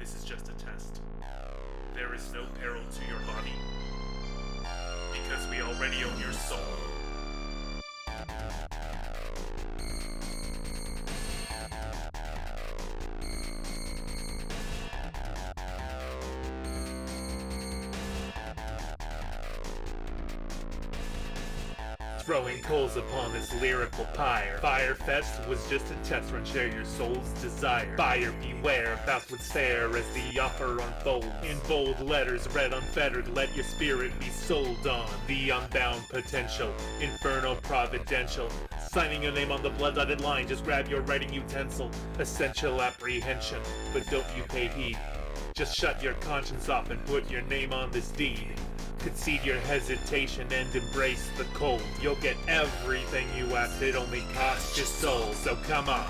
This is just a test. There is no peril to your body, because we already own your soul. Throwing coals upon this lyrical pyre. Firefest was just a test run, share your soul's desire. Buyer beware, thoughts would stare as the offer unfolds. In bold letters, read unfettered, let your spirit be sold on. The unbound potential, infernal providential. Signing your name on the blood-dotted line, just grab your writing utensil. Essential apprehension, but don't you pay heed. Just shut your conscience off and put your name on this deed. Concede your hesitation and embrace the cold. You'll get everything you asked, it only costs your soul, so come on.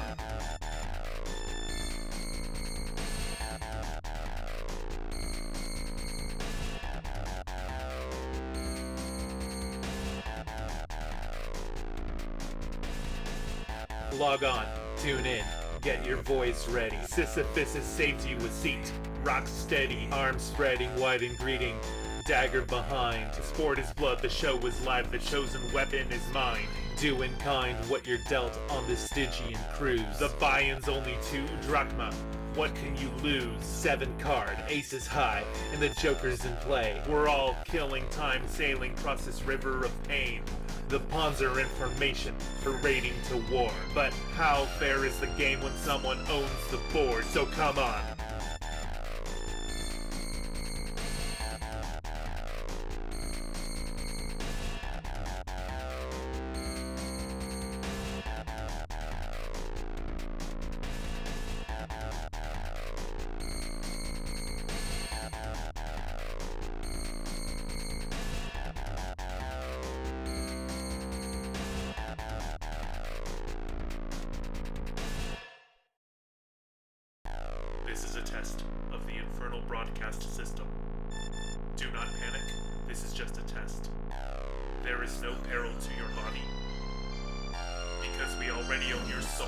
Log on, tune in, get your voice ready. Sisyphus has saved you a seat. Rock steady, arms spreading wide in greeting. Dagger behind, sport is blood, the show is live, the chosen weapon is mine. Do in kind what you're dealt on this Stygian cruise. The buy-in's only 2 drachma, what can you lose? 7 card, aces high, and the joker's in play. We're all killing time, sailing across this river of pain. The pawns are information, parading to war. But how fair is the game when someone owns the board? So come on. This is a test of the infernal broadcast system. Do not panic, this is just a test. There is no peril to your body, because we already own your soul.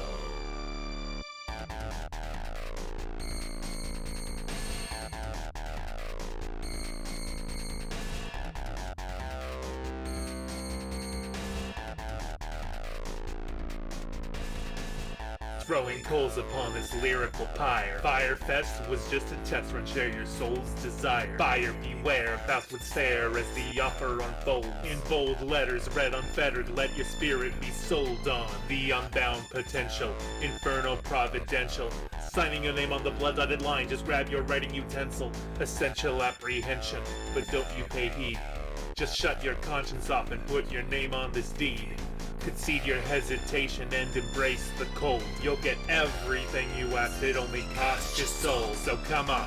Throwing coals upon this lyrical pyre. Firefest was just a test run, share your soul's desire. Buyer beware, thoughts would stare as the offer unfolds. In bold letters, read unfettered, let your spirit be sold on. The unbound potential, infernal providential. Signing your name on the blood-dotted line, just grab your writing utensil. Essential apprehension, but don't you pay heed. Just shut your conscience off and put your name on this deed. Concede your hesitation and embrace the cold. You'll get everything you asked, it only costs your soul, so come on.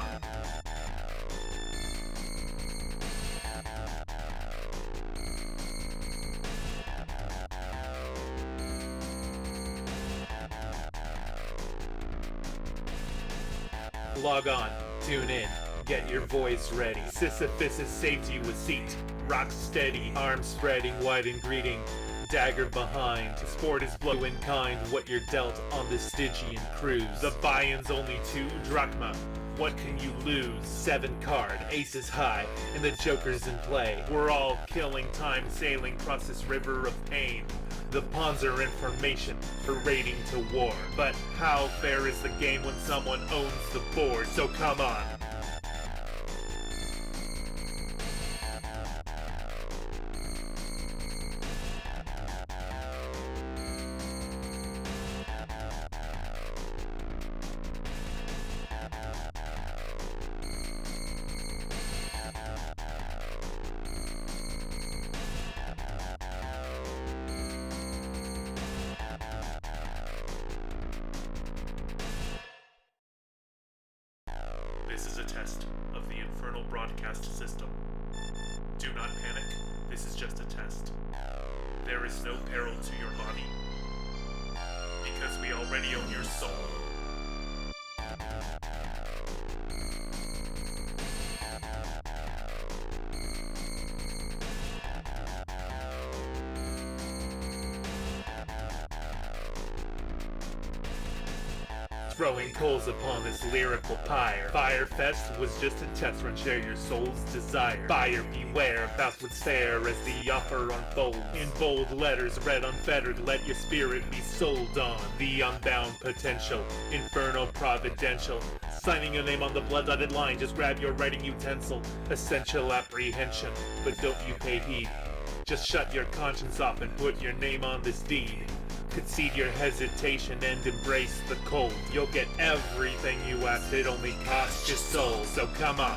Log on, tune in, get your voice ready. Sisyphus has saved you a seat. Rock steady, arms spreading wide in greeting. Dagger behind, sport is blood in kind, what you're dealt on this Stygian cruise. The buy-in's only 2 drachma, what can you lose? 7 card, aces high, and the joker's in play. We're all killing time, sailing across this river of pain. The pawns are information, parading to war. But how fair is the game when someone owns the board? So come on. This is a test of the infernal broadcast system. Do not panic, this is just a test. There is no peril to your body, because we already own your soul. Throwing coals upon this lyrical pyre. Firefest was just a test run, share your soul's desire. Buyer beware, thou would stare as the offer unfolds. In bold letters, read unfettered, let your spirit be sold on. The unbound potential, infernal providential. Signing your name on the blood-dotted line, just grab your writing utensil. Essential apprehension, but don't you pay heed. Just shut your conscience off and put your name on this deed. Concede your hesitation and embrace the cold. You'll get everything you asked, it only costs your soul, so come on.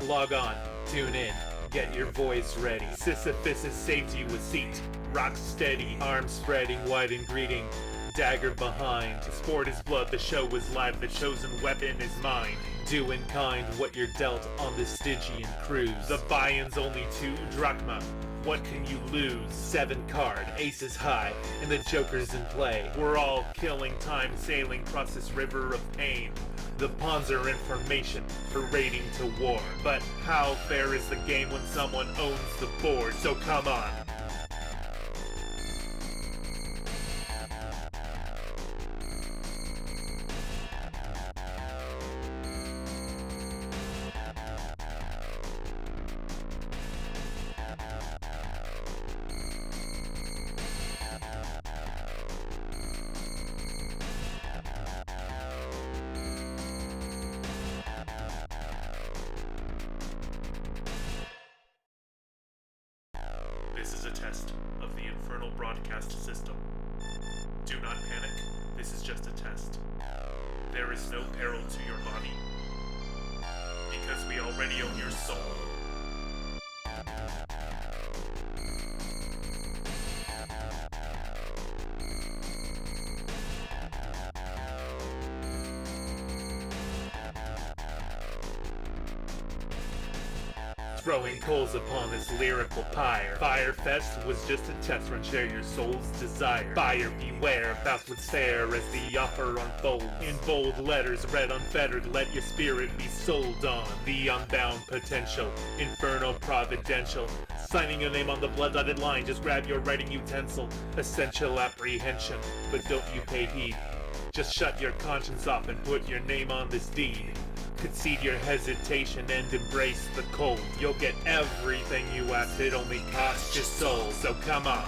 Log on, tune in, get your voice ready. Sisyphus has saved you a seat. Rock steady, arms spreading wide in greeting. Dagger behind, sport is blood, the show is live, the chosen weapon is mine. Do in kind what you're dealt on this Stygian cruise. The buy-in's only 2 drachma, what can you lose? 7 card, aces high, and the joker's in play. We're all killing time, sailing across this river of pain. The pawns are information, parading to war. But how fair is the game when someone owns the board? So come on. This is a test of the infernal broadcast system. Do not panic, this is just a test. There is no peril to your body, because we already own your soul. Throwing coals upon this lyrical pyre. Firefest was just a test run, share your soul's desire. Buyer beware, thou would stare as the offer unfolds. In bold letters, read unfettered, let your spirit be sold on. The unbound potential, infernal providential. Signing your name on the blood-dotted line, just grab your writing utensil. Essential apprehension, but don't you pay heed. Just shut your conscience off and put your name on this deed. Concede your hesitation and embrace the cold. You'll get everything you asked, it only costs your soul, so come on.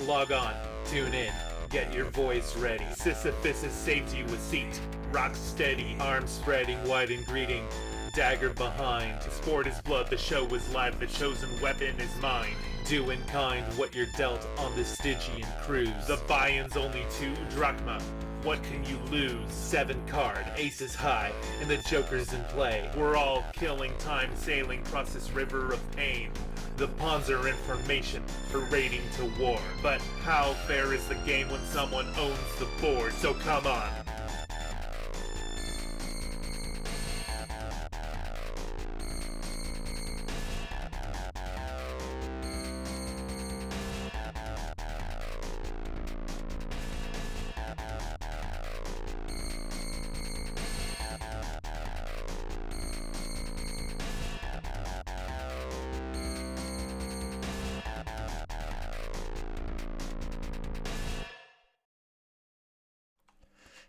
Log on, tune in, get your voice ready. Sisyphus has saved you a seat. Rock steady, arms spreading wide in greeting. Dagger behind, sport is blood, the show is live, the chosen weapon is mine. Do in kind what you're dealt on this Stygian cruise. The buy-in's only 2 drachma, what can you lose? 7 card, aces high, and the joker's in play. We're all killing time, sailing across this river of pain. The pawns are information, parading to war. But how fair is the game when someone owns the board? So come on.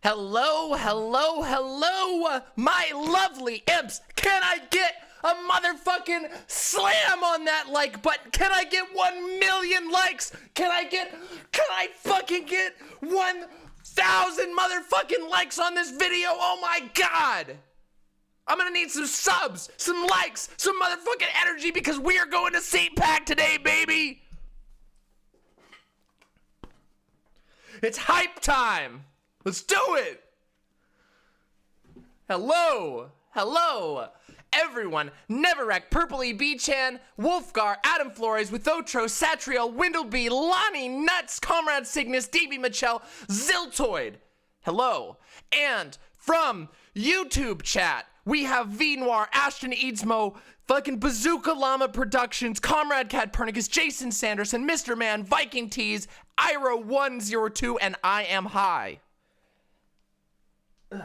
Hello, hello, hello, my lovely imps. Can I get a motherfucking slam on that like button? Can I get 1 million likes? Can I fucking get 1,000 motherfucking likes on this video? Oh my God. I'm gonna need some subs, some likes, some motherfucking energy because we are going to CPAC today, baby. It's hype time. Let's do it! Hello, everyone. Neverac, Purple B-Chan, Wolfgar, Adam Flores, Withotro, Satriel, Windleby, Lonnie, Nuts, Comrade Cygnus, DB Michelle, Ziltoid. Hello. And from YouTube chat, We have V Noir, Ashton Eadsmo, fucking Bazooka Llama Productions, Comrade Cat Pernicus, Jason Sanderson, Mr. Man, Viking Tees, Ira102, and I Am High. I'm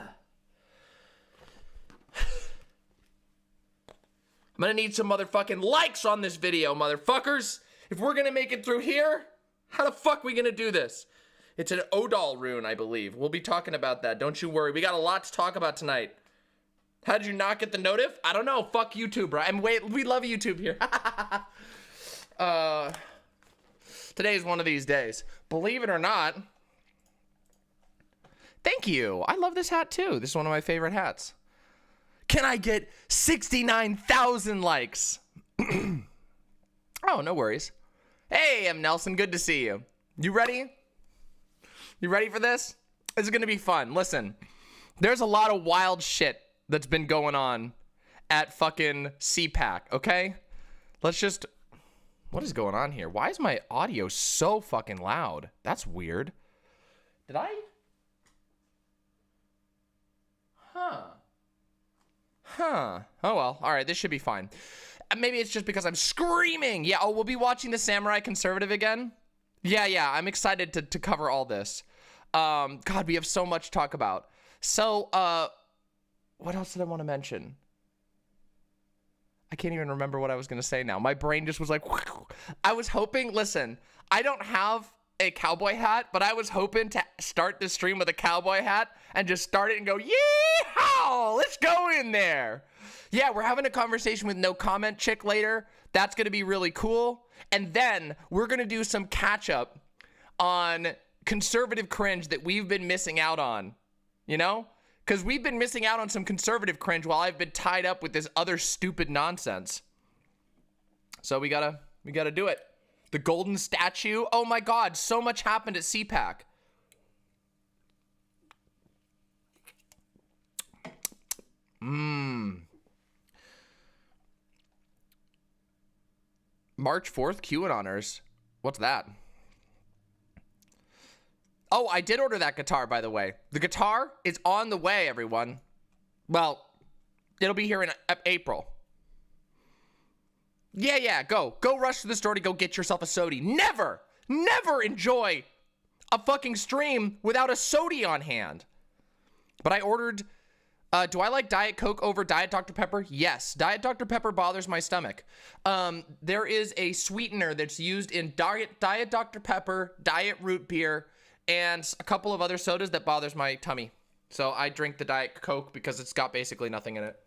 gonna need some motherfucking likes on this video, motherfuckers. If we're gonna make it through here, how the fuck we gonna do this? It's an Odal rune, I believe. We'll be talking about that. Don't you worry. We got a lot to talk about tonight. How did you not get the notif? I don't know. Fuck YouTube, bro. We love YouTube here. Today's one of these days. Believe it or not. Thank you. I love this hat too. This is one of my favorite hats. Can I get 69,000 likes? Oh, no worries. Hey, I'm Nelson. Good to see you. You ready? You ready for this? This is going to be fun. Listen, there's a lot of wild shit that's been going on at fucking CPAC, okay? Let's just... What is going on here? Why is my audio so fucking loud? That's weird. Did I? Huh. Oh, well. All right, this should be fine. Maybe it's just because I'm screaming. Yeah, oh, we'll be watching The Samurai Conservative again. Yeah, I'm excited to cover all this. God, we have so much to talk about. So, what else did I want to mention? I can't even remember what I was going to say now. My brain just was like, I was hoping, listen, I don't have a cowboy hat, but I was hoping to start this stream with a cowboy hat and just start it and go, yeehaw, let's go in there. Yeah, we're having a conversation with No Comment Chick later. That's going to be really cool. And then we're going to do some catch up on conservative cringe that we've been missing out on, you know? Because we've been missing out on some conservative cringe while I've been tied up with this other stupid nonsense. So we gotta do it. The golden statue. Oh my God, so much happened at CPAC. March 4th, QAnoners. What's that? Oh, I did order that guitar, by the way. The guitar is on the way, everyone. Well, it'll be here in April. Yeah, go rush to the store to go get yourself a sody. Never enjoy a fucking stream without a sody on hand. But I ordered, do I like Diet Coke over Diet Dr. Pepper? Yes, Diet Dr. Pepper bothers my stomach. There is a sweetener that's used in Diet Dr. Pepper, Diet Root Beer, and a couple of other sodas that bothers my tummy. So I drink the Diet Coke because it's got basically nothing in it.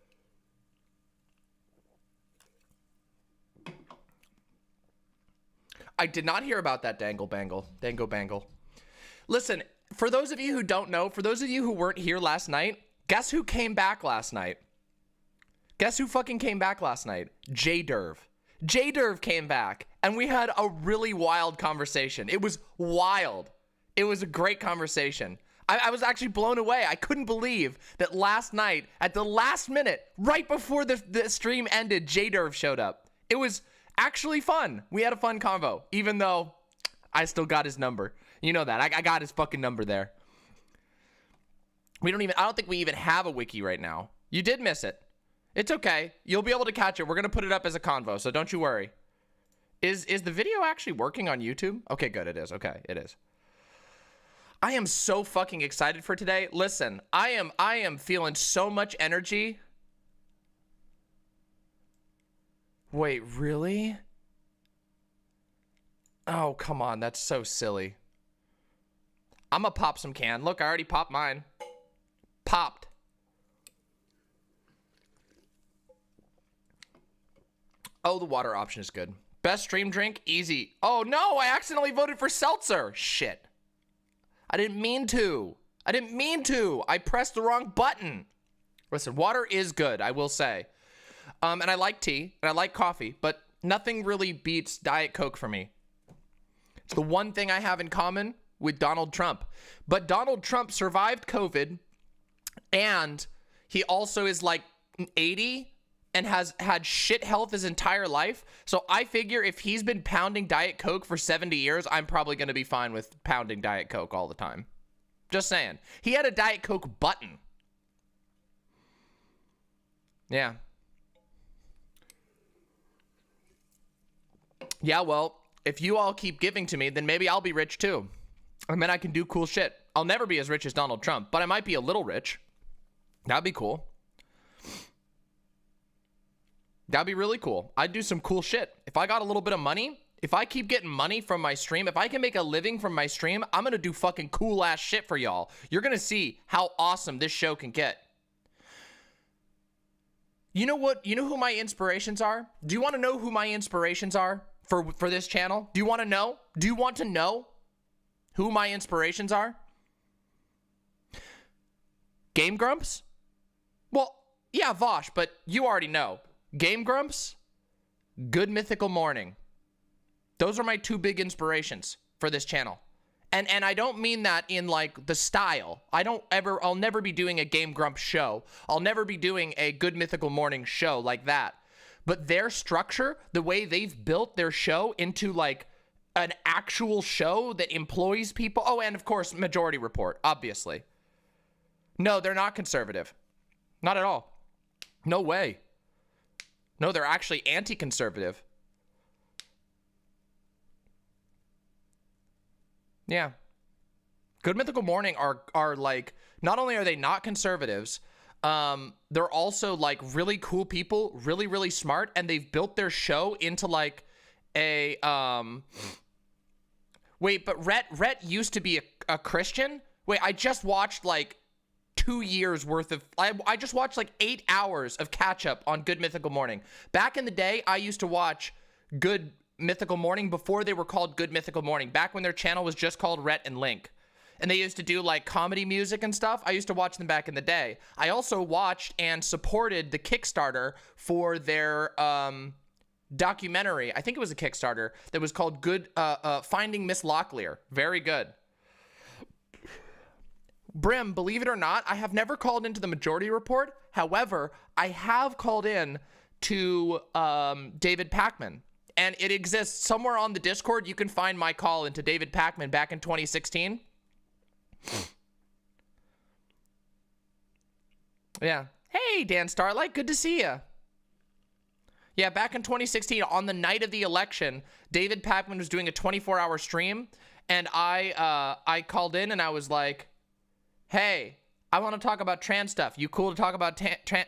I did not hear about that dangle bangle. Listen, for those of you who don't know, for those of you who weren't here last night, guess who came back last night? Guess who fucking came back last night? J-Derv. J-Derv came back, and we had a really wild conversation. It was wild. It was a great conversation. I was actually blown away. I couldn't believe that last night, at the last minute, right before the stream ended, J-Derv showed up. It was actually fun. We had a fun convo, even though I still got his number. You know that. I got his fucking number there. I don't think we even have a wiki right now. You did miss it. It's okay. You'll be able to catch it. We're going to put it up as a convo, so don't you worry. Is the video actually working on YouTube? Okay, good. It is. Okay, it is. I am so fucking excited for today. Listen, I am feeling so much energy. Wait, really? Oh, come on. That's so silly. I'm gonna pop some can. Look, I already popped mine. Popped. Oh, the water option is good. Best stream drink? Easy. Oh, no, I accidentally voted for seltzer. Shit. I didn't mean to. I pressed the wrong button. Listen, water is good, I will say. And I like tea, and I like coffee, but nothing really beats Diet Coke for me. It's the one thing I have in common with Donald Trump. But Donald Trump survived COVID, and he also is like 80 and has had shit health his entire life. So I figure if he's been pounding Diet Coke for 70 years, I'm probably going to be fine with pounding Diet Coke all the time. Just saying. He had a Diet Coke button. Yeah. Yeah, well, if you all keep giving to me, then maybe I'll be rich too. And then I can do cool shit. I'll never be as rich as Donald Trump, but I might be a little rich. That'd be cool. That'd be really cool. I'd do some cool shit. If I got a little bit of money, if I keep getting money from my stream, if I can make a living from my stream, I'm gonna do fucking cool ass shit for y'all. You're gonna see how awesome this show can get. You know what? You know who my inspirations are? Do you want to know who my inspirations are for this channel? Do you want to know? Do you want to know who my inspirations are? Game Grumps? Well, yeah, Vosh, but you already know. Game Grumps, Good Mythical Morning. Those are my two big inspirations for this channel. And I don't mean that in like the style. I'll never be doing a Game Grumps show. I'll never be doing a Good Mythical Morning show like that. But their structure, the way they've built their show into like an actual show that employs people. Oh, and of course, Majority Report, obviously. No, they're not conservative. Not at all. No way. No, they're actually anti-conservative. Yeah. Good Mythical Morning are like, not only are they not conservatives, they're also like really cool people, really, really smart, and they've built their show into like a, wait, but Rhett used to be a Christian? Wait, I just watched like 2 years worth of, I just watched like 8 hours of Catchup on Good Mythical Morning. Back in the day, I used to watch Good Mythical Morning before they were called Good Mythical Morning, back when their channel was just called Rhett and Link. And they used to do like comedy music and stuff. I used to watch them back in the day. I also watched and supported the Kickstarter for their documentary. I think it was a Kickstarter that was called Finding Miss Locklear. Very good. Brim, believe it or not, I have never called into the Majority Report. However, I have called in to David Pakman. And it exists somewhere on the Discord. You can find my call into David Pakman back in 2016. Yeah. Hey, Dan Starlight, good to see you. Yeah, back in 2016, on the night of the election, David Pakman was doing a 24-hour stream, and I called in and I was like, hey, I want to talk about trans stuff. You cool to talk about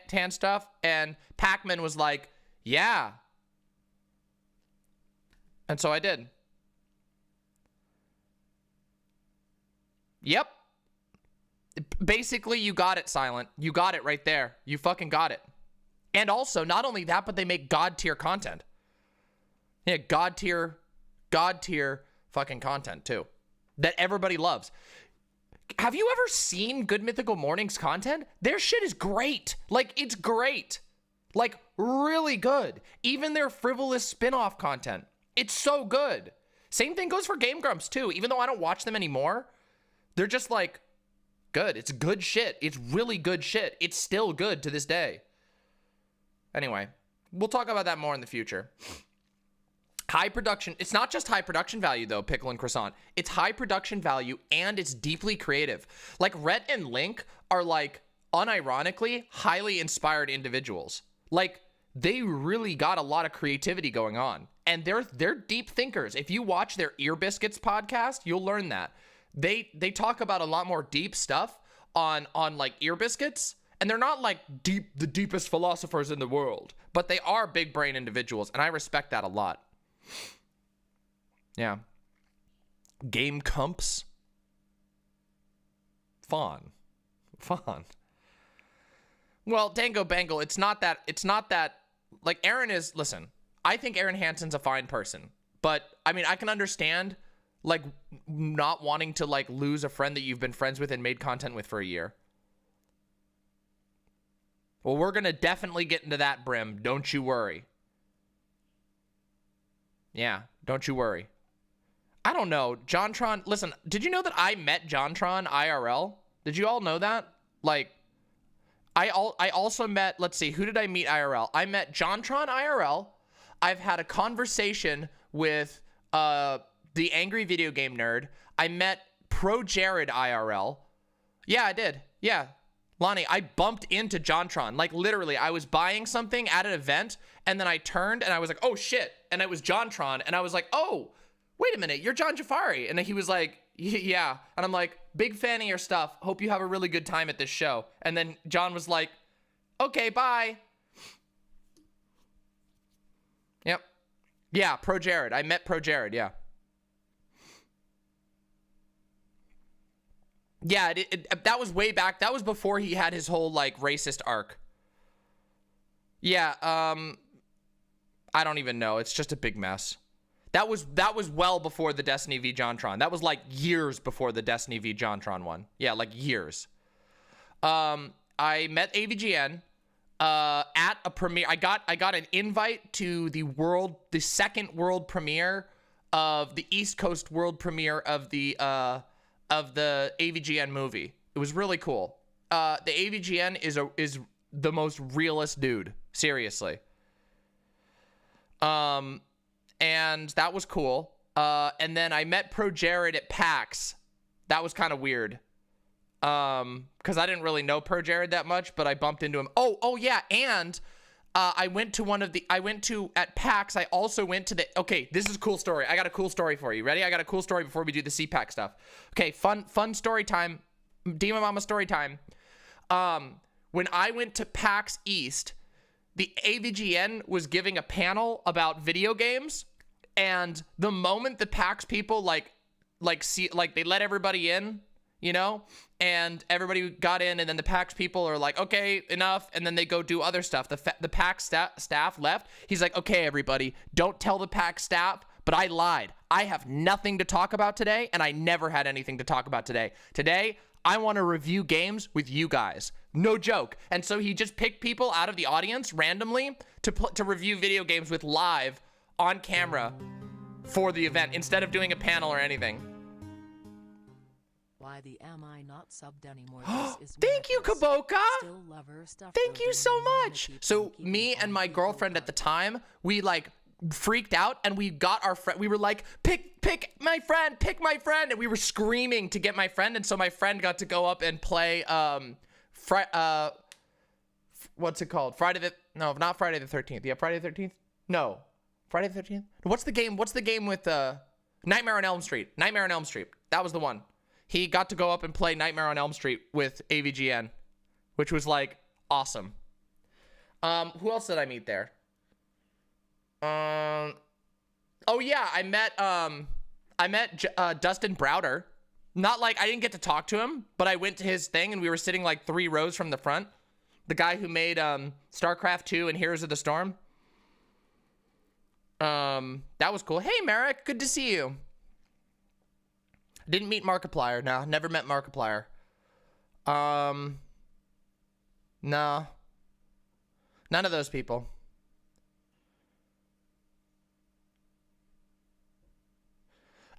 trans stuff? And Pakman was like, yeah. And so I did. Yep. Basically, you got it, Silent. You got it right there. You fucking got it. And also, not only that, but they make God tier content. Yeah, God tier fucking content, too. That everybody loves. Have you ever seen Good Mythical Morning's content? Their shit is great. Like, it's great. Like, really good. Even their frivolous spin-off content. It's so good. Same thing goes for Game Grumps, too. Even though I don't watch them anymore, they're just, like, good. It's good shit. It's really good shit. It's still good to this day. Anyway, we'll talk about that more in the future. High production. It's not just high production value, though, Pickle and Croissant. It's high production value, and it's deeply creative. Like, Rhett and Link are, like, unironically, highly inspired individuals. Like, they really got a lot of creativity going on. And they're deep thinkers. If you watch their Ear Biscuits podcast, you'll learn that. They talk about a lot more deep stuff on like Ear Biscuits. And they're not like the deepest philosophers in the world. But they are big brain individuals. And I respect that a lot. Yeah. Game Cumps. Fun. Well, Dango Bangle, it's not that, like, Aaron is, listen, I think Aaron Hansen's a fine person, but, I mean, I can understand, like, not wanting to, like, lose a friend that you've been friends with and made content with for a year. Well, we're gonna definitely get into that, Brim, don't you worry. Yeah, don't you worry. I don't know, JonTron, listen, did you know that I met JonTron IRL? Did you all know that? Like, I also met, let's see, who did I meet IRL? I met JonTron IRL. I've had a conversation with the Angry Video Game Nerd. I met Pro Jared IRL. Yeah, I did. Yeah. Lonnie, I bumped into JonTron. Like, literally, I was buying something at an event, and then I turned, and I was like, oh, shit. And it was JonTron, and I was like, oh, wait a minute, you're John Jafari. And then he was like, yeah. And I'm like, big fan of your stuff. Hope you have a really good time at this show. And then John was like, okay, bye. Yep. Yeah, Pro Jared. I met Pro Jared, yeah. Yeah, that was way back. That was before he had his whole, like, racist arc. Yeah, I don't even know. It's just a big mess. That was well before the Destiny v JonTron. That was, like, years before the Destiny v JonTron one. Yeah, like, years. I met AVGN at a premiere. I got an invite to the second world premiere of the East Coast world premiere of the AVGN movie. It was really cool. The AVGN is the most realist dude, seriously. And that was cool. And then I met Pro Jared at PAX. That was kind of weird. Because I didn't really know Pro Jared that much, but I bumped into him. Oh yeah, and I went to at PAX, I also went to okay, this is a cool story. I got a cool story for you. Ready? I got a cool story before we do the CPAC stuff. Okay, fun story time. Demon Mama story time. When I went to PAX East, the AVGN was giving a panel about video games, and the moment the PAX people like they let everybody in, you know, and everybody got in, and then the PAX people are like, okay, enough, and then they go do other stuff. The PAX staff left. He's like, okay, everybody, don't tell the PAX staff, but I lied. I have nothing to talk about today, and I never had anything to talk about today. Today, I want to review games with you guys. No joke. And so he just picked people out of the audience randomly to review video games with live on camera for the event instead of doing a panel or anything. Why the am I not subbed anymore? This is Thank you, Kaboka. Still love her stuff. Thank you so much. So me and my girlfriend at the time, we like freaked out, and we got our friend. We were like, pick my friend, and we were screaming to get my friend. And so my friend got to go up and play what's it called? Not Friday the 13th. Yeah, Friday the 13th. No, Friday the 13th. What's the game? What's the game with Nightmare on Elm Street? Nightmare on Elm Street. That was the one. He got to go up and play Nightmare on Elm Street with AVGN, which was like awesome. Who else did I meet there? Oh yeah, I met Dustin Browder. Not like I didn't get to talk to him, but I went to his thing and we were sitting like 3 rows from the front. The guy who made StarCraft 2 and Heroes of the Storm. That was cool. Hey Merrick, good to see you. Didn't meet Markiplier. No, never met Markiplier. No. None of those people.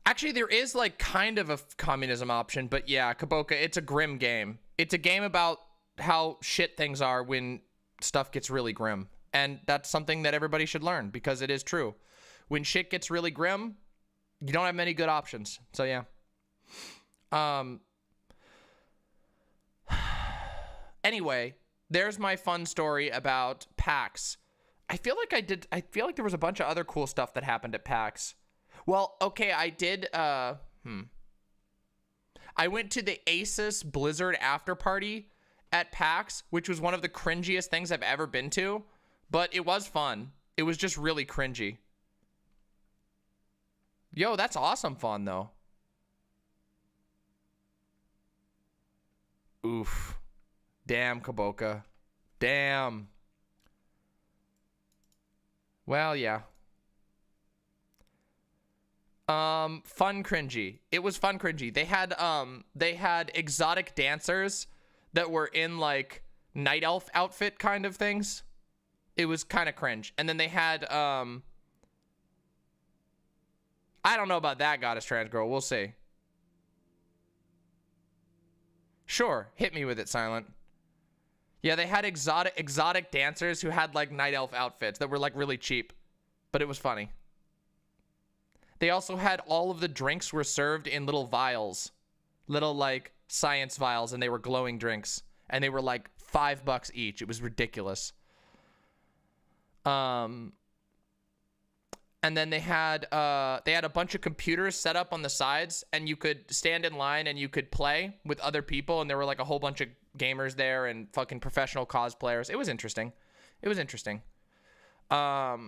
Actually, there is like kind of a communism option, but yeah, Kaboka, it's a grim game. It's a game about how shit things are when stuff gets really grim. And that's something that everybody should learn because it is true. When shit gets really grim, you don't have many good options. So yeah. Anyway, there's my fun story about PAX. I feel like there was a bunch of other cool stuff that happened at PAX. Well, okay, I did, I went to the Asus Blizzard after party at PAX, which was one of the cringiest things I've ever been to, but it was fun. It was just really cringy. Yo, that's awesome fun, though. Oof. Damn, Kaboka. Damn. Well, yeah. Fun cringy. It was fun cringy. They had exotic dancers that were in like night elf outfit kind of things. It was kind of cringe. And then they had I don't know about that goddess trans girl. We'll see. Sure, hit me with it, Silent. Yeah, they had exotic dancers who had like night elf outfits that were like really cheap, but it was funny. They also had all of the drinks were served in little vials, little like science vials, and they were glowing drinks. and they were like $5 each. It was ridiculous. And then they had a bunch of computers set up on the sides, and you could stand in line and you could play with other people, and there were like a whole bunch of gamers there and fucking professional cosplayers. It was interesting. Oh,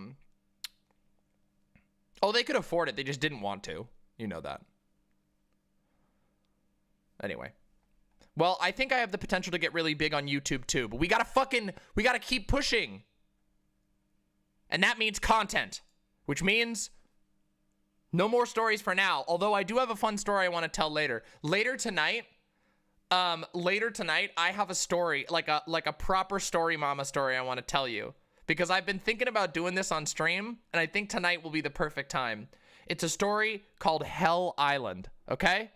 they could afford it. They just didn't want to. You know that. Anyway. Well, I think I have the potential to get really big on YouTube too, but we gotta keep pushing. And that means content, which means no more stories for now. Although I do have a fun story I want to tell later. Later tonight, I have a story, like a proper story mama story I want to tell you. Because I've been thinking about doing this on stream, and I think tonight will be the perfect time. It's a story called Hell Island, okay?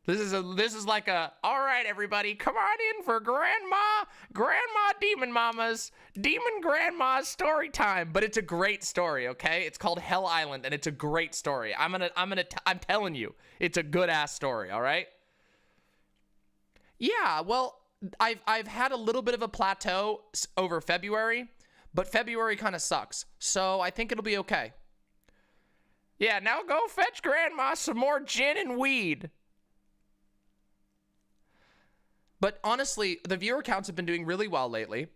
This is like a, all right, everybody, come on in for Grandma Demon Grandma's story time. But it's a great story, okay? It's called Hell Island, and it's a great story. I'm telling you, it's a good ass story, all right? Yeah, well, I've had a little bit of a plateau over February, but February kind of sucks, so I think it'll be okay. Yeah, now go fetch Grandma some more gin and weed. But honestly, the viewer counts have been doing really well lately.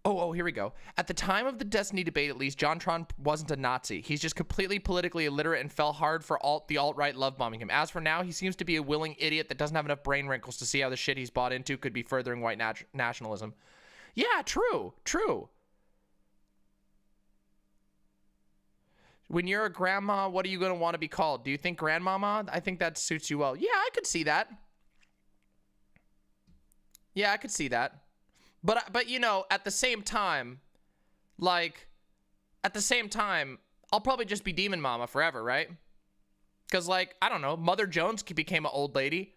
Oh, here we go. At the time of the Destiny debate, at least, JonTron wasn't a Nazi. He's just completely politically illiterate and fell hard for the alt-right love bombing him. As for now, he seems to be a willing idiot that doesn't have enough brain wrinkles to see how the shit he's bought into could be furthering white nationalism. Yeah, true. When you're a grandma, what are you going to want to be called? Do you think grandmama? I think that suits you well. Yeah, I could see that. Yeah, I could see that. But you know, at the same time, I'll probably just be Demon Mama forever, right? Because, like, I don't know, Mother Jones became an old lady.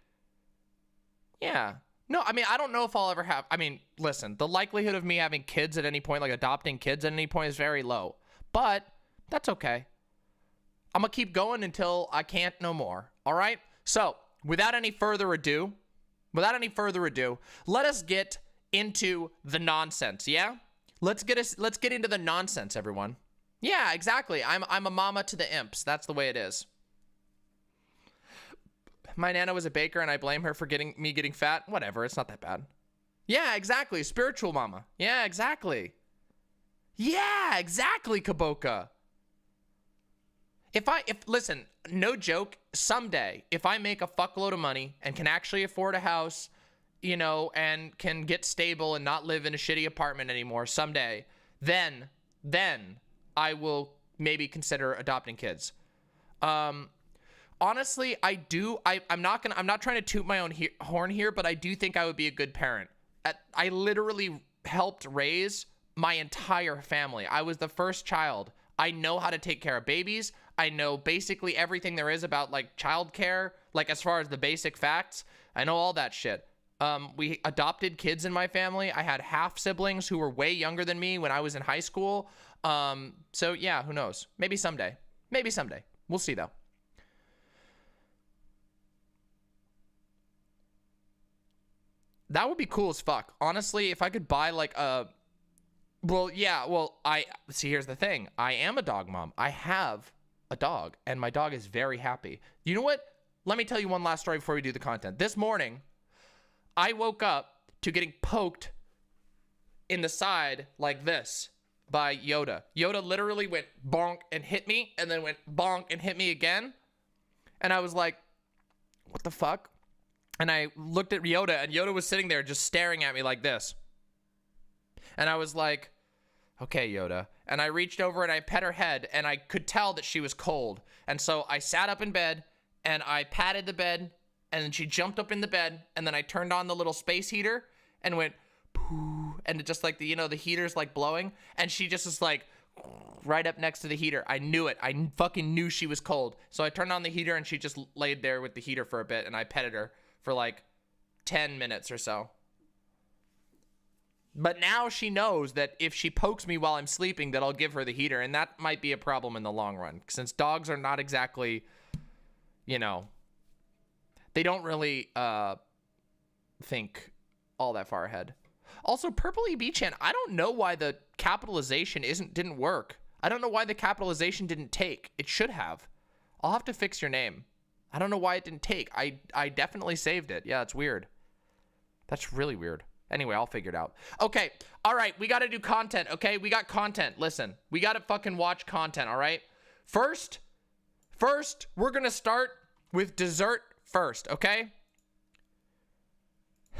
Yeah. No, I mean, I don't know if I'll ever have, I mean, listen, the likelihood of me having kids at any point, like adopting kids at any point, is very low. But that's okay. I'm gonna keep going until I can't no more. All right? So, without any further ado, let us get into the nonsense, yeah? Let's get into the nonsense, everyone. Yeah, exactly. I'm a mama to the imps. That's the way it is. My nana was a baker and I blame her for getting fat. Whatever, it's not that bad. Yeah, exactly. Spiritual mama. Yeah, exactly. Yeah, exactly, Kaboka. Listen, no joke, someday, if I make a fuckload of money and can actually afford a house, you know, and can get stable and not live in a shitty apartment anymore someday, then I will maybe consider adopting kids. Honestly, I'm not trying to toot my own horn here, but I do think I would be a good parent. I literally helped raise my entire family. I was the first child. I know how to take care of babies. I know basically everything there is about, like, childcare, like, as far as the basic facts. I know all that shit. We adopted kids in my family. I had half siblings who were way younger than me when I was in high school. So yeah, who knows? Maybe someday. We'll see though. That would be cool as fuck. Honestly, if I could buy like a, here's the thing. I am a dog mom. I have a dog and my dog is very happy. You know what? Let me tell you one last story before we do the content. This morning, I woke up to getting poked in the side like this by Yoda. Yoda literally went bonk and hit me, and then went bonk and hit me again. And I was like, what the fuck? And I looked at Yoda, and Yoda was sitting there just staring at me like this. And I was like, okay, Yoda. And I reached over and I pet her head, and I could tell that she was cold. And so I sat up in bed, and I patted the bed, and then she jumped up in the bed, and then I turned on the little space heater and went poo, and it just like the heater's like blowing, and she just was like right up next to the heater. I knew it. I fucking knew she was cold. So I turned on the heater and she just laid there with the heater for a bit, and I petted her for like 10 minutes or so. But now she knows that if she pokes me while I'm sleeping, that I'll give her the heater, and that might be a problem in the long run, since dogs are not exactly, you know, they don't really think all that far ahead. Also, Purple EB Chan, I don't know why the capitalization didn't work. I don't know why the capitalization didn't take. It should have. I'll have to fix your name. I don't know why it didn't take. I definitely saved it. Yeah, it's weird. That's really weird. Anyway, I'll figure it out. Okay, all right, we got to do content, okay? We got content. Listen, we got to fucking watch content, all right? First, we're going to start with dessert first, okay?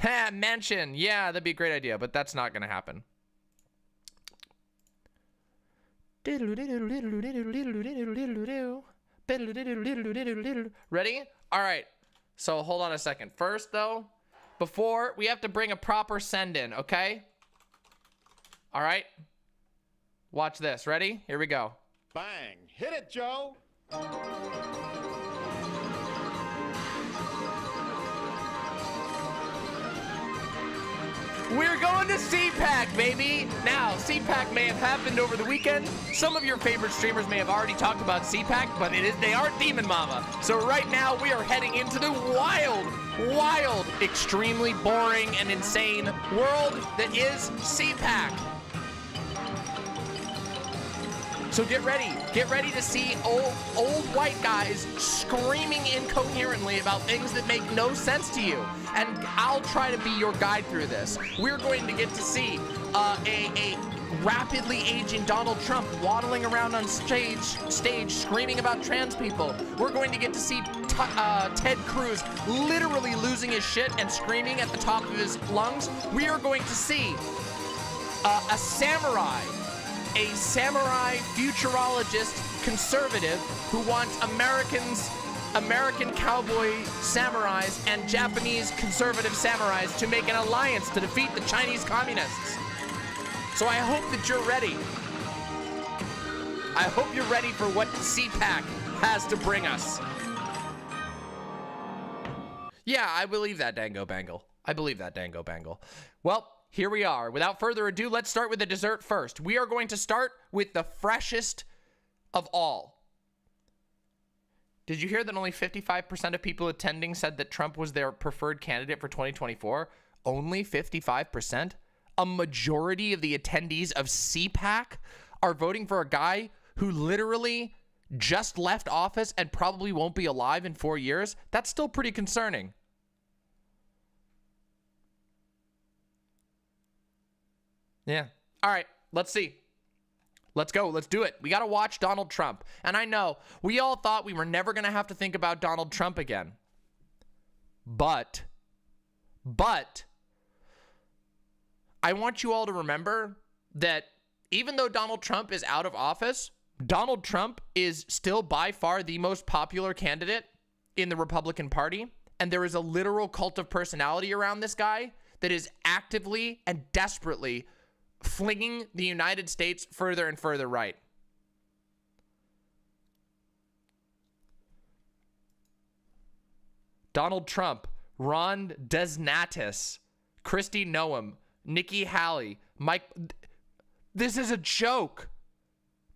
Ha, mansion. Yeah, that'd be a great idea, but that's not going to happen. Ready? All right. So hold on a second. First, though, before we have to bring a proper send in, okay? All right. Watch this. Ready? Here we go. Bang. Hit it, Joe. We're going to CPAC, baby! Now, CPAC may have happened over the weekend. Some of your favorite streamers may have already talked about CPAC, but they are Demon Mama. So right now, we are heading into the wild, extremely boring and insane world that is CPAC. So get ready to see old white guys screaming incoherently about things that make no sense to you. And I'll try to be your guide through this. We're going to get to see a rapidly aging Donald Trump waddling around on stage screaming about trans people. We're going to get to see Ted Cruz literally losing his shit and screaming at the top of his lungs. We are going to see a samurai futurologist conservative who wants American cowboy samurais and Japanese conservative samurais to make an alliance to defeat the Chinese communists. So I hope that you're ready. I hope you're ready for what CPAC has to bring us. Yeah, I believe that, Dango Bangle. I believe that, Dango Bangle. Well, here we are. Without further ado, let's start with the dessert first. We are going to start with the freshest of all. Did you hear that only 55% of people attending said that Trump was their preferred candidate for 2024? Only 55%? A majority of the attendees of CPAC are voting for a guy who literally just left office and probably won't be alive in 4 years? That's still pretty concerning. Yeah. All right. Let's see. Let's go. Let's do it. We got to watch Donald Trump. And I know we all thought we were never going to have to think about Donald Trump again. But I want you all to remember that even though Donald Trump is out of office, Donald Trump is still by far the most popular candidate in the Republican Party. And there is a literal cult of personality around this guy that is actively and desperately flinging the United States further and further right. Donald Trump, Ron DeSantis, Kristi Noem, Nikki Haley, Mike. This is a joke.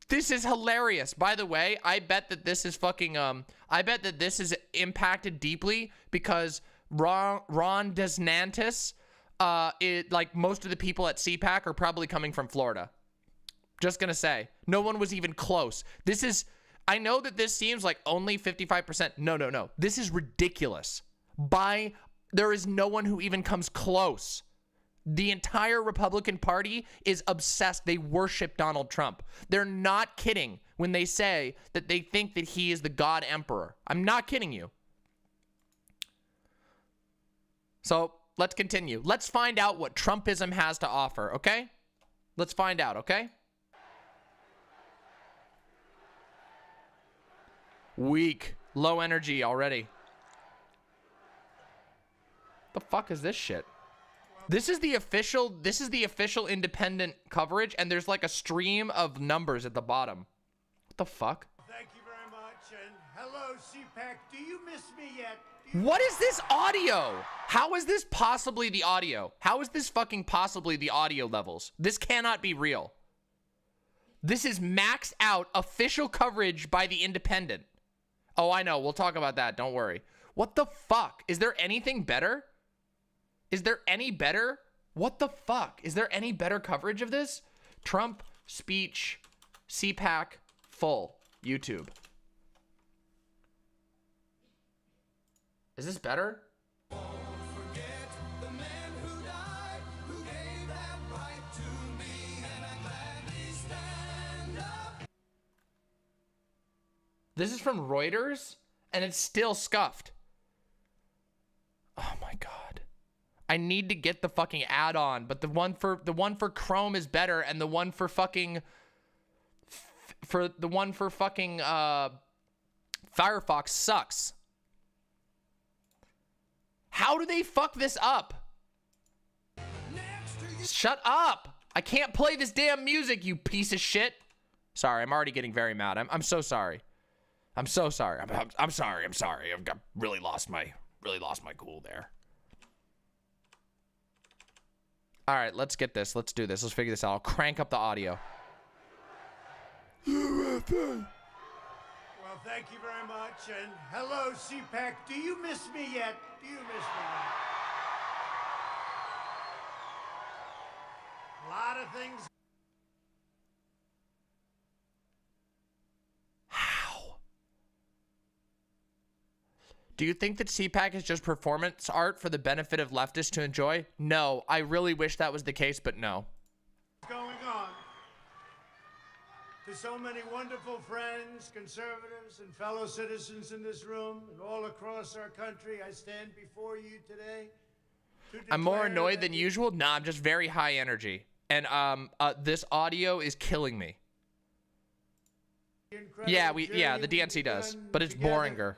This is hilarious. By the way, I bet that this is fucking, I bet that this is impacted deeply because Ron DeSantis, like most of the people at CPAC are probably coming from Florida. Just gonna say, no one was even close. This is, I know that this seems like only 55%. No. This is ridiculous. There is no one who even comes close. The entire Republican Party is obsessed. They worship Donald Trump. They're not kidding when they say that they think that he is the God Emperor. I'm not kidding you. So let's continue. Let's find out what Trumpism has to offer, okay? Let's find out, okay? Weak. Low energy already. The fuck is this shit? This is the official independent coverage, and there's like a stream of numbers at the bottom. What the fuck? Thank you very much, and hello, CPAC. Do you miss me yet? What is this audio? How is this possibly the audio? How is this fucking possibly the audio levels? This cannot be real. This is maxed out official coverage by the Independent. Oh, I know. We'll talk about that. Don't worry. What the fuck? Is there anything better? Is there any better? What the fuck? Is there any better coverage of this? Trump speech, CPAC, full, YouTube. Is this better? This is from Reuters, and it's still scuffed. Oh my god. I need to get the fucking add-on, but the one for Chrome is better, and the one for fucking Firefox sucks. How do they fuck this up? Shut up! I can't play this damn music, you piece of shit. Sorry, I'm already getting very mad. I'm so sorry. I'm so sorry. I'm sorry. I've really lost my cool there. All right, let's get this. Let's do this. Let's figure this out. I'll crank up the audio. Well, thank you very much, and hello, CPAC. Do you miss me yet? Do you miss me yet? A lot of things. Do you think that CPAC is just performance art for the benefit of leftists to enjoy? No, I really wish that was the case, but no. Going on. To so many wonderful friends, conservatives, and fellow citizens in this room and all across our country, I stand before you today to I'm more declare annoyed that than usual. Nah, I'm just very high energy. And this audio is killing me. the incredible Yeah, the journey DNC we've does, begun but it's together. boringer.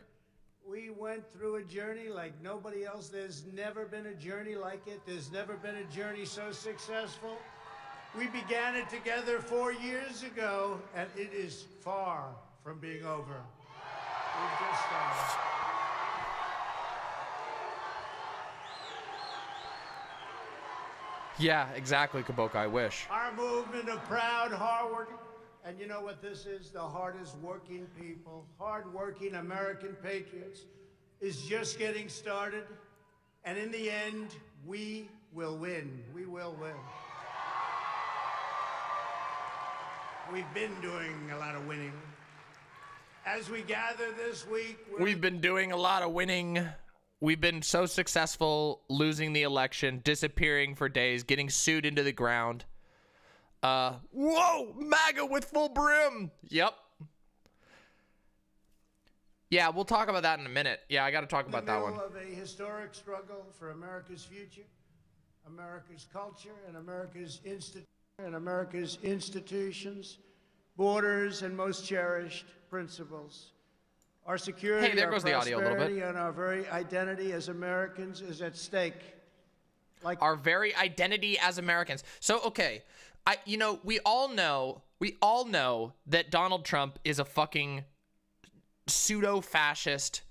We went through a journey like nobody else. There's never been a journey like it. There's never been a journey so successful. We began it together 4 years ago, and it is far from being over. We've just started. Yeah, exactly, Kaboka, I wish. Our movement of proud, hardworking, and you know what this is? The hardest working people, hardworking American patriots, is just getting started. And in the end, we will win. We will win. We've been doing a lot of winning. As we gather this week, We've been doing a lot of winning. We've been so successful losing the election, disappearing for days, getting sued into the ground. Whoa, MAGA with full brim. Yep. Yeah, we'll talk about that in a minute. Yeah, I got to talk about that one. in the middle of a historic struggle for America's future, America's culture, and America's institutions, borders, and most cherished principles. Our security, Hey, there our goes the audio a little bit. prosperity, and our very identity as Americans is at stake. Like Our very identity as Americans. So, okay, we all know that Donald Trump is a fucking pseudo-fascist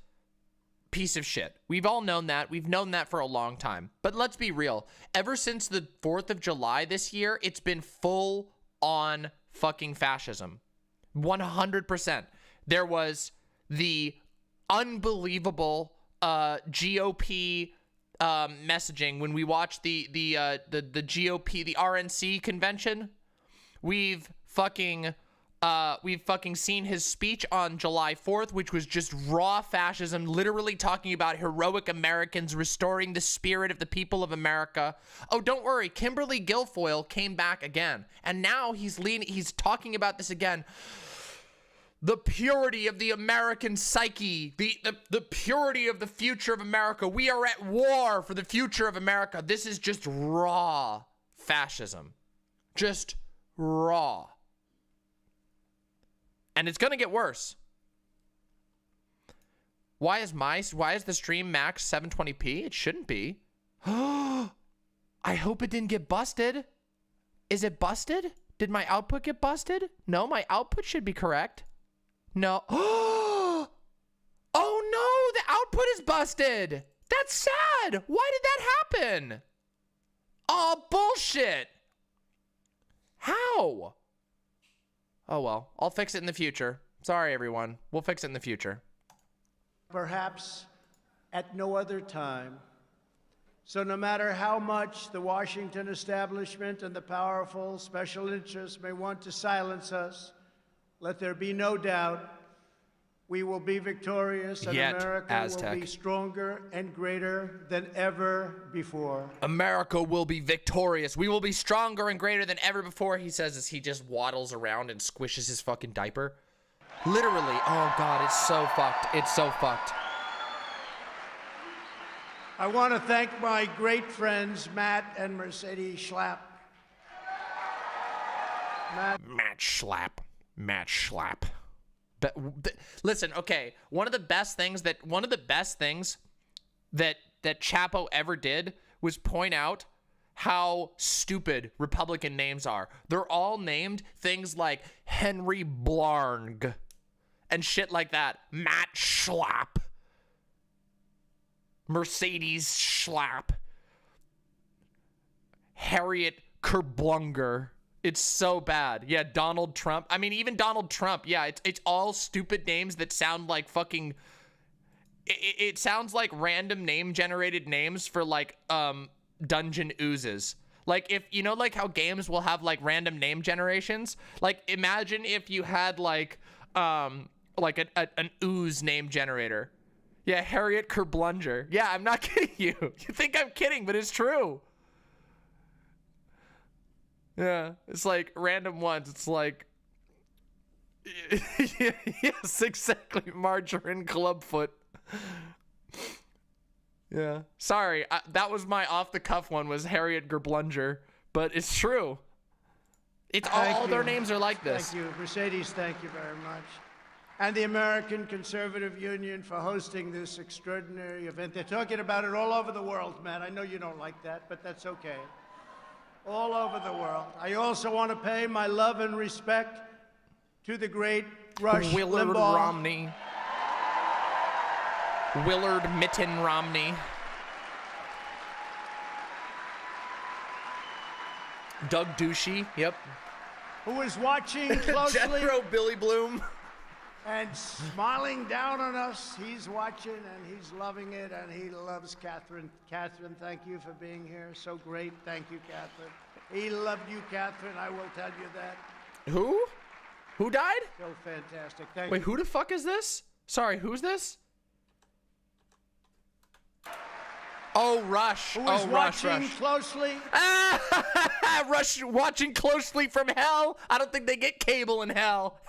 piece of shit. We've all known that. We've known that for a long time. But let's be real. Ever since the 4th of July this year, it's been full on fucking fascism. 100%. There was the unbelievable GOP messaging when we watched the GOP, the RNC convention. We've fucking seen his speech on July 4th, which was just raw fascism, literally talking about heroic Americans restoring the spirit of the people of America. Oh, don't worry, Kimberly Guilfoyle came back again, and now he's talking about this again. The purity of the American psyche, the purity of the future of America. We are at war for the future of America. This is just raw fascism. Just raw. And it's going to get worse. Why is the stream max 720p? It shouldn't be. I hope it didn't get busted. Is it busted? Did my output get busted? No, my output should be correct. No. Oh no, the output is busted. That's sad. Why did that happen? Oh, bullshit. How? Oh well, I'll fix it in the future. Sorry, everyone. We'll fix it in the future. perhaps at no other time So no matter how much the Washington establishment and the powerful special interests may want to silence us, let there be no doubt we will be victorious and Yet, America Aztec. will be stronger and greater than ever before. America will be victorious. We will be stronger and greater than ever before, he says as he just waddles around and squishes his fucking diaper. Literally, oh God, it's so fucked. It's so fucked. I want to thank my great friends, Matt and Mercedes Schlapp. Matt Schlapp. But listen, okay, one of the best things that Chapo ever did was point out how stupid Republican names are. They're all named things like Henry Blarg and shit like that. Matt Schlapp. Mercedes Schlapp. Harriet Kerblunger. It's so bad. Yeah, Donald Trump. I mean, even Donald Trump. Yeah, it's all stupid names that sound like fucking... It sounds like random name-generated names for, like, dungeon oozes. Like, if, you know, like how games will have, like, random name generations? Like, imagine if you had, like an ooze name generator. Yeah, Harriet Kerblunger. Yeah, I'm not kidding you. You think I'm kidding, but it's true. Yeah, it's like random ones. It's like, yes, exactly. Margarine Clubfoot. Yeah, sorry. That was my off-the-cuff one. Was Harriet Kerblunger, but it's true. It's all their names are like this. Thank you, Mercedes. Thank you very much, and the American Conservative Union for hosting this extraordinary event. They're talking about it all over the world, Matt. I know you don't like that, but that's okay. All over the world. I also want to pay my love and respect to the great Rush Willard Limbaugh. Romney. Willard Mitten Romney. Doug Ducey. Yep. Who is watching closely Jethro Billy Bloom. and smiling down on us. He's watching and he's loving it, and he loves Catherine. Catherine, thank you for being here. So great. Thank you, Catherine. He loved you, Catherine. I will tell you that. Who? Who died? So fantastic. Thank Wait, you. who the fuck is this? Sorry, who's this? Oh, Rush. Who is oh, Rush, watching Rush. closely? Rush watching closely from hell. I don't think they get cable in hell.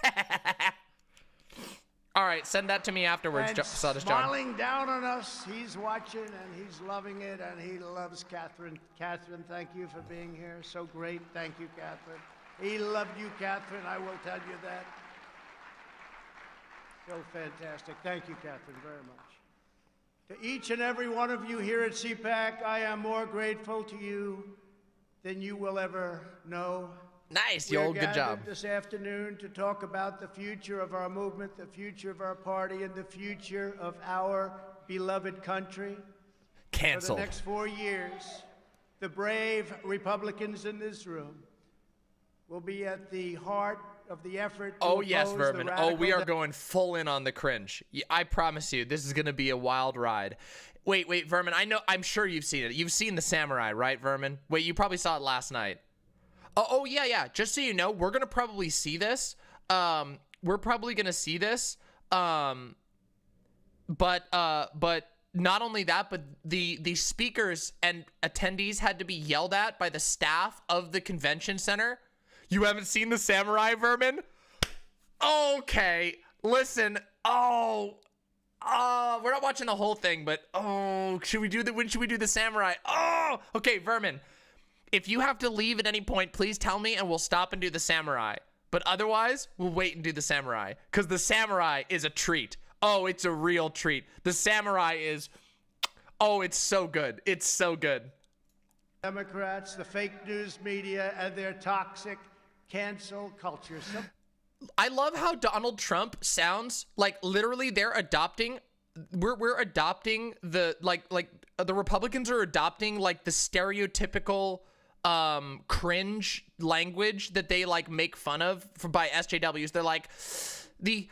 All right, send that to me afterwards, And Sawdust John. smiling down on us. He's watching and he's loving it, and he loves Catherine. Catherine, thank you for being here. So great. Thank you, Catherine. He loved you, Catherine. I will tell you that. So fantastic. Thank you, Catherine, very much. To each and every one of you here at CPAC, I am more grateful to you than you will ever know. Nice, We are yo, good job. gathered this afternoon to talk about the future of our movement, the future of our party, and the future of our beloved country. For Canceled. the next 4 years, the brave Republicans in this room will be at the heart of the effort to Oh, yes, oppose Vermin. the Oh, we radical are going full in on the cringe. I promise you, this is going to be a wild ride. Wait, Vermin, I'm sure you've seen it. You've seen The Samurai, right, Vermin? Wait, you probably saw it last night. Oh, yeah. Just so you know, we're going to probably see this. We're probably going to see this. But not only that, but the speakers and attendees had to be yelled at by the staff of the convention center. You haven't seen The Samurai, Vermin? Okay, listen. We're not watching the whole thing, but when should we do The Samurai? Okay, Vermin. If you have to leave at any point, please tell me and we'll stop and do The Samurai. But otherwise, we'll wait and do The Samurai. Because The Samurai is a treat. Oh, it's a real treat. The Samurai is... Oh, it's so good. It's so good. Democrats, the fake news media, and their toxic cancel culture. I love how Donald Trump sounds like literally they're adopting... We're adopting the... the Republicans are adopting, like, the stereotypical... cringe language that they like make fun of by SJWs. They're like, the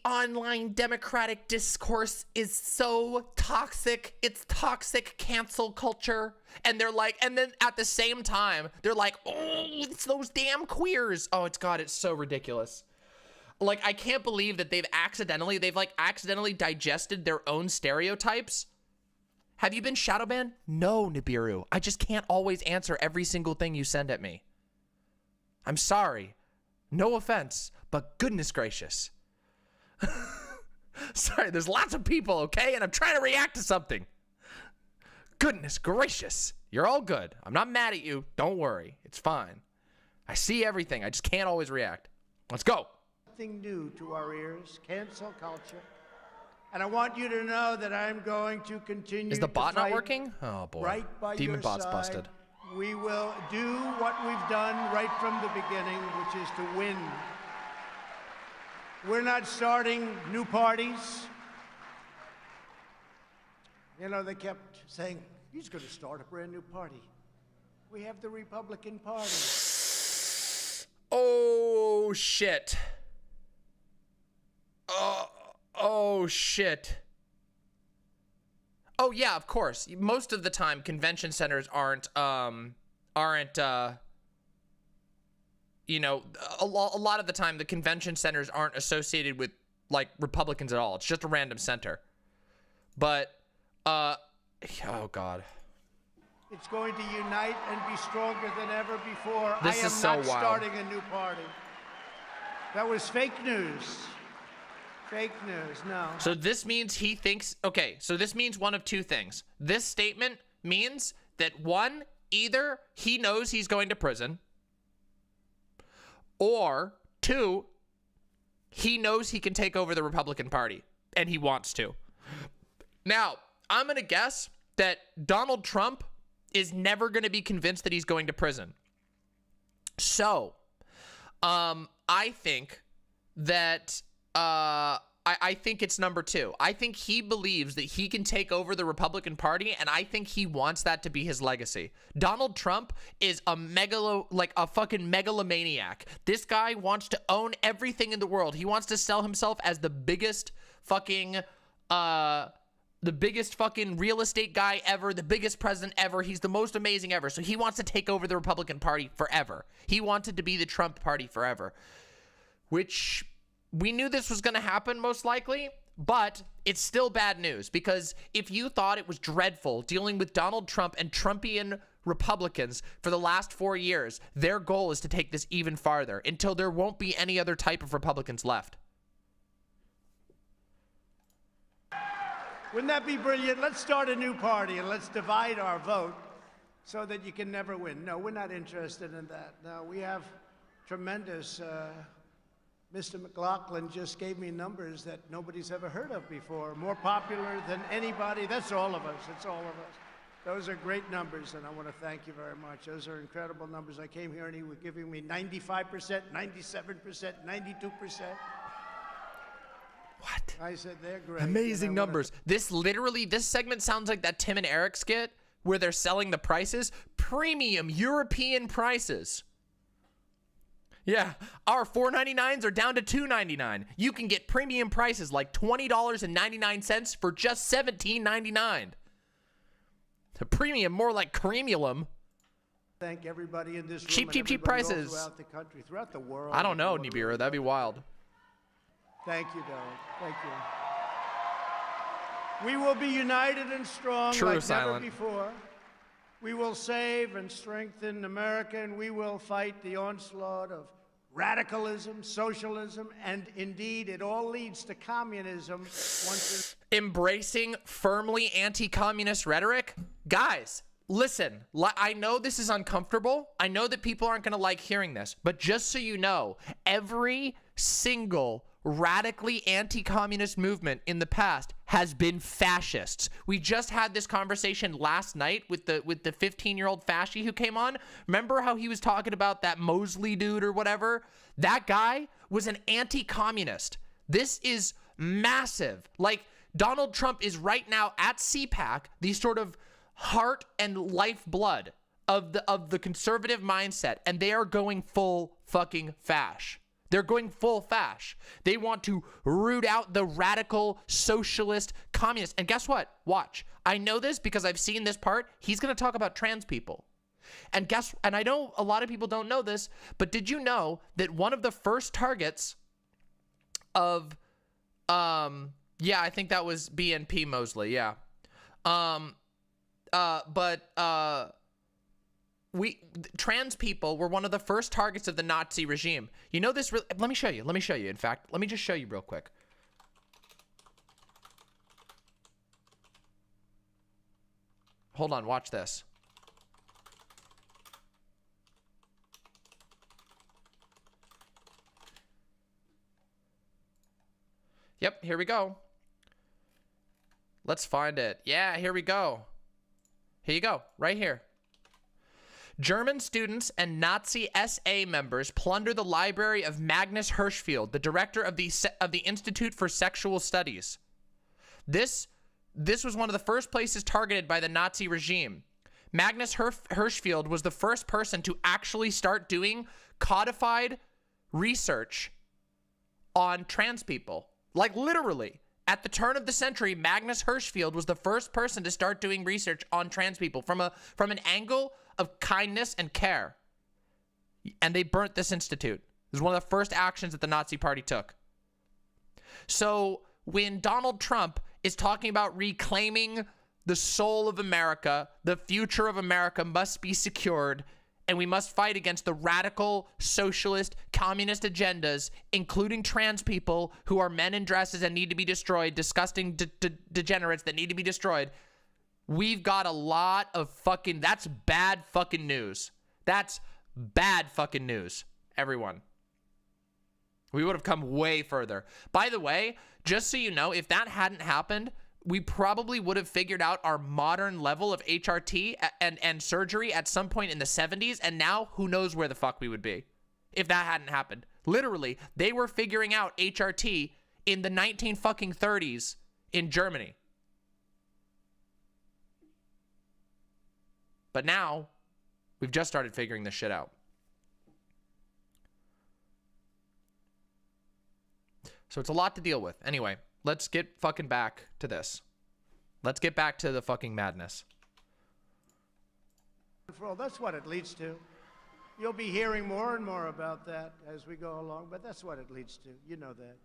online democratic discourse is so toxic. It's toxic cancel culture. And they're like, and then at the same time, they're like, oh, it's those damn queers. Oh, it's so ridiculous. Like, I can't believe that they've accidentally digested their own stereotypes. Have you been shadow banned? No, Nibiru. I just can't always answer every single thing you send at me. I'm sorry. No offense, but goodness gracious. Sorry, there's lots of people, okay? And I'm trying to react to something. Goodness gracious. You're all good. I'm not mad at you. Don't worry. It's fine. I see everything. I just can't always react. Let's go. Nothing new to our ears, cancel culture. And I want you to know that I'm going to continue. Is the bot to not fight working? Oh boy. Right by Demon your bot's side. busted. We will do what we've done right from the beginning, which is to win. We're not starting new parties. You know, they kept saying, he's going to start a brand new party. We have the Republican Party. Oh, shit. Oh, shit. Oh, yeah, of course. Most of the time, convention centers aren't, you know, a lot of the time, the convention centers aren't associated with, like, Republicans at all. It's just a random center. But, oh, God. It's going to unite and be stronger than ever before. This is so I am not wild. starting a new party. That was fake news. Fake news, no. So this means he thinks, okay, so this means one of two things. This statement means that one, either he knows he's going to prison, or two, he knows he can take over the Republican Party, and he wants to. Now, I'm going to guess that Donald Trump is never going to be convinced that he's going to prison. So, I think that, I think it's number two. I think he believes that he can take over the Republican Party, and I think he wants that to be his legacy. Donald Trump is a fucking megalomaniac. This guy wants to own everything in the world. He wants to sell himself as the biggest fucking real estate guy ever, the biggest president ever. He's the most amazing ever. So he wants to take over the Republican Party forever. He wanted to be the Trump Party forever, which we knew this was going to happen most likely, but it's still bad news, because if you thought it was dreadful dealing with Donald Trump and Trumpian Republicans for the last 4 years, their goal is to take this even farther until there won't be any other type of Republicans left. Wouldn't that be brilliant? Let's start a new party and let's divide our vote so that you can never win. No, we're not interested in that. No, we have tremendous... Mr. McLaughlin just gave me numbers that nobody's ever heard of before. More popular than anybody. That's all of us. It's all of us. Those are great numbers, and I want to thank you very much. Those are incredible numbers. I came here, and he was giving me 95%, 97%, 92%. What? I said, they're great. Amazing numbers. This segment sounds like that Tim and Eric skit where they're selling the prices. Premium European prices. Yeah, our $4.99s are down to $2.99. You can get premium prices like $20.99 for just $17.99. The premium, more like creamulum. Thank everybody in this room. Cheap prices. Throughout the country, throughout the world. I don't know, Nibiru. That'd be wild. Thank you, Dylan. Thank you. We will be united and strong like never before. We will save and strengthen America, and we will fight the onslaught of radicalism, socialism, and indeed, it all leads to communism. Embracing firmly anti-communist rhetoric? Guys, listen, I know this is uncomfortable. I know that people aren't going to like hearing this, but just so you know, every single radically anti-communist movement in the past has been fascists. We just had this conversation last night with the 15-year-old fasci who came on. Remember how he was talking about that Mosley dude or whatever? That guy was an anti-communist. This is massive. Like, Donald Trump is right now at CPAC, the sort of heart and lifeblood of the conservative mindset, and they are going full fucking fash. They're going full fash. They want to root out the radical socialist communist. And guess what? Watch. I know this because I've seen this part. He's going to talk about trans people. And I know a lot of people don't know this, but did you know that one of the first targets of, yeah, I think that was BNP Mosley. Yeah. Trans people were one of the first targets of the Nazi regime. You know this, let me show you. In fact, let me just show you real quick. Hold on, watch this. Yep, here we go. Let's find it. Yeah, here we go. Here you go, right here. German students and Nazi SA members plunder the library of Magnus Hirschfeld, the director of the Institute for Sexual Studies. This was one of the first places targeted by the Nazi regime. Magnus Hirschfeld was the first person to actually start doing codified research on trans people. Like literally, at the turn of the century, Magnus Hirschfeld was the first person to start doing research on trans people from an angle of kindness and care. And they burnt this institute. It was one of the first actions that the Nazi Party took. So when Donald Trump is talking about reclaiming the soul of America, the future of America must be secured, and we must fight against the radical socialist communist agendas, including trans people who are men in dresses and need to be destroyed, disgusting degenerates that need to be destroyed. We've got a lot of that's bad fucking news. That's bad fucking news, everyone. We would have come way further. By the way, just so you know, if that hadn't happened, we probably would have figured out our modern level of HRT and surgery at some point in the 70s, and now who knows where the fuck we would be if that hadn't happened. Literally, they were figuring out HRT in the 1930s in Germany. But now, we've just started figuring this shit out. So it's a lot to deal with. Anyway, let's get fucking back to this. Let's get back to the fucking madness. That's what it leads to. You'll be hearing more and more about that as we go along, but that's what it leads to. You know that.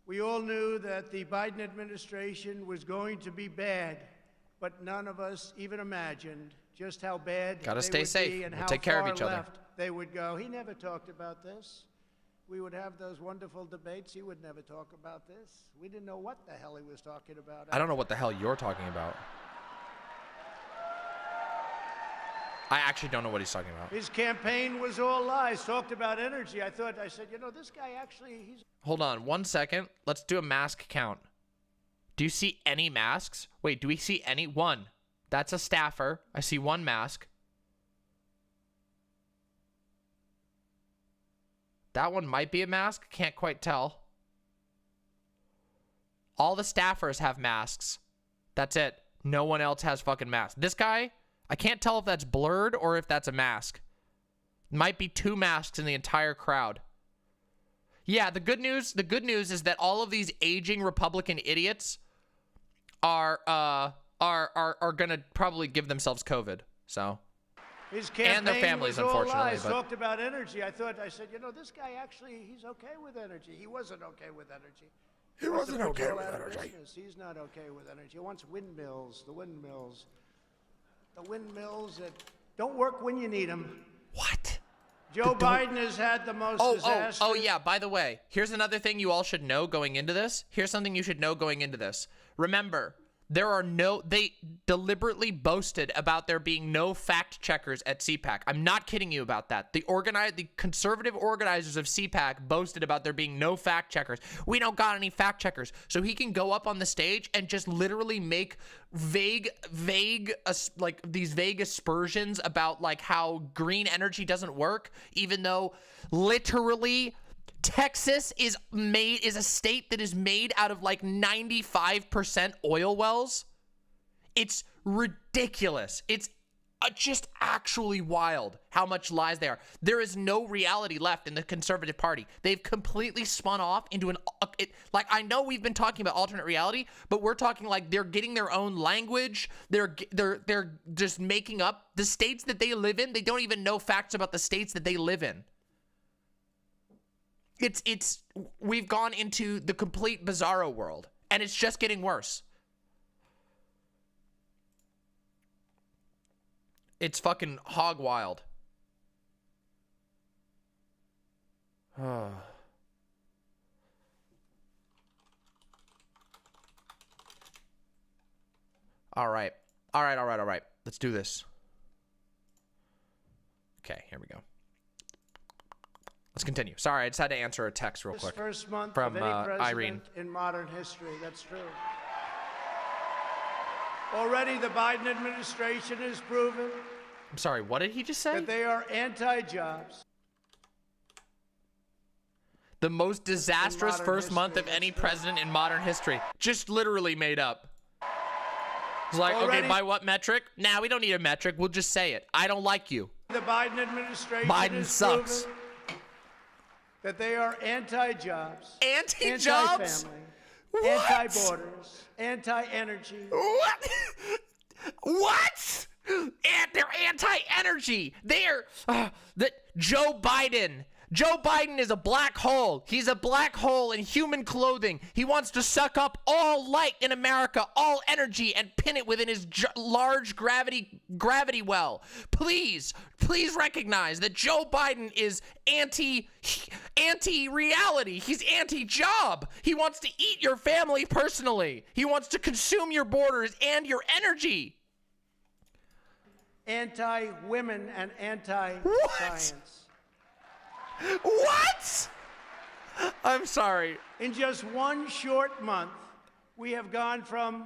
We all knew that the Biden administration was going to be bad, but none of us even imagined just how bad Gotta they stay would safe. be and We'll how take care of far each other. left they would go. He never talked about this. We would have those wonderful debates. He would never talk about this. We didn't know what the hell he was talking about. I don't know what the hell you're talking about. I actually don't know what he's talking about. His campaign was all lies. Talked about energy. I said, you know, this guy actually, he's... Hold on 1 second. Let's do a mask count. Do you see any masks? Wait, do we see any? One. That's a staffer. I see one mask. That one might be a mask. Can't quite tell. All the staffers have masks. That's it. No one else has fucking masks. This guy, I can't tell if that's blurred or if that's a mask. Might be two masks in the entire crowd. Yeah, the good news is that all of these aging Republican idiots are gonna probably give themselves COVID. So. His campaign and their families, was all unfortunately. lies. But Talked about energy. I said, you know, this guy actually, he's okay with energy. He wasn't okay with energy. He wasn't okay with energy. He's not okay with energy. He wants windmills, the windmills that don't work when you need them. what? Joe Biden has had the most disastrous... Oh, yeah, by the way, here's another thing you all should know going into this. Here's something you should know going into this. Remember, they deliberately boasted about there being no fact checkers at CPAC. I'm not kidding you about that. The conservative organizers of CPAC boasted about there being no fact checkers. We don't got any fact checkers. So he can go up on the stage and just literally make vague aspersions about like how green energy doesn't work, even though literally Texas is a state that is made out of like 95% oil wells. It's ridiculous. It's just actually wild how much lies they are. There is no reality left in the Conservative Party. They've completely spun off into like, I know we've been talking about alternate reality, but we're talking like they're getting their own language. They're just making up the states that they live in. They don't even know facts about the states that they live in. We've gone into the complete bizarro world, and it's just getting worse. It's fucking hog wild. All right. Let's do this. Okay, here we go. Let's continue. Sorry, I just had to answer a text real quick First month from of any president Irene. in modern history. That's true. Already the Biden administration has proven I'm sorry, what did he just say? that they are anti-jobs. The most disastrous modern first history, month of that's any true. president in modern history. Just literally made up. It's like, okay, Already- by what metric? Nah, we don't need a metric. We'll just say it. I don't like you. The Biden administration Biden has sucks. proven that they are anti-jobs, Anti-jobs? anti-family, What? anti-borders, anti-energy. What? What? And they're anti-energy. They're Joe Biden. Joe Biden is a black hole. He's a black hole in human clothing. He wants to suck up all light in America, all energy, and pin it within his large gravity well. Please recognize that Joe Biden is anti-reality. He's anti-job. He wants to eat your family personally. He wants to consume your borders and your energy. Anti-women and anti-science. What? I'm sorry. In just one short month, we have gone from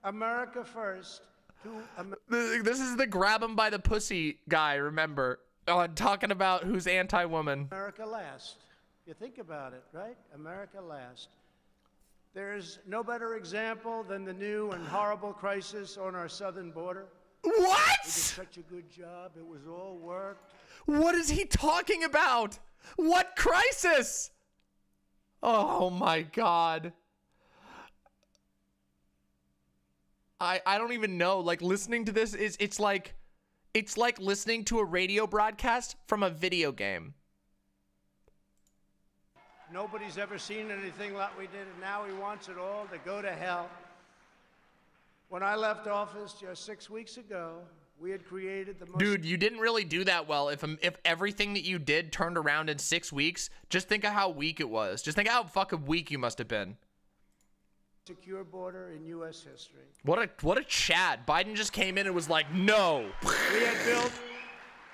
America first to This is the grab him by the pussy guy, remember? Talking about who's anti-woman. America last. You think about it, right? America last. There's no better example than the new and horrible crisis on our southern border. We did What? such a good job. It was all worked. What is he talking about? What crisis? Oh my God. I don't even know. Like, listening to this it's like listening to a radio broadcast from a video game. Nobody's ever seen anything like we did, and now he wants it all to go to hell. When I left office just 6 weeks ago, we had created the most... Dude, you didn't really do that well. If everything that you did turned around in 6 weeks, just think of how weak it was. Just think of how fucking weak you must have been. secure border in U.S. history. What a Chad. Biden just came in and was like, no. We had built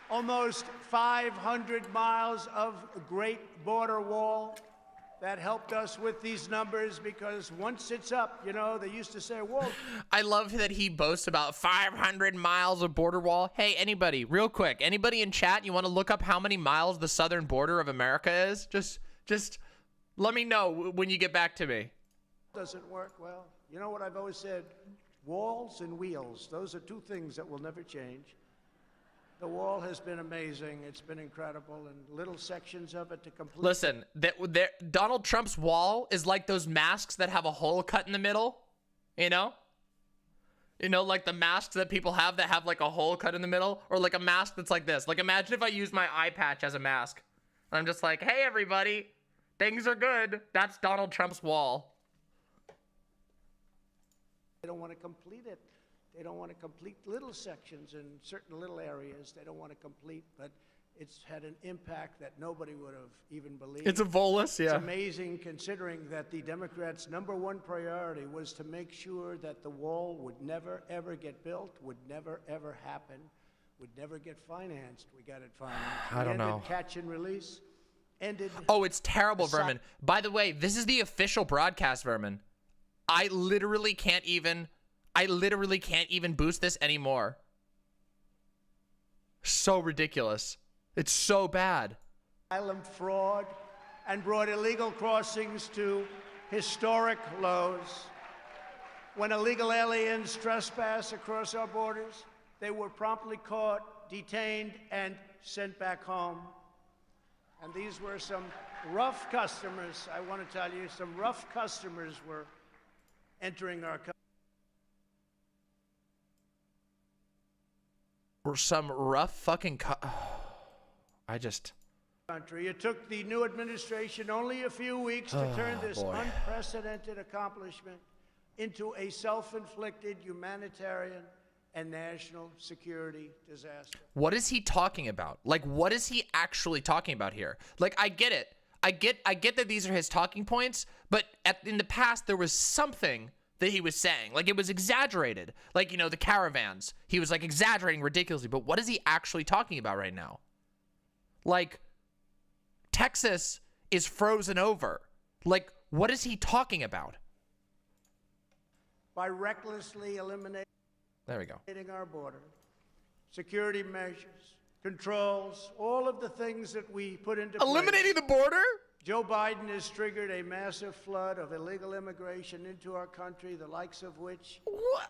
almost 500 miles of great border wall. That helped us with these numbers because once it's up, you know, they used to say, whoa. I love that he boasts about 500 miles of border wall. Hey, anybody, real quick, anybody in chat, you want to look up how many miles the southern border of America is? Just let me know when you get back to me. Doesn't work well. You know what I've always said? Walls and wheels. Those are two things that will never change. The wall has been amazing. It's been incredible, and little sections of it to complete. Listen, Donald Trump's wall is like those masks that have a hole cut in the middle, you know? You know, like the masks that people have that have like a hole cut in the middle, or like a mask that's like this. Like, imagine if I used my eye patch as a mask. I'm just like, hey, everybody, things are good. That's Donald Trump's wall. They don't want to complete it. They don't want to complete little sections in certain little areas. They don't want to complete, but it's had an impact that nobody would have even believed. It's a bolus, yeah. It's amazing considering that the Democrats' #1 priority was to make sure that the wall would never, ever get built, would never, ever happen, would never get financed. We got it financed. I don't know. Ended catch and release. Ended. Oh, it's terrible, Vermin. By the way, this is the official broadcast, Vermin. I literally can't even boost this anymore. So ridiculous. It's so bad. Asylum fraud and brought illegal crossings to historic lows. When illegal aliens trespass across our borders, they were promptly caught, detained, and sent back home. And these were some rough customers. I want to tell you, some rough customers were entering our country. Or some rough fucking It took the new administration only a few weeks to turn this unprecedented accomplishment into a self-inflicted humanitarian and national security disaster. What is he talking about? Like, what is he actually talking about here? Like, I get it. I get that these are his talking points, but in the past there was something that he was saying. Like, it was exaggerated. Like, you know, the caravans. He was like exaggerating ridiculously, but what is he actually talking about right now? Like, Texas is frozen over. Like, what is he talking about? By recklessly eliminating our border, security measures, controls, all of the things that we put into place. Eliminating the border? Joe Biden has triggered a massive flood of illegal immigration into our country, the likes of which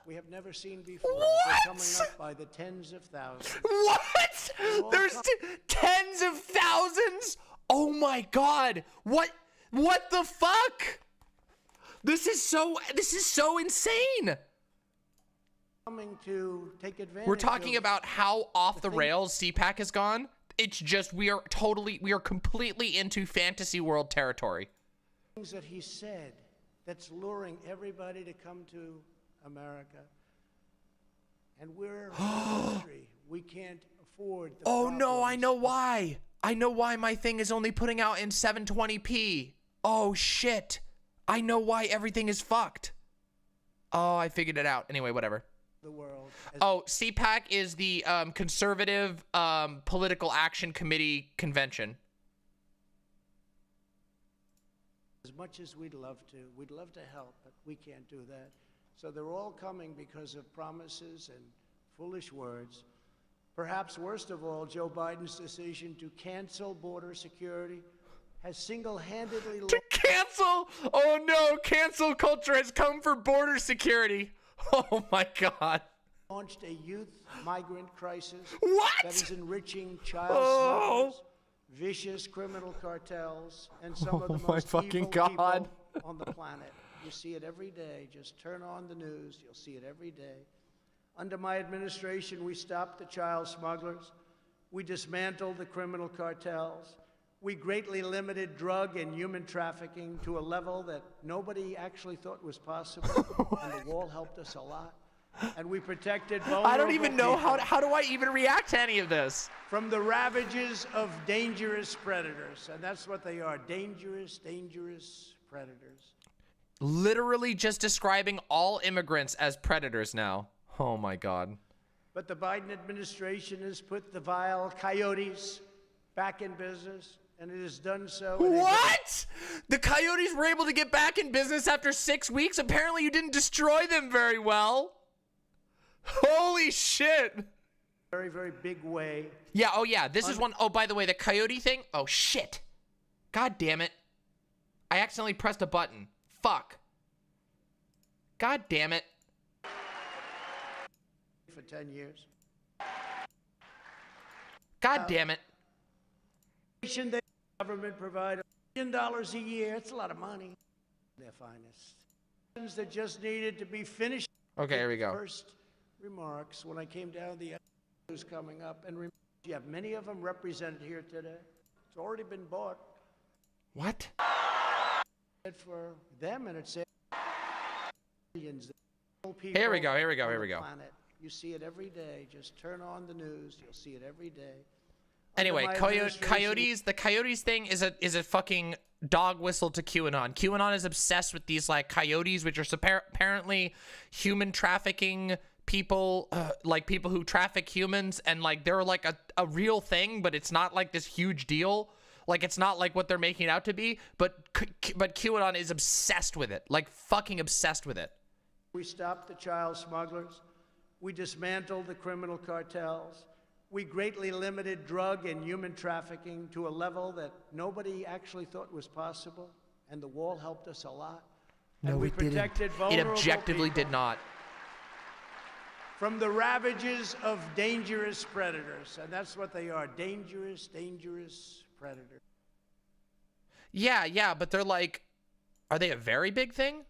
we have never seen before. They're coming up by the tens of thousands. What? There's tens of thousands? Oh my God. What the fuck? This is so insane. Coming to take advantage. We're talking about how off the rails CPAC has gone. It's just we are completely into fantasy world territory. Things that he said that's luring everybody to come to America. And we're a country. We can't afford the no, I know why. I know why my thing is only putting out in 720p. Oh shit. I know why everything is fucked. Oh, I figured it out. Anyway, whatever. The world. Oh, CPAC is the Conservative Political Action Committee convention. As much as we'd love to help, but we can't do that. So they're all coming because of promises and foolish words. Perhaps worst of all, Joe Biden's decision to cancel border security has single-handedly cancel? Oh no, cancel culture has come for border security. Oh my God. Launched a youth migrant crisis. What? That is enriching child smugglers, vicious criminal cartels, and some of the most evil people on the planet. You see it every day. Just turn on the news. You'll see it every day. Under my administration, we stopped the child smugglers. We dismantled the criminal cartels. We greatly limited drug and human trafficking to a level that nobody actually thought was possible, and the wall helped us a lot. And we protected vulnerable I don't even know people how do I even react to any of this? from the ravages of dangerous predators. And that's what they are, dangerous predators. Literally just describing all immigrants as predators now. Oh my God. But the Biden administration has put the vile coyotes back in business. And it has done so. What? The coyotes were able to get back in business after 6 weeks? Apparently you didn't destroy them very well. Holy shit. Very, very big way. Yeah, oh yeah, this is one. Oh, by the way, the coyote thing. Oh shit. God damn it. I accidentally pressed a button. Fuck. God damn it. For 10 years. God damn it. The government provide $1 billion a year. It's a lot of money. Their finest. That just needed to be finished. Okay, here we go. First remarks when I came down the news coming up, and you have many of them represented here today. It's already been bought. What? For them, and it's millions of people. Here we go. Planet. You see it every day. Just turn on the news. You'll see it every day. Anyway, coyotes. The coyotes thing is a fucking dog whistle to QAnon. QAnon is obsessed with these like coyotes, which are apparently human trafficking people, like people who traffic humans, and like they're like a real thing, but it's not like this huge deal. Like it's not like what they're making it out to be. But QAnon is obsessed with it, like fucking obsessed with it. We stopped the child smugglers. We dismantled the criminal cartels. We greatly limited drug and human trafficking to a level that nobody actually thought was possible, and the wall helped us a lot. No, and we it didn't. protected It vulnerable objectively people did not. from the ravages of dangerous predators. And that's what they are, dangerous, dangerous predators. Yeah, but they're like, are they a very big thing?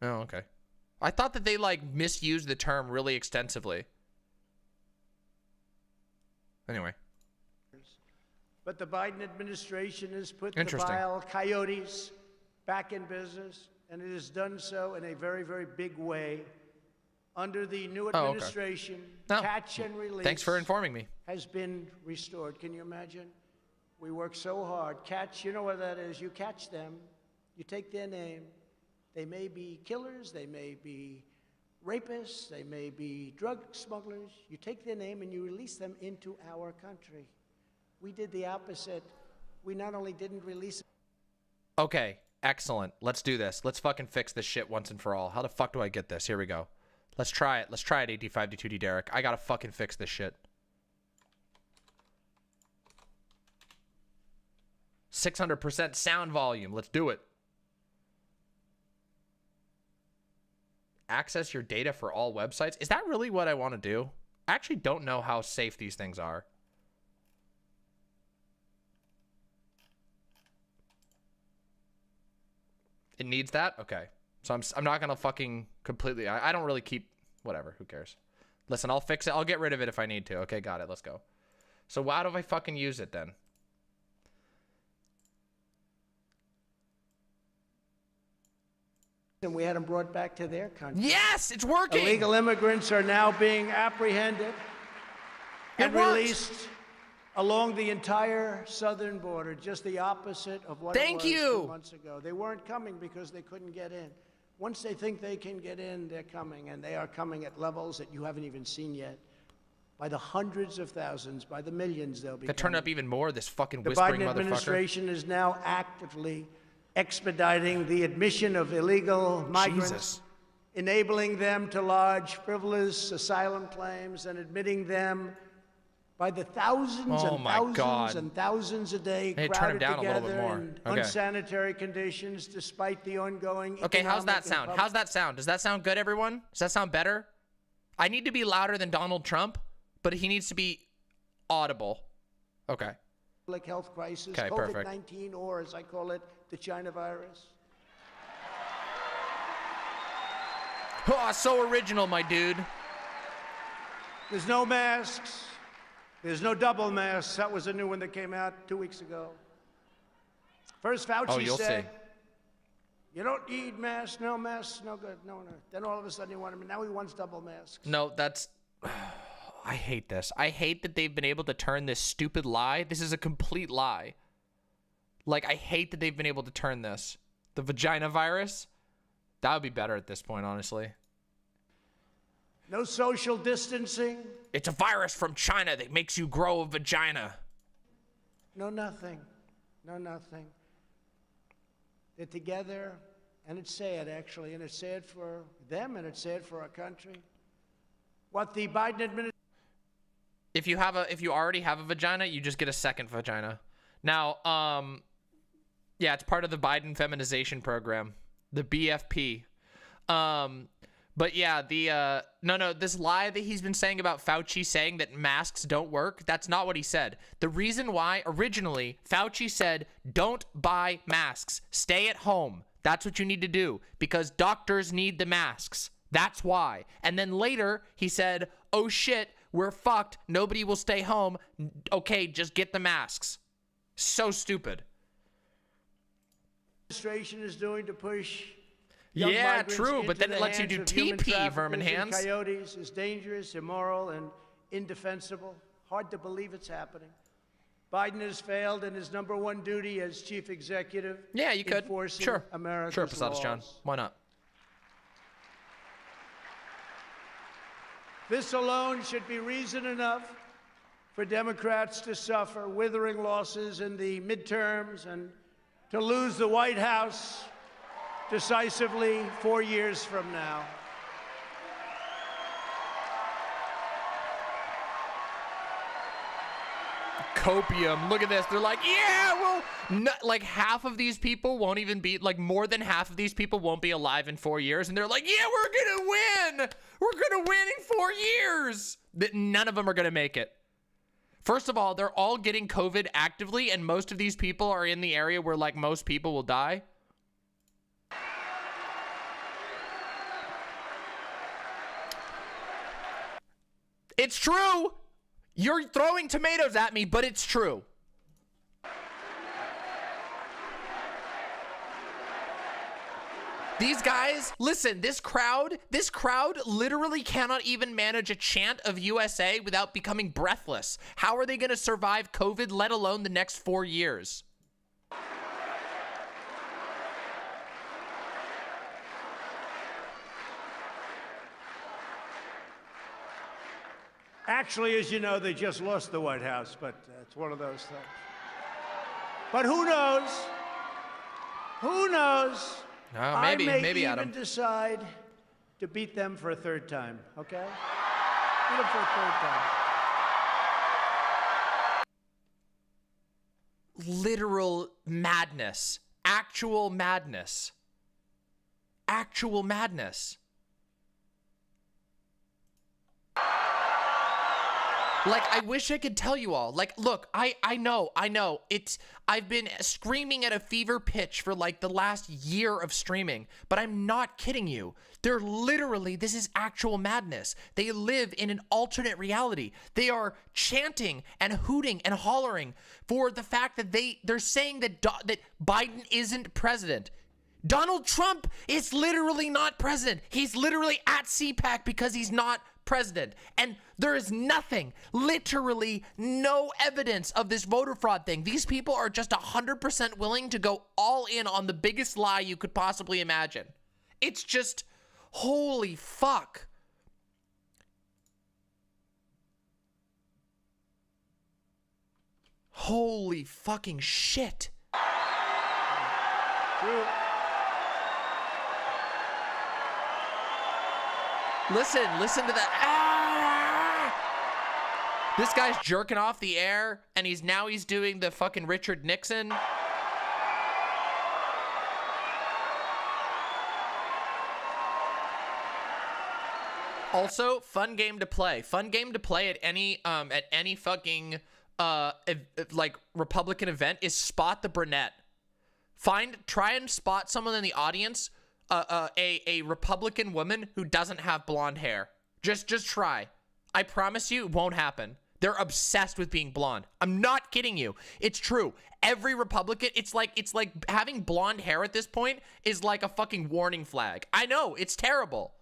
Oh, okay. I thought that they like misused the term really extensively. Anyway. But the Biden administration has put the vile coyotes back in business, and it has done so in a very, very big way. Under the new administration, catch and release. Thanks for informing me. Has been restored. Can you imagine? We work so hard. Catch, you know what that is. You catch them. You take their name. They may be killers. They may be rapists. They may be drug smugglers. You take their name and you release them into our country. We did the opposite. We not only didn't release. Okay, excellent. Let's do this. Let's fucking fix this shit once and for all. How the fuck do I get this? Here we go. Let's try it. Let's try it, AT5D2D Derek. I gotta fucking fix this shit. 600% sound volume. Let's do it. Access your data for all websites. Is that really what I want to do? I actually don't know how safe these things are. It needs that? Okay. So I'm not going to fucking completely... I don't really keep... Whatever. Who cares? Listen, I'll fix it. I'll get rid of it if I need to. Okay, got it. Let's go. So why do I fucking use it then? And we had them brought back to their country. Yes! It's working! Illegal immigrants are now being apprehended and released along the entire southern border, just the opposite of what it was 2 months ago. They weren't coming because they couldn't get in. Once they think they can get in, they're coming, and they are coming at levels that you haven't even seen yet. By the hundreds of thousands, by the millions they'll be coming. Turn up even more, this fucking whispering motherfucker. The Biden administration is now actively expediting the admission of illegal migrants, enabling them to lodge frivolous asylum claims and admitting them by the thousands and thousands and thousands a day, crowded together in unsanitary conditions despite the ongoing Okay, how's that sound? How's that sound? Does that sound good, everyone? Does that sound better? I need to be louder than Donald Trump, but he needs to be audible. Okay. Public health crisis, okay, COVID-19, or as I call it, the China virus. Oh, so original, my dude. There's no masks. There's no double masks. That was a new one that came out 2 weeks ago. First, Fauci said, you don't need masks, no good, no. Then all of a sudden he wanted, now he wants double masks. No, that's, I hate this. I hate that they've been able to turn this stupid lie. This is a complete lie. Like, I hate that they've been able to turn this. The vagina virus, that would be better at this point, honestly. No social distancing. It's a virus from China that makes you grow a vagina. No, nothing. No, nothing. They're together, and it's sad, actually, and it's sad for them, and it's sad for our country. What the Biden administration... If you already have a vagina, you just get a second vagina. Now, yeah, it's part of the Biden feminization program, the BFP. But yeah, this lie that he's been saying about Fauci saying that masks don't work, that's not what he said. The reason why, originally, Fauci said, don't buy masks. Stay at home. That's what you need to do, because doctors need the masks. That's why. And then later, he said, oh shit, we're fucked. Nobody will stay home. Okay, just get the masks. So stupid. Administration is doing to push... Yeah, true, but then it lets you do TP, vermin hands. Coyotes is dangerous, immoral, and indefensible. Hard to believe it's happening. Biden has failed in his #1 duty as chief executive. Yeah, you could. Sure. America's sure, Posadas laws. John. Why not? This alone should be reason enough for Democrats to suffer withering losses in the midterms and to lose the White House decisively 4 years from now. Copium. Look at this. They're like, yeah, well, no, like half of these people won't even be, like more than half of these people won't be alive in 4 years. And they're like, yeah, we're gonna win. We're gonna win in 4 years. But none of them are gonna make it. First of all, they're all getting COVID actively, and most of these people are in the area where like most people will die. It's true. You're throwing tomatoes at me, but it's true. These guys, listen, this crowd literally cannot even manage a chant of USA without becoming breathless. How are they going to survive COVID, let alone the next 4 years? Actually, as you know, they just lost the White House, but it's one of those things. But who knows? Who knows? Maybe, I may maybe, even Adam. decide to beat them for a third time, okay? Beat them for a third time. Literal madness. Actual madness. Actual madness. Like, I wish I could tell you all. Like, look, I know. I've been screaming at a fever pitch for like the last year of streaming, but I'm not kidding you. They're literally, this is actual madness. They live in an alternate reality. They are chanting and hooting and hollering for the fact that they're saying that that Biden isn't president. Donald Trump is literally not president. He's literally at CPAC because he's not president. And there is nothing, literally no evidence of this voter fraud thing. These people are just 100% willing to go all in on the biggest lie you could possibly imagine. It's just, holy fuck. Holy fucking shit. True. Listen to that. Ah! This guy's jerking off the air, and he's doing the fucking Richard Nixon. Also, fun game to play. Fun game to play at any fucking like Republican event is spot the brunette. Try and spot someone in the audience. A Republican woman who doesn't have blonde hair. Just try. I promise you it won't happen. They're obsessed with being blonde. I'm not kidding you. It's true. Every Republican, it's like having blonde hair at this point is like a fucking warning flag. I know, it's terrible.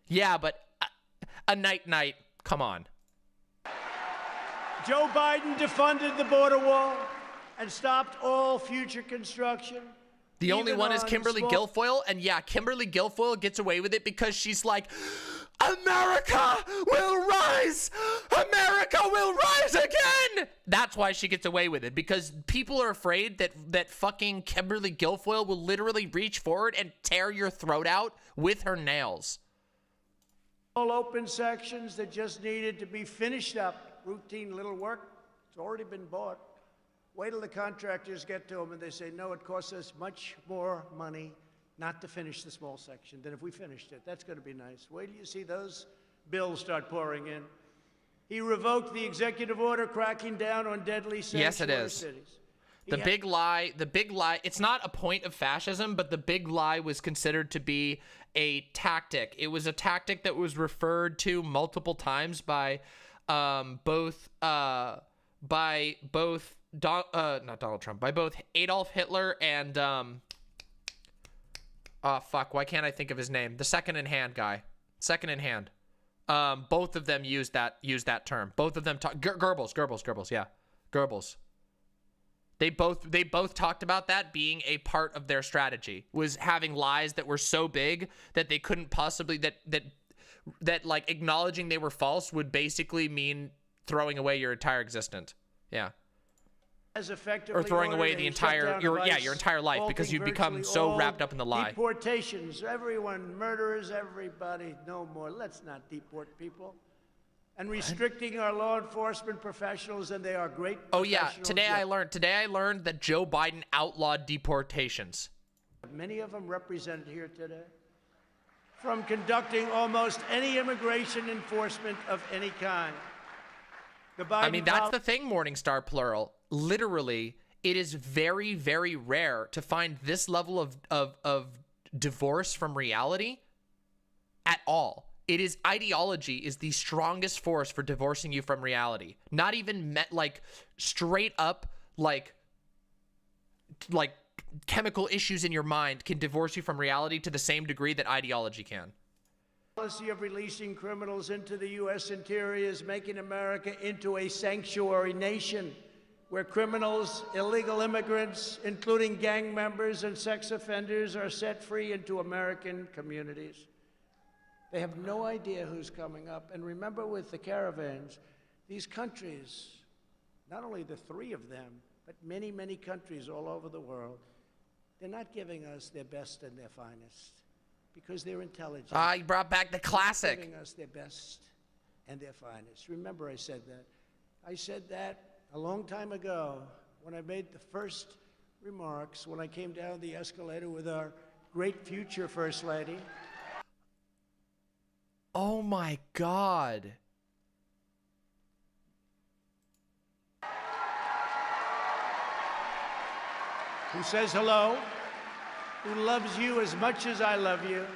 Yeah, but a night, come on. Joe Biden defunded the border wall and stopped all future construction. The only one is Kimberly Guilfoyle, and yeah, Kimberly Guilfoyle gets away with it because she's like, America will rise! America will rise again! That's why she gets away with it, because people are afraid that fucking Kimberly Guilfoyle will literally reach forward and tear your throat out with her nails. All open sections that just needed to be finished up. Routine little work. It's already been bought. Wait till the contractors get to them and they say, no, it costs us much more money not to finish the small section than if we finished it. That's going to be nice. Wait till you see those bills start pouring in. He revoked the executive order cracking down on deadly sanctuary cities. The big lie, it's not a point of fascism, but the big lie was considered to be a tactic. It was a tactic that was referred to multiple times by both not Donald Trump, by both Adolf Hitler and oh fuck, why can't I think of his name? The second in hand guy. Second in hand. Both of them used that term. Both of them Goebbels, yeah. Goebbels. They both talked about that being a part of their strategy, was having lies that were so big that they couldn't possibly that like acknowledging they were false would basically mean throwing away your entire existence. Yeah. Or throwing away the entire your entire life because you become so wrapped up in the lie. Deportations, everyone, murderers, everybody, no more. Let's not deport people. and restricting our law enforcement professionals, and they are great Oh yeah, professionals, today yet I learned that Joe Biden outlawed deportations. many of them represented here today, from conducting almost any immigration enforcement of any kind. The Biden I mean, that's the thing, Morningstar Plural. Literally, it is very, very rare to find this level of divorce from reality at all. It is ideology is the strongest force for divorcing you from reality. Not even like straight up like chemical issues in your mind can divorce you from reality to the same degree that ideology can. policy of releasing criminals into the U.S. interior is making America into a sanctuary nation where criminals, illegal immigrants, including gang members and sex offenders, are set free into American communities. They have no idea who's coming up. And remember, with the caravans, these countries, not only the three of them, but many, many countries all over the world, they're not giving us their best and their finest because they're intelligent. You brought back the classic. They're giving us their best and their finest. Remember, I said that. I said that a long time ago when I made the first remarks, when I came down the escalator with our great future First Lady. Oh my God. Who says hello, who loves you as much as I love you.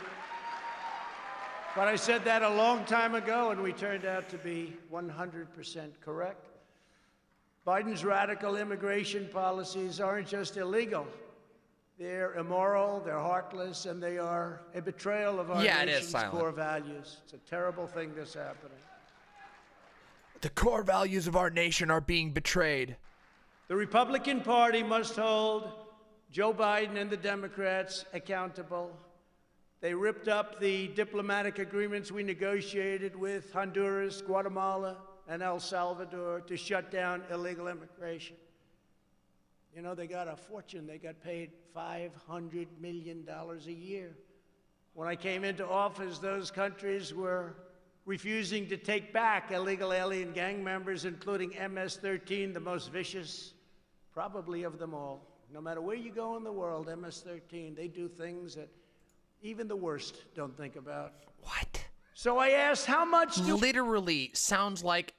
But I said that a long time ago, and we turned out to be 100% correct. Biden's radical immigration policies aren't just illegal. They're immoral, they're heartless, and they are a betrayal of our nation's core values. It's a terrible thing that's happening. The core values of our nation are being betrayed. The Republican Party must hold Joe Biden and the Democrats accountable. They ripped up the diplomatic agreements we negotiated with Honduras, Guatemala, and El Salvador to shut down illegal immigration. You know, they got a fortune. They got paid $500 million a year. When I came into office, those countries were refusing to take back illegal alien gang members, including MS-13, the most vicious, probably of them all. No matter where you go in the world, MS-13, they do things that even the worst don't think about. What? So I asked, how much do... Literally sounds like...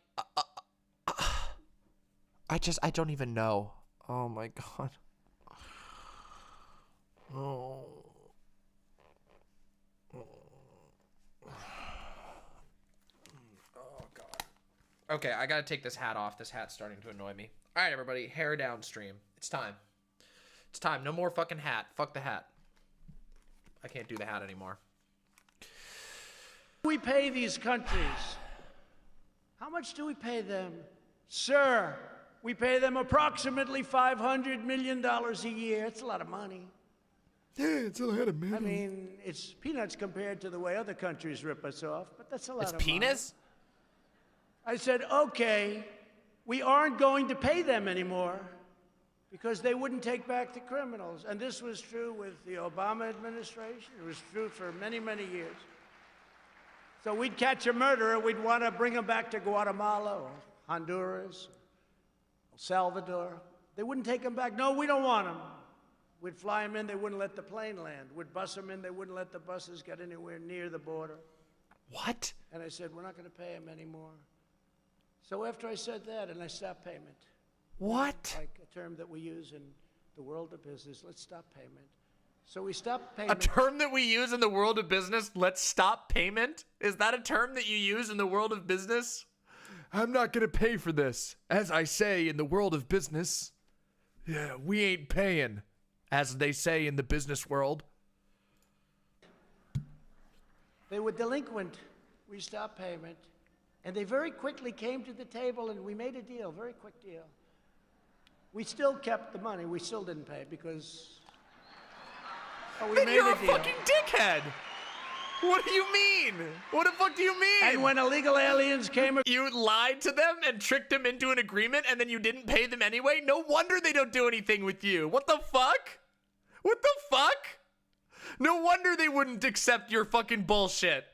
I don't even know. Oh my God. Oh. Oh God. Okay, I gotta take this hat off. This hat's starting to annoy me. All right, everybody, hair downstream. It's time. It's time. No more fucking hat. Fuck the hat. I can't do the hat anymore. We pay these countries. How much do we pay them? Sir, we pay them approximately $500 million a year. It's a lot of money. Yeah, it's a lot of money. I mean, it's peanuts compared to the way other countries rip us off, but that's a lot of money. It's penis? I said, okay, we aren't going to pay them anymore because they wouldn't take back the criminals. And this was true with the Obama administration. It was true for many, many years. So we'd catch a murderer, we'd want to bring him back to Guatemala or Honduras, El Salvador. They wouldn't take him back. No, we don't want him. We'd fly him in, they wouldn't let the plane land. We'd bus him in, they wouldn't let the buses get anywhere near the border. What? And I said, we're not going to pay him anymore. So after I said that, and I stopped payment. What? Like a term that we use in the world of business, let's stop payment. So we stopped A payment. term that we use in the world of business, let's stop payment? Is that a term that you use in the world of business? I'm not gonna pay for this. As I say in the world of business, yeah, we ain't paying, as they say in the business world. They were delinquent. We stopped payment. And they very quickly came to the table and we made a deal, very quick deal. We still kept the money. We still didn't pay because we Then made you're a a deal. fucking dickhead. What do you mean? What the fuck do you mean? And when illegal aliens came, You lied to them and tricked them into an agreement and then you didn't pay them anyway? No wonder they don't do anything with you. What the fuck? What the fuck? No wonder they wouldn't accept your fucking bullshit.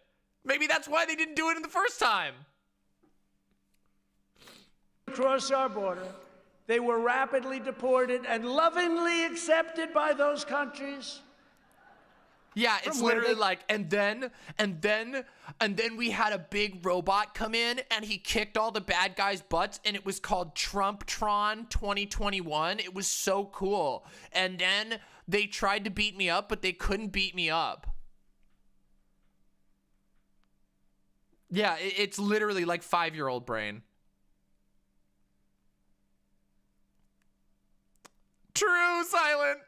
Maybe that's why they didn't do it in the first time. across our border. They were rapidly deported and lovingly accepted by those countries. Yeah, it's where literally they- like, and then we had a big robot come in and he kicked all the bad guys' butts, and it was called Trumptron 2021. It was so cool. And then they tried to beat me up, but they couldn't beat me up. Yeah, it's literally like 5-year-old brain. True, Silent.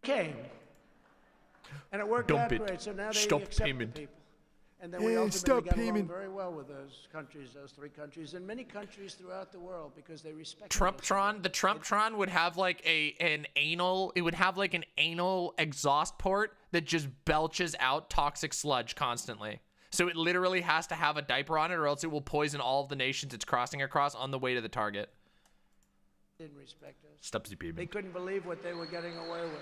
Came. And it worked Dump out it. great. So now they Stop accept payment. the people. And then we ultimately stop got along payment. very well with those countries, those 3 countries, and many countries throughout the world because they respect Trumptron, the Trumptron would have like an anal exhaust port that just belches out toxic sludge constantly. So it literally has to have a diaper on it, or else it will poison all of the nations it's crossing across on the way to the target. Didn't respect us. Stop the They payment. couldn't believe what they were getting away with.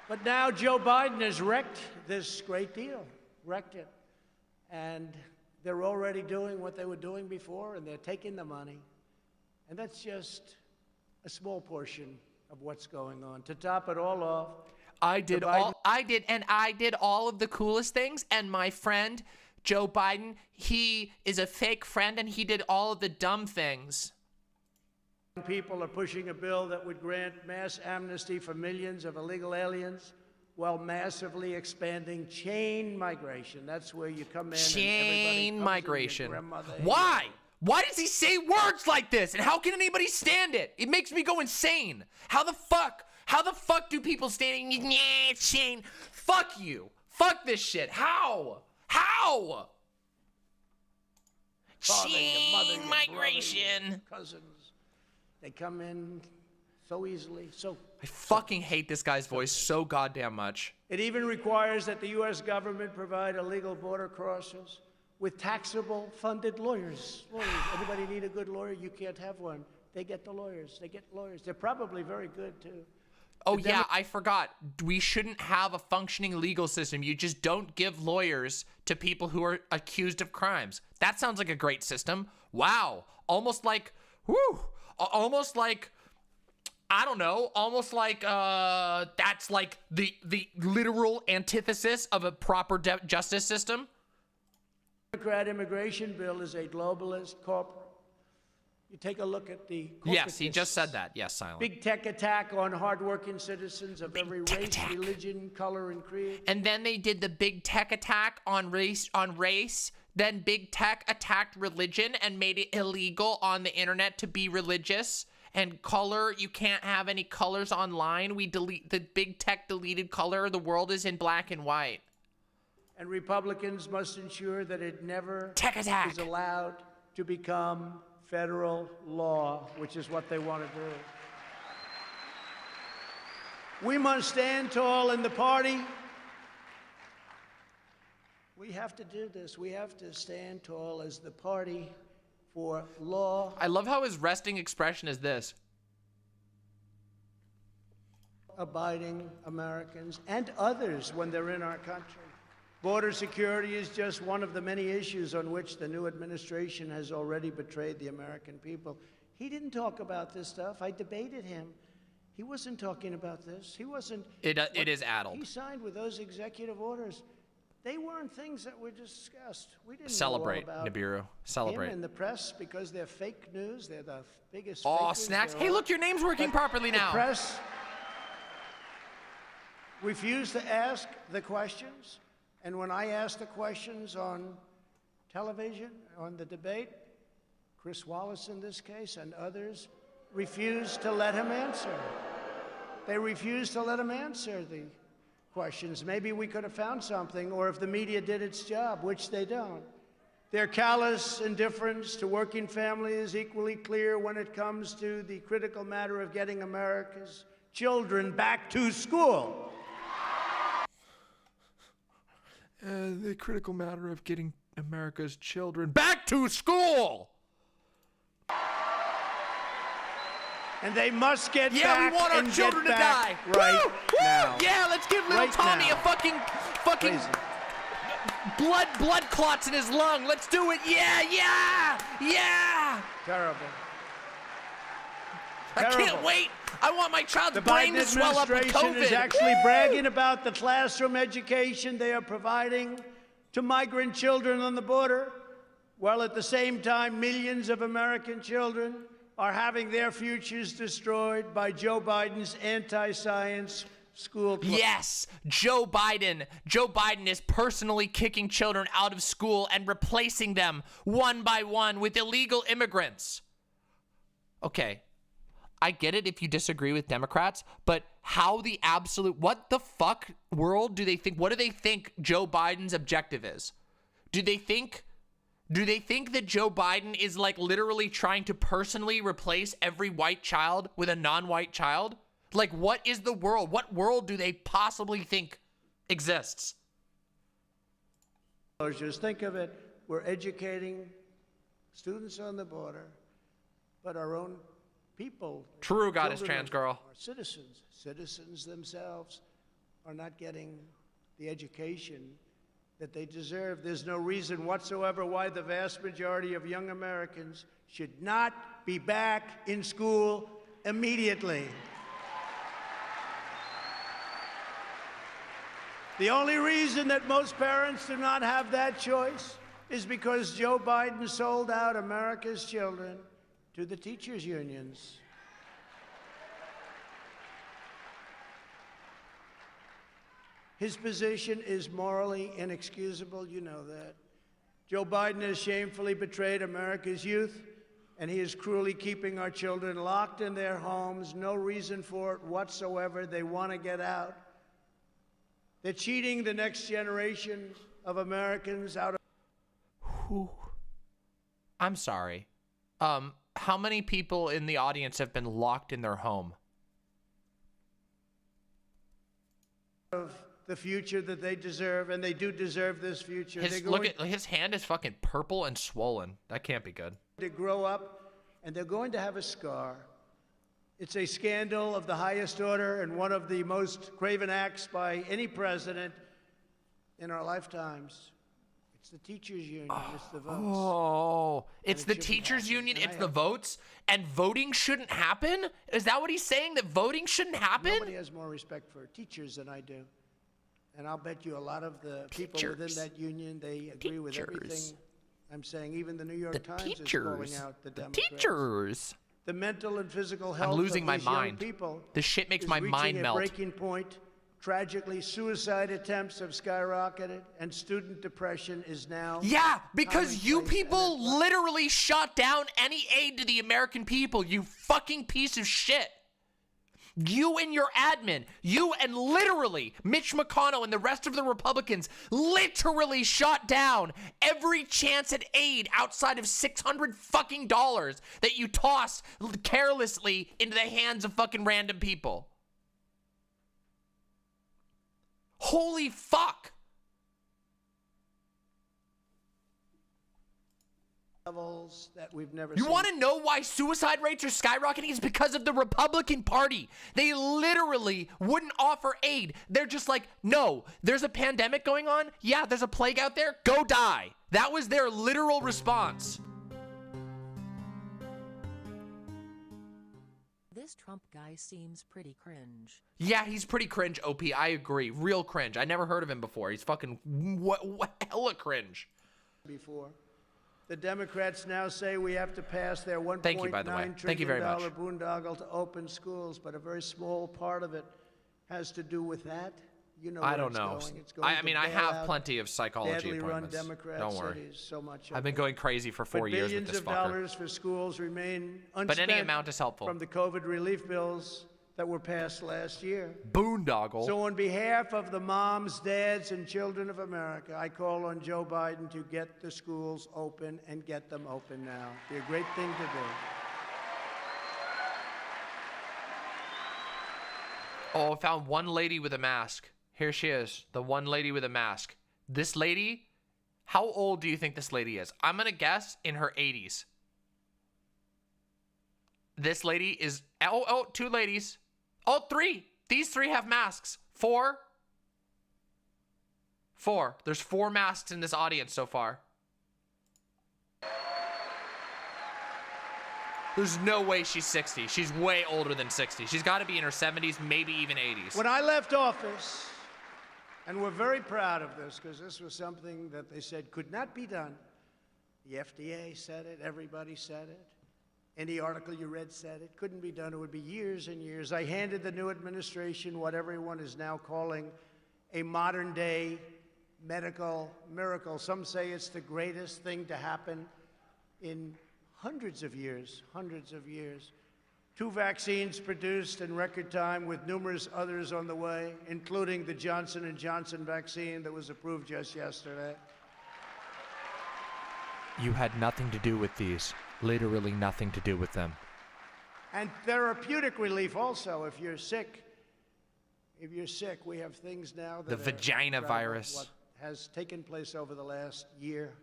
But now Joe Biden has wrecked this great deal, wrecked it. And they're already doing what they were doing before, and they're taking the money. And that's just a small portion of what's going on. To top it all off, I did all of the coolest things, and my friend Joe Biden, he is a fake friend, and he did all of the dumb things. people are pushing a bill that would grant mass amnesty for millions of illegal aliens while massively expanding chain migration. That's where you come in Chain and migration. grandmother. Why? Why does he say words like this? And how can anybody stand it? It makes me go insane. How the fuck do people stand it? Yeah, chain. Fuck you. Fuck this shit. How? Father, your mother, Chain your migration. brother, your cousins. They come in so easily. I fucking hate this guy's voice so goddamn much. It even requires that the U.S. government provide illegal border crossers with taxable funded lawyers. Anybody need a good lawyer? You can't have one. They get the lawyers. They're probably very good, too. Oh, yeah, I forgot. We shouldn't have a functioning legal system. You just don't give lawyers to people who are accused of crimes. That sounds like a great system. Wow. Almost like, I don't know, that's like the literal antithesis of a proper justice system. The Democrat immigration bill is a globalist corporate. You take a look at the Yes, he just said that. Yes, Silent. big tech attack on hardworking citizens of every race, religion, color, and creed. And then they did the big tech attack on race. Then big tech attacked religion and made it illegal on the internet to be religious. And color, you can't have any colors online. The big tech deleted color. The world is in black and white. And Republicans must ensure that it never Tech attack. is allowed to become federal law, which is what they want to do. We must stand tall in the party. We have to do this. We have to stand tall as the party for law. I love how his resting expression is this. Abiding Americans and others when they're in our country. Border security is just one of the many issues on which the new administration has already betrayed the American people. He didn't talk about this stuff. I debated him. He wasn't talking about this. He wasn't. It is addled. He signed with those executive orders. They weren't things that were discussed. We didn't Celebrate, know all about Nibiru. Celebrate. him in the press because they're fake news. They're the biggest. Oh, fakers. snacks. They're Hey, all- look, your name's working properly now. The press refused to ask the questions, and when I asked the questions on television, on the debate, Chris Wallace in this case and others refused to let him answer. They refused to let him answer the questions. Maybe we could have found something, or if the media did its job, which they don't. Their callous indifference to working families is equally clear when it comes to the critical matter of getting America's children back to school. The critical matter of getting America's children back to school. And they must get Yeah, back we want our and children to get back die. Right Woo! now. Yeah, let's give little Right Tommy now. a fucking Crazy. blood clots in his lung. Let's do it. Yeah. Terrible. I can't Terrible. wait. I want my child's The brain Biden to swell up with administration is COVID. actually bragging about the classroom education they are providing to migrant children on the border, while at the same time millions of American children are having their futures destroyed by Joe Biden's anti-science school closure. Yes, Joe Biden. Joe Biden is personally kicking children out of school and replacing them one by one with illegal immigrants. Okay, I get it if you disagree with Democrats, but what the fuck world do they think, what do they think Joe Biden's objective is? Do they think that Joe Biden is like literally trying to personally replace every white child with a non-white child? Like, what is the world? What world do they possibly think exists? Closures. Think of it. We're educating students on the border, but our own people. True goddess children trans girl. Are citizens themselves are not getting the education that they deserve. There's no reason whatsoever why the vast majority of young Americans should not be back in school immediately. The only reason that most parents do not have that choice is because Joe Biden sold out America's children to the teachers' unions. His position is morally inexcusable, you know that. Joe Biden has shamefully betrayed America's youth, and he is cruelly keeping our children locked in their homes. No reason for it whatsoever. They want to get out. They're cheating the next generation of Americans out of... I'm sorry. How many people in the audience have been locked in their home? of the future that they deserve, and they do deserve this future. Look at his hand is fucking purple and swollen. That can't be good. To grow up, and they're going to have a scar. It's a scandal of the highest order and one of the most craven acts by any president in our lifetimes. It's the teachers' union. It's the votes. Oh, it's the shouldn't teachers' happen. union. And It's I the have- votes, and voting shouldn't happen? Is that what he's saying? That voting shouldn't happen? Nobody has more respect for teachers than I do. And I'll bet you a lot of the people within Teachers. that union, they agree with Teachers. everything I'm saying. Even the New York The Times is calling teachers. out the The Democrats. teachers. The mental and physical health losing of my these young mind. people This shit makes is my mind reaching a melt. breaking point. Tragically, suicide attempts have skyrocketed, and student depression is now... Yeah, because you commonplace, and people it's- literally shot down any aid to the American people, you fucking piece of shit. You and your admin, you and literally Mitch McConnell and the rest of the Republicans literally shot down every chance at aid outside of $600 fucking dollars that you tossed carelessly into the hands of fucking random people. Holy fuck. levels that we've never You seen. want to know why suicide rates are skyrocketing? It's because of the Republican Party. They literally wouldn't offer aid. They're just like, no, there's a pandemic going on. Yeah, there's a plague out there. Go die. That was their literal response. This Trump guy seems pretty cringe. Yeah, he's pretty cringe, OP. I agree. Real cringe. I never heard of him before. He's fucking hella cringe. Before. The Democrats now say we have to pass their $1.9 Thank you, by the way. Thank you very much. boondoggle to open schools, but a very small part of it has to do with that. You know I where don't it's know. going. It's going I to mean, I bail have out plenty of psychology badly run appointments. Democrat Don't worry. cities, so much I've of been it. going crazy for 4 But years with billions this of fucker. dollars for schools remain unspent But any amount is helpful. from the COVID relief bills that were passed last year. Boondoggle. So on behalf of the moms, dads, and children of America, I call on Joe Biden to get the schools open and get them open now. Be a great thing to do. Oh, I found one lady with a mask. Here she is, the one lady with a mask. This lady, how old do you think this lady is? I'm gonna guess in her 80s. This lady is, two ladies. Oh, three. These three have masks. Four. 4. There's 4 masks in this audience so far. There's no way she's 60. She's way older than 60. She's got to be in her 70s, maybe even 80s. When I left office, and we're very proud of this because this was something that they said could not be done. The FDA said it, everybody said it. Any article you read said it. Couldn't be done. It would be years and years. I handed the new administration what everyone is now calling a modern-day medical miracle. Some say it's the greatest thing to happen in hundreds of years. 2 vaccines produced in record time with numerous others on the way, including the Johnson & Johnson vaccine that was approved just yesterday. You had nothing to do with these. Literally nothing to do with them. And therapeutic relief also, if you're sick. If you're sick, we have things now that The vagina virus. What has taken place over the last year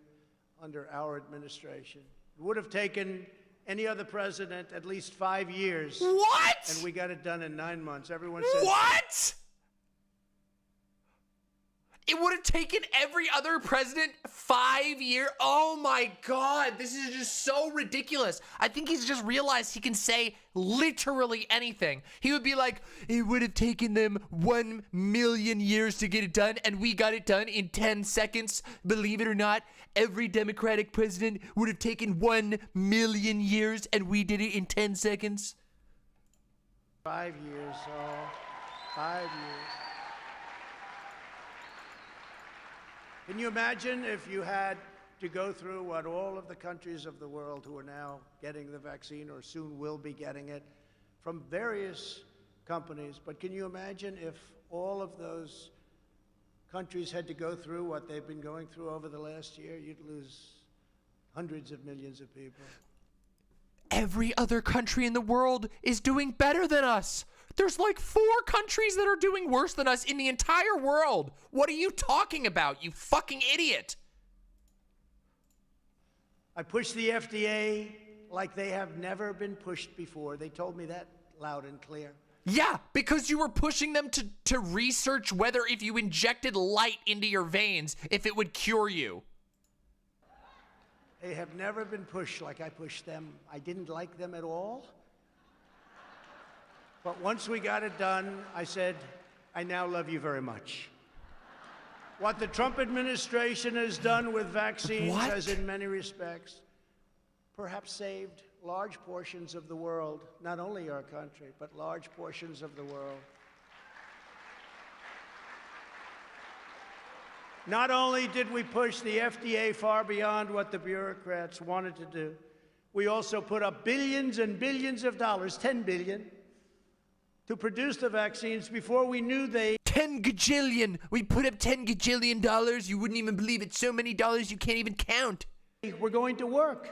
under our administration. It would have taken any other president at least 5 years. What? And we got it done in 9 months. Everyone says. What? It would have taken every other president 5 years. Oh my God, this is just so ridiculous. I think he's just realized he can say literally anything. He would be like, it would have taken them 1 million years to get it done, and we got it done in 10 seconds. Believe it or not, every Democratic president would have taken 1 million years, and we did it in 10 seconds. 5 years, 5 years. Can you imagine if you had to go through what all of the countries of the world who are now getting the vaccine or soon will be getting it from various companies, but can you imagine if all of those countries had to go through what they've been going through over the last year? You'd lose hundreds of millions of people. Every other country in the world is doing better than us. There's like 4 countries that are doing worse than us in the entire world. What are you talking about, you fucking idiot? I pushed the FDA like they have never been pushed before. They told me that loud and clear. Yeah, because you were pushing them to research whether if you injected light into your veins, if it would cure you. They have never been pushed like I pushed them. I didn't like them at all. But once we got it done, I said, I now love you very much. What the Trump administration has done with vaccines has, in many respects, perhaps saved large portions of the world, not only our country, but large portions of the world. Not only did we push the FDA far beyond what the bureaucrats wanted to do, we also put up billions and billions of dollars, 10 billion, to produce the vaccines before we knew they 10 gajillion. We put up 10 gajillion dollars. You wouldn't even believe it. So many dollars you can't even count. were going to work.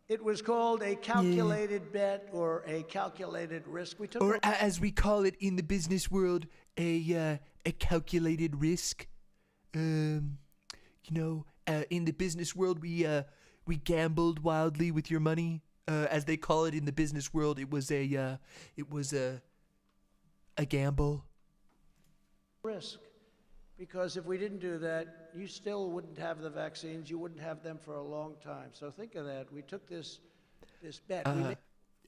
It was called a calculated bet or a calculated risk. We took, or as we call it in the business world, a calculated risk. In the business world, we gambled wildly with your money. As they call it in the business world, it was a gamble. risk. Because if we didn't do that, you still wouldn't have the vaccines. You wouldn't have them for a long time. So think of that. We took this bet.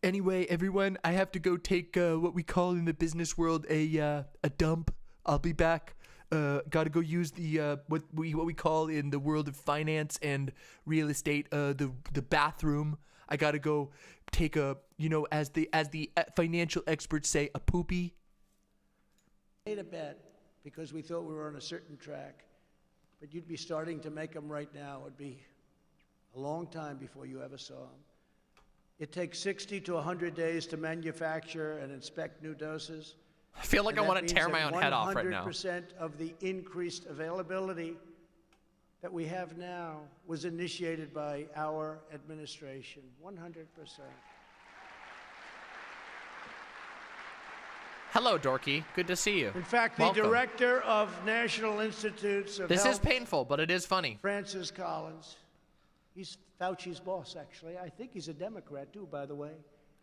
Anyway, everyone, I have to go take what we call in the business world a dump. I'll be back. Got to go use the what we call in the world of finance and real estate the bathroom. I got to go take a as the financial experts say, a poopy. Made a bet because we thought we were on a certain track, but you'd be starting to make them right now. It'd be a long time before you ever saw them. It takes 60 to 100 days to manufacture and inspect new doses. I feel like I want to tear my own head off right now. 100% of the increased availability that we have now was initiated by our administration. 100%. Hello, Dorky. Good to see you. In fact, the Welcome. director of National Institutes of This Health, is painful, but it is funny. Francis Collins, he's Fauci's boss, actually. I think he's a Democrat, too, by the way.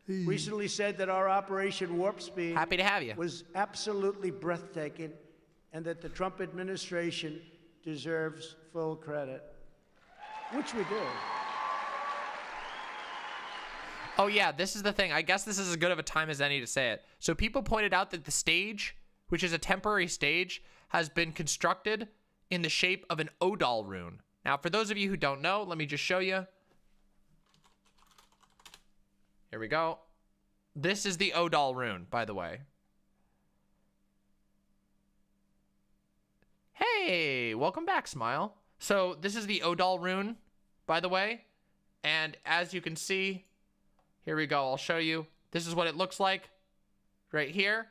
Recently said that our Operation Warp Speed Happy to have you. was absolutely breathtaking and that the Trump administration deserves full credit, which we do. Oh yeah, this is the thing. I guess this is as good of a time as any to say it. So people pointed out that the stage, which is a temporary stage, has been constructed in the shape of an Odal rune. Now, for those of you who don't know, let me just show you. Here we go. This is the Odal rune, by the way. Hey, welcome back, Smile. So this is the Odal rune, by the way. And as you can see, here we go. I'll show you. This is what it looks like right here.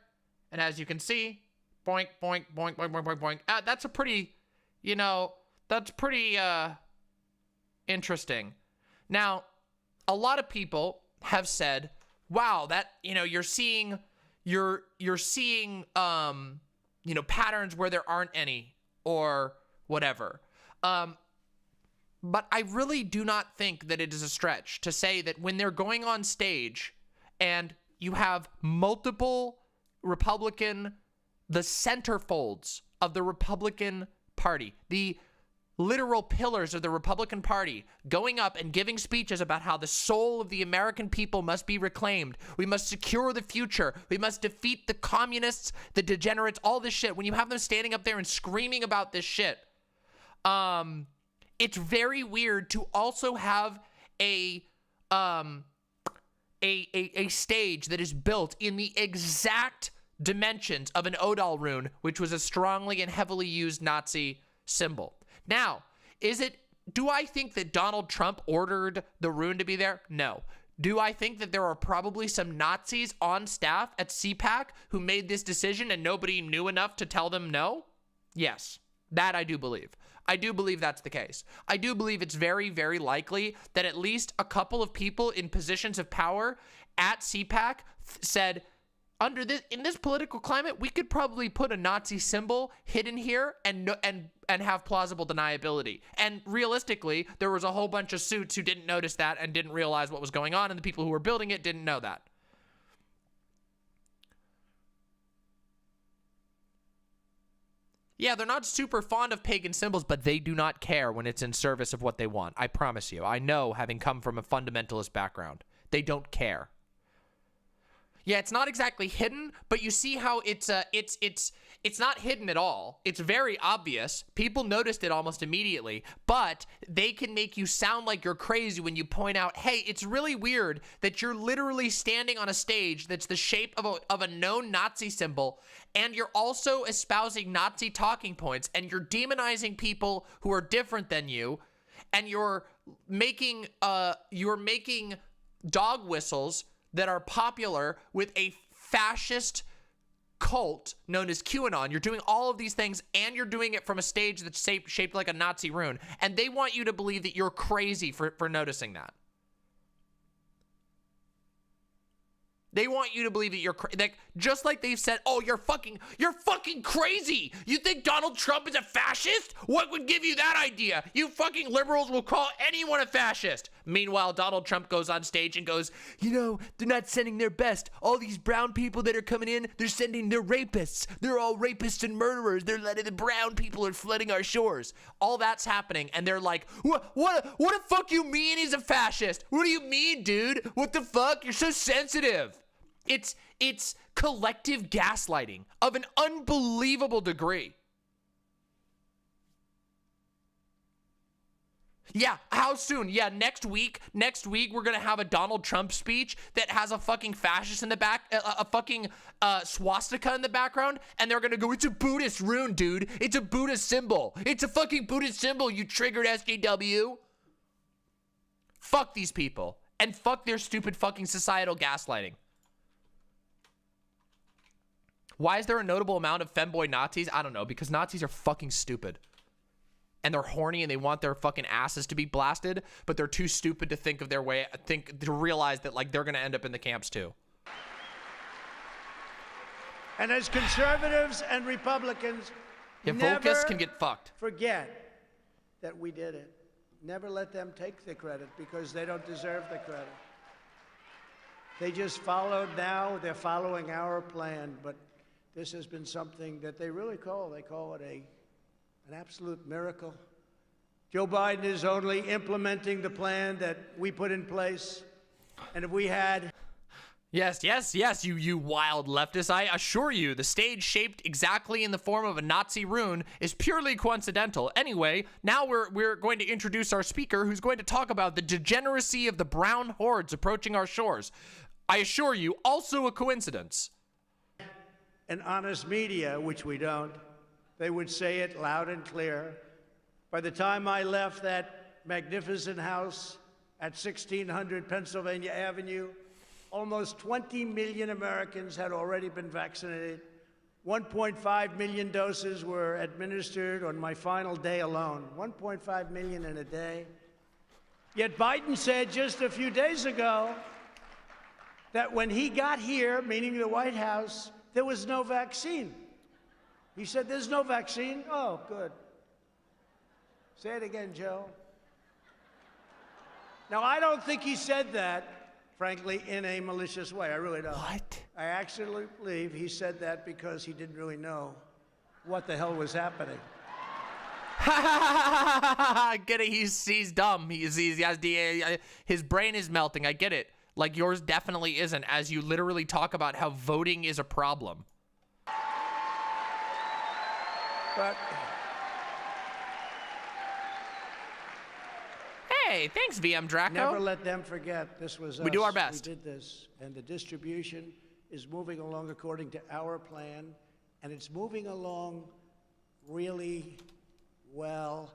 And as you can see, boink, boink, boink, boink, boink, boink, boink. That's a pretty, you know, that's pretty interesting. Now, a lot of people have said, wow, that, you know, you're seeing, you know, patterns where there aren't any or whatever. But I really do not think that it is a stretch to say that when they're going on stage and you have multiple Republican, the centerfolds of the Republican Party, the literal pillars of the Republican Party, going up and giving speeches about how the soul of the American people must be reclaimed. We must secure the future. We must defeat the communists, the degenerates, all this shit. When you have them standing up there and screaming about this shit, it's very weird to also have a stage that is built in the exact dimensions of an Odal rune, which was a strongly and heavily used Nazi symbol. Now, do I think that Donald Trump ordered the rune to be there? No. Do I think that there are probably some Nazis on staff at CPAC who made this decision and nobody knew enough to tell them no? Yes, that I do believe. I do believe that's the case. I do believe it's very, very likely that at least a couple of people in positions of power at CPAC said, in this political climate, we could probably put a Nazi symbol hidden here and have plausible deniability. And realistically, there was a whole bunch of suits who didn't notice that and didn't realize what was going on, and the people who were building it didn't know that. Yeah, they're not super fond of pagan symbols, but they do not care when it's in service of what they want. I promise you. I know, having come from a fundamentalist background. They don't care. Yeah, it's not exactly hidden, but you see how it's not hidden at all. It's very obvious. People noticed it almost immediately, but they can make you sound like you're crazy when you point out, hey, it's really weird that you're literally standing on a stage that's the shape of a known Nazi symbol, and you're also espousing Nazi talking points, and you're demonizing people who are different than you, and you're making dog whistles that are popular with a fascist cult known as QAnon. You're doing all of these things, and you're doing it from a stage that's shaped like a Nazi rune. And they want you to believe that you're crazy for noticing that. They want you to believe that you're like, just like they've said, oh, you're fucking crazy. You think Donald Trump is a fascist? What would give you that idea? You fucking liberals will call anyone a fascist. Meanwhile, Donald Trump goes on stage and goes, you know, they're not sending their best. All these brown people that are coming in, they're sending their rapists. They're all rapists and murderers. They're letting the brown people are flooding our shores. All that's happening, and they're like, what the fuck you mean he's a fascist? What do you mean, dude? What the fuck? You're so sensitive. It's collective gaslighting of an unbelievable degree. Yeah, how soon? Yeah, next week we're gonna have a Donald Trump speech that has a fucking fascist in the back, a fucking swastika in the background, and they're gonna go, it's a Buddhist rune, dude. It's a Buddhist symbol. It's a fucking Buddhist symbol, you triggered SJW. Fuck these people, and fuck their stupid fucking societal gaslighting. Why is there a notable amount of femboy Nazis? I don't know, because Nazis are fucking stupid. And they're horny and they want their fucking asses to be blasted, but they're too stupid to think of their way, to realize that, like, they're gonna end up in the camps too. And as conservatives and Republicans, Volkus can get fucked. Forget that we did it. Never let them take the credit, because they don't deserve the credit. They just followed. Now they're following our plan, but this has been something that they call it a an absolute miracle. Joe Biden is only implementing the plan that we put in place. And if we had... Yes, you wild leftist. I assure you, the stage shaped exactly in the form of a Nazi rune is purely coincidental. Anyway, now we're going to introduce our speaker, who's going to talk about the degeneracy of the brown hordes approaching our shores. I assure you, also a coincidence. An honest media, which we don't, they would say it loud and clear. By the time I left that magnificent house at 1600 Pennsylvania Avenue, almost 20 million Americans had already been vaccinated. 1.5 million doses were administered on my final day alone. 1.5 million in a day. Yet Biden said just a few days ago that when he got here, meaning the White House, there was no vaccine. He said, there's no vaccine? Oh, good. Say it again, Joe. Now, I don't think he said that, frankly, in a malicious way. I really don't. What? I actually believe he said that because he didn't really know what the hell was happening. I get it. He's dumb. His brain is melting. I get it. Like yours definitely isn't, as you literally talk about how voting is a problem. But hey, thanks, VM Draco. never let them forget this was us. We do our best. We did this, and the distribution is moving along according to our plan, and it's moving along really well.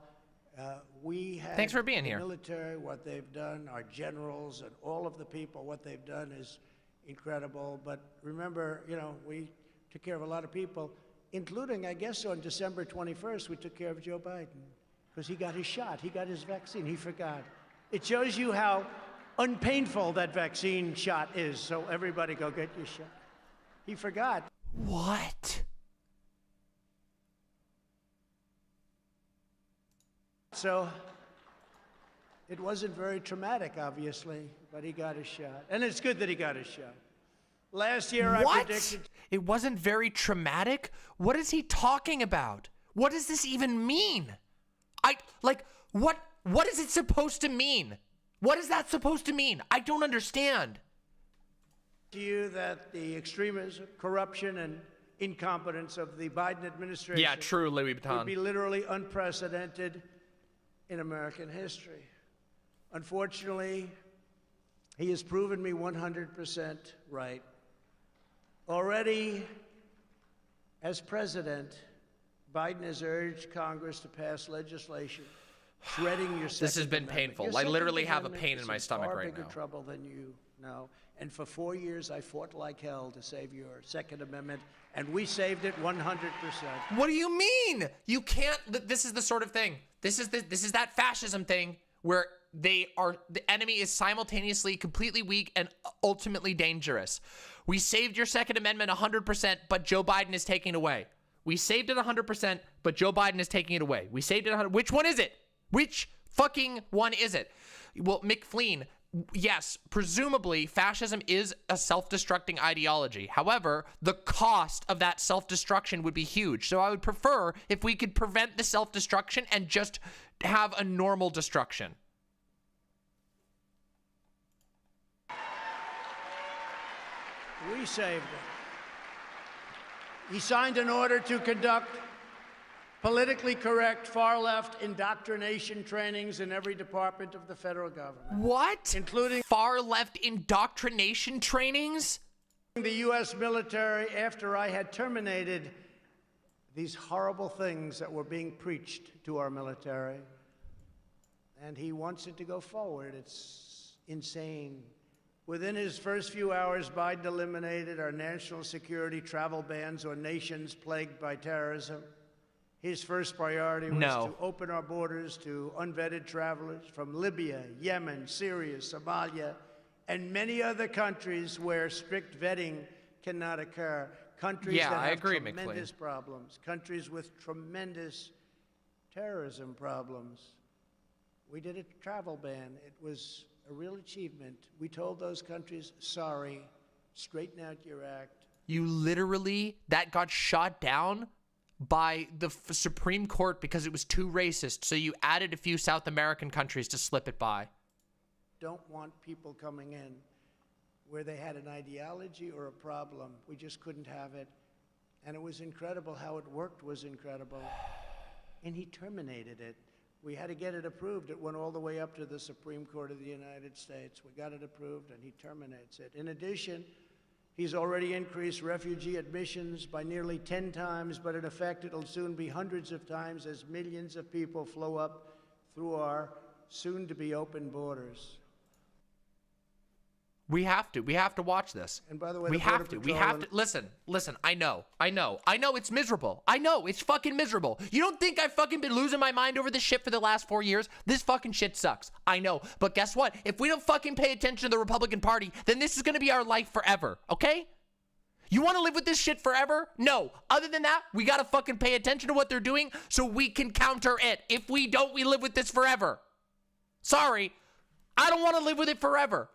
We have Thanks for being here. The military, what they've done, our generals, and all of the people, what they've done is incredible. But remember, you know, we took care of a lot of people, including, I guess, on December 21st, we took care of Joe Biden because he got his shot. He got his vaccine. He forgot. It shows you how unpainful that vaccine shot is. So everybody go get your shot. He forgot. What? So it wasn't very traumatic, obviously, but he got his shot. And it's good that he got his shot. Last year, I predicted... It wasn't very traumatic? What is he talking about? What does this even mean? What is it supposed to mean? What is that supposed to mean? I don't understand. To you that the extremism, corruption, and incompetence of the Biden administration... Yeah, true, Louis Vuitton. ...would be literally unprecedented in American history. Unfortunately, he has proven me 100% right. Already, as president, Biden has urged Congress to pass legislation shredding your Second This has been Amendment. painful. Your I Second literally have a Amendment pain in is my stomach far right bigger now. trouble than you know. And for 4 years, I fought like hell to save your Second Amendment, and we saved it 100%. What do you mean? You can't. This is the sort of thing. This is that fascism thing where the enemy is simultaneously completely weak and ultimately dangerous. We saved your Second Amendment 100%, but Joe Biden is taking it away. We saved it 100%, but Joe Biden is taking it away. We saved it 100%. Which one is it? Which fucking one is it? Well, McFleen, yes, presumably fascism is a self-destructing ideology. However, the cost of that self-destruction would be huge. So I would prefer if we could prevent the self-destruction and just have a normal destruction. We saved it. He signed an order to conduct politically correct far-left indoctrination trainings in every department of the federal government. What? Including far-left indoctrination trainings? The U.S. military after I had terminated these horrible things that were being preached to our military. And he wants it to go forward. It's insane. Within his first few hours, Biden eliminated our national security travel bans on nations plagued by terrorism. His first priority was to open our borders to unvetted travelers from Libya, Yemen, Syria, Somalia, and many other countries where strict vetting cannot occur. Countries that have tremendous problems. Countries with tremendous terrorism problems. We did a travel ban. It was a real achievement. We told those countries, sorry, straighten out your act. You literally, that got shot down by the Supreme Court because it was too racist, so you added a few South American countries to slip it by. Don't want people coming in where they had an ideology or a problem. We just couldn't have it. And it was incredible how it worked was incredible. And he terminated it. We had to get it approved. It went all the way up to the Supreme Court of the United States. We got it approved, and he terminates it. In addition, he's already increased refugee admissions by nearly 10 times, but in effect, it'll soon be hundreds of times as millions of people flow up through our soon-to-be open borders. We have to watch this. And by the way, we have to, listen, I know it's miserable. I know, it's fucking miserable. You don't think I've fucking been losing my mind over this shit for the last 4 years? This fucking shit sucks. I know, but guess what? If we don't fucking pay attention to the Republican Party, then this is gonna be our life forever, okay? You wanna live with this shit forever? No. Other than that, we gotta fucking pay attention to what they're doing so we can counter it. If we don't, we live with this forever. Sorry, I don't wanna live with it forever.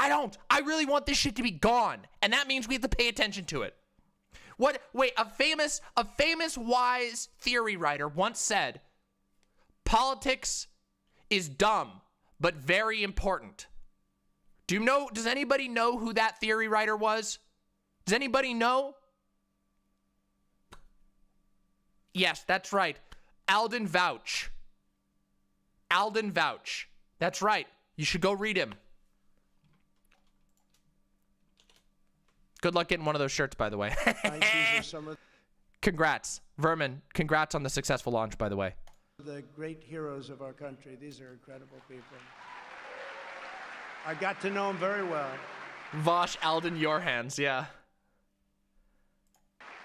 I don't. I really want this shit to be gone. And that means we have to pay attention to it. Wait, a famous wise theory writer once said, politics is dumb, but very important. Does anybody know who that theory writer was? Does anybody know? Yes, that's right. Alden Vouch. Alden Vouch. That's right. You should go read him. Good luck getting one of those shirts, by the way. Congrats. Vermin, congrats on the successful launch, by the way. The great heroes of our country. These are incredible people. I got to know them very well. Vosh, Alden, your hands, yeah.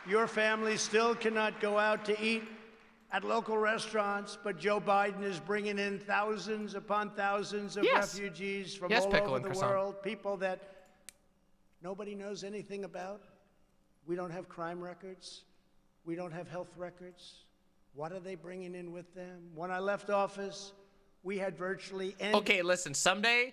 Your family still cannot go out to eat at local restaurants, but Joe Biden is bringing in thousands upon thousands of refugees from all over the world, people that nobody knows anything about. We don't have crime records. We don't have health records. What are they bringing in with them? When I left office, we had virtually any— Okay, listen, someday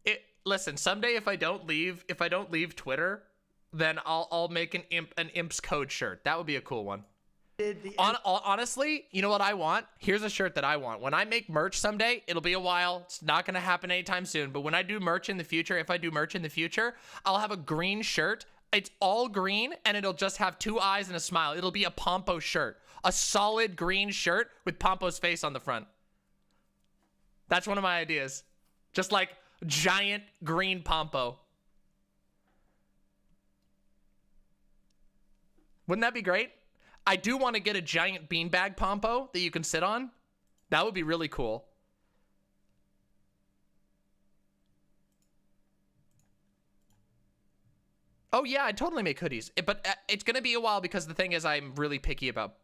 if I don't leave Twitter, then I'll make an Imps Code shirt. That would be a cool one. Honestly, you know what I want? Here's a shirt that I want. When I make merch someday, it'll be a while. It's not going to happen anytime soon. But when I do merch in the future, if I do merch in the future, I'll have a green shirt. It's all green, and it'll just have 2 eyes and a smile. It'll be a Pompo shirt. A solid green shirt with Pompo's face on the front. That's one of my ideas. Just like giant green Pompo. Wouldn't that be great? I do want to get a giant beanbag Pompo that you can sit on. That would be really cool. Oh yeah, I'd totally make hoodies. But it's going to be a while because the thing is I'm really picky about...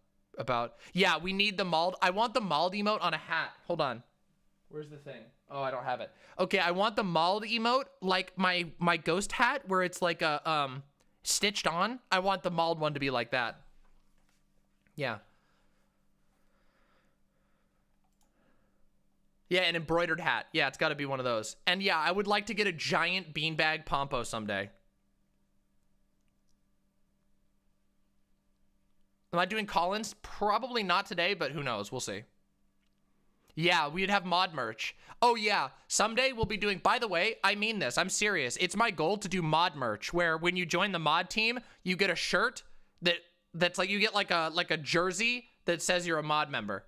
Yeah, we need the mauled... I want the mauled emote on a hat. Hold on. Where's the thing? Oh, I don't have it. Okay, I want the mauled emote like my ghost hat where it's like a stitched on. I want the mauled one to be like that. Yeah. Yeah, an embroidered hat. Yeah, it's got to be one of those. And yeah, I would like to get a giant beanbag Pompo someday. Am I doing call-ins? Probably not today, but who knows? We'll see. Yeah, we'd have mod merch. Oh yeah, someday we'll be doing, by the way, I mean this, I'm serious. It's my goal to do mod merch where when you join the mod team, you get a shirt that's like, you get like a jersey that says you're a mod member.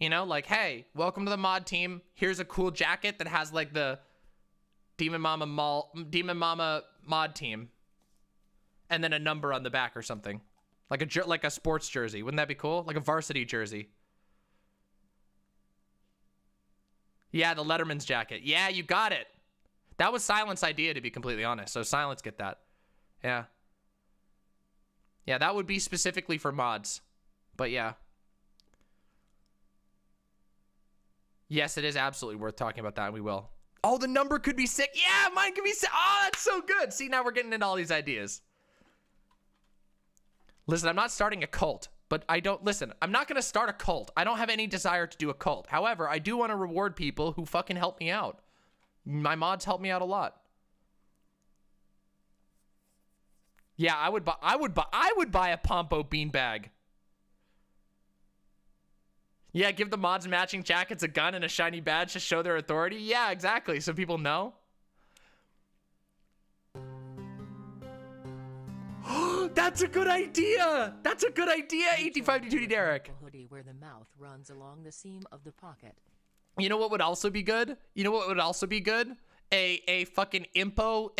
You know, like, hey, welcome to the mod team. Here's a cool jacket that has like the Demon Mama mod team. And then a number on the back or something. Like a sports jersey. Wouldn't that be cool? Like a varsity jersey. Yeah, the Letterman's jacket. Yeah, you got it. That was Silent's idea, to be completely honest. So Silence get that. Yeah. Yeah, that would be specifically for mods. But yeah. Yes, it is absolutely worth talking about that, and we will. Oh, the number could be sick. Yeah, mine could be sick. Oh, that's so good. See, now we're getting into all these ideas. Listen, I'm not starting a cult. But I'm not going to start a cult. I don't have any desire to do a cult. However, I do want to reward people who fucking help me out. My mods help me out a lot. Yeah, I would buy a Pompo beanbag. Yeah, give the mods matching jackets, a gun, and a shiny badge to show their authority. Yeah, exactly. So people know. That's a good idea. That's a good idea, 1852 Derek. Hoodie where the mouth runs along the seam of the pocket. You know what would also be good? You know what would also be good? A fucking what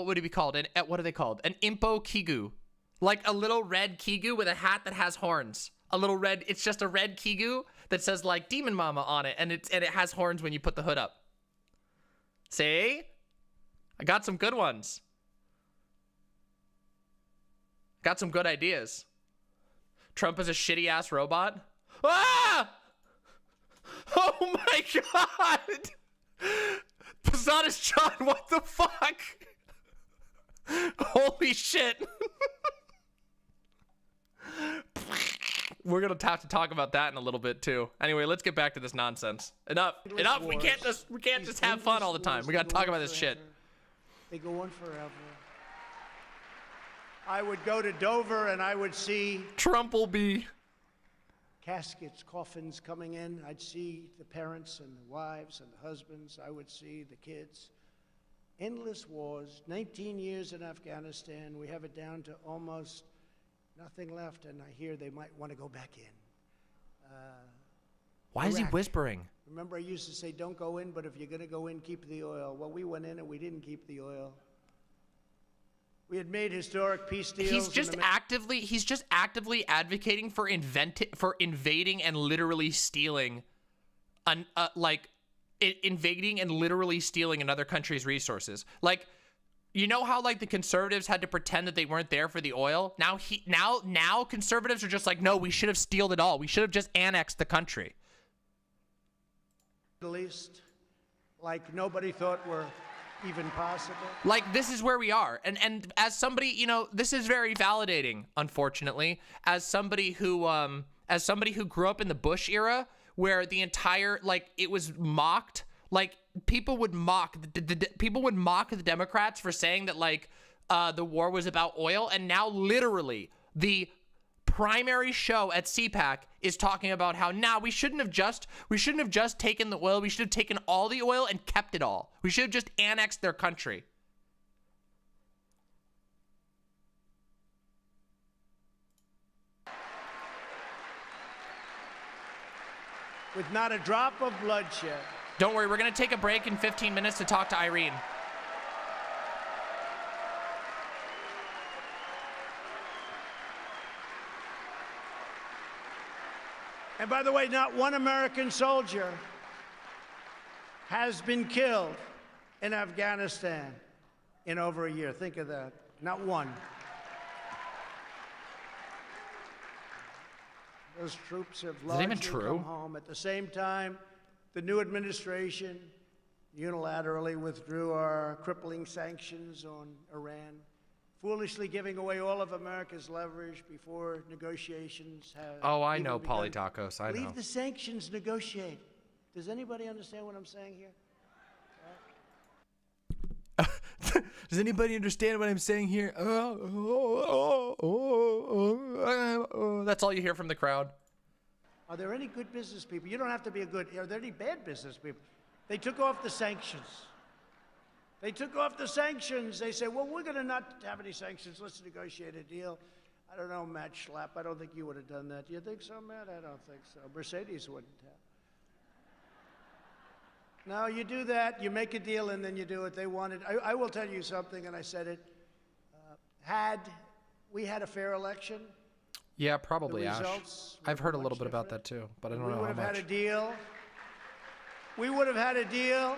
would it be called? What are they called? An impo kigu. Like a little red kigu with a hat that has horns. A little red, it's just a red kigu that says like Demon Mama on it, and it has horns when you put the hood up. See? I got some good ones. Got some good ideas. Trump is a shitty ass robot. Ah! Oh my god! Posadas John, what the fuck? Holy shit. We're gonna have to talk about that in a little bit too. Anyway, let's get back to this nonsense. Enough. We can't just have fun all the time. We gotta talk about this shit. They go on forever. I would go to Dover and I would see Trumplebee. caskets, coffins coming in. I'd see the parents and the wives and the husbands. I would see the kids. Endless wars, 19 years in Afghanistan. We have it down to almost nothing left, and I hear they might want to go back in. Why is he Iraq. whispering? Remember, I used to say, don't go in, but if you're going to go in, keep the oil. Well, we went in and we didn't keep the oil. We had made historic peace deals. He's just actively advocating for invading and literally stealing, invading and literally stealing another country's resources. Like, you know how like the conservatives had to pretend that they weren't there for the oil? Now conservatives are just like, no, we should have stealed it all. We should have just annexed the country. At least, like nobody thought were even possible. Like, this is where we are. And as somebody, you know, this is very validating, unfortunately, as somebody who grew up in the Bush era, where the entire, like, it was mocked. Like, people would mock the Democrats for saying that, like, the war was about oil, and now literally the primary show at CPAC is talking about how we shouldn't have just taken the oil. We should have taken all the oil and kept it all. We should have just annexed their country. With not a drop of bloodshed. Don't worry, we're going to take a break in 15 minutes to talk to Irene. And by the way, not one American soldier has been killed in Afghanistan in over a year. Think of that. Not one. Those troops have largely come home. At the same time, the new administration unilaterally withdrew our crippling sanctions on Iran, foolishly giving away all of America's leverage before negotiations have. Oh, I know, Polytacos. I know. Leave the sanctions, negotiate. Does anybody understand what I'm saying here? Does anybody understand what I'm saying here? That's all you hear from the crowd. Are there any good business people? You don't have to be a good. Are there any bad business people? They took off the sanctions. They took off the sanctions. They said, well, we're going to not have any sanctions. Let's negotiate a deal. I don't know, Matt Schlapp. I don't think you would have done that. Do you think so, Matt? I don't think so. Mercedes wouldn't have. No, you do that, you make a deal, and then you do it. They wanted, I will tell you something, and I said it. Had we had a fair election, yeah, probably, the Ash. results I've heard a little much bit about different. that too, but I don't know We how would have had much. a deal. We would have had a deal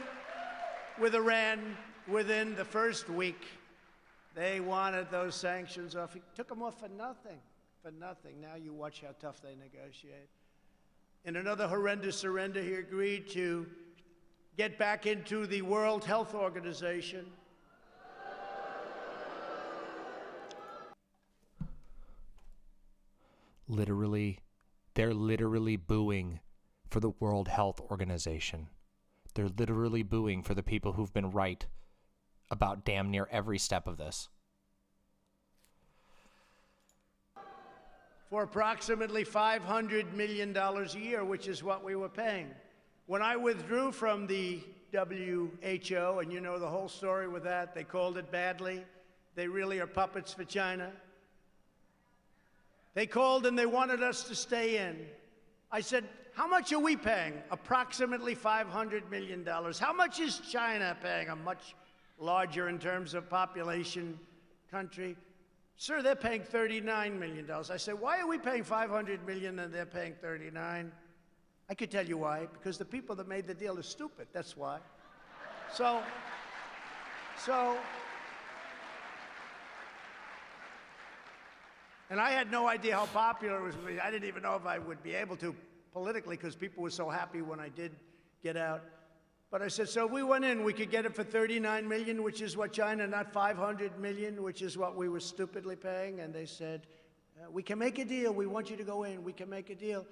with Iran within the first week. They wanted those sanctions off. He took them off for nothing, for nothing. Now you watch how tough they negotiate. In another horrendous surrender, he agreed to get back into the World Health Organization. They're literally booing for the World Health Organization. They're literally booing for the people who've been right about damn near every step of this. for approximately $500 million a year, which is what we were paying. When I withdrew from the WHO, and you know the whole story with that, they called it badly. They really are puppets for China. They called and they wanted us to stay in. I said, how much are we paying? Approximately $500 million. How much is China paying? A much larger in terms of population country. Sir, they're paying $39 million. I said, why are we paying $500 million and they're paying 39? I could tell you why, because the people that made the deal are stupid, that's why. So, and I had no idea how popular it was. I didn't even know if I would be able to politically, because people were so happy when I did get out. But I said, so if we went in, we could get it for 39 million, which is what China, not 500 million, which is what we were stupidly paying. And they said, we can make a deal. We want you to go in. We can make a deal.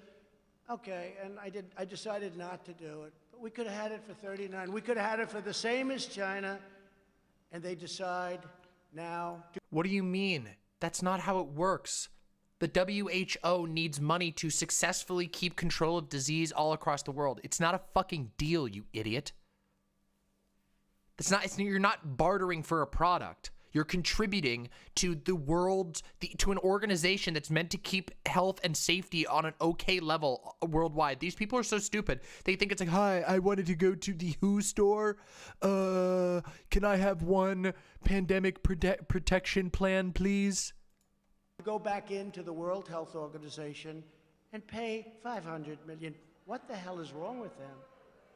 Okay, and I decided not to do it. But we could have had it for 39. We could have had it for the same as China. And they decide now to... What do you mean? That's not how it works. The WHO needs money to successfully keep control of disease all across the world. It's not a fucking deal, you idiot. You're not bartering for a product. You're contributing to the world's, to an organization that's meant to keep health and safety on an okay level worldwide. These people are so stupid. They think it's like, hi, I wanted to go to the WHO store. Can I have one pandemic protection plan, please? Go back into the World Health Organization and pay $500 million. What the hell is wrong with them?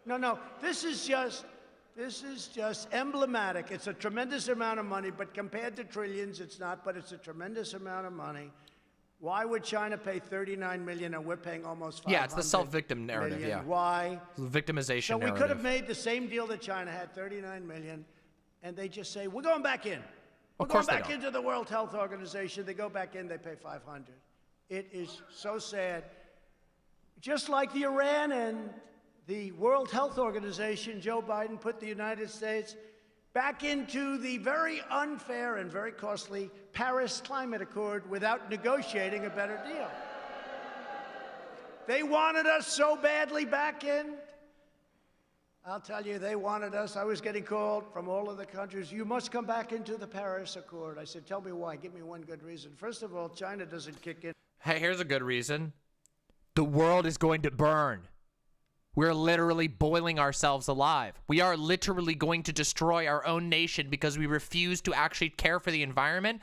No, this is just emblematic. It's a tremendous amount of money, but compared to trillions, it's not, but it's a tremendous amount of money. Why would China pay 39 million and we're paying almost 500 Yeah, it's the self-victim narrative, million? yeah. Why? Victimization So we narrative. could have made the same deal that China had, 39 million, and they just say, we're going back in. We're going back into the World Health Organization. They go back in, they pay 500. It is so sad. Just like the Iran and the World Health Organization, Joe Biden put the United States back into the very unfair and very costly Paris Climate Accord without negotiating a better deal. They wanted us so badly back in. I'll tell you, they wanted us. I was getting called from all of the countries. You must come back into the Paris Accord. I said, tell me why. Give me one good reason. First of all, China doesn't kick in. Hey, here's a good reason. The world is going to burn. We're literally boiling ourselves alive. We are literally going to destroy our own nation because we refuse to actually care for the environment,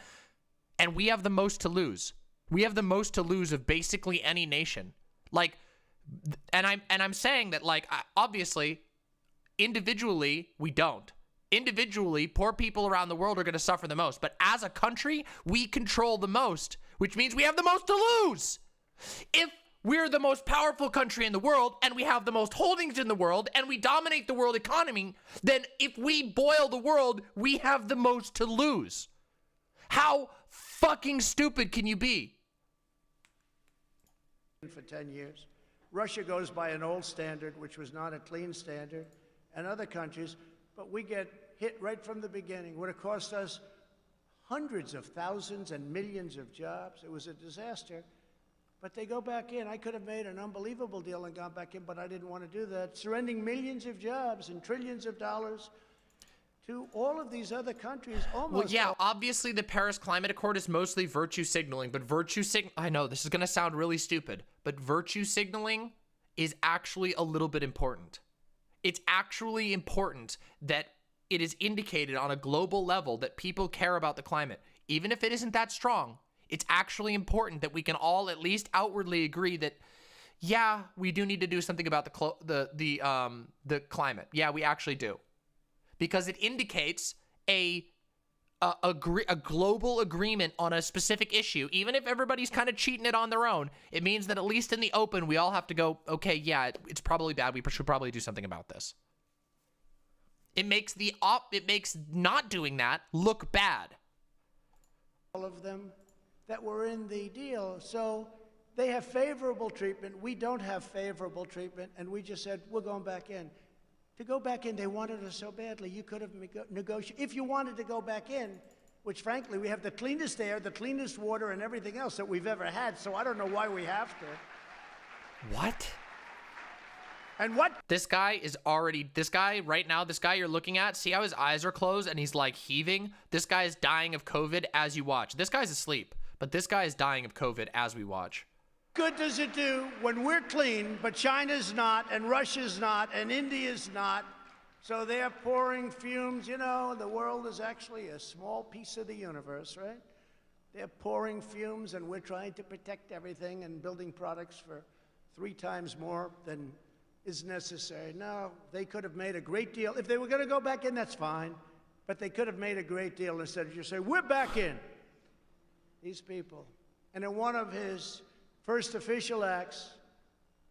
and we have the most to lose. We have the most to lose of basically any nation. Like, and I'm saying that, like, obviously, individually, we don't. Individually, poor people around the world are going to suffer the most. But as a country, we control the most, which means we have the most to lose. If we're the most powerful country in the world, and we have the most holdings in the world, and we dominate the world economy, then if we boil the world, we have the most to lose. How fucking stupid can you be? For 10 years. Russia goes by an old standard, which was not a clean standard, and other countries, but we get hit right from the beginning. It would have cost us hundreds of thousands and millions of jobs. It was a disaster. But they go back in. I could have made an unbelievable deal and gone back in, but I didn't want to do that. Surrendering millions of jobs and trillions of dollars to all of these other countries almost. Well, yeah, obviously the Paris Climate Accord is mostly virtue signaling, but I know this is going to sound really stupid, but virtue signaling is actually a little bit important. It's actually important that it is indicated on a global level that people care about the climate. Even if it isn't that strong, it's actually important that we can all at least outwardly agree that, yeah, we do need to do something about the climate. Yeah, we actually do. Because it indicates a global agreement on a specific issue. Even if everybody's kind of cheating it on their own, it means that at least in the open, we all have to go, okay, yeah, it's probably bad. We should probably do something about this. It makes not doing that look bad. All of them that were in the deal. So they have favorable treatment. We don't have favorable treatment. And we just said, we're going back in. To go back in, they wanted us so badly. You could have negotiated. If you wanted to go back in, which frankly, we have the cleanest air, the cleanest water, and everything else that we've ever had, so I don't know why we have to. What? And what? This guy is already, this guy right now, this guy you're looking at, see how his eyes are closed and he's like heaving? This guy is dying of COVID as you watch. This guy's asleep, but this guy is dying of COVID as we watch. Good does it do when we're clean, but China's not, and Russia's not, and India's not? So they're pouring fumes. You know, the world is actually a small piece of the universe, right? They're pouring fumes, and we're trying to protect everything and building products for 3 times more than is necessary. No, they could have made a great deal. If they were going to go back in, that's fine. But they could have made a great deal instead of just say, we're back in. These people. And in one of his first official acts,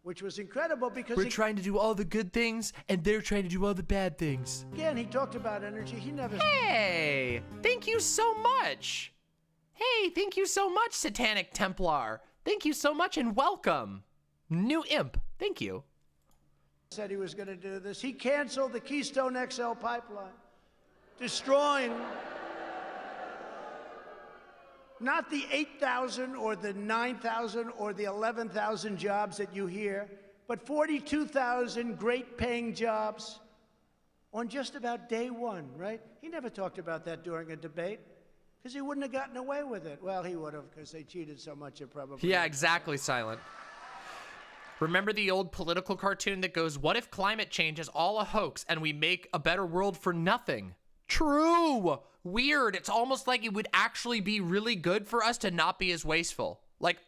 which was incredible because we're trying to do all the good things and they're trying to do all the bad things. Again, he talked about energy. He never... Hey, thank you so much. Hey, thank you so much, Satanic Templar. Thank you so much and welcome. New imp, thank you. Said he was going to do this. He canceled the Keystone XL pipeline, destroying not the 8,000 or the 9,000 or the 11,000 jobs that you hear, but 42,000 great-paying jobs on just about day one, right? He never talked about that during a debate because he wouldn't have gotten away with it. Well, he would have because they cheated so much it probably... Yeah, exactly, Silent. Remember the old political cartoon that goes, what if climate change is all a hoax and we make a better world for nothing? True. Weird. It's almost like it would actually be really good for us to not be as wasteful. Like,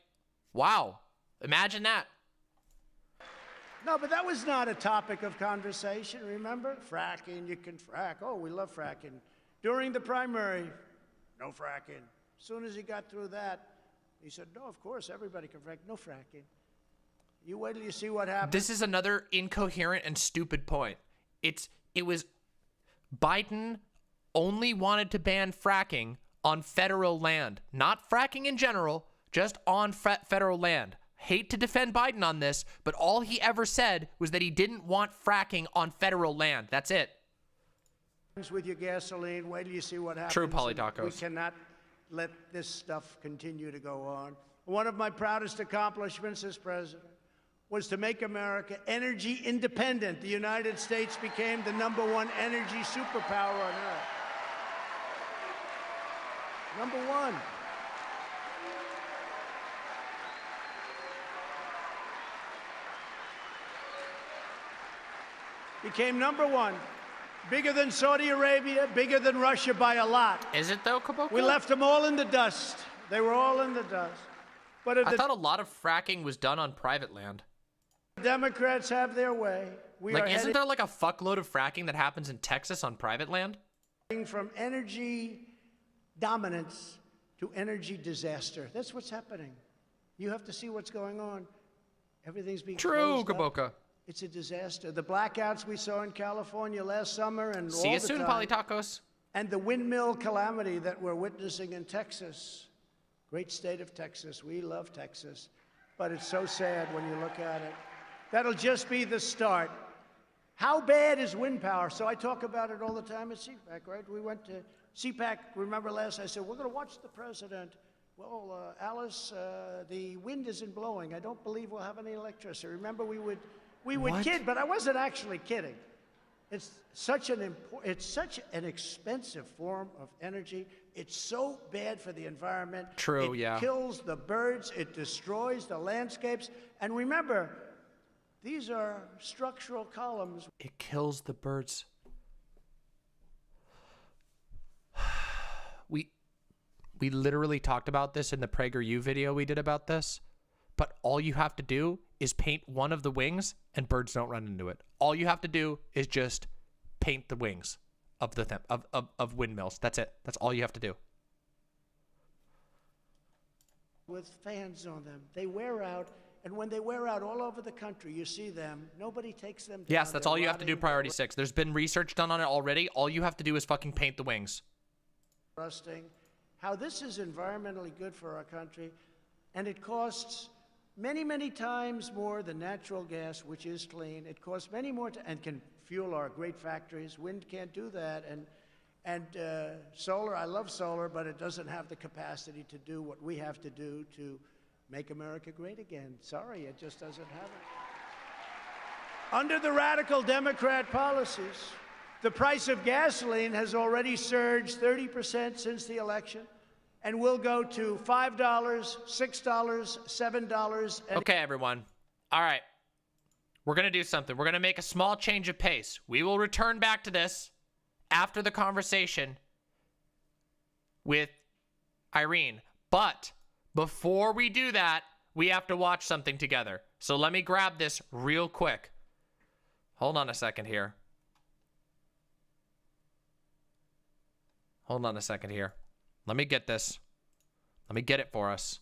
wow. Imagine that. No, but that was not a topic of conversation, remember? Fracking, you can frack. Oh, we love fracking. During the primary, no fracking. As soon as he got through that, he said, no, of course, everybody can frack. No fracking. You wait till you see what happens. This is another incoherent and stupid point. It was Biden only wanted to ban fracking on federal land. Not fracking in general, just on federal land. Hate to defend Biden on this, but all he ever said was that he didn't want fracking on federal land. That's it. With your gasoline, wait till you see what happens. True, Polytacos. We cannot let this stuff continue to go on. One of my proudest accomplishments as president was to make America energy independent. The United States became the #1 energy superpower on earth. #1. Became #1. Bigger than Saudi Arabia, bigger than Russia by a lot. Is it though, Kaboko? We left them all in the dust. They were all in the dust. But if I thought a lot of fracking was done on private land. Democrats have their way. Isn't there like a fuckload of fracking that happens in Texas on private land? From energy dominance to energy disaster. That's what's happening. You have to see what's going on. Everything's being True, closed up. Kaboka. It's a disaster. The blackouts we saw in California last summer and See all you the soon, time, Polytacos. and the windmill calamity that we're witnessing in Texas. Great state of Texas. We love Texas. But it's so sad when you look at it. That'll just be the start. How bad is wind power? So I talk about it all the time at CPAC, right? We went to CPAC, remember last, I said, we're going to watch the president. Well, Alice, the wind isn't blowing. I don't believe we'll have any electricity. Remember, we would kid, but I wasn't actually kidding. It's such an expensive form of energy. It's so bad for the environment. True, yeah. It kills the birds. It destroys the landscapes. And remember, these are structural columns. It kills the birds. We literally talked about this in the PragerU video we did about this, but all you have to do is paint one of the wings and birds don't run into it. All you have to do is just paint the wings of the of windmills. That's it. That's all you have to do. With fans on them. They wear out, and when they wear out all over the country, you see them. Nobody takes them down. Yes, that's They're all you have to do, rotting, priority 6. There's been research done on it already. All you have to do is fucking paint the wings. Rusting. How this is environmentally good for our country, and it costs many, many times more than natural gas, which is clean. It costs many more and can fuel our great factories. Wind can't do that, and And solar, I love solar, but it doesn't have the capacity to do what we have to do to make America great again. Sorry, it just doesn't have it. Under the radical Democrat policies, the price of gasoline has already surged 30% since the election and will go to $5, $6, $7. Okay, everyone. All right. We're going to do something. We're going to make a small change of pace. We will return back to this after the conversation with Irene. But before we do that, we have to watch something together. So let me grab this real quick. Hold on a second here. Hold on a second here. Let me get this. Let me get it for us.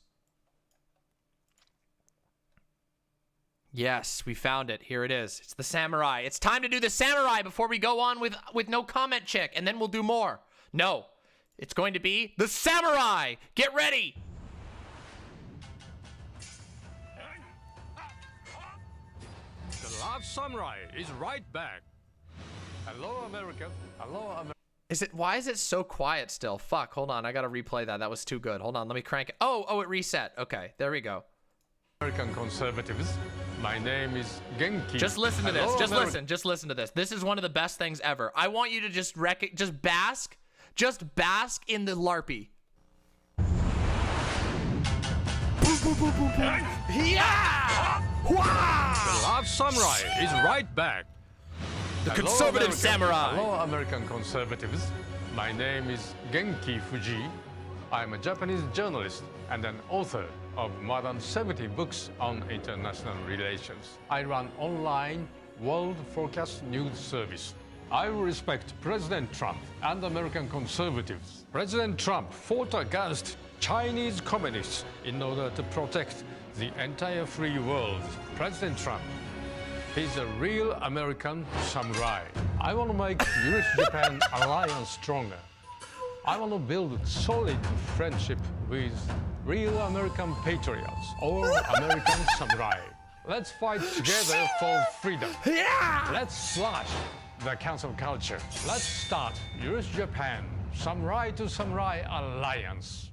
Yes, we found it. Here it is. It's the samurai. It's time to do the samurai before we go on with no comment chick, and then we'll do more. No, it's going to be the samurai. Get ready. The last samurai is right back. Hello, America. Hello, America. Why is it so quiet still? Fuck, hold on. I gotta replay that. That was too good. Hold on, let me crank it. Oh, it reset. Okay, there we go. American conservatives. My name is Genki. Just listen to Hello, this. Just America. listen. Just listen to this. This is one of the best things ever. I want you to just bask in the LARPy. Yeah! The last samurai is right back. The Hello, conservative America. samurai. Hello, American conservatives. My name is Genki Fuji. I'm a Japanese journalist and an author of more than 70 books on international relations. I run online World Forecast News Service. I respect President Trump and American conservatives. President Trump fought against Chinese communists in order to protect the entire free world. President Trump, he's a real American samurai. I want to make US-Japan alliance stronger. I want to build solid friendship with real American patriots or American samurai. Let's fight together for freedom. Yeah! Let's slash the cancel culture. Let's start US-Japan samurai to samurai alliance.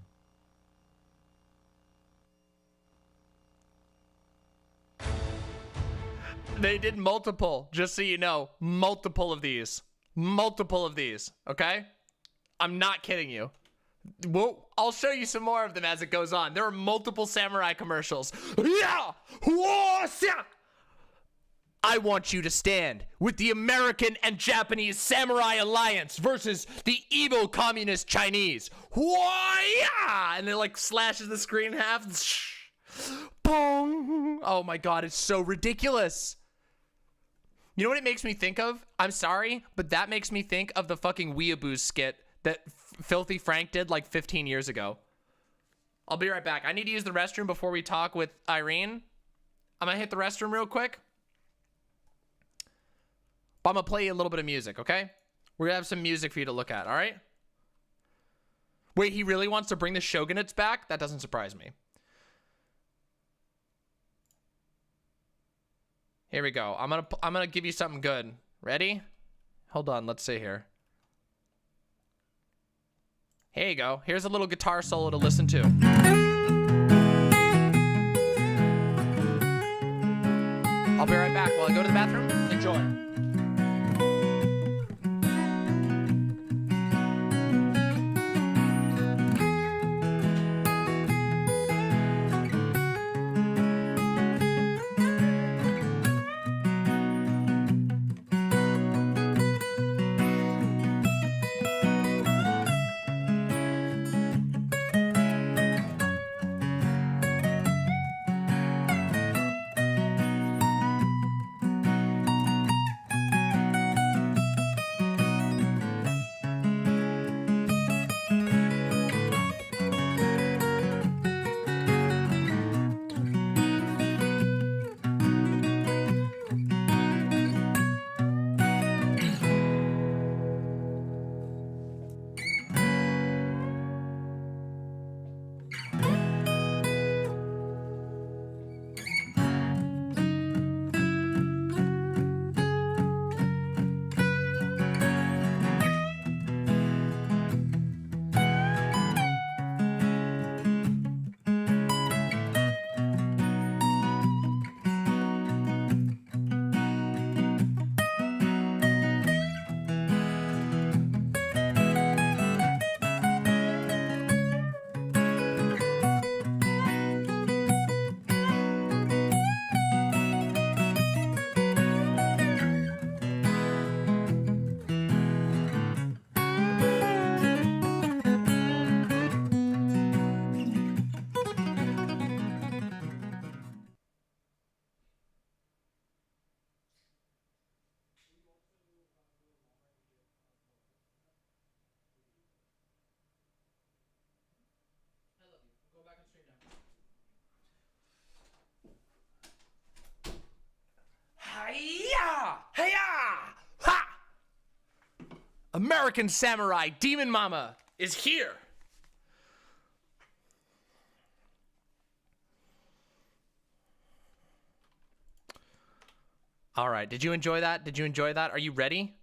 They did multiple, just so you know, multiple of these, okay? I'm not kidding you. Well, I'll show you some more of them as it goes on. There are multiple samurai commercials. Yeah! I want you to stand with the American and Japanese Samurai Alliance versus the evil communist Chinese. Yeah! And it like slashes the screen in half. Boom! Oh my god, it's so ridiculous. You know what it makes me think of? I'm sorry, but that makes me think of the fucking Weeaboo skit that Filthy Frank did like 15 years ago. I'll be right back. I need to use the restroom before we talk with Irene. I'm gonna hit the restroom real quick. But I'm gonna play you a little bit of music, okay? We're gonna have some music for you to look at, all right? Wait, he really wants to bring the shogunates back? That doesn't surprise me. Here we go. I'm gonna give you something good. Ready? Hold on, let's see here. Here you go. Here's a little guitar solo to listen to. I'll be right back while I go to the bathroom. Enjoy. American Samurai Demon Mama is here. All right, did you enjoy that? Did you enjoy that? Are you ready?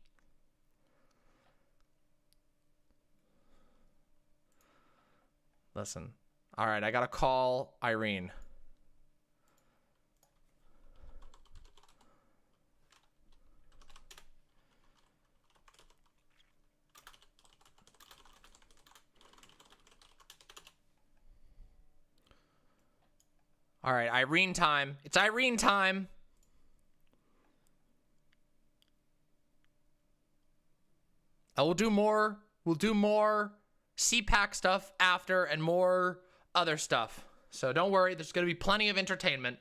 Listen. All right, I gotta call Irene. All right, Irene time. It's Irene time. We'll do more CPAC stuff after and more other stuff. So don't worry, there's going to be plenty of entertainment.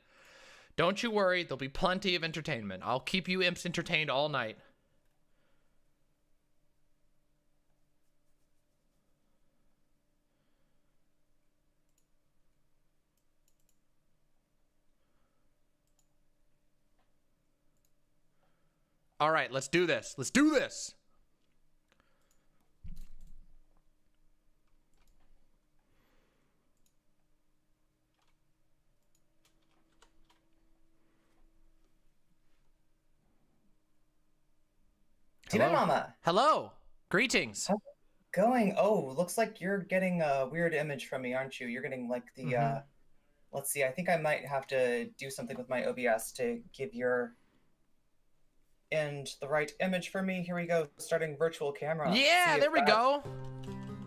Don't you worry, there'll be plenty of entertainment. I'll keep you imps entertained all night. All right, let's do this. Let's do this. Tina Mama. Hello. Greetings. How's it going? Oh, looks like you're getting a weird image from me, aren't you? You're getting like the, let's see, I think I might have to do something with my OBS to give your end the right image for me. Here we go, starting virtual camera. Yeah, there we go.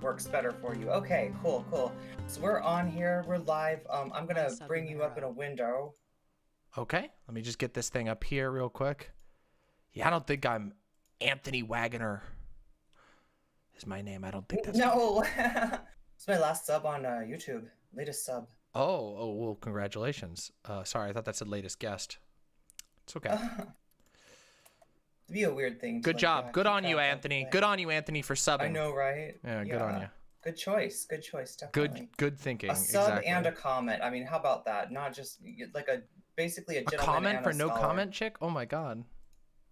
Works better for you. Okay, cool, cool. So we're on here, we're live. I'm gonna bring you up in a window. Okay, let me just get this thing up here real quick. Yeah, I don't think I'm Anthony Wagoner is my name. I don't think that's No. It's my last sub on YouTube. Latest sub. Oh, well, congratulations. Sorry, I thought that said latest guest. It's okay. It'd be a weird thing. Good job. Good on you, Anthony. Good on you, Anthony, for subbing. I know, right? Yeah, good on you. Good choice. Good choice, definitely. Good thinking. A sub exactly. and a comment. I mean, how about that? Not just like basically a gentleman comment and for a no scholar. comment chick? Oh my god.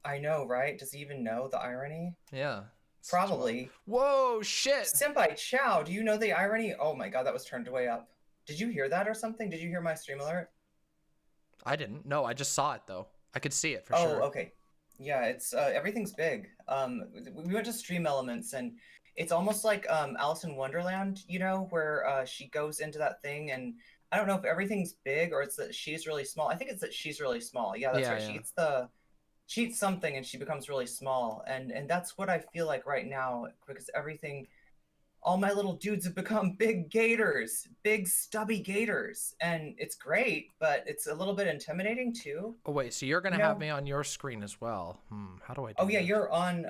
I know, right? Does he even know the irony? Yeah. Probably. Whoa, shit. Senpai Chow, do you know the irony? Oh my god, that was turned way up. Did you hear that or something? Did you hear my stream alert? I didn't. No, I just saw it though. I could see it for Oh, sure. okay. Yeah, it's everything's big. We went to Stream Elements and it's almost like Alice in Wonderland, you know, where she goes into that thing and I don't know if everything's big or it's that she's really small. I think it's that she's really small. Yeah, that's right. Yeah. She eats something and she becomes really small. And that's what I feel like right now because all my little dudes have become big gators, big stubby gators. And it's great, but it's a little bit intimidating too. Oh, wait, so you're going to have me on your screen as well. How do I do Oh, yeah, that? you're on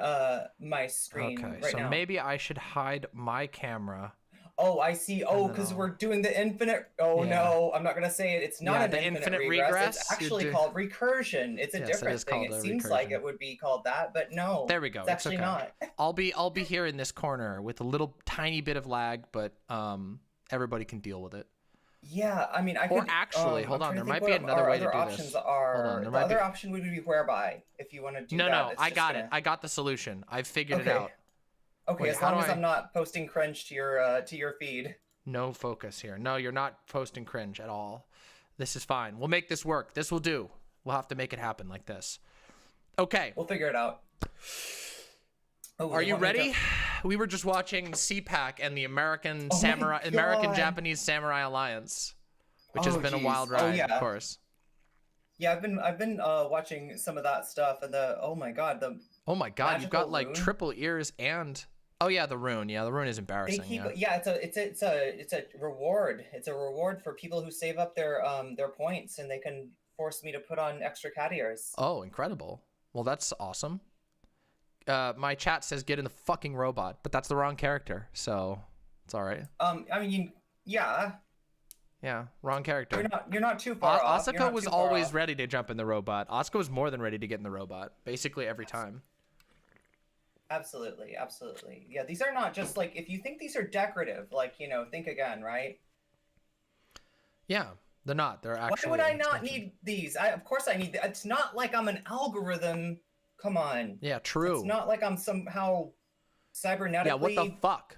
my screen okay, right so now. maybe I should hide my camera. Oh, I see. Oh, because we're doing the infinite. Oh, Yeah. no, I'm not going to say it. It's not the an infinite regress. regress? It's actually called recursion. It's a Yes, different it is thing. called It a seems like recursion. it would be called that, but no. There we go. It's actually okay. not. I'll be here in this corner with a little tiny bit of lag, but everybody can deal with it. Yeah, I mean, I Or could. actually, hold on, there might be another way to do this. Hold on, there the might be- other option would be whereby, if you want to do that. No, it's I just got it. gonna- I got the solution. I figured it Okay. out. Okay, Wait, as how long do as I- I'm not posting cringe to your feed. No focus here. No, you're not posting cringe at all. This is fine. We'll make this work. This will do. We'll have to make it happen like this. Okay. We'll figure it out. Oh, Are they you want me to- ready? We were just watching CPAC and the American Oh my American God. Japanese Samurai Alliance, which has Oh, been a geez. wild Oh, ride, yeah. of course. Yeah, I've been watching some of that stuff and oh my god, Oh my god, you've got Magical like rune? triple ears and oh yeah, the rune. Yeah, the rune is embarrassing. it's a reward. It's a reward for people who save up their points and they can force me to put on extra cat ears. Oh, incredible. Well, that's awesome. My chat says get in the fucking robot, but that's the wrong character, so it's all right. I mean, yeah, Yeah, wrong character. you're not too far off. You're Asuka not was too far always off. ready to jump in the robot. Asuka was more than ready to get in the robot, basically every time. Absolutely, absolutely. Yeah, these are not just like if you think these are decorative, like think again, right? Yeah, they're not. They're actually. Why would I an not extension. need these? Of course I need. It's not like I'm an algorithm. Come on. Yeah, true. It's not like I'm somehow cybernetically. Yeah, what the fuck?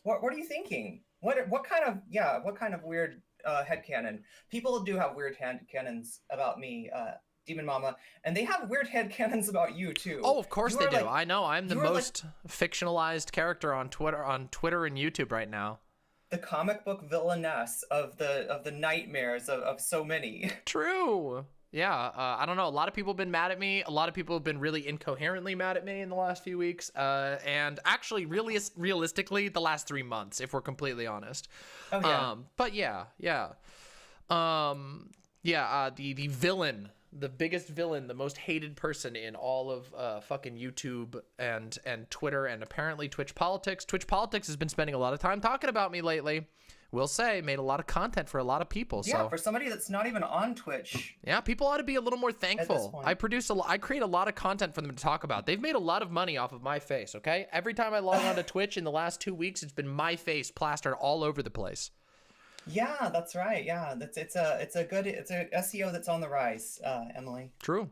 What are you thinking? What kind of weird headcanon? People do have weird headcanons about me, Demon Mama, and they have weird headcanons about you too. Oh, of course they do. Like, I know. I'm the most fictionalized character on Twitter and YouTube right now. The comic book villainess of the nightmares of so many. True. Yeah, I don't know. A lot of people have been mad at me. A lot of people have been really incoherently mad at me in the last few weeks. And actually, realistically, the last 3 months, if we're completely honest. Oh, yeah. But yeah. The villain, the biggest villain, the most hated person in all of fucking YouTube and Twitter and apparently Twitch Politics. Twitch Politics has been spending a lot of time talking about me lately. Will say, made a lot of content for a lot of people. Yeah, so for somebody that's not even on Twitch. Yeah, people ought to be a little more thankful. I create a lot of content for them to talk about. They've made a lot of money off of my face, okay? Every time I log on to Twitch in the last 2 weeks, it's been my face plastered all over the place. Yeah, that's right. Yeah, it's a SEO that's on the rise, Emily. True.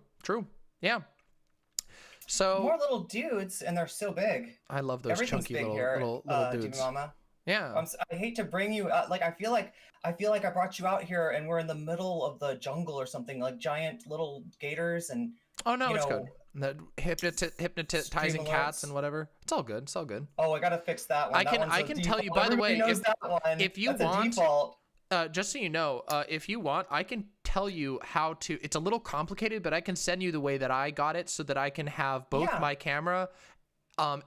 Yeah. So more little dudes, and they're so big. I love those chunky little dudes. Demon Mama. Yeah. I hate to bring you like I feel like I brought you out here and we're in the middle of the jungle or something, like giant little gators and it's good. The hypnotizing cats and whatever. It's all good. Oh, I gotta fix that one. I can tell you, by the way, if you want, just so you know, if you want, I can tell you how to. It's a little complicated, but I can send you the way that I got it so that I can have both my camera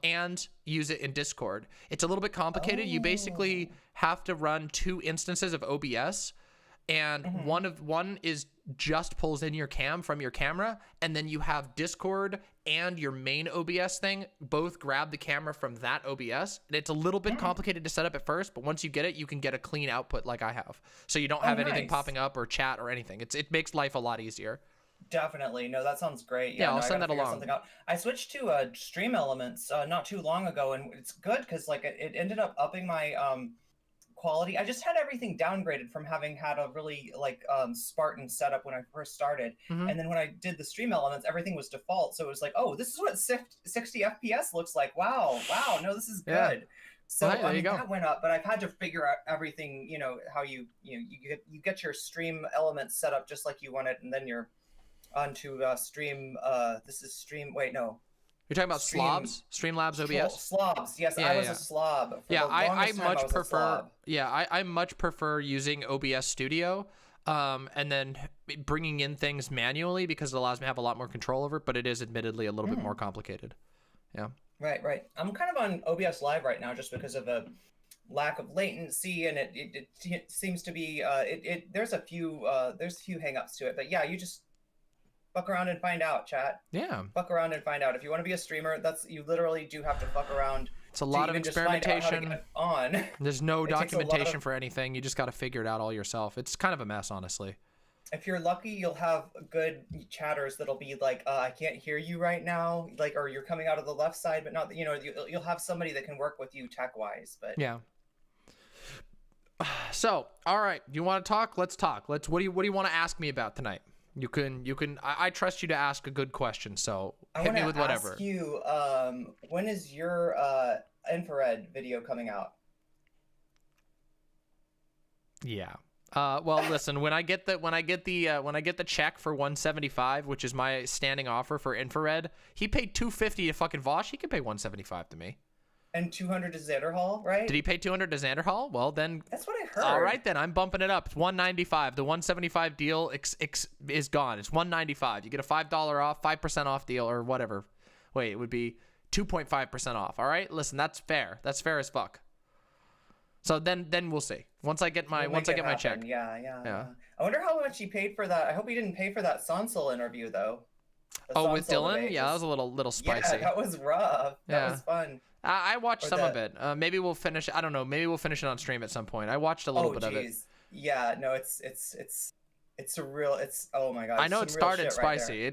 and use it in Discord. It's a little bit complicated. You basically have to run 2 instances of OBS, and one is just pulls in your cam from your camera, and then you have Discord and your main OBS thing both grab the camera from that OBS. And it's a little bit complicated to set up at first, but once you get it, you can get a clean output like I have. So you don't have anything popping up or chat or anything. It makes life a lot easier. Definitely. No, that sounds great. Yeah, I'll send that along. Something out. I switched to Stream Elements not too long ago, and it's good because like it ended up upping my quality. I just had everything downgraded from having had a really like Spartan setup when I first started, and then when I did the Stream Elements, everything was default. So it was like, oh, this is what 60 FPS looks like. Wow, no, this is good. So there you go. That went up, but I've had to figure out everything. You know how you get your Stream Elements set up just like you want it, and then you're onto Stream. This is Stream. Wait, no. You're talking about Slobs? Streamlabs OBS? Slobs. Yes, I was a slob. I much prefer. Yeah, I much prefer using OBS Studio, and then bringing in things manually because it allows me to have a lot more control over it. But it is admittedly a little bit more complicated. Yeah. Right. I'm kind of on OBS Live right now just because of a lack of latency, and it seems to be there's a few hang-ups to it, but yeah, you just fuck around and find out, chat. Yeah. Fuck around and find out. If you want to be a streamer, you literally do have to fuck around. It's a lot of experimentation. On. There's no documentation for anything. You just got to figure it out all yourself. It's kind of a mess, honestly. If you're lucky, you'll have good chatters that'll be like, I can't hear you right now, like, or you're coming out of the left side, but not, you'll have somebody that can work with you tech-wise. But yeah. So, all right, you want to talk? Let's talk. What do you want to ask me about tonight? You can. I trust you to ask a good question. So hit me with whatever. I want to ask you, when is your infrared video coming out? Yeah. Well, listen. When I get the check for 175, which is my standing offer for infrared, he paid 250 to fucking Vosh. He can pay 175 to me. And 200 to Xanderhall, right? Did he pay 200 to Xanderhall? Well, then that's what I heard. All right, then I'm bumping it up. It's 195. The 175 deal is gone. It's 195. You get a $5 off, 5% off deal, or whatever. Wait, it would be 2.5% off. All right, listen, that's fair. That's fair as fuck. So then we'll see. Once I get my check. Yeah. I wonder how much he paid for that. I hope he didn't pay for that Sonsol interview though. With Dylan? Yeah, that was a little spicy. Yeah, that was rough. That was fun. I watched some of it. Maybe we'll finish. I don't know. Maybe we'll finish it on stream at some point. I watched a little bit of it. Yeah, no, it's Oh my god. I know it's it some real started shit right there. spicy.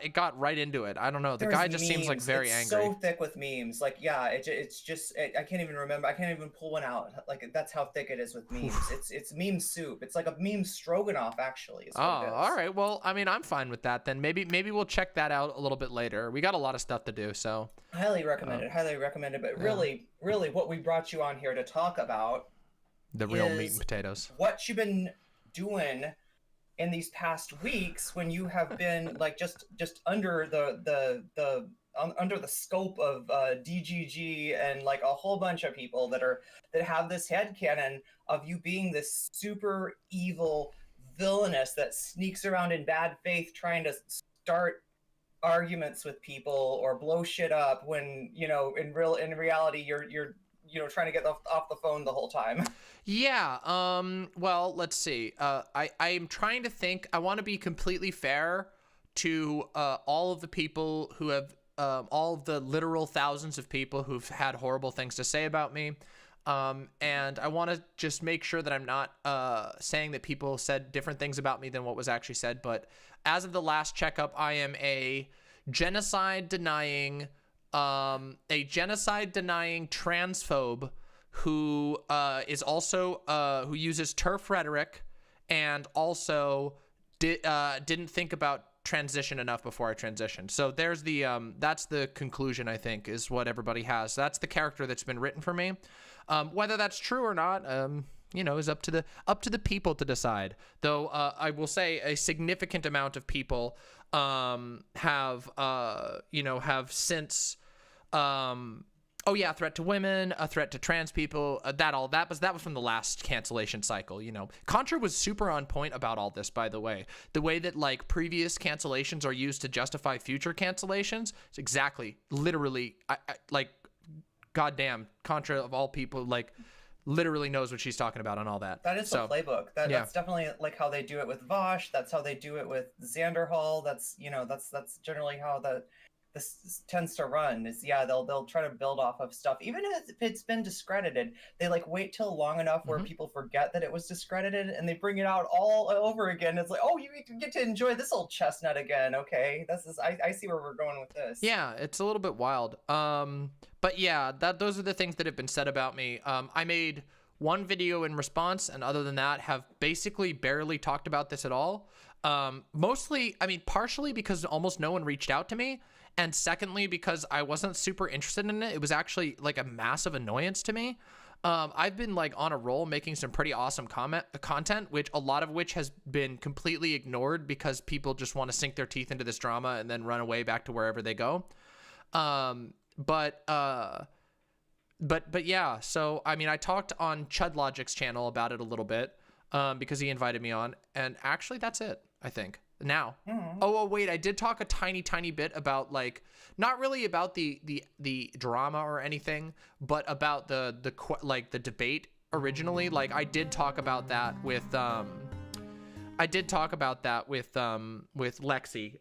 It got right into it. I don't know. The There's guy just seems like memes. very It's angry. so thick with memes. Like, yeah, it's just I can't even remember. I can't even pull one out. Like, that's how thick it is with memes. It's meme soup. It's like a meme stroganoff, actually. Is Oh, what it is. all right. Well, I mean, I'm fine with that then. Maybe we'll check that out a little bit later. We got a lot of stuff to do, so Highly recommended. Highly recommended. But really, what we brought you on here to talk about the real meat is and potatoes. what you've been doing in these past weeks when you have been like just under under the scope of DGG and like a whole bunch of people that have this headcanon of you being this super evil villainess that sneaks around in bad faith trying to start arguments with people or blow shit up when in reality you're trying to get off the phone the whole time. Yeah, well, let's see. I'm trying to think. I want to be completely fair to all of the people who have, all of the literal thousands of people who've had horrible things to say about me. And I want to just make sure that I'm not saying that people said different things about me than what was actually said. But as of the last checkup, I am a genocide-denying transphobe who is also who uses TERF rhetoric and also didn't think about transition enough before I transitioned. So there's the that's the conclusion, I think, is what everybody has. That's the character that's been written for me. Whether that's true or not, is up to the people to decide. Though I will say a significant amount of people have since a threat to women, a threat to trans people, that was from the last cancellation cycle. Contra was super on point about all this, by the way. The way that like previous cancellations are used to justify future cancellations, it's exactly, literally, I like, goddamn, Contra of all people, like, literally knows what she's talking about on all that. That is the playbook. That's definitely like how they do it with Vosh. That's how they do it with Xanderhal. That's generally how this tends to run. Is they'll try to build off of stuff, even if it's been discredited. They like wait till long enough where people forget that it was discredited, and they bring it out all over again. It's like, oh, you get to enjoy this old chestnut again. Okay, I see where we're going with this. Yeah, it's a little bit wild. But yeah, those are the things that have been said about me. I made one video in response, and other than that, have basically barely talked about this at all. Partially because almost no one reached out to me. And secondly, because I wasn't super interested in it. It was actually like a massive annoyance to me. I've been like on a roll making some pretty awesome content, a lot of which has been completely ignored because people just want to sink their teeth into this drama and then run away back to wherever they go. But yeah, so I talked on Chud Logic's channel about it a little bit because he invited me on, and actually that's it, I think. Now, oh wait, I did talk a tiny bit about like, not really about the drama or anything, but about the debate originally. Like I did talk about that with Lexi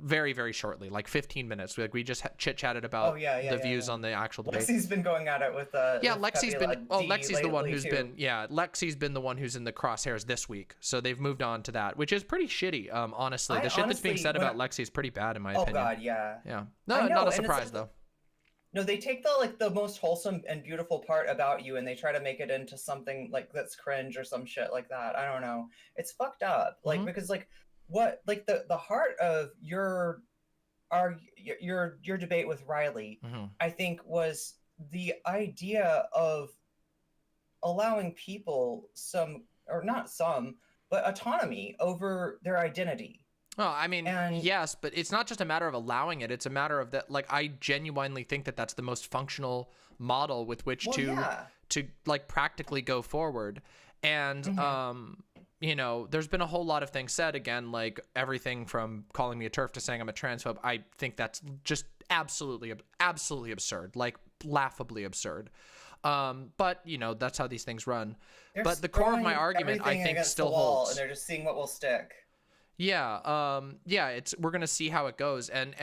very, very shortly, like 15 minutes. We just chit-chatted about the views on the actual debate. Lexi's been going at it with Lexi's been Lexi's the one who's too. Lexi's been the one who's in the crosshairs this week. So they've moved on to that, which is pretty shitty, honestly. The shit that's being said about Lexi is pretty bad in my opinion. Oh god, yeah. Yeah. No, not a surprise though. No, they take the most wholesome and beautiful part about you and they try to make it into something like that's cringe or some shit like that. I don't know. It's fucked up. Like because like what like the heart of your debate with Riley, I think, was the idea of allowing people but autonomy over their identity. Oh, yes, but it's not just a matter of allowing it. It's a matter of that. Like, I genuinely think that that's the most functional model with which to like practically go forward. And, there's been a whole lot of things said, again, like everything from calling me a TERF to saying I'm a transphobe. I think that's just absolutely absurd, like laughably absurd. But that's how these things run. But the core of my argument, I think, still holds. And they're just seeing what will stick. Yeah, we're gonna see how it goes, and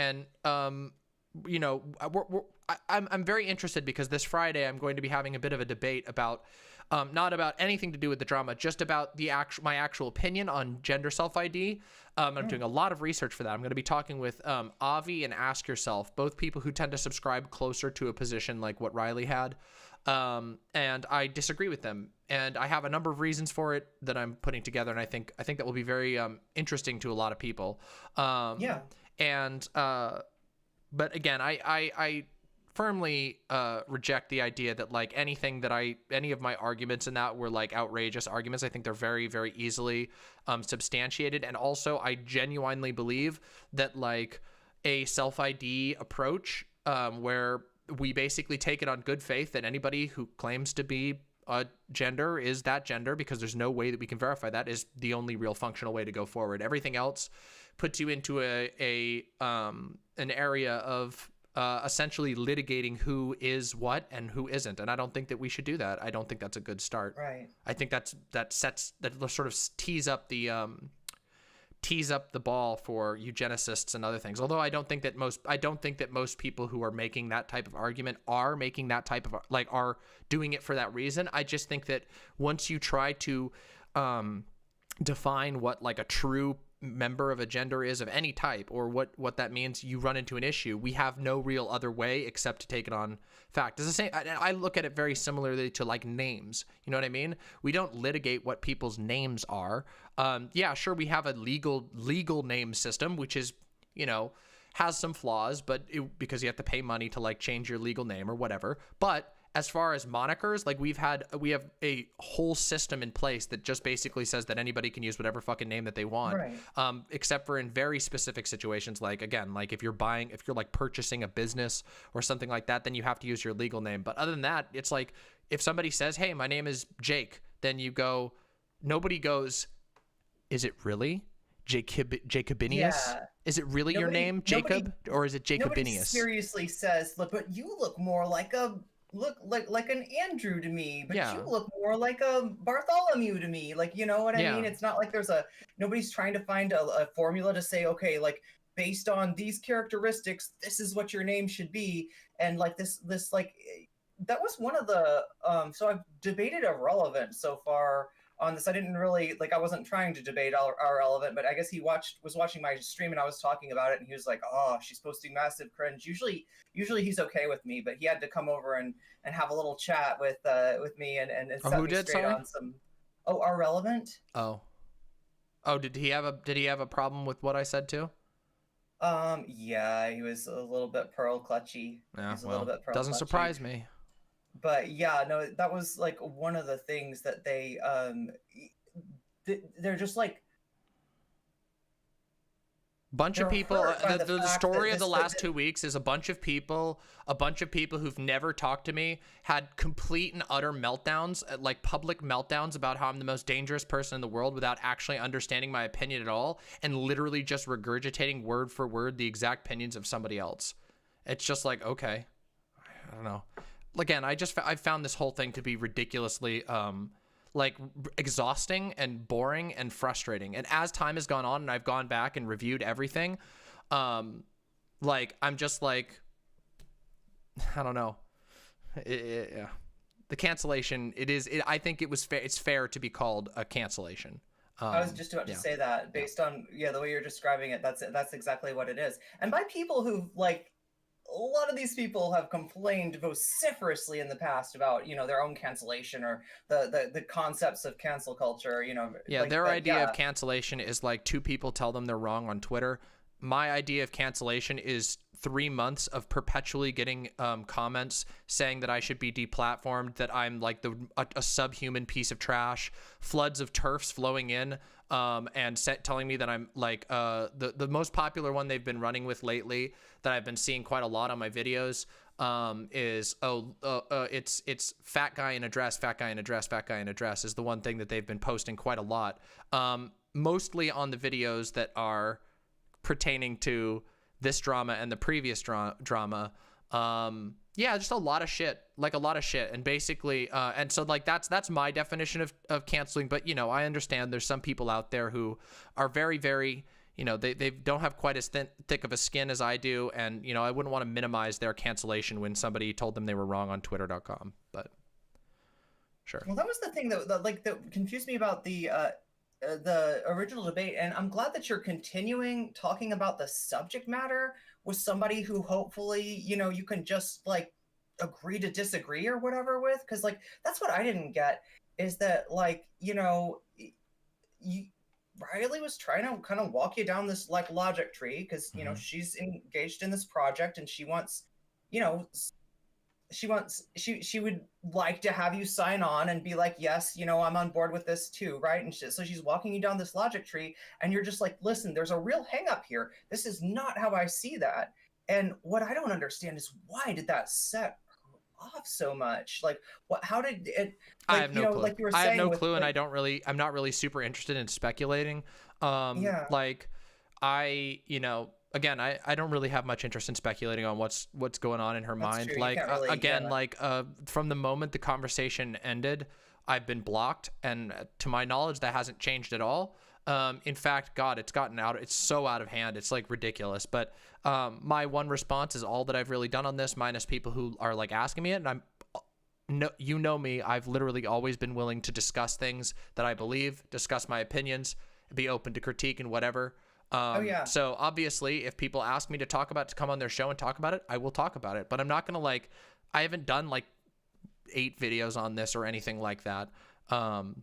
I'm very interested because this Friday I'm going to be having a bit of a debate about not about anything to do with the drama, just about my actual opinion on gender self-ID. I'm doing a lot of research for that. I'm going to be talking with Avi and Ask Yourself, both people who tend to subscribe closer to a position like what Riley had. And I disagree with them, and I have a number of reasons for it that I'm putting together, and I think that will be very interesting to a lot of people. And but again, I firmly reject the idea that like any of my arguments in that were like outrageous arguments. I think they're very, very easily substantiated, and also I genuinely believe that like a self-ID approach where we basically take it on good faith that anybody who claims to be a gender is that gender, because there's no way that we can verify that, is the only real functional way to go forward. Everything else puts you into an area of essentially litigating who is what and who isn't, and I don't think that we should do that. I don't think that's a good start. Right. I think that sort of tees up the ball for eugenicists and other things. Although I don't think that most people who are making that type of argument are making that type of are doing it for that reason. I just think that once you try to define what like a true member of a gender is of any type, or what that means, you run into an issue. We have no real other way except to take it on fact. It's the same. I look at it very similarly to like names. You know what I mean? We don't litigate what people's names are. Yeah, sure, we have a legal name system, which is, you know, has some flaws, but because you have to pay money to like change your legal name or whatever. But as far as monikers, like we have a whole system in place that just basically says that anybody can use whatever fucking name that they want, right. Except for in very specific situations, like again, like if you're like purchasing a business or something like that, then you have to use your legal name. But other than that, it's like if somebody says, "Hey, my name is Jake," then you go, nobody goes, "Is it really Jacobinius? Yeah. Is it really your name, Jacob, or is it Jacobinius?" Nobody seriously says, "Look, but you look more like an Andrew to me, but Yeah. you look more like a Bartholomew to me." Like, you know what I mean? It's not like nobody's trying to find a formula to say, okay, like based on these characteristics, this is what your name should be. And like this like that was one of the so I've debated Irrelevant so far on this. I didn't really like, I wasn't trying to debate our Relevant, but I guess he was watching my stream and I was talking about it and he was like, "Oh, she's posting massive cringe." Usually he's okay with me, but he had to come over and have a little chat with me and set me straight on some. Oh, our Relevant? Oh, did he have a problem with what I said too? Yeah, he was a little bit pearl clutchy. Yeah, well, doesn't surprise me. But yeah, no, that was like one of the things that they're just like bunch of people. The story of the last 2 weeks is a bunch of people who've never talked to me had complete and utter meltdowns, like public meltdowns about how I'm the most dangerous person in the world without actually understanding my opinion at all, and literally just regurgitating word for word the exact opinions of somebody else. It's just like, okay, I don't know. Again, I found this whole thing to be ridiculously like exhausting and boring and frustrating. And as time has gone on and I've gone back and reviewed everything, like I'm just like, I don't know. Yeah. The cancellation, I think it was fair. It's fair to be called a cancellation. I was just about to say that based on the way you're describing it, that's exactly what it is. And by people who like, a lot of these people have complained vociferously in the past about, you know, their own cancellation or the concepts of cancel culture, you know. Yeah, like, their idea of cancellation is like two people tell them they're wrong on Twitter. My idea of cancellation is 3 months of perpetually getting comments saying that I should be deplatformed, that I'm like a subhuman piece of trash, floods of TERFs flowing in, and telling me that I'm like the most popular one they've been running with lately that I've been seeing quite a lot on my videos is it's fat guy in a dress, fat guy in a dress, fat guy in a dress is the one thing that they've been posting quite a lot, mostly on the videos that are pertaining to this drama and the previous drama. Yeah, just a lot of shit, and basically and so like that's my definition of canceling. But you know, I understand there's some people out there who are very, very, you know, they don't have quite as thick of a skin as I do, and you know, I wouldn't want to minimize their cancellation when somebody told them they were wrong on Twitter.com. But sure. Well, that was the thing that confused me about the original debate, and I'm glad that you're continuing talking about the subject matter with somebody who hopefully, you know, you can just like agree to disagree or whatever with, because like that's what I didn't get, is that like, you know, Riley was trying to kind of walk you down this like logic tree because, you know, she's engaged in this project and she wants, you know, she would like to have you sign on and be like, yes, you know, I'm on board with this too, right? And so she's walking you down this logic tree, and you're just like, listen, there's a real hang up here. This is not how I see that. And what I don't understand is, why did that set her off so much? Like, what? How did it? Like, I have no clue. Like you were I saying, have no with, clue, like, and I'm not really super interested in speculating. Yeah. Like, you know, again, I don't really have much interest in speculating on what's going on in her That's mind. true. You Like, can't really, again, yeah. like from the moment the conversation ended, I've been blocked, and to my knowledge, that hasn't changed at all. In fact, God, it's so out of hand. It's like ridiculous. But my one response is all that I've really done on this, minus people who are like asking me it. And you know me, I've literally always been willing to discuss things that I believe, discuss my opinions, be open to critique and whatever. Yeah. So obviously, if people ask me to come on their show and talk about it, I will talk about it. But I'm not gonna I haven't done like 8 videos on this or anything like that.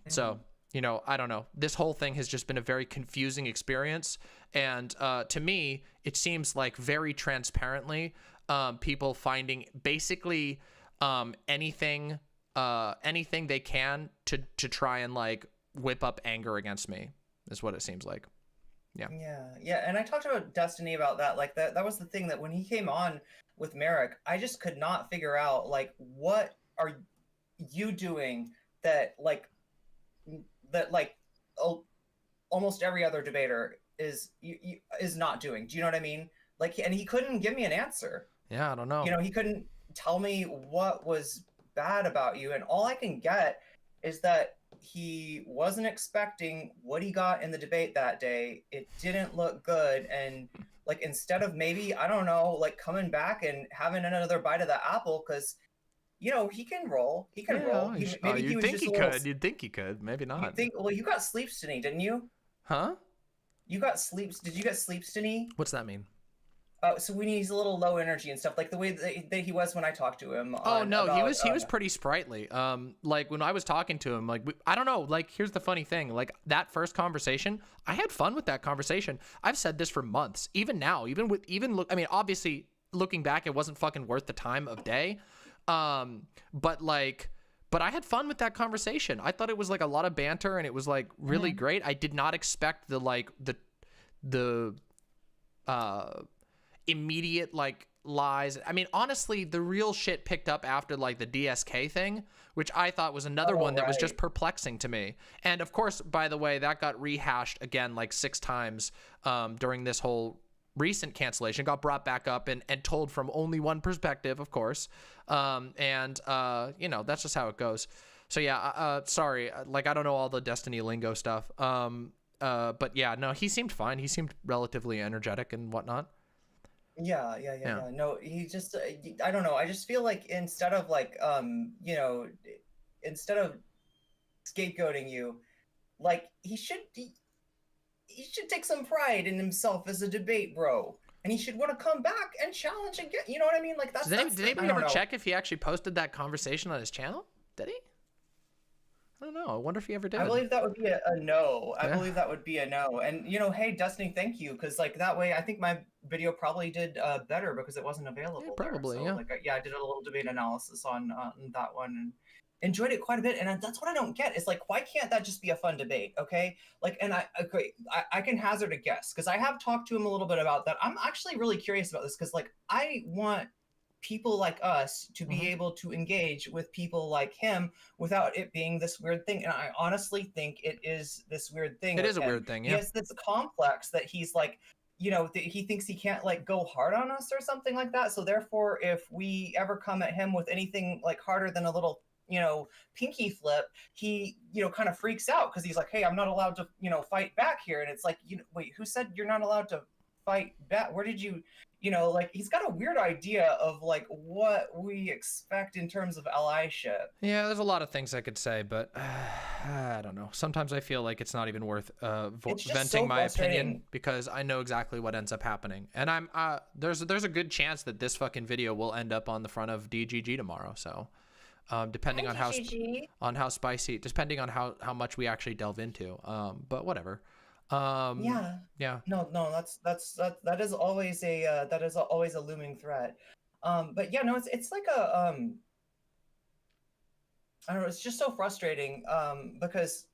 So, you know, I don't know. This whole thing has just been a very confusing experience. And to me, it seems like very transparently, people finding basically anything they can to try and like whip up anger against me is what it seems like. Yeah. And I talked about Destiny about that. Like that was the thing, that when he came on with Merrick, I just could not figure out, like, what are you doing that almost every other debater is not doing. Do you know what I mean? Like, and he couldn't give me an answer. Yeah, I don't know. You know, he couldn't tell me what was bad about you, and all I can get is that he wasn't expecting what he got in the debate that day. It didn't look good, and like, instead of maybe, I don't know, like coming back and having another bite of the apple, because, you know, he can roll. You'd think he could, maybe not. Well, you got sleep stiny, didn't you? Huh? You got sleep. Did you get sleep stiny? What's that mean? So when he's a little low energy and stuff, like the way that he was when I talked to him. He was pretty sprightly. Like when I was talking to him, like I don't know. Like, here's the funny thing. Like, that first conversation, I had fun with that conversation. I've said this for months. Even now, I mean, obviously looking back, it wasn't fucking worth the time of day. But I had fun with that conversation. I thought it was like a lot of banter, and it was like really great. I did not expect the immediate like lies. I mean, honestly, the real shit picked up after like the DSK thing, which I thought was another one that was just perplexing to me. And of course, by the way, that got rehashed again like 6 times during this whole recent cancellation. Got brought back up and told from only one perspective, of course. You know, that's just how it goes. So yeah, sorry, like I don't know all the Destiny lingo stuff. But yeah, no, he seemed fine. He seemed relatively energetic and whatnot. Yeah. No, he just, I don't know. I just feel like instead of like, you know, instead of scapegoating you, like he should take some pride in himself as a debate bro. And he should want to come back and challenge again. You know what I mean? Like did anybody ever check if he actually posted that conversation on his channel? Did he? I don't know. I wonder if he ever did. I believe that would be a no. I believe that would be a no. And, you know, hey, Destiny, thank you. Because, like, that way, I think my video probably did better because it wasn't available. Yeah, probably, there. So, like, I did a little debate analysis on that one and enjoyed it quite a bit. And that's what I don't get. Is, like, why can't that just be a fun debate, okay? Like, and I can hazard a guess. Because I have talked to him a little bit about that. I'm actually really curious about this. Because, like, I want people like us to be able to engage with people like him without it being this weird thing. And I honestly think it is this weird thing. It is a weird thing, yeah. He has this complex that he's like, you know, he thinks he can't like go hard on us or something like that. So therefore, if we ever come at him with anything like harder than a little pinky flip, he, kind of freaks out because he's like, hey, I'm not allowed to, fight back here. And it's like, wait, who said you're not allowed to fight back? Where did you, like, he's got a weird idea of like what we expect in terms of allyship. Yeah, there's a lot of things I could say, but I don't know. Sometimes I feel like it's not even worth venting my opinion because I know exactly what ends up happening. And I'm there's a good chance that this fucking video will end up on the front of DGG tomorrow. So depending on how spicy, depending on how much we actually delve into. But whatever. Yeah. No, that is always a looming threat. But yeah, no, it's like a I don't know, it's just so frustrating because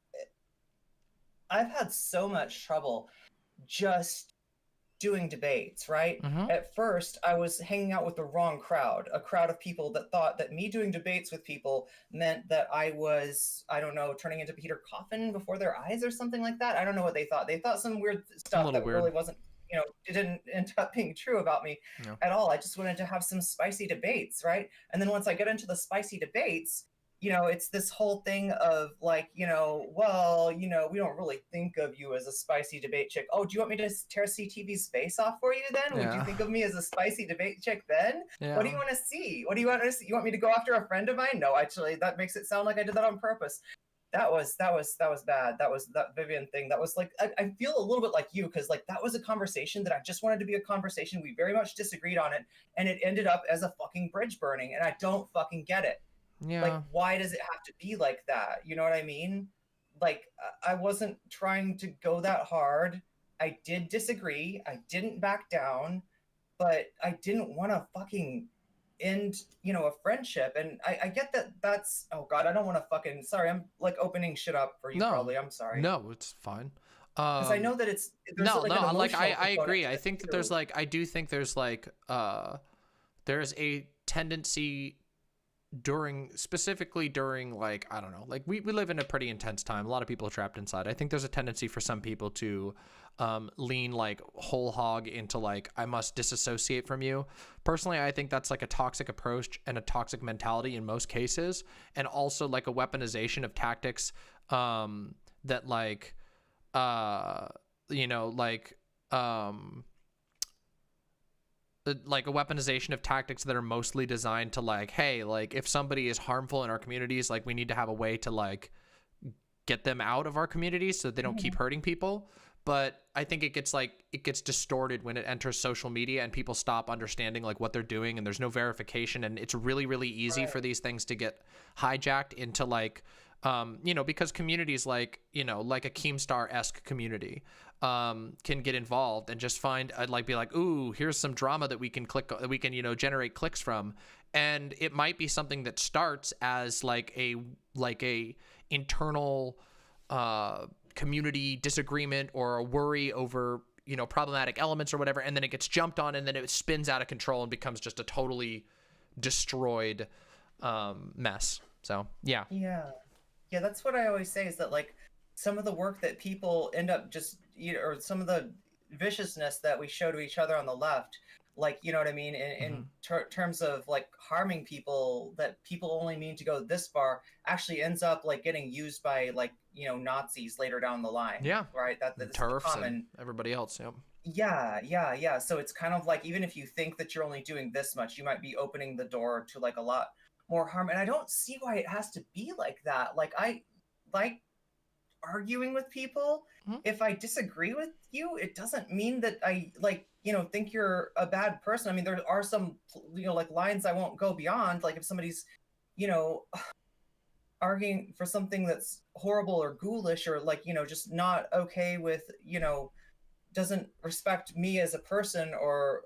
I've had so much trouble just doing debates, right? At first, I was hanging out with the wrong crowd, a crowd of people that thought that me doing debates with people meant that I was, I don't know, turning into Peter Coffin before their eyes or something like that. I don't know what they thought. They thought some weird stuff that really wasn't, it didn't end up being true about me at all. I just wanted to have some spicy debates, right? And then once I get into the spicy debates, it's this whole thing of like, well, we don't really think of you as a spicy debate chick. Oh, do you want me to tear CTV's face off for you then? Would you think of me as a spicy debate chick then? What do you want to see? What do you want to see? You want me to go after a friend of mine? No, actually, that makes it sound like I did that on purpose. That was bad. That was that Vivian thing. That was like, I feel a little bit like you, because like that was a conversation that I just wanted to be a conversation. We very much disagreed on it, and it ended up as a fucking bridge burning, and I don't fucking get it. Yeah. Like, why does it have to be like that? You know what I mean? Like, I wasn't trying to go that hard. I did disagree. I didn't back down, but I didn't want to fucking end, a friendship. And I get that that's, oh God, I don't want to fucking, sorry, I'm like opening shit up for you probably. I'm sorry. No, it's fine. Because I know that it's, I agree. I think that there's like, I do think there's like, there's a tendency specifically during like, I don't know, like we live in a pretty intense time. A lot of people are trapped inside. I think there's a tendency for some people to lean like whole hog into like, I must disassociate from you. Personally, I think that's like a toxic approach and a toxic mentality in most cases, and also like a weaponization of tactics that like like a weaponization of tactics that are mostly designed to like, hey, like if somebody is harmful in our communities, like we need to have a way to like get them out of our communities so they don't keep hurting people. But I think it gets distorted when it enters social media and people stop understanding like what they're doing, and there's no verification, and it's really, really easy for these things to get hijacked into like, because communities like, like a Keemstar-esque community can get involved and just find, be like, ooh, here's some drama that we can generate clicks from. And it might be something that starts as like a internal community disagreement or a worry over, problematic elements or whatever. And then it gets jumped on, and then it spins out of control and becomes just a totally destroyed mess. So, yeah. Yeah, that's what I always say, is that like some of the work that people end up just, or some of the viciousness that we show to each other on the left, like, you know what I mean, in terms of like harming people that people only mean to go this far, actually ends up like getting used by like, Nazis later down the line. Yeah. Right. That's TERFs common. And everybody else. Yep. Yeah. So it's kind of like, even if you think that you're only doing this much, you might be opening the door to like a lot more harm. And I don't see why it has to be like that. Like, I like arguing with people. If I disagree with you, it doesn't mean that I like, think you're a bad person. I mean, there are some, like lines I won't go beyond. Like if somebody's, arguing for something that's horrible or ghoulish, or like, just not okay with, doesn't respect me as a person or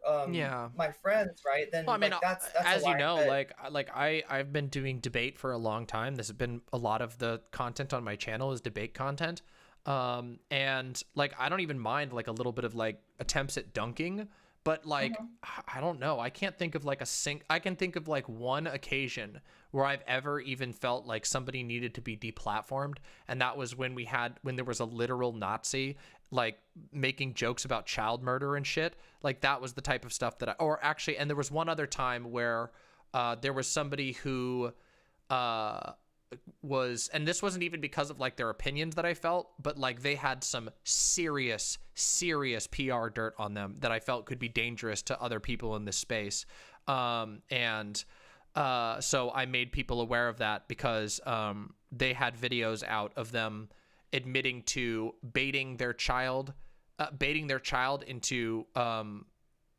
my friends, right? Then well, I mean, like, that's as you know, I've been doing debate for a long time. This has been a lot of the content on my channel is debate content. And like I don't even mind like a little bit of like attempts at dunking, but like I don't know, I can't think of like I can think of like one occasion where I've ever even felt like somebody needed to be deplatformed, and that was when there was a literal Nazi like making jokes about child murder and shit. Like that was the type of stuff that and there was one other time where there was somebody who was, and this wasn't even because of like their opinions that I felt, but like they had some serious PR dirt on them that I felt could be dangerous to other people in this space. So I made people aware of that because they had videos out of them admitting to baiting their child into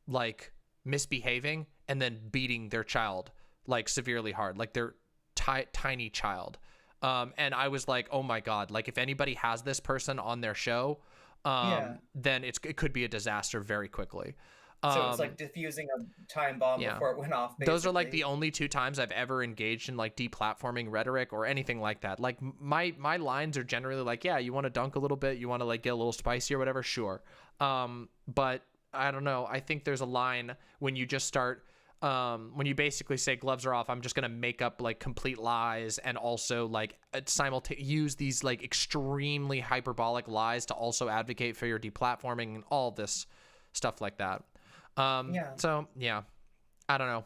like misbehaving and then beating their child like severely hard, like their tiny child. And I was like, oh my God, like if anybody has this person on their show, then it could be a disaster very quickly. So it's like diffusing a time bomb before it went off, basically. Those are like the only 2 times I've ever engaged in like deplatforming rhetoric or anything like that. Like my lines are generally like, yeah, you want to dunk a little bit, you want to like get a little spicy or whatever, sure. But I don't know. I think there's a line when you just start, when you basically say gloves are off, I'm just going to make up like complete lies and also like use these like extremely hyperbolic lies to also advocate for your deplatforming and all this stuff like that. So yeah, I don't know.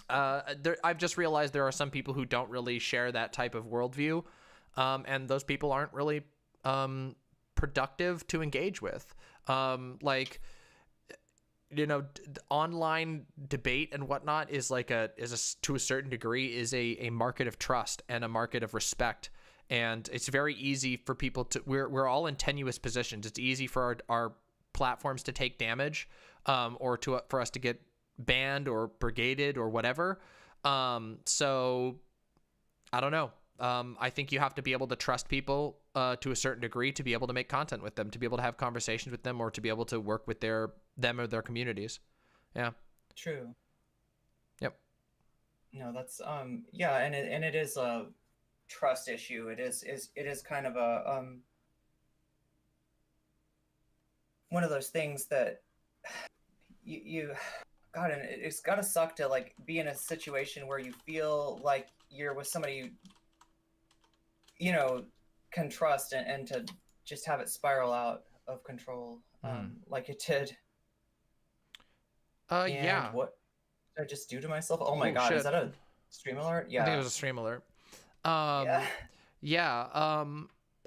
I've just realized there are some people who don't really share that type of worldview. And those people aren't really, productive to engage with. Like, you know, online debate and whatnot is like to a certain degree is a market of trust and a market of respect. And it's very easy for people to, we're all in tenuous positions. It's easy for our platforms to take damage, or for us to get banned or brigaded or whatever. So I don't know. I think you have to be able to trust people to a certain degree to be able to make content with them, to be able to have conversations with them, or to be able to work with them or their communities. Yeah. True. Yep. No, that's yeah, and it is a trust issue. It is kind of a one of those things that you God, and it's gotta suck to like be in a situation where you feel like you're with somebody you know can trust and to just have it spiral out of control like it did. Yeah. What did I just do to myself? Oh my God, shit. Is that a stream alert? Yeah. I think it was a stream alert. Yeah.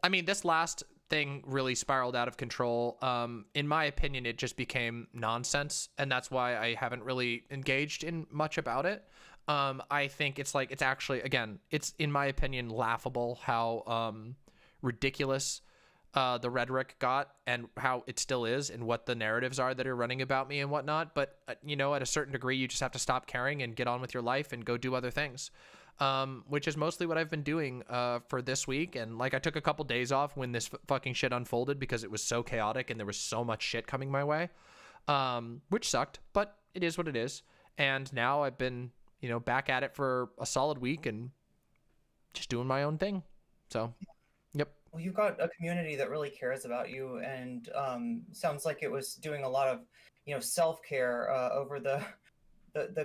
I mean, this last thing really spiraled out of control. In my opinion, it just became nonsense, and that's why I haven't really engaged in much about it. I think it's actually, again, it's in my opinion laughable how ridiculous the rhetoric got and how it still is and what the narratives are that are running about me and whatnot. But you know, at a certain degree, you just have to stop caring and get on with your life and go do other things. Which is mostly what I've been doing for this week. And like I took a couple days off when this fucking shit unfolded because it was so chaotic and there was so much shit coming my way, which sucked, but it is what it is. And now I've been, you know, back at it for a solid week and just doing my own thing. So, yep. Well, you've got a community that really cares about you, and sounds like it was doing a lot of, you know, self-care over the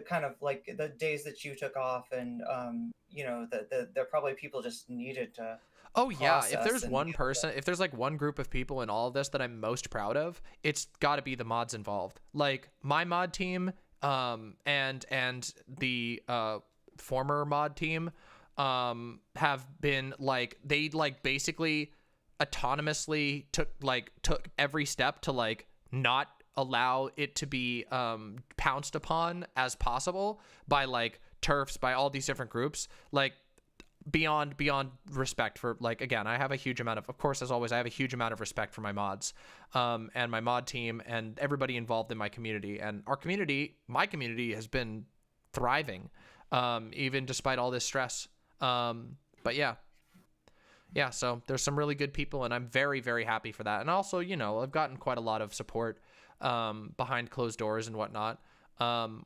kind of like the days that you took off, and you know, there probably people just needed to. Oh yeah, if there's one person, if there's like one group of people in all of this that I'm most proud of, it's got to be the mods involved. Like my mod team, and the former mod team, have been like, they like basically autonomously took every step to like not allow it to be pounced upon as possible by like TERFs, by all these different groups, like beyond respect for, like, again, I have a huge amount of course, as always, I have a huge amount of respect for my mods, and my mod team and everybody involved in my community. And my community has been thriving, even despite all this stress. But yeah, so there's some really good people, and I'm very, very happy for that. And also, you know, I've gotten quite a lot of support behind closed doors and whatnot,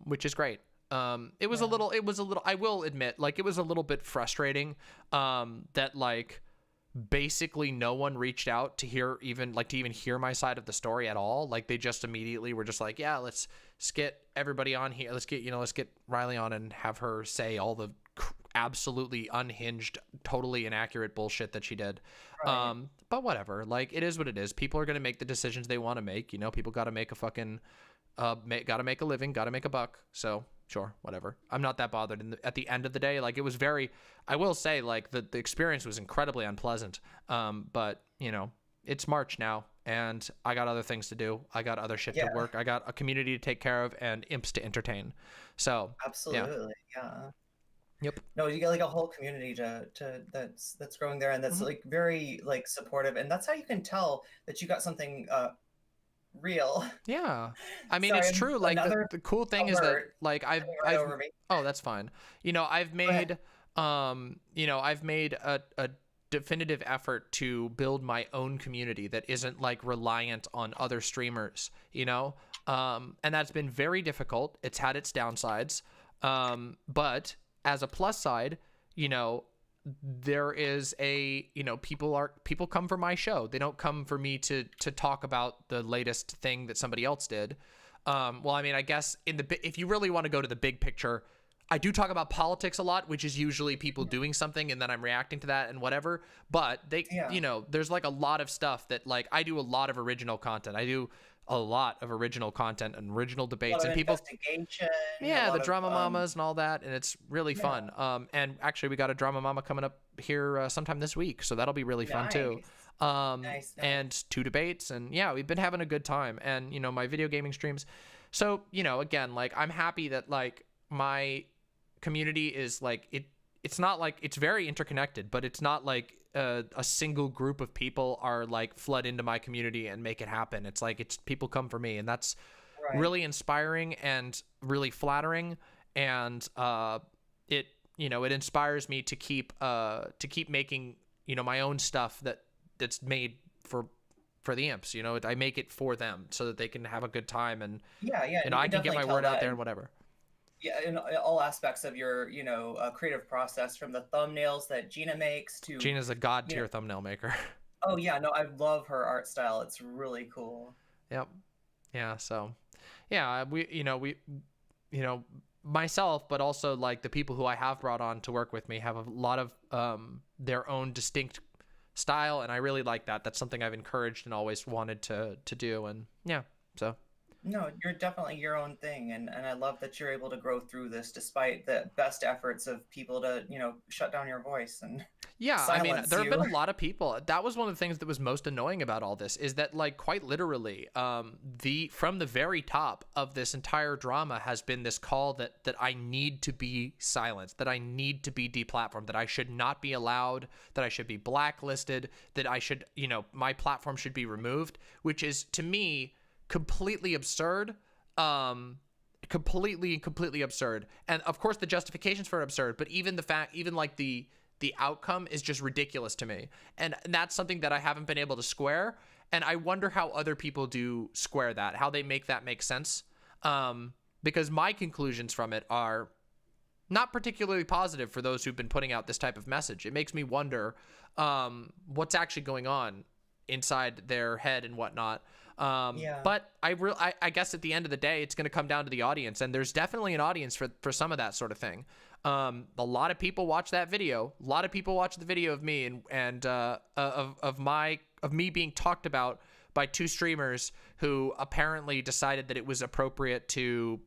which is great. It was a little, I will admit, like, it was a little bit frustrating, that like basically no one reached out to even hear my side of the story at all. Like, they just immediately were just like, yeah, let's get everybody on here. Let's get Riley on and have her say all the absolutely unhinged, totally inaccurate bullshit that she did. Right. But whatever, like, it is what it is. People are going to make the decisions they want to make. You know, people got to make a fucking, got to make a living, got to make a buck. So sure, whatever. I'm not that bothered. At the end of the day, like, it was very, I will say, like, the experience was incredibly unpleasant. But, you know, it's March now, and I got other things to do. I got other shit to work. I got a community to take care of and imps to entertain. So Absolutely, yeah. Yep. No, you get like a whole community to that's growing there, and that's like very like supportive, and that's how you can tell that you got something real. Yeah, I mean, Sorry, it's true. Like, the cool thing is that, like, I've over me. oh, that's fine. You know, I've made you know, I've made a definitive effort to build my own community that isn't like reliant on other streamers, you know, and that's been very difficult. It's had its downsides, but as a plus side, you know, there is a, you know, people come for my show. They don't come for me to talk about the latest thing that somebody else did. Well, I mean, I guess if you really want to go to the big picture, I do talk about politics a lot, which is usually people doing something and then I'm reacting to that and whatever. But they, you know, there's like a lot of stuff that, like, I do a lot of original content. I do a lot of original content and original debates, and people, the drama mamas and all that, and it's really fun. And actually, we got a drama mama coming up here sometime this week, so that'll be really fun too. And 2 debates, and yeah, we've been having a good time. And, you know, my video gaming streams. So, you know, again, like, I'm happy that, like, my community is like, it's not like, it's very interconnected, but it's not like a single group of people are like flood into my community and make it happen. It's like, it's people come for me, and that's really inspiring and really flattering. And it, you know, it inspires me to keep making, you know, my own stuff that's made for the imps. You know, I make it for them so that they can have a good time, and and I can get my word out there and whatever. Yeah, in all aspects of your, you know, creative process, from the thumbnails that Jeena makes to... Gina's a god tier thumbnail maker. Oh yeah, no, I love her art style. It's really cool. Yep. Yeah. So, yeah, we, myself, but also like the people who I have brought on to work with me have a lot of their own distinct style, and I really like that. That's something I've encouraged and always wanted to do, and yeah, so. No, you're definitely your own thing, and I love that you're able to grow through this despite the best efforts of people to, you know, shut down your voice and I mean, there have been a lot of people. That was one of the things that was most annoying about all this, is that, like, quite literally, from the very top of this entire drama has been this call that I need to be silenced, that I need to be deplatformed, that I should not be allowed, that I should be blacklisted, that I should, you know, my platform should be removed, which is, to me, completely absurd. Completely absurd. And of course the justifications for it are absurd, but even like the outcome is just ridiculous to me. And that's something that I haven't been able to square, and I wonder how other people do square that, how they make that make sense. Because my conclusions from it are not particularly positive for those who've been putting out this type of message. It makes me wonder what's actually going on inside their head and whatnot. But I guess at the end of the day, it's going to come down to the audience, and there's definitely an audience for some of that sort of thing. A lot of people watch that video. A lot of people watch the video of me and of me being talked about by 2 streamers who apparently decided that it was appropriate to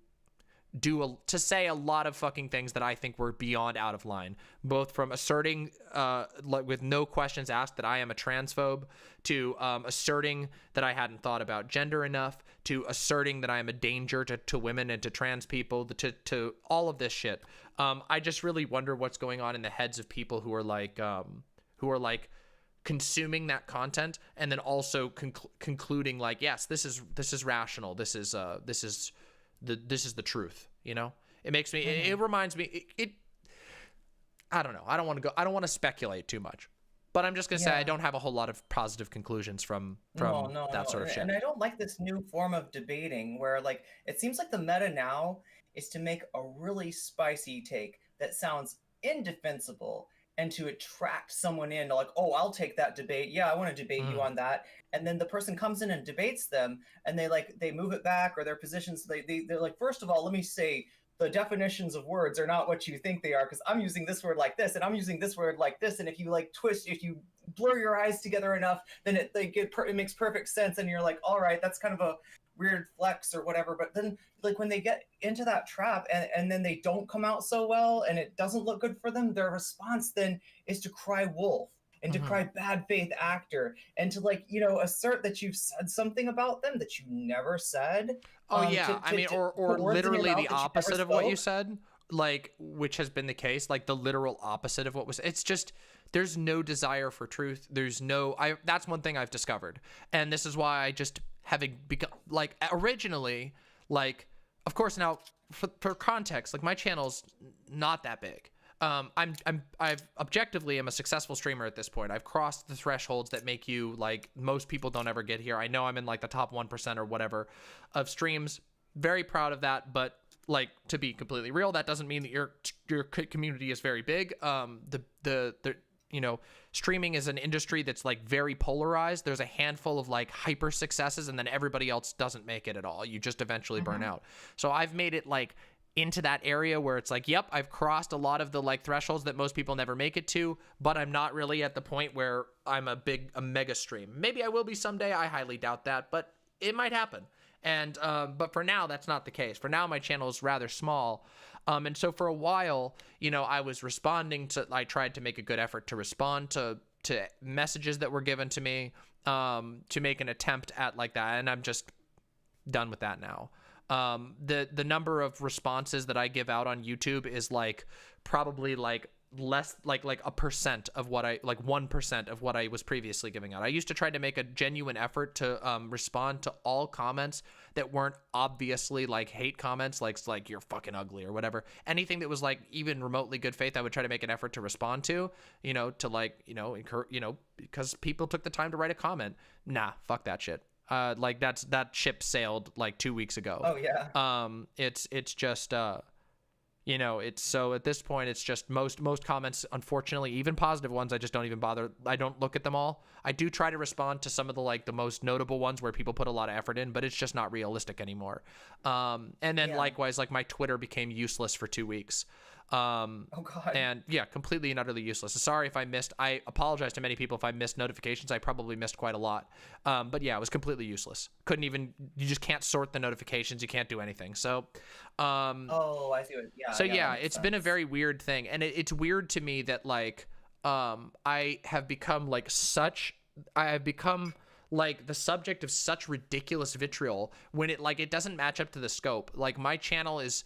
say a lot of fucking things that I think were beyond out of line, both from asserting like with no questions asked that I am a transphobe, to asserting that I hadn't thought about gender enough, to asserting that I am a danger to women and to trans people, to all of this shit. I just really wonder what's going on in the heads of people who are like consuming that content and then also concluding like, yes, this is rational, this is the truth. You know, it makes me, it reminds me, I don't know. I don't want to speculate too much, but I'm just going to say I don't have a whole lot of positive conclusions from that sort of shit. And I don't like this new form of debating where, like, it seems like the meta now is to make a really spicy take that sounds indefensible and to attract someone in, like, oh, I'll take that debate. Yeah, I want to debate you on that. And then the person comes in and debates them, and they move it back, or their positions, they're like, first of all, let me say the definitions of words are not what you think they are, because I'm using this word like this, and I'm using this word like this, and if you like twist, if you blur your eyes together enough, then it makes perfect sense, and you're like, all right, that's kind of weird flex or whatever. But then like when they get into that trap and then they don't come out so well and it doesn't look good for them, their response then is to cry wolf and to cry bad faith actor and to like, you know, assert that you've said something about them that you never said. Oh yeah, I mean, or literally the opposite of what you said, like, which has been the case, like the literal opposite of what was. It's just there's no desire for truth. There's no. That's one thing I've discovered, and this is why I just having become like originally, like, of course now for context, like my channel's not that big. I've objectively am a successful streamer at this point. I've crossed the thresholds that make you like most people don't ever get here. I know I'm in like the top 1% or whatever of streams. Very proud of that, but like to be completely real, that doesn't mean that your community is very big. The you know, streaming is an industry that's like very polarized. There's a handful of like hyper successes and then everybody else doesn't make it at all. You just eventually burn out. So I've made it like into that area where it's like, yep, I've crossed a lot of the like thresholds that most people never make it to, but I'm not really at the point where I'm a mega stream. Maybe I will be someday. I highly doubt that, but it might happen. And but for now, that's not the case. For now, my channel is rather small. And so for a while, you know, I was responding to, I tried to make a good effort to respond to messages that were given to me, to make an attempt at like that. And I'm just done with that now. The number of responses that I give out on YouTube is like probably like less like a percent of what I like 1% of what I was previously giving out. I used to try to make a genuine effort to respond to all comments that weren't obviously like hate comments, like you're fucking ugly or whatever. Anything that was like even remotely good faith, I would try to make an effort to respond to, you know, to like, you know, encourage, you know, because people took the time to write a comment. Nah, fuck that shit. Like that ship sailed like 2 weeks ago. Oh yeah. It's just you know, it's so at this point it's just most comments, unfortunately, even positive ones, I just don't even bother. I don't look at them all. I do try to respond to some of the like the most notable ones where people put a lot of effort in, but it's just not realistic anymore. And then likewise, like my Twitter became useless for 2 weeks. Oh God. And yeah, completely and utterly useless. Sorry if I apologize to many people if I missed notifications. I probably missed quite a lot. But yeah, it was completely useless. Couldn't even, you just can't sort the notifications. You can't do anything. So, oh, I see what, yeah. So yeah, it's been a very weird thing. And it's weird to me that like, I have become like the subject of such ridiculous vitriol when it doesn't match up to the scope. Like my channel is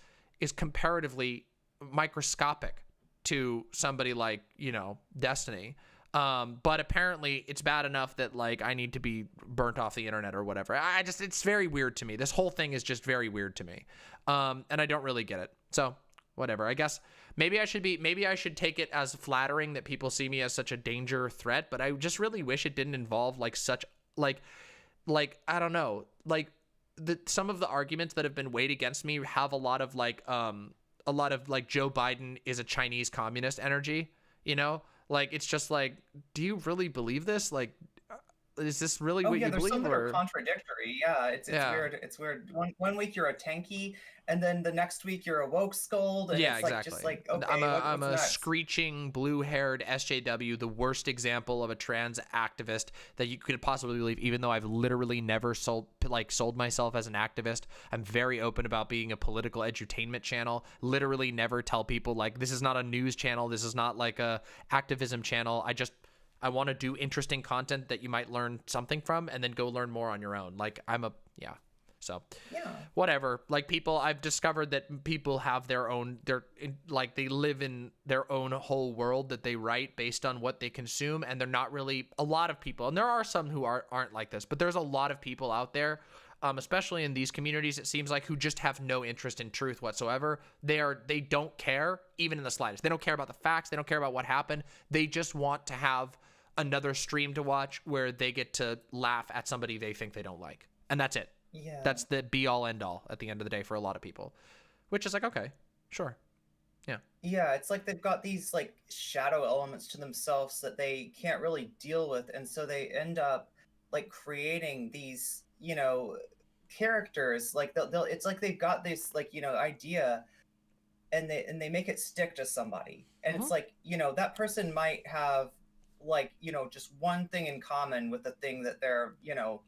comparatively microscopic to somebody like, you know, Destiny, but apparently it's bad enough that like I need to be burnt off the internet or whatever. It's very weird to me. This whole thing is just very weird to me, and I don't really get it. So whatever, I guess maybe I should take it as flattering that people see me as such a danger threat, but I just really wish it didn't involve like such like I don't know, like some of the arguments that have been weighed against me have a lot of like Joe Biden is a Chinese communist energy, you know? Like, it's just like, do you really believe this? Like, is this really what you believe? There's some that are contradictory. Yeah, it's weird. It's weird. One week you're a tanky, and then the next week you're a woke scold. And yeah, it's exactly. Just like, okay, I'm a next? screeching blue-haired SJW, the worst example of a trans activist that you could possibly believe. Even though I've literally never sold myself as an activist, I'm very open about being a political edutainment channel. Literally never tell people like this is not a news channel. This is not like a activism channel. I want to do interesting content that you might learn something from and then go learn more on your own. Like so whatever. Like I've discovered that people have they live in their own whole world that they write based on what they consume. And they're not really a lot of people. And there are some who aren't like this, but there's a lot of people out there, especially in these communities, it seems like, who just have no interest in truth whatsoever. They don't care even in the slightest. They don't care about the facts. They don't care about what happened. They just want to have another stream to watch where they get to laugh at somebody they think they don't like. And that's it. Yeah. That's the be all end all at the end of the day for a lot of people, which is like, okay, sure. Yeah. Yeah, it's like they've got these like shadow elements to themselves that they can't really deal with. And so they end up like creating these, you know, characters. Like it's like they've got this like, you know, idea and they make it stick to somebody. And it's like, you know, that person might have like, you know, just one thing in common with the thing that they're, you know,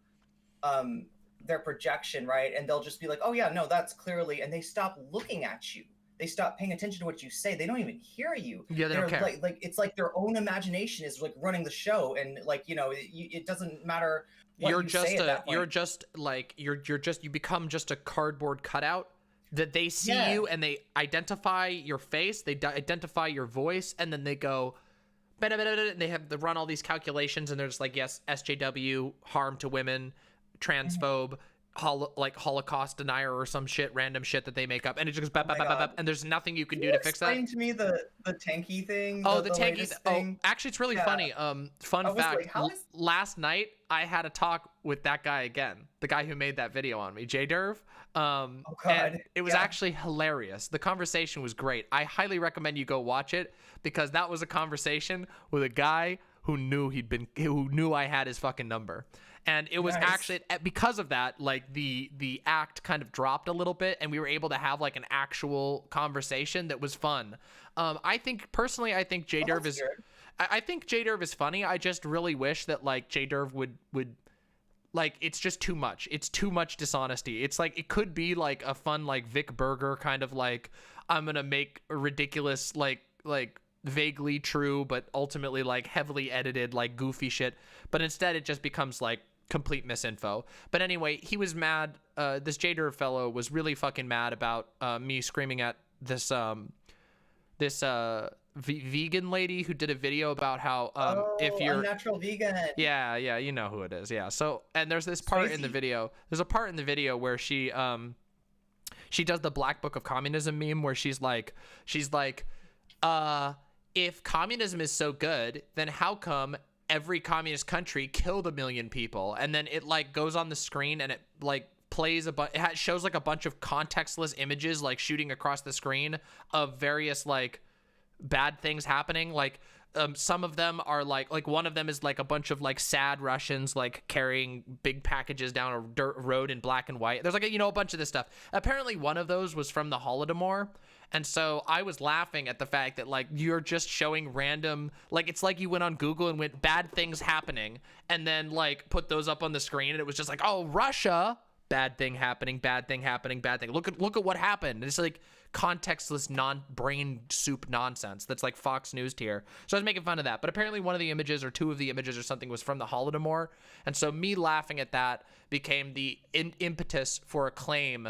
their projection, right? And they'll just be like, oh yeah, no, that's clearly, and they stop looking at you. They stop paying attention to what you say. They don't even hear you. Yeah, they don't care. Like it's like their own imagination is like running the show, and like, you know, it doesn't matter what You're you just say at that point. you become just a cardboard cutout that they see Yeah. you and they identify your face, they identify your voice, and then they go, and they have to run all these calculations, and they're just like, yes, SJW, harm to women, transphobe, like Holocaust denier or some shit, random shit that they make up, and it just goes bap, bap, bap, bap, bap, and there's nothing you can do to fix that. Explain to me the tanky thing. Oh, the tanky latest oh, thing. actually, it's really Yeah. funny. Fun I was fact: like, how is- last night I had a talk with that guy again, the guy who made that video on me, J Derv. And it was Yeah. actually hilarious. The conversation was great. I highly recommend you go watch it, because that was a conversation with a guy who knew I had his fucking number. And it was Nice. actually because of that, like the act kind of dropped a little bit, and we were able to have like an actual conversation that was fun. I think personally, I think J Derv that's is, good. I think J Derv is funny. I just really wish that like J Derv would like, it's just too much. It's too much dishonesty. It's like, it could be like a fun like Vic Berger kind of like, I'm gonna make a ridiculous like vaguely true but ultimately like heavily edited like goofy shit, but instead it just becomes like complete misinfo. But anyway, he was mad. This J Derv fellow was really fucking mad about me screaming at this vegan lady who did a video about how if you're unnatural vegan. yeah, you know who it is. Yeah. So, and there's this part in the video. There's a part in the video where she does the Black Book of Communism meme where she's like, if communism is so good, then how come every communist country killed 1 million people? And then it like goes on the screen and it like plays it shows like a bunch of contextless images like shooting across the screen of various like bad things happening. Like some of them are like one of them is like a bunch of like sad Russians like carrying big packages down a dirt road in black and white. There's like a bunch of this stuff. Apparently one of those was from the Holodomor. And so I was laughing at the fact that like you're just showing random, like it's like you went on Google and went bad things happening and then like put those up on the screen, and it was just like, oh, Russia, bad thing happening, bad thing happening, bad thing. Look at what happened. It's like contextless brain soup nonsense that's like Fox News tier. So I was making fun of that, but apparently one of the images or two of the images or something was from the Holodomor, and so me laughing at that became the impetus for a claim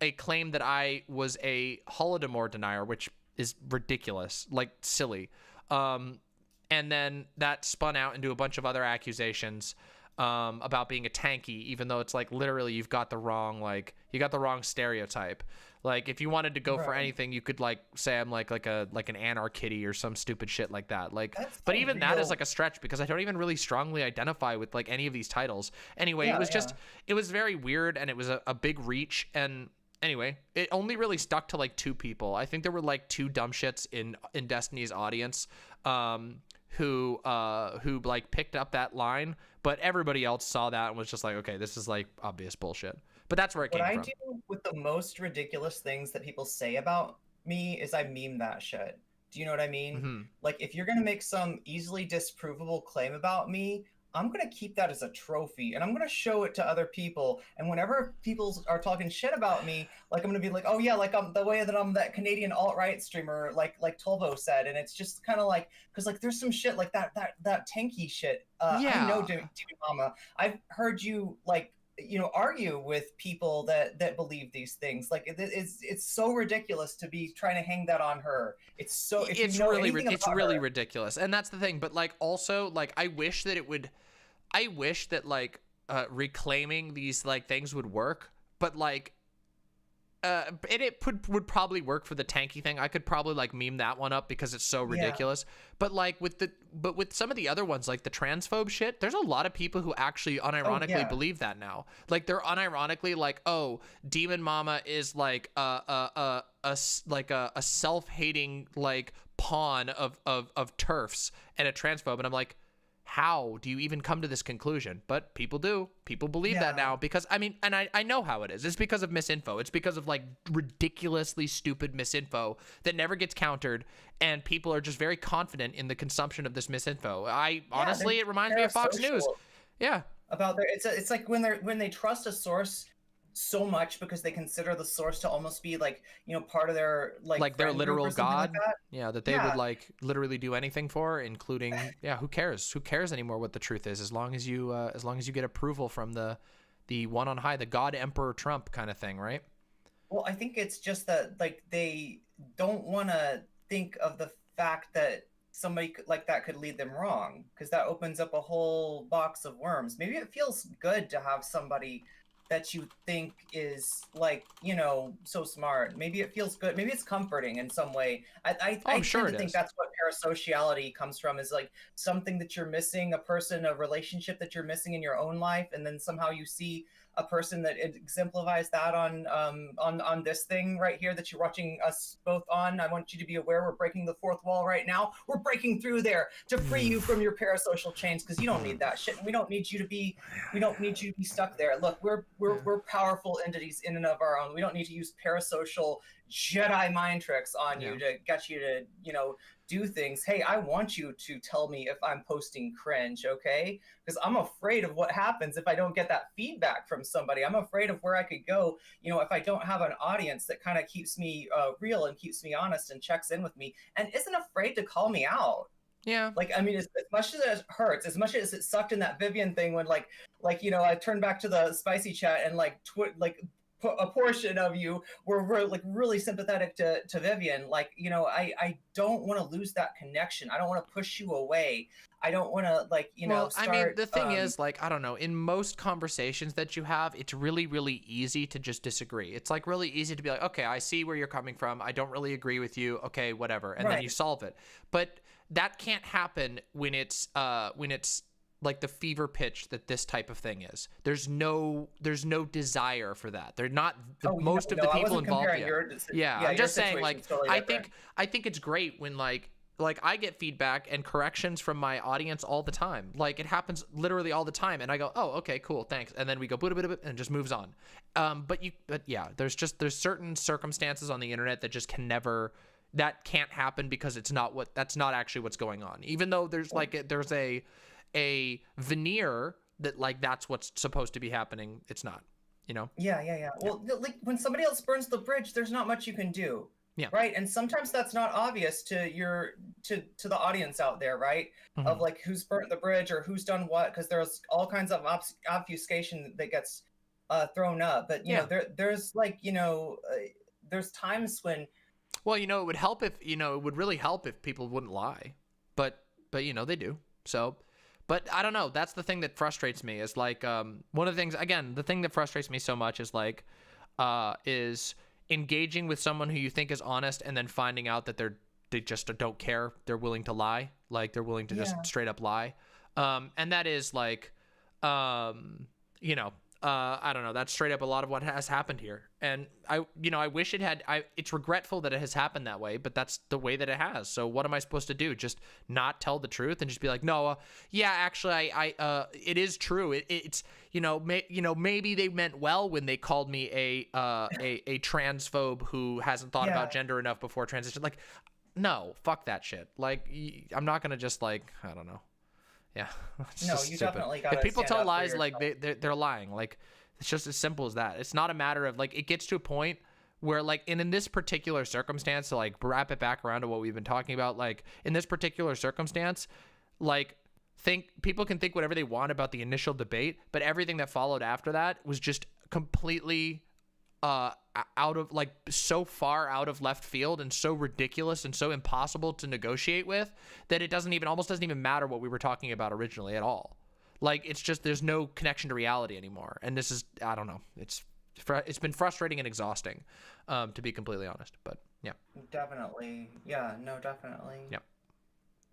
that I was a Holodomor denier, which is ridiculous, like silly. And then that spun out into a bunch of other accusations about being a tanky, even though it's like literally you got the wrong stereotype. Like if you wanted to go for anything, you could like say I'm like an anarchitty or some stupid shit like that. Like, but even that is like a stretch because I don't even really strongly identify with like any of these titles. Anyway, it was very weird, and it was a big reach. And anyway, it only really stuck to like 2 people. I think there were like 2 dumb shits in Destiny's audience who like picked up that line, but everybody else saw that and was just like, okay, this is like obvious bullshit. But that's where it came from. What I do with the most ridiculous things that people say about me is I meme that shit. Do you know what I mean? Mm-hmm. Like if you're gonna make some easily disprovable claim about me, I'm gonna keep that as a trophy and I'm gonna show it to other people. And whenever people are talking shit about me, like I'm gonna be like, oh yeah, like I'm the way that I'm that Canadian alt-right streamer, like Tolvo said. And it's just kind of like, because like there's some shit like that tanky shit. Yeah. I know, Demon Mama. I've heard you like, you know, argue with people that believe these things. Like it's so ridiculous to be trying to hang that on her. It's really ridiculous. And that's the thing. But like also like I wish that like reclaiming these like things would work, but like it would probably work for the tanky thing. I could probably like meme that one up because it's so ridiculous. But like with some of the other ones, like the transphobe shit, there's a lot of people who actually unironically believe that now. Like they're unironically like, oh, Demon Mama is like a self-hating like pawn of TERFs and a transphobe, and I'm like, how do you even come to this conclusion? But people do. People believe that now because, I mean, and I know how it is. It's because of misinfo. It's because of like ridiculously stupid misinfo that never gets countered, and people are just very confident in the consumption of this misinfo. Honestly, it reminds me of Fox News. Yeah. about their it's like when they trust a source so much because they consider the source to almost be like, part of their like their friend group literal or something like god. that. Yeah, that they would like literally do anything for, including who cares anymore what the truth is, as long as you get approval from the one on high, the God Emperor Trump kind of thing, right? Well, I think it's just that like they don't want to think of the fact that somebody like that could lead them wrong, because that opens up a whole box of worms. Maybe it feels good to have somebody that you think is like, so smart. Maybe it feels good. Maybe it's comforting in some way. I tend to think that's what parasociality comes from, is like something that you're missing, a relationship that you're missing in your own life, and then somehow you see a person that exemplifies that on this thing right here that you're watching us both on. I want you to be aware we're breaking the fourth wall right now. We're breaking through there to free you from your parasocial chains, because you don't need that shit. And we don't need you to be stuck there. Look, we're powerful entities in and of our own. We don't need to use parasocial Jedi mind tricks on you to get you to, do things. Hey, I want you to tell me if I'm posting cringe, okay? Because I'm afraid of what happens if I don't get that feedback from somebody. I'm afraid of where I could go, if I don't have an audience that kind of keeps me real and keeps me honest and checks in with me and isn't afraid to call me out. Yeah. Like, I mean, as much as it hurts, as much as it sucked in that Vivian thing when I turned back to the spicy chat and a portion of you were like really sympathetic to Vivian. Like, I don't want to lose that connection. I don't want to push you away. I don't want to I mean, the thing is, like, I don't know, in most conversations that you have, it's really, really easy to just disagree. It's like really easy to be like, okay, I see where you're coming from. I don't really agree with you. Okay, whatever. And then you solve it. But that can't happen when it's like the fever pitch that this type of thing is. There's no desire for that. They're not most of the people involved yet. I'm just saying, like, totally I think it's great when like I get feedback and corrections from my audience all the time. Like, it happens literally all the time, and I go, oh, okay, cool, thanks, and then we go and it just moves on. But yeah, there's certain circumstances on the internet that just that can't happen, because that's not actually what's going on. Even though there's a veneer that like that's what's supposed to be happening, it's not, Yeah. Well, like when somebody else burns the bridge, there's not much you can do. Yeah. Right. And sometimes that's not obvious to the audience out there, right? Mm-hmm. Of like who's burnt the bridge or who's done what, because there's all kinds of obfuscation that gets thrown up. But there's like there's times when. Well, it would help if it would really help if people wouldn't lie, but they do. So, but I don't know. That's the thing that frustrates me. Is like one of the things. Again, the thing that frustrates me so much is like is engaging with someone who you think is honest and then finding out that they just don't care. They're willing to lie. Like, they're willing to just straight up lie. And that is like, I don't know. That's straight up a lot of what has happened here. And I wish it had, it's regretful that it has happened that way, but that's the way that it has. So what am I supposed to do? Just not tell the truth and just be like, no, actually it is true. It's, maybe they meant well when they called me a transphobe who hasn't thought about gender enough before transition. Like, no, fuck that shit. Like, I'm not going to just like, I don't know. Yeah. No, you definitely got to. If people tell lies, like they're lying. Like, it's just as simple as that. It's not a matter of like, it gets to a point where like, and in this particular circumstance, to like wrap it back around to what we've been talking about, like in this particular circumstance, like people can think whatever they want about the initial debate, but everything that followed after that was just completely out of like so far out of left field and so ridiculous and so impossible to negotiate with that it almost doesn't even matter what we were talking about originally at all. Like, it's just, there's no connection to reality anymore. And this is, I don't know, it's been frustrating and exhausting, to be completely honest, but yeah. Definitely. Yeah, no, definitely. Yeah.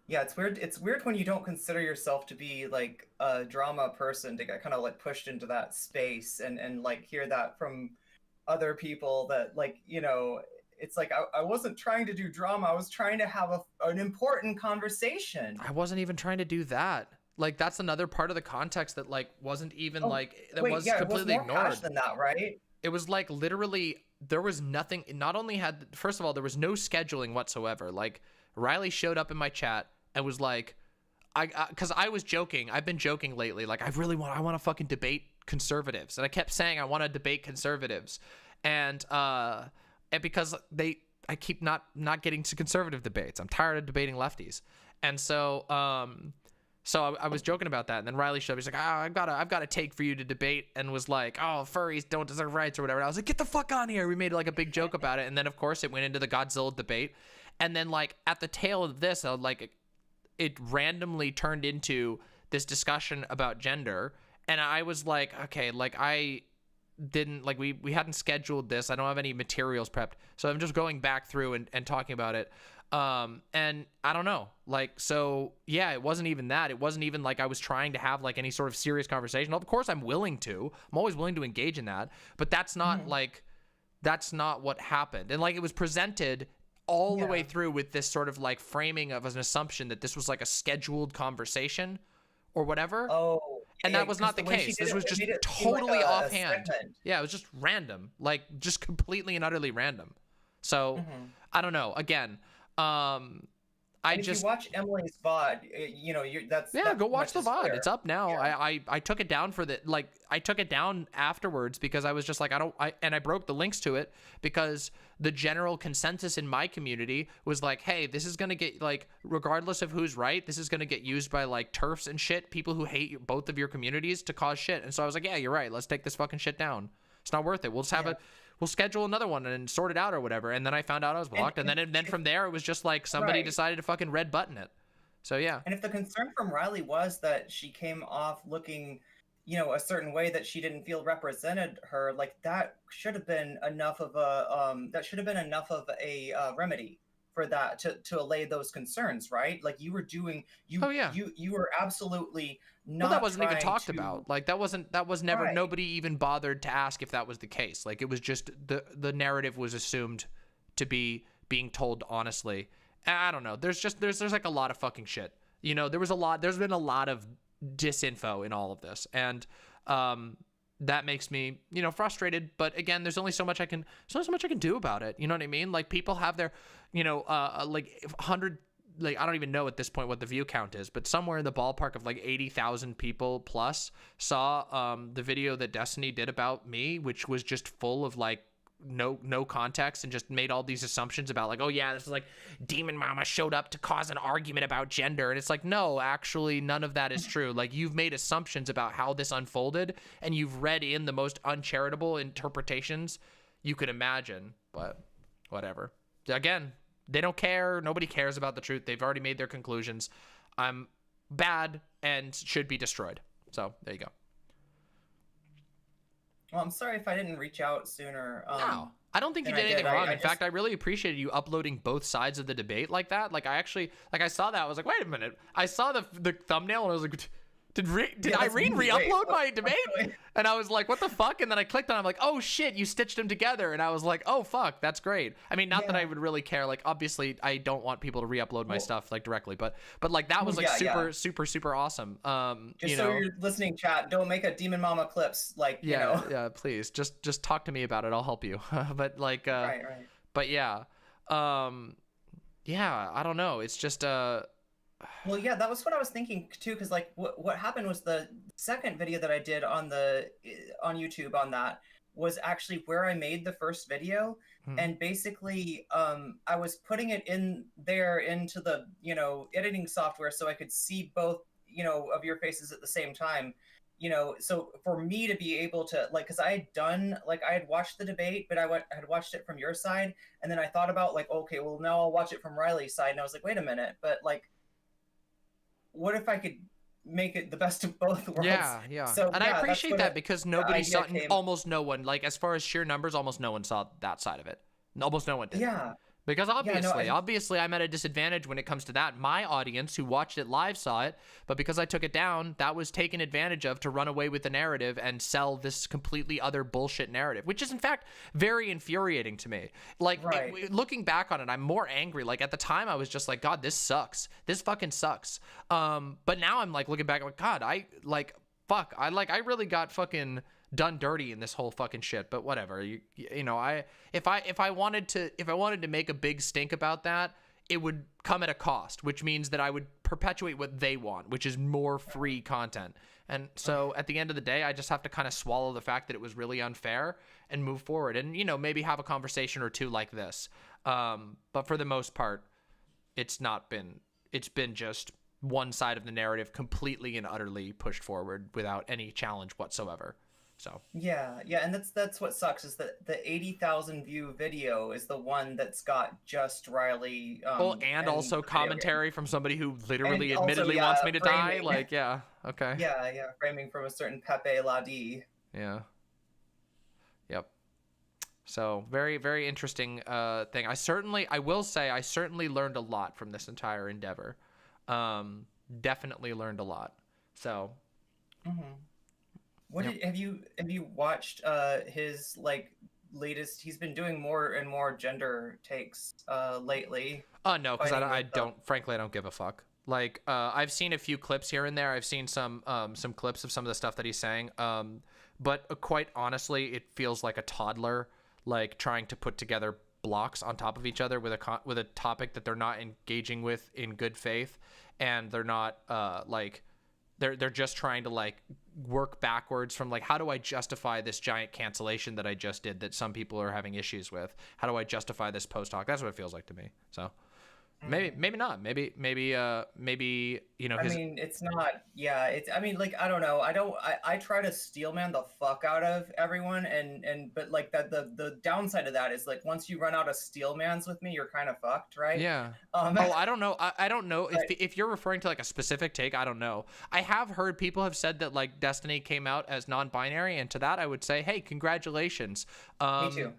Yeah, it's weird. It's weird when you don't consider yourself to be like a drama person to get kind of like pushed into that space and like hear that from other people that like, it's like I wasn't trying to do drama. I was trying to have an important conversation. I wasn't even trying to do that. Like, that's another part of the context that like wasn't even was completely ignored. It was more than that, right? It was like literally there was nothing. Not only first of all, there was no scheduling whatsoever. Like, Riley showed up in my chat and was like, because I was joking. I've been joking lately. Like, I want to fucking debate conservatives. And I kept saying I want to debate conservatives. And because I keep not getting to conservative debates. I'm tired of debating lefties. And so, I was joking about that. And then Riley showed me, he's like, I've got a take for you to debate, and was like, oh, furries don't deserve rights or whatever. And I was like, get the fuck on here. We made like a big joke about it. And then of course it went into the Godzilla debate. And then like at the tail of this, it randomly turned into this discussion about gender. And I was like, okay, like I didn't like, we hadn't scheduled this. I don't have any materials prepped. So I'm just going back through and talking about it. And I don't know, like, so yeah, it wasn't even that. It wasn't even like I was trying to have like any sort of serious conversation. Of course I'm always willing to engage in that, but that's not like, that's not what happened. And like, it was presented all the way through with this sort of like framing of an assumption that this was like a scheduled conversation or whatever. Oh, and that was not the case. This was just totally like offhand. Yeah, it was just random, like just completely and utterly random. So I don't know. Again, if you watch Emily's VOD, you know, that's go watch the VOD. Clear. It's up now. Yeah. I took it down for I took it down afterwards because I was just like, and I broke the links to it because the general consensus in my community was like, hey, this is gonna get like, regardless of who's right, this is gonna get used by like TERFs and shit, people who hate both of your communities, to cause shit. And so I was like, yeah, you're right. Let's take this fucking shit down. It's not worth it. We'll just have we'll schedule another one and sort it out or whatever. And then I found out I was blocked. And then from there, it was just like somebody decided to fucking red button it. So yeah. And if the concern from Riley was that she came off looking, you know, a certain way that she didn't feel represented her, like that should have been enough of a remedy for that to allay those concerns, right? Like you were doing, you were absolutely not. Well, that wasn't even talked about. Like that was never. Right. Nobody even bothered to ask if that was the case. Like it was just the narrative was assumed to be being told honestly. I don't know. There's like a lot of fucking shit. You know, there's been a lot of disinfo in all of this, and that makes me, you know, frustrated. But again, there's only so much I can do about it. You know what I mean? Like people have their, you know, like 100, like I don't even know at this point what the view count is, but somewhere in the ballpark of like 80,000 people plus saw the video that Destiny did about me, which was just full of like no context and just made all these assumptions about like, oh yeah, this is like Demon Mama showed up to cause an argument about gender. And it's like, no, actually none of that is true. Like you've made assumptions about how this unfolded and you've read in the most uncharitable interpretations you could imagine, but whatever. Again, they don't care. Nobody cares about the truth. They've already made their conclusions. I'm bad and should be destroyed. So there you go. Well, I'm sorry if I didn't reach out sooner. No, I don't think you did anything wrong. In fact, I really appreciated you uploading both sides of the debate like that. Like I actually, like I saw that. I was like, wait a minute. I saw the thumbnail and I was like, did Irene re-upload my debate? And I was like, what the fuck? And then I clicked on it. I'm like, oh shit, you stitched them together. And I was like, oh fuck, that's great. I mean, not that I would really care. Like, obviously, I don't want people to re-upload my stuff like directly, but like that was like super awesome. Just you so know, you're listening, chat, don't make a Demon Mama clips like you know. Yeah, please, just talk to me about it. I'll help you. But like, right. But yeah, yeah, I don't know. It's just Well, yeah, that was what I was thinking too, because like what happened was the second video that I did on YouTube on that was actually where I made the first video, and basically I was putting it in there into the, you know, editing software so I could see both, you know, of your faces at the same time, you know, so for me to be able to like, because I had watched the debate, but I had watched it from your side, and then I thought about like, okay, well now I'll watch it from Riley's side, and I was like, wait a minute, but like, what if I could make it the best of both worlds? Yeah. So, and I appreciate that because nobody saw, almost no one, like as far as sheer numbers, almost no one saw that side of it. Almost no one did. Yeah. Because obviously I'm at a disadvantage when it comes to that. My audience who watched it live saw it, but because I took it down, that was taken advantage of to run away with the narrative and sell this completely other bullshit narrative, which is in fact very infuriating to me. Like looking back on it, I'm more angry. Like at the time I was just like, God, this sucks. This fucking sucks. But now I'm like looking back, I'm like, God, I really got fucking done dirty in this whole fucking shit. But whatever, you know, if I wanted to make a big stink about that, it would come at a cost, which means that I would perpetuate what they want, which is more free content. And so at the end of the day, I just have to kind of swallow the fact that it was really unfair and move forward and, you know, maybe have a conversation or two like this. But for the most part, it's been just one side of the narrative completely and utterly pushed forward without any challenge whatsoever. So yeah, and that's what sucks is that the 80,000 view video is the one that's got just Riley. And also commentary from somebody who literally And also, admittedly yeah, wants me to die. framing. Like, yeah, okay. Yeah, framing from a certain Pepe Ladi. Yeah. Yep. So very, very interesting thing. I will say I certainly learned a lot from this entire endeavor. Definitely learned a lot. So. Mm-hmm. Have you watched his like latest? He's been doing more and more gender takes lately. No, because I don't. Frankly, I don't give a fuck. Like I've seen a few clips here and there. I've seen some clips of some of the stuff that he's saying. But quite honestly, it feels like a toddler like trying to put together blocks on top of each other with a topic that they're not engaging with in good faith, and they're not like. They're just trying to like work backwards from like, how do I justify this giant cancellation that I just did that some people are having issues with? How do I justify this post hoc? That's what it feels like to me. So maybe not. Maybe you know. I mean, it's not. Yeah, it's. I mean, like I don't know. I try to steelman the fuck out of everyone, but like that the downside of that is like once you run out of steelmans with me, you're kind of fucked, right? Yeah. I don't know. I don't know if you're referring to like a specific take. I don't know. I have heard people have said that like Destiny came out as non-binary, and to that I would say, hey, congratulations. Me too.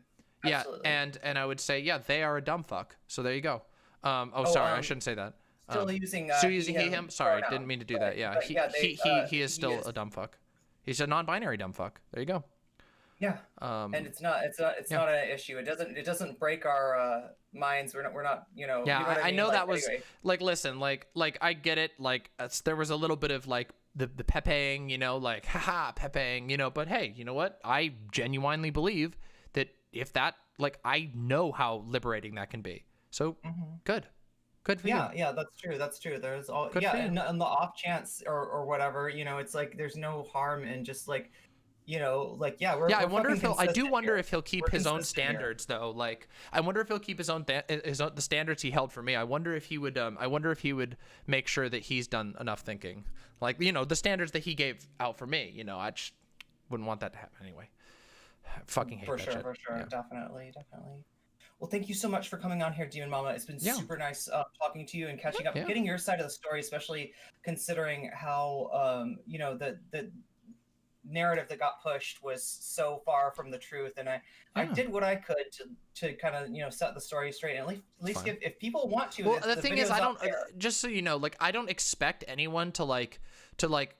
Absolutely. Yeah, and I would say, yeah, they are a dumb fuck. So there you go. Sorry, I shouldn't say that. Still using he, him. Sorry, pronoun. Didn't mean to do that. Yeah, he is still a dumb fuck. He's a non-binary dumb fuck. There you go. Yeah. And it's not an issue. It doesn't break our minds. We're not you know. Yeah, you know what I mean? know like, that was anyway. like listen, like I get it. Like there was a little bit of like the pepeing, you know, like haha pepeing, you know. But hey, you know what? I genuinely believe that if that like I know how liberating that can be. So good for you. Yeah, that's true. There's all Good for you. and the off chance or whatever, you know, it's like there's no harm in just like, you know, like I wonder if I do wonder here. if he'll keep his own standards though. Like I wonder if he'll keep his own the standards he held for me. I wonder if he would make sure that he's done enough thinking. Like, you know, the standards that he gave out for me, you know, I just wouldn't want that to happen anyway. I fucking hate that shit. For sure. Yeah. Definitely. Well, thank you so much for coming on here, Demon Mama. It's been super nice talking to you and catching up, getting your side of the story, especially considering how, you know, the narrative that got pushed was so far from the truth. And I did what I could to kind of, you know, set the story straight. And at least if people want to. Well, the thing is, I don't, just so you know, like, I don't expect anyone to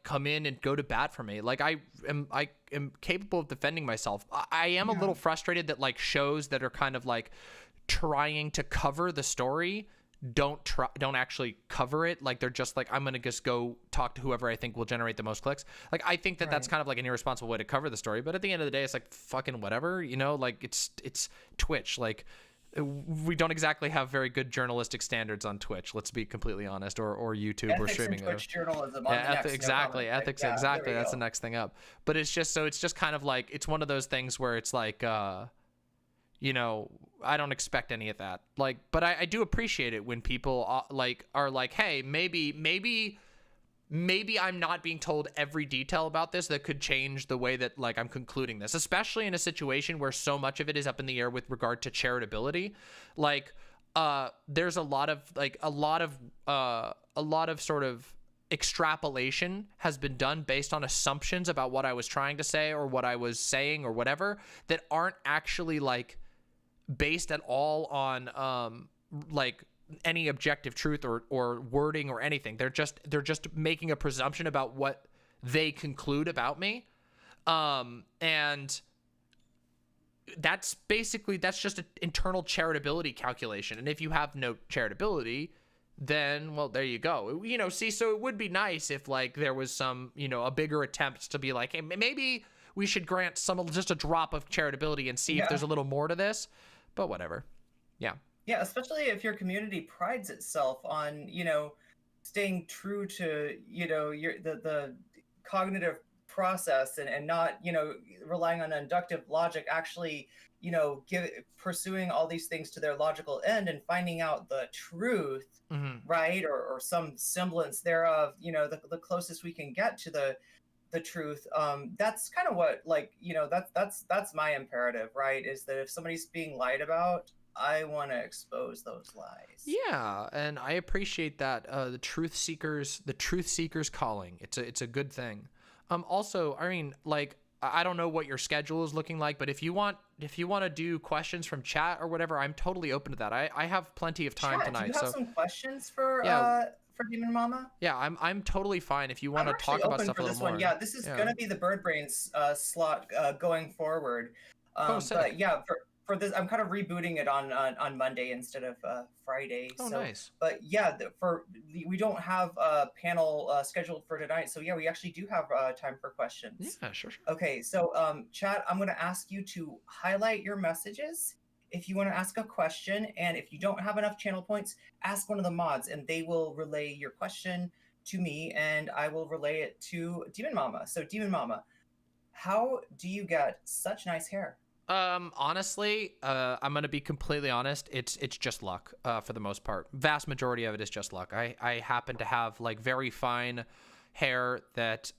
come in and go to bat for me. Like I am capable of defending myself. I am a little frustrated that like shows that are kind of like trying to cover the story don't actually cover it. Like they're just like, I'm gonna just go talk to whoever I think will generate the most clicks. Like I think that that's kind of like an irresponsible way to cover the story. But at the end of the day, it's like fucking whatever, you know. Like it's Twitch. Like we don't exactly have very good journalistic standards on Twitch. Let's be completely honest, or YouTube ethics or streaming. And Twitch journalism. Exactly. Ethics. Exactly. That's the next thing up. But it's just kind of like, it's one of those things where it's like, you know, I don't expect any of that. Like, but I do appreciate it when people are like, hey, maybe I'm not being told every detail about this that could change the way that like I'm concluding this, especially in a situation where so much of it is up in the air with regard to charitability. Like, there's a lot of sort of extrapolation has been done based on assumptions about what I was trying to say or what I was saying or whatever that aren't actually like based at all on like any objective truth or wording or anything. They're just making a presumption about what they conclude about me, and that's just an internal charitability calculation. And if you have no charitability, then well, there you go. You know, see, so it would be nice if like there was some, you know, a bigger attempt to be like, hey, maybe we should grant just a drop of charitability and see if there's a little more to this. But whatever. Yeah. Yeah, especially if your community prides itself on, staying true to, the cognitive process and not, relying on inductive logic, actually, pursuing all these things to their logical end and finding out the truth, right? Or some semblance thereof, the closest we can get to the truth. That's kind of what, that's my imperative, right? Is that if somebody's being lied about, I want to expose those lies. Yeah, and I appreciate that. The truth seekers calling. It's a good thing. Also, I mean, like, I don't know what your schedule is looking like, but if you want to do questions from chat or whatever, I'm totally open to that. I have plenty of time tonight. Do you have some questions for Demon Mama? Yeah, I'm totally fine if you want to talk about stuff a little more. Yeah, this is gonna be the Bird Brains slot going forward. Sick. But yeah, for this, I'm kind of rebooting it on Monday instead of Friday. Oh, so, nice. But yeah, we don't have a panel scheduled for tonight, so yeah, we actually do have time for questions. Yeah, sure. Okay, so chat, I'm going to ask you to highlight your messages if you want to ask a question, and if you don't have enough channel points, ask one of the mods, and they will relay your question to me, and I will relay it to Demon Mama. So, Demon Mama, how do you get such nice hair? Honestly, I'm gonna be completely honest. It's just luck, for the most part. Vast majority of it is just luck. I happen to have like very fine hair that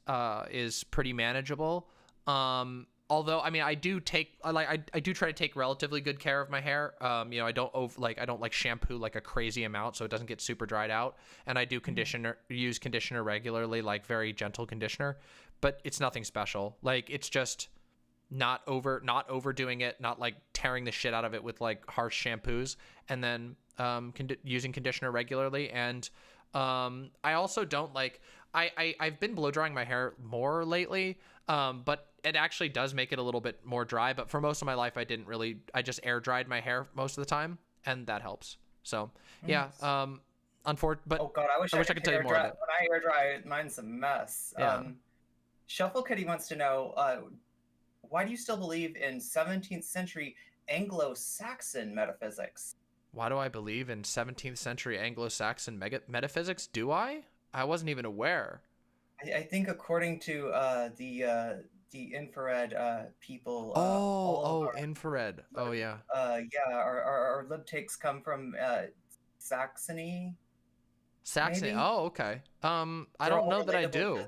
is pretty manageable. Although, I mean, I do try to take relatively good care of my hair. I don't shampoo like a crazy amount so it doesn't get super dried out. And I do use conditioner regularly, like very gentle conditioner, but it's nothing special. Like, it's just not overdoing it, not like tearing the shit out of it with like harsh shampoos, and then using conditioner regularly. And I also don't like, I've been blow drying my hair more lately, but it actually does make it a little bit more dry. But for most of my life, I just air dried my hair most of the time, and that helps. So yeah. But oh god, I wish I could tell you more. When I air dry, mine's a mess. Yeah. Shuffle Kitty wants to know, why do you still believe in 17th century Anglo-Saxon metaphysics? Why do I believe in 17th century Anglo-Saxon metaphysics? Do I? I wasn't even aware. I think according to the infrared people. Infrared. Oh yeah. Our lib takes come from Saxony. Saxony. Maybe? Oh, okay. I don't know that I do.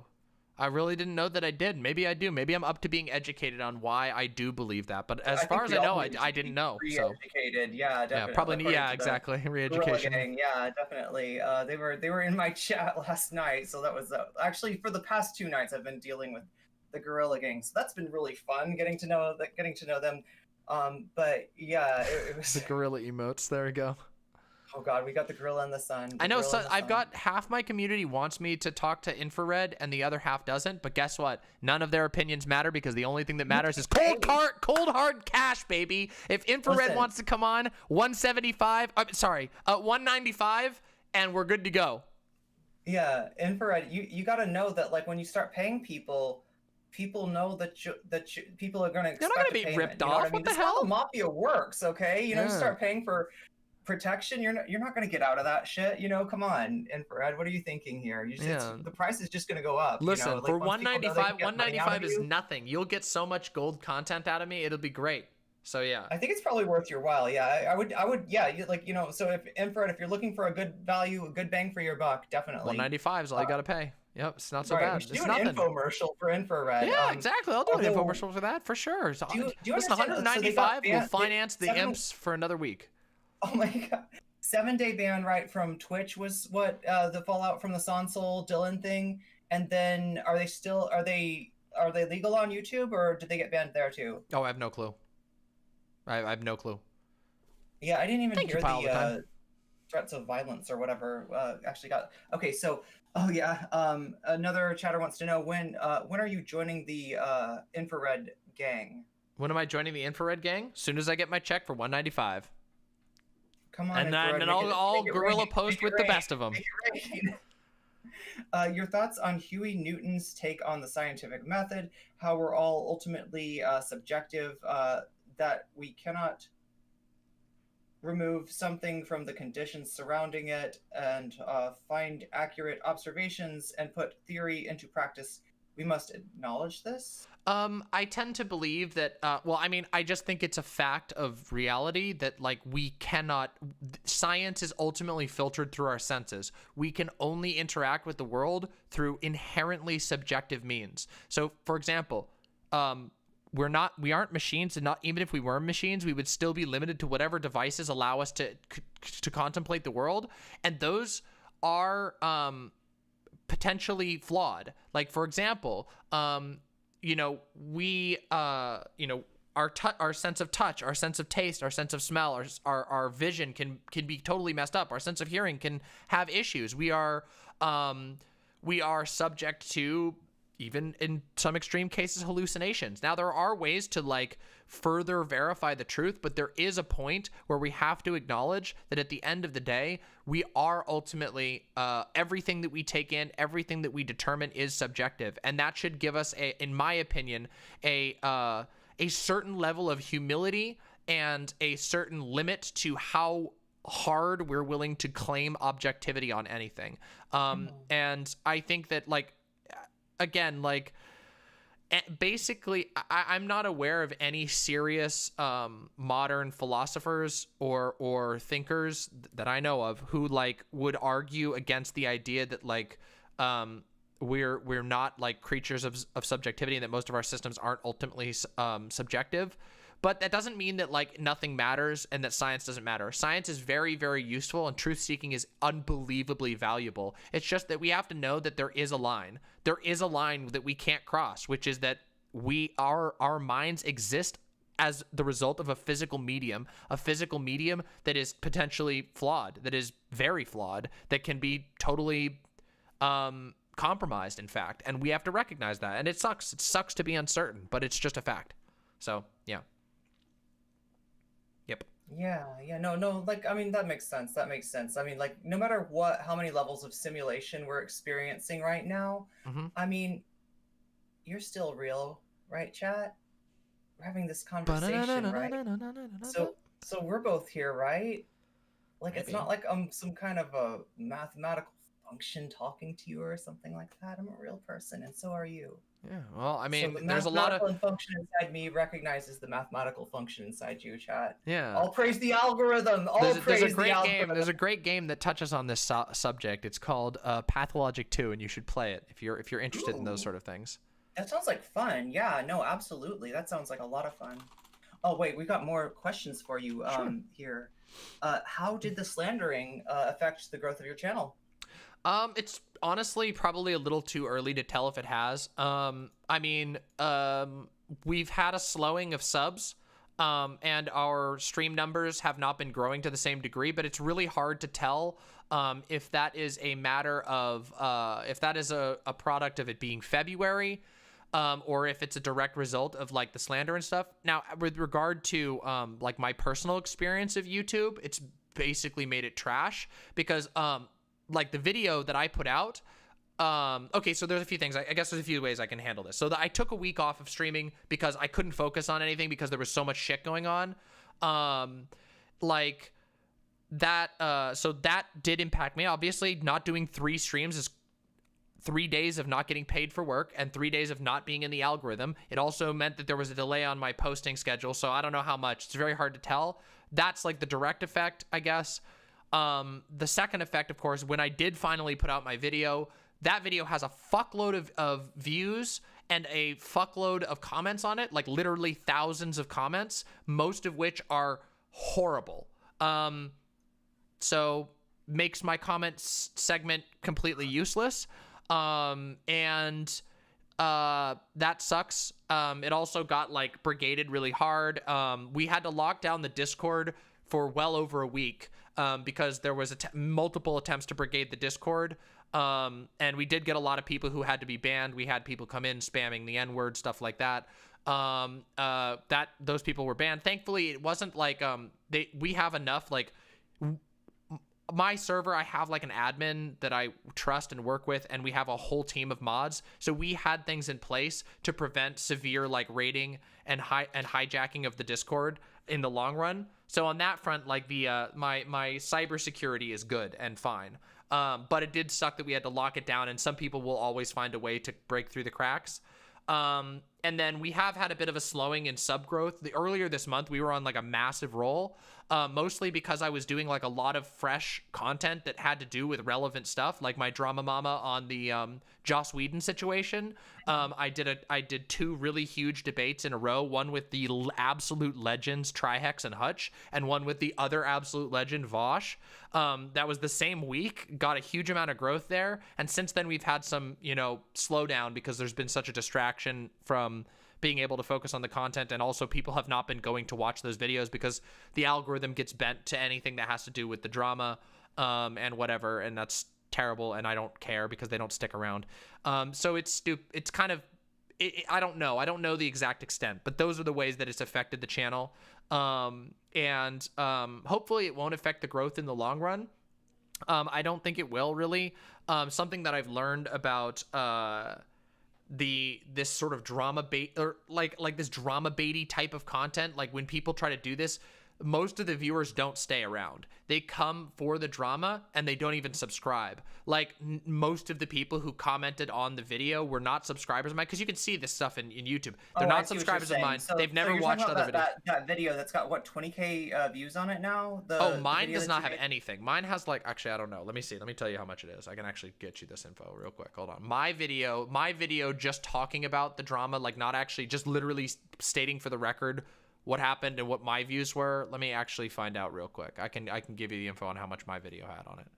I really didn't know that I did. Maybe I do. Maybe I'm up to being educated on why I do believe that. But as far as I know, I didn't know. Re-educated, yeah, definitely. Yeah, probably. Yeah, exactly. Re-education. Gang, yeah, definitely. They were in my chat last night, so that was actually for the past 2 nights I've been dealing with the Gorilla Gang, so that's been really fun getting to know them. But yeah, it was the gorilla emotes. There we go. Oh god, we got the gorilla in the sun. I know. So I've got half my community wants me to talk to infrared, and the other half doesn't. But guess what? None of their opinions matter, because the only thing that matters is cold hard cash, baby. If infrared wants to come on, 195, and we're good to go. Yeah, infrared. You got to know that, like, when you start paying people know that people are going to expect. They're not going to be ripped off. What the hell? That's how the mafia works, okay? You start paying for protection, you're not going to get out of that shit. Come on, infrared, what are you thinking here? The price is just going to go up. Listen, for 195 is nothing. You'll get so much gold content out of me, it'll be great. So yeah, I think it's probably worth your while. Yeah, I would yeah, so if infrared, if you're looking for a good value, a good bang for your buck, definitely 195 is all you got to pay. Yep, it's not so bad. It's nothing. Infomercial for infrared. Yeah, exactly. I'll do an infomercial for that for sure. So, listen, 195 will finance the imps for another week. Oh my god. 7-day ban right from Twitch was what the fallout from the Sonsol Dylan thing. And then are they legal on YouTube, or did they get banned there too? Oh, I have no clue. I have no clue. Yeah, I didn't even hear the threats of violence or whatever actually got. Okay, so another chatter wants to know when are you joining the infrared gang? When am I joining the infrared gang? As soon as I get my check for 195. Come on, and then I'll gorilla post with the best of them. Your thoughts on Huey Newton's take on the scientific method, how we're all ultimately subjective, that we cannot remove something from the conditions surrounding it, and find accurate observations and put theory into practice, we must acknowledge this. I tend to believe that, well, I mean, I just think it's a fact of reality that, like, we cannot, science is ultimately filtered through our senses. We can only interact with the world through inherently subjective means. So, for example, we aren't machines, and not even if we were machines, we would still be limited to whatever devices allow us to contemplate the world. And those are, potentially flawed. Like, for example, you know, we, you know, our sense of touch, our sense of taste, our sense of smell, our vision can be totally messed up. Our sense of hearing can have issues. We are subject to, even in some extreme cases, hallucinations. Now, there are ways to, like, further verify the truth, but there is a point where we have to acknowledge that at the end of the day, we are ultimately, everything that we take in, everything that we determine is subjective. And that should give us, in my opinion, a certain level of humility and a certain limit to how hard we're willing to claim objectivity on anything. And I think that, like, again, like, basically, I'm not aware of any serious modern philosophers or thinkers that I know of who, like, would argue against the idea that, like, we're not, like, creatures of subjectivity, and that most of our systems aren't ultimately subjective. But that doesn't mean that, like, nothing matters and that science doesn't matter. Science is very, very useful, and truth-seeking is unbelievably valuable. It's just that we have to know that there is a line. There is a line that we can't cross, which is that our minds exist as the result of a physical medium that is potentially flawed, that is very flawed, that can be totally compromised, in fact. And we have to recognize that. And it sucks. It sucks to be uncertain, but it's just a fact. So, yeah. Yep. Yeah, no, like, I mean, that makes sense. I mean, like, no matter how many levels of simulation we're experiencing right now, I mean, you're still real, right, chat? We're having this conversation, right? So we're both here, right? Like, it's not like I'm some kind of a mathematical function talking to you or something like that. I'm a real person, and so are you. Yeah, well, I mean, So the there's a lot of mathematical function inside me recognizes the mathematical function inside you, chat. Yeah. All praise the algorithm. There's a great game. There's a great game that touches on this subject. It's called Pathologic 2, and you should play it if you're interested in those sort of things. That sounds like fun. Yeah, no, absolutely. That sounds like a lot of fun. Oh wait, we got more questions for you here. How did the slandering affect the growth of your channel? It's honestly probably a little too early to tell if it has. I mean, we've had a slowing of subs, and our stream numbers have not been growing to the same degree, but it's really hard to tell if that is a matter of, if that is a product of it being February, or if it's a direct result of, like, the slander and stuff. Now, with regard to, like, my personal experience of YouTube, it's basically made it trash because, like, the video that I put out, okay, so there's a few things. I guess there's a few ways I can handle this. So I took a week off of streaming because I couldn't focus on anything because there was so much shit going on. Like, that, so that did impact me. Obviously, not doing 3 streams is 3 days of not getting paid for work and 3 days of not being in the algorithm. It also meant that there was a delay on my posting schedule, so I don't know how much. It's very hard to tell. That's, like, the direct effect, I guess. The second effect, of course, when I did finally put out my video, that video has a fuckload of views and a fuckload of comments on it, like literally thousands of comments, most of which are horrible. So makes my comments segment completely useless. And that sucks. It also got, like, brigaded really hard. We had to lock down the Discord for well over a week, because there was multiple attempts to brigade the Discord. And we did get a lot of people who had to be banned. We had people come in spamming the N-word, stuff like that. Those people were banned. Thankfully, it wasn't like, we have enough, like, my server, I have like an admin that I trust and work with, and we have a whole team of mods. So we had things in place to prevent severe like raiding and hijacking of the Discord in the long run. So on that front, like the my cybersecurity is good and fine. But it did suck that we had to lock it down, and some people will always find a way to break through the cracks. And then we have had a bit of a slowing in sub growth. Earlier this month, we were on like a massive roll, mostly because I was doing like a lot of fresh content that had to do with relevant stuff, like my drama mama on the Joss Whedon situation. I did 2 really huge debates in a row, one with the absolute legends Trihex and Hutch, and one with the other absolute legend Vosh. That was the same week, got a huge amount of growth there. And since then we've had some, slowdown because there's been such a distraction from being able to focus on the content, and also people have not been going to watch those videos because the algorithm gets bent to anything that has to do with the drama and whatever, and that's terrible, and I don't care because they don't stick around. So it's kind of, I don't know the exact extent, but those are the ways that it's affected the channel. And hopefully it won't affect the growth in the long run. I don't think it will really. Something that I've learned about this sort of drama bait, or like this drama baity type of content, like when people try to do this, most of the viewers don't stay around. They come for the drama and they don't even subscribe. Like most of the people who commented on the video were not subscribers of mine, because you can see this stuff in YouTube. They're not subscribers of mine. They've never watched other videos. That video that's got what, 20K views on it now? Mine does not have anything. Mine has like, actually, I don't know. Let me see. Let me tell you how much it is. I can actually get you this info real quick. Hold on. My video just talking about the drama, like not actually, just literally stating for the record what happened and what my views were. Let me actually find out real quick. I can give you the info on how much my video had on it.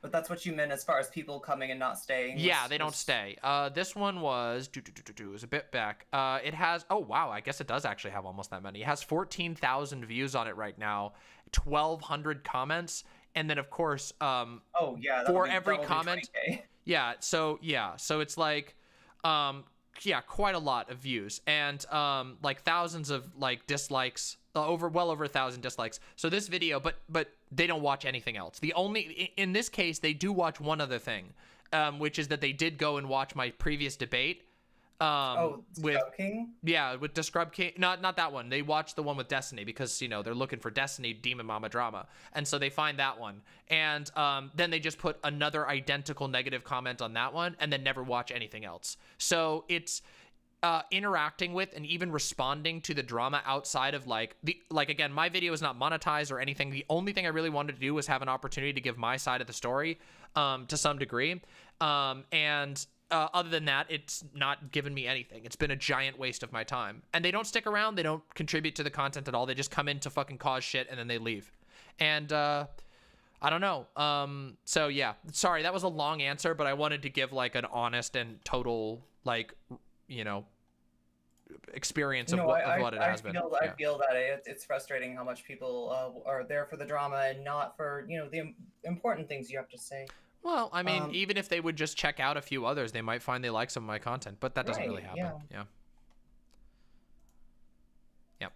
But that's what you meant as far as people coming and not staying. Yeah, they don't stay. This one was a bit back. It has, oh wow, I guess it does actually have almost that many. It has 14,000 views on it right now, 1,200 comments, and then of course, oh yeah, for every comment, so it's like, quite a lot of views, and like thousands of like dislikes, well over 1,000 dislikes. So this video, but they don't watch anything else. In this case, they do watch one other thing, which is that they did go and watch my previous debate. With Scrub King? Yeah, with the Scrub King. Not that one. They watched the one with Destiny because, they're looking for Destiny Demon Mama drama. And so they find that one. And then they just put another identical negative comment on that one and then never watch anything else. So it's interacting with and even responding to the drama outside of again, my video is not monetized or anything. The only thing I really wanted to do was have an opportunity to give my side of the story to some degree. Other than that, it's not given me anything. It's been a giant waste of my time. And they don't stick around. They don't contribute to the content at all. They just come in to fucking cause shit and then they leave. And I don't know. So yeah, sorry, that was a long answer, but I wanted to give like an honest and total experience of what it has been. I feel that it's frustrating how much people are there for the drama and not for the important things you have to say. Well, I mean, even if they would just check out a few others, they might find they like some of my content, but that doesn't really happen. Yeah. Yep.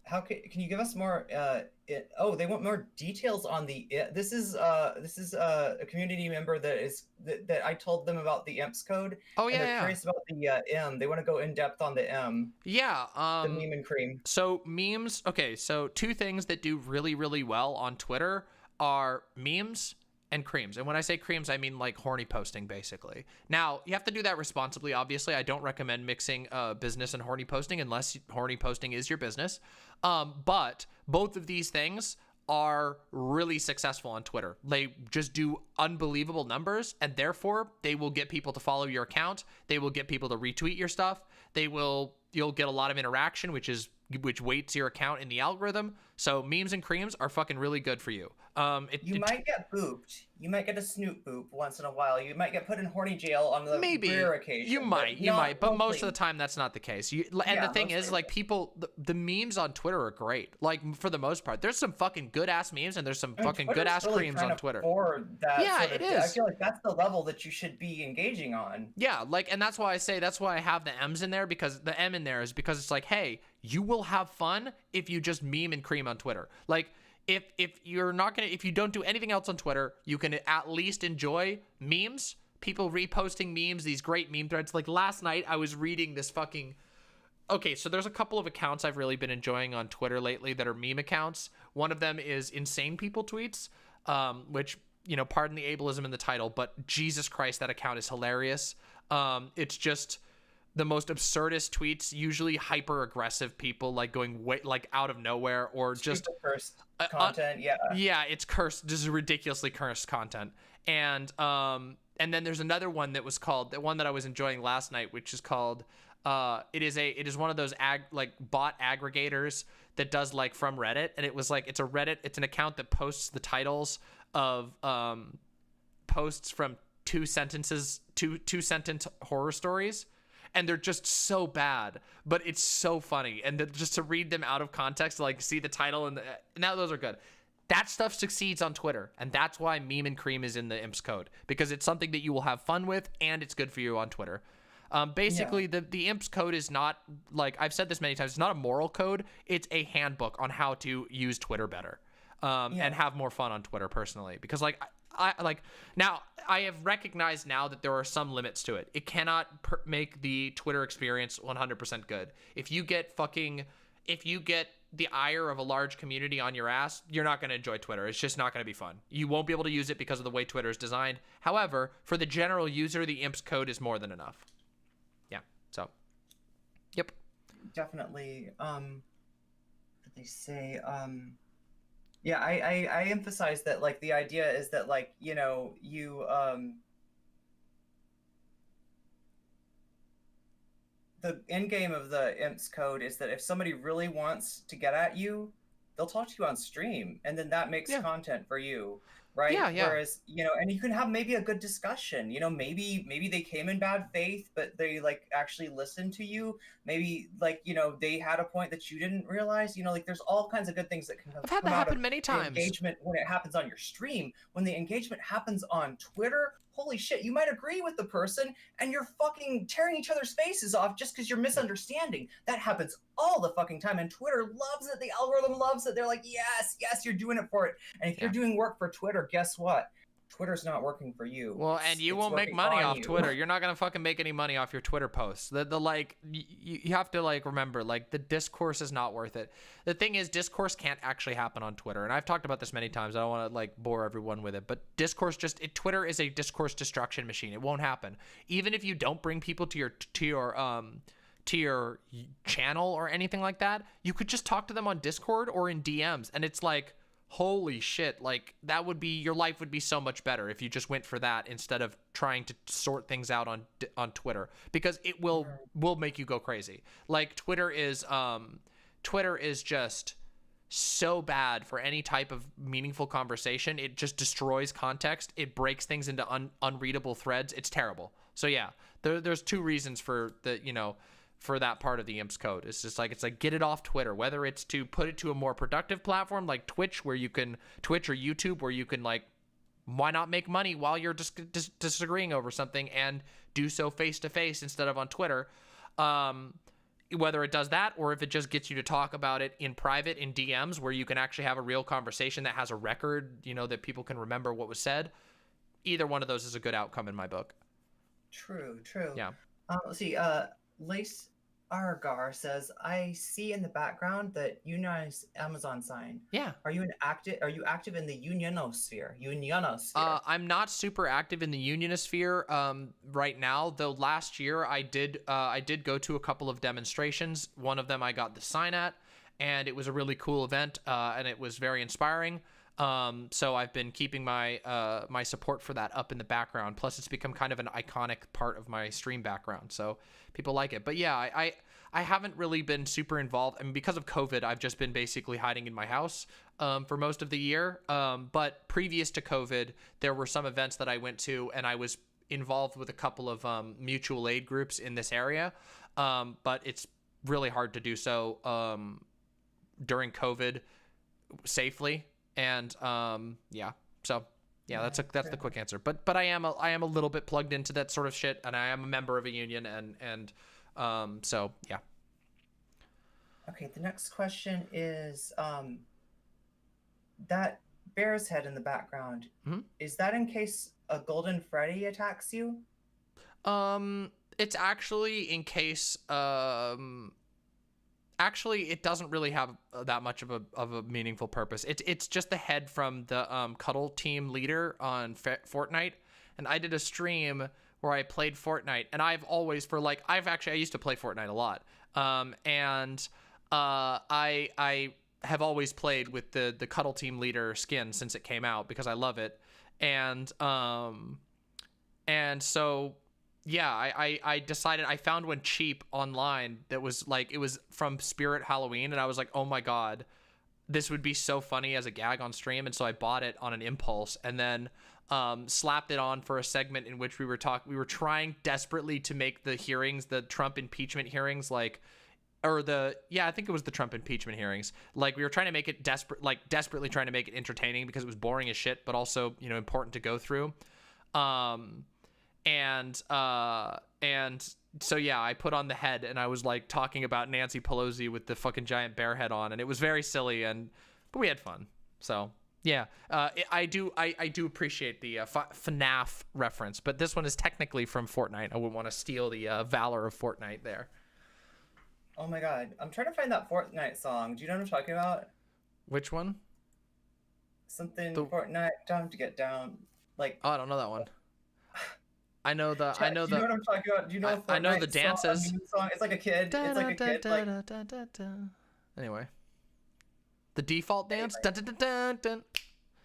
How can you give us more? They want more details on the. This is a community member that I told them about the imps code. Oh yeah. And they're curious about the M. They want to go in depth on the M. Yeah. The meme and cream. So memes. Okay. So 2 things that do really, really well on Twitter are memes and creams. And when I say creams, I mean like horny posting, basically. Now, you have to do that responsibly, obviously. I don't recommend mixing business and horny posting unless horny posting is your business. But both of these things are really successful on Twitter. They just do unbelievable numbers, and therefore they will get people to follow your account. They will get people to retweet your stuff. You'll get a lot of interaction, which weights your account in the algorithm. So memes and creams are fucking really good for you. You might get booped. You might get a snoot boop once in a while. You might get put in horny jail on the rare occasion. You might, but most of the time that's not the case. The thing is, like, people, the memes on Twitter are great. Like, for the most part, there's some fucking good ass memes and there's some fucking good ass really creams on Twitter. Yeah, it is. I feel like that's the level that you should be engaging on. Yeah, and that's why I have the M's in there, because the M in there is because it's like, hey, you will have fun if you just meme and cream on Twitter. Like, if you're not gonna, if you don't do anything else on Twitter, you can at least enjoy memes, people reposting memes, these great meme threads. Like last night I was reading this fucking, okay, so there's a couple of accounts I've really been enjoying on Twitter lately that are meme accounts. One of them is Insane People Tweets, which, you know, pardon the ableism in the title, but Jesus Christ, that account is hilarious. It's just the most absurdist tweets, usually hyper aggressive people like going way like out of nowhere, or just cursed content. Yeah, it's cursed, just ridiculously cursed content. And then there's another one that was called, the one that I was enjoying last night, which is called it is one of those like bot aggregators that does like from Reddit, and it was like, it's an account that posts the titles of posts from two sentence horror stories, and they're just so bad, but it's so funny, and just to read them out of context, to like see the title, and now those are good. That stuff succeeds on Twitter, and that's why Meme and Cream is in the Imps code, because it's something that you will have fun with, and it's good for you on Twitter. Basically, the Imps code is not, like I've said this many times, it's not a moral code, it's a handbook on how to use Twitter better, and have more fun on Twitter personally, because like now I have recognized now that there are some limits to it. It cannot make the Twitter experience 100% good. If you get the ire of a large community on your ass, you're not going to enjoy Twitter. It's just not going to be fun. You won't be able to use it because of the way Twitter is designed. However, for the general user, the Imps code is more than enough. Yeah. So, yep. Definitely. What did they say? Yeah, I emphasize that, like, the idea is that, like, you know, you the end game of the Imps code is that if somebody really wants to get at you, they'll talk to you on stream, and then that makes content for you, right? Yeah. Whereas, you know, and you can have maybe a good discussion, you know, maybe they came in bad faith, but they like actually listened to you. Maybe, like, you know, they had a point that you didn't realize, you know, like there's all kinds of good things that can come, I've had that happen many times. Engagement when it happens on your stream. When the engagement happens on Twitter, holy shit, you might agree with the person and you're fucking tearing each other's faces off just because you're misunderstanding. That happens all the fucking time, and Twitter loves it. The algorithm loves it. They're like, yes, you're doing it for it. And if you're doing work for Twitter, guess what? Twitter's not working for you. Well, and you won't make money off Twitter. You're not gonna fucking make any money off your Twitter posts. The like, you have to like remember, like, the discourse is not worth it. The thing is, discourse can't actually happen on Twitter, and I've talked about this many times. I don't want to like bore everyone with it, but discourse Twitter is a discourse destruction machine. It won't happen. Even if you don't bring people to your channel or anything like that, you could just talk to them on Discord or in DMs, and it's like, holy shit, like, that would be, your life would be so much better if you just went for that instead of trying to sort things out on Twitter, because it will make you go crazy. Like, Twitter is just so bad for any type of meaningful conversation. It just destroys context. It breaks things into unreadable threads. It's terrible. So yeah, there's two reasons for the, you know, for that part of the Imps code. It's just like, it's like, get it off Twitter, whether it's to put it to a more productive platform like Twitch or YouTube, where you can, like, why not make money while you're disagreeing over something and do so face to face instead of on Twitter. Whether it does that, or if it just gets you to talk about it in private in DMs, where you can actually have a real conversation that has a record, you know, that people can remember what was said. Either one of those is a good outcome in my book. True. Yeah. Let's see. Lace Argar says, I see in the background that Union's Amazon sign. Yeah. Are you active in the unionosphere? I'm not super active in the unionosphere right now, though last year I did go to a couple of demonstrations. One of them I got the sign at, and it was a really cool event, and it was very inspiring. So I've been keeping my my support for that up in the background. Plus, it's become kind of an iconic part of my stream background, so people like it. But yeah, I haven't really been super involved. I mean, because of COVID, I've just been basically hiding in my house for most of the year. But previous to COVID, there were some events that I went to, and I was involved with a couple of mutual aid groups in this area. But it's really hard to do so during COVID safely. And yeah, so yeah, that's the quick answer. But I am a little bit plugged into that sort of shit, and I am a member of a union, and so yeah. Okay, the next question is that bear's head in the background, is that in case a golden Freddy attacks you? It's actually in case, actually, it doesn't really have that much of a meaningful purpose. It's just the head from the Cuddle Team leader on Fortnite, and I did a stream where I played Fortnite, and I've always I used to play Fortnite a lot, and I have always played with the Cuddle Team leader skin since it came out because I love it, and so. Yeah, I decided, I found one cheap online that was like, it was from Spirit Halloween, and I was like, oh my god, this would be so funny as a gag on stream, and so I bought it on an impulse, and then slapped it on for a segment in which we were trying desperately to make the hearings, the Trump impeachment hearings, I think it was the Trump impeachment hearings, like we were trying to make it desperately trying to make it entertaining because it was boring as shit, but also, you know, important to go through. And so yeah, I put on the head and I was like talking about Nancy Pelosi with the fucking giant bear head on, and it was very silly, but we had fun. So yeah, I do appreciate the FNAF reference, but this one is technically from Fortnite. I wouldn't want to steal the valor of Fortnite there. Oh my god, I'm trying to find that Fortnite song. Do you know what I'm talking about? Which one? Something Fortnite, time to get down. Like, oh, I don't know that one. I know the. Do you know what I'm talking about? Do you know Fortnite I know the dances. Song? It's like a kid. It's like a kid. Anyway, the default dance.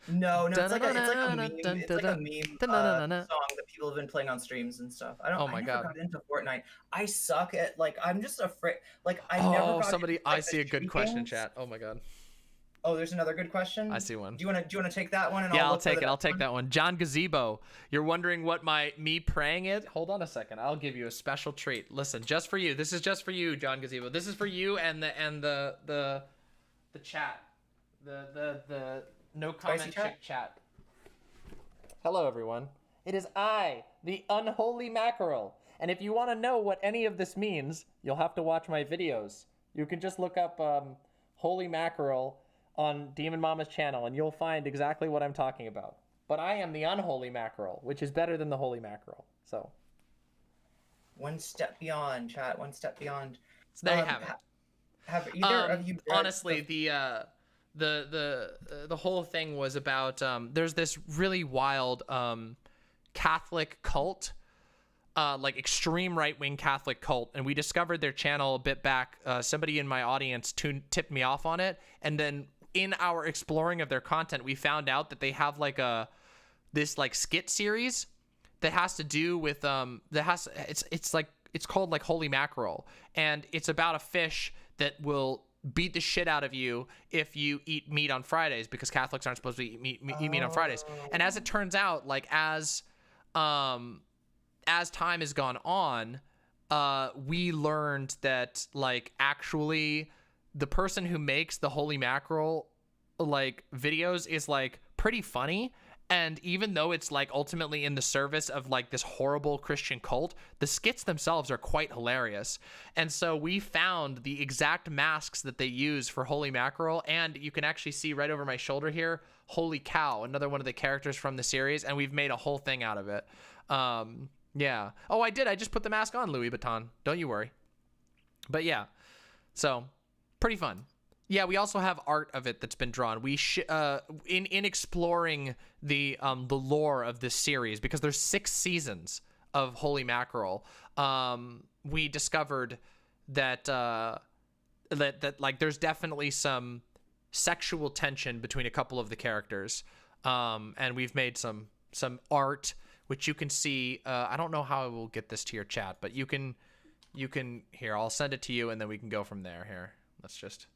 No, it's like a meme. It's like a meme song that people have been playing on streams and stuff. I never got into Fortnite. I suck at I'm just afraid. I never got into, I see a good question, chat. Oh my god. Oh, there's another good question. I see one. Do you want to take that one? And yeah, I'll take it. I'll take that one. John Gazebo, you're wondering what me praying it? Hold on a second. I'll give you a special treat. Listen, just for you. This is just for you, John Gazebo. This is for you and the chat. The no comment chick chat. Hello, everyone. It is I, the unholy mackerel. And if you want to know what any of this means, you'll have to watch my videos. You can just look up holy mackerel on Demon Mama's channel, and you'll find exactly what I'm talking about. But I am the unholy mackerel, which is better than the holy mackerel. So, one step beyond, chat. One step beyond. So there you have it. Have either of you? Honestly, the whole thing was about there's this really wild Catholic cult. Extreme right-wing Catholic cult, and we discovered their channel a bit back. Somebody in my audience tipped me off on it, and then in our exploring of their content, we found out that they have this skit series that has to do with it's called Holy Mackerel, and it's about a fish that will beat the shit out of you if you eat meat on Fridays, because Catholics aren't supposed to eat meat on Fridays. And as it turns out, as time has gone on, we learned that actually the person who makes the Holy Mackerel videos is pretty funny, and even though it's ultimately in the service of this horrible Christian cult, the skits themselves are quite hilarious. And so we found the exact masks that they use for Holy Mackerel, and you can actually see right over my shoulder here, Holy Cow, another one of the characters from the series, and we've made a whole thing out of it. Yeah. Oh, I just put the mask on, Louis Vuitton. Don't you worry. But yeah, so pretty fun. Yeah, we also have art of it that's been drawn. We in exploring the lore of this series, because there's 6 seasons of Holy Mackerel. We discovered that there's definitely some sexual tension between a couple of the characters, and we've made some art which you can see. I don't know how I will get this to your chat, but you can here. I'll send it to you, and then we can go from there. Here, let's just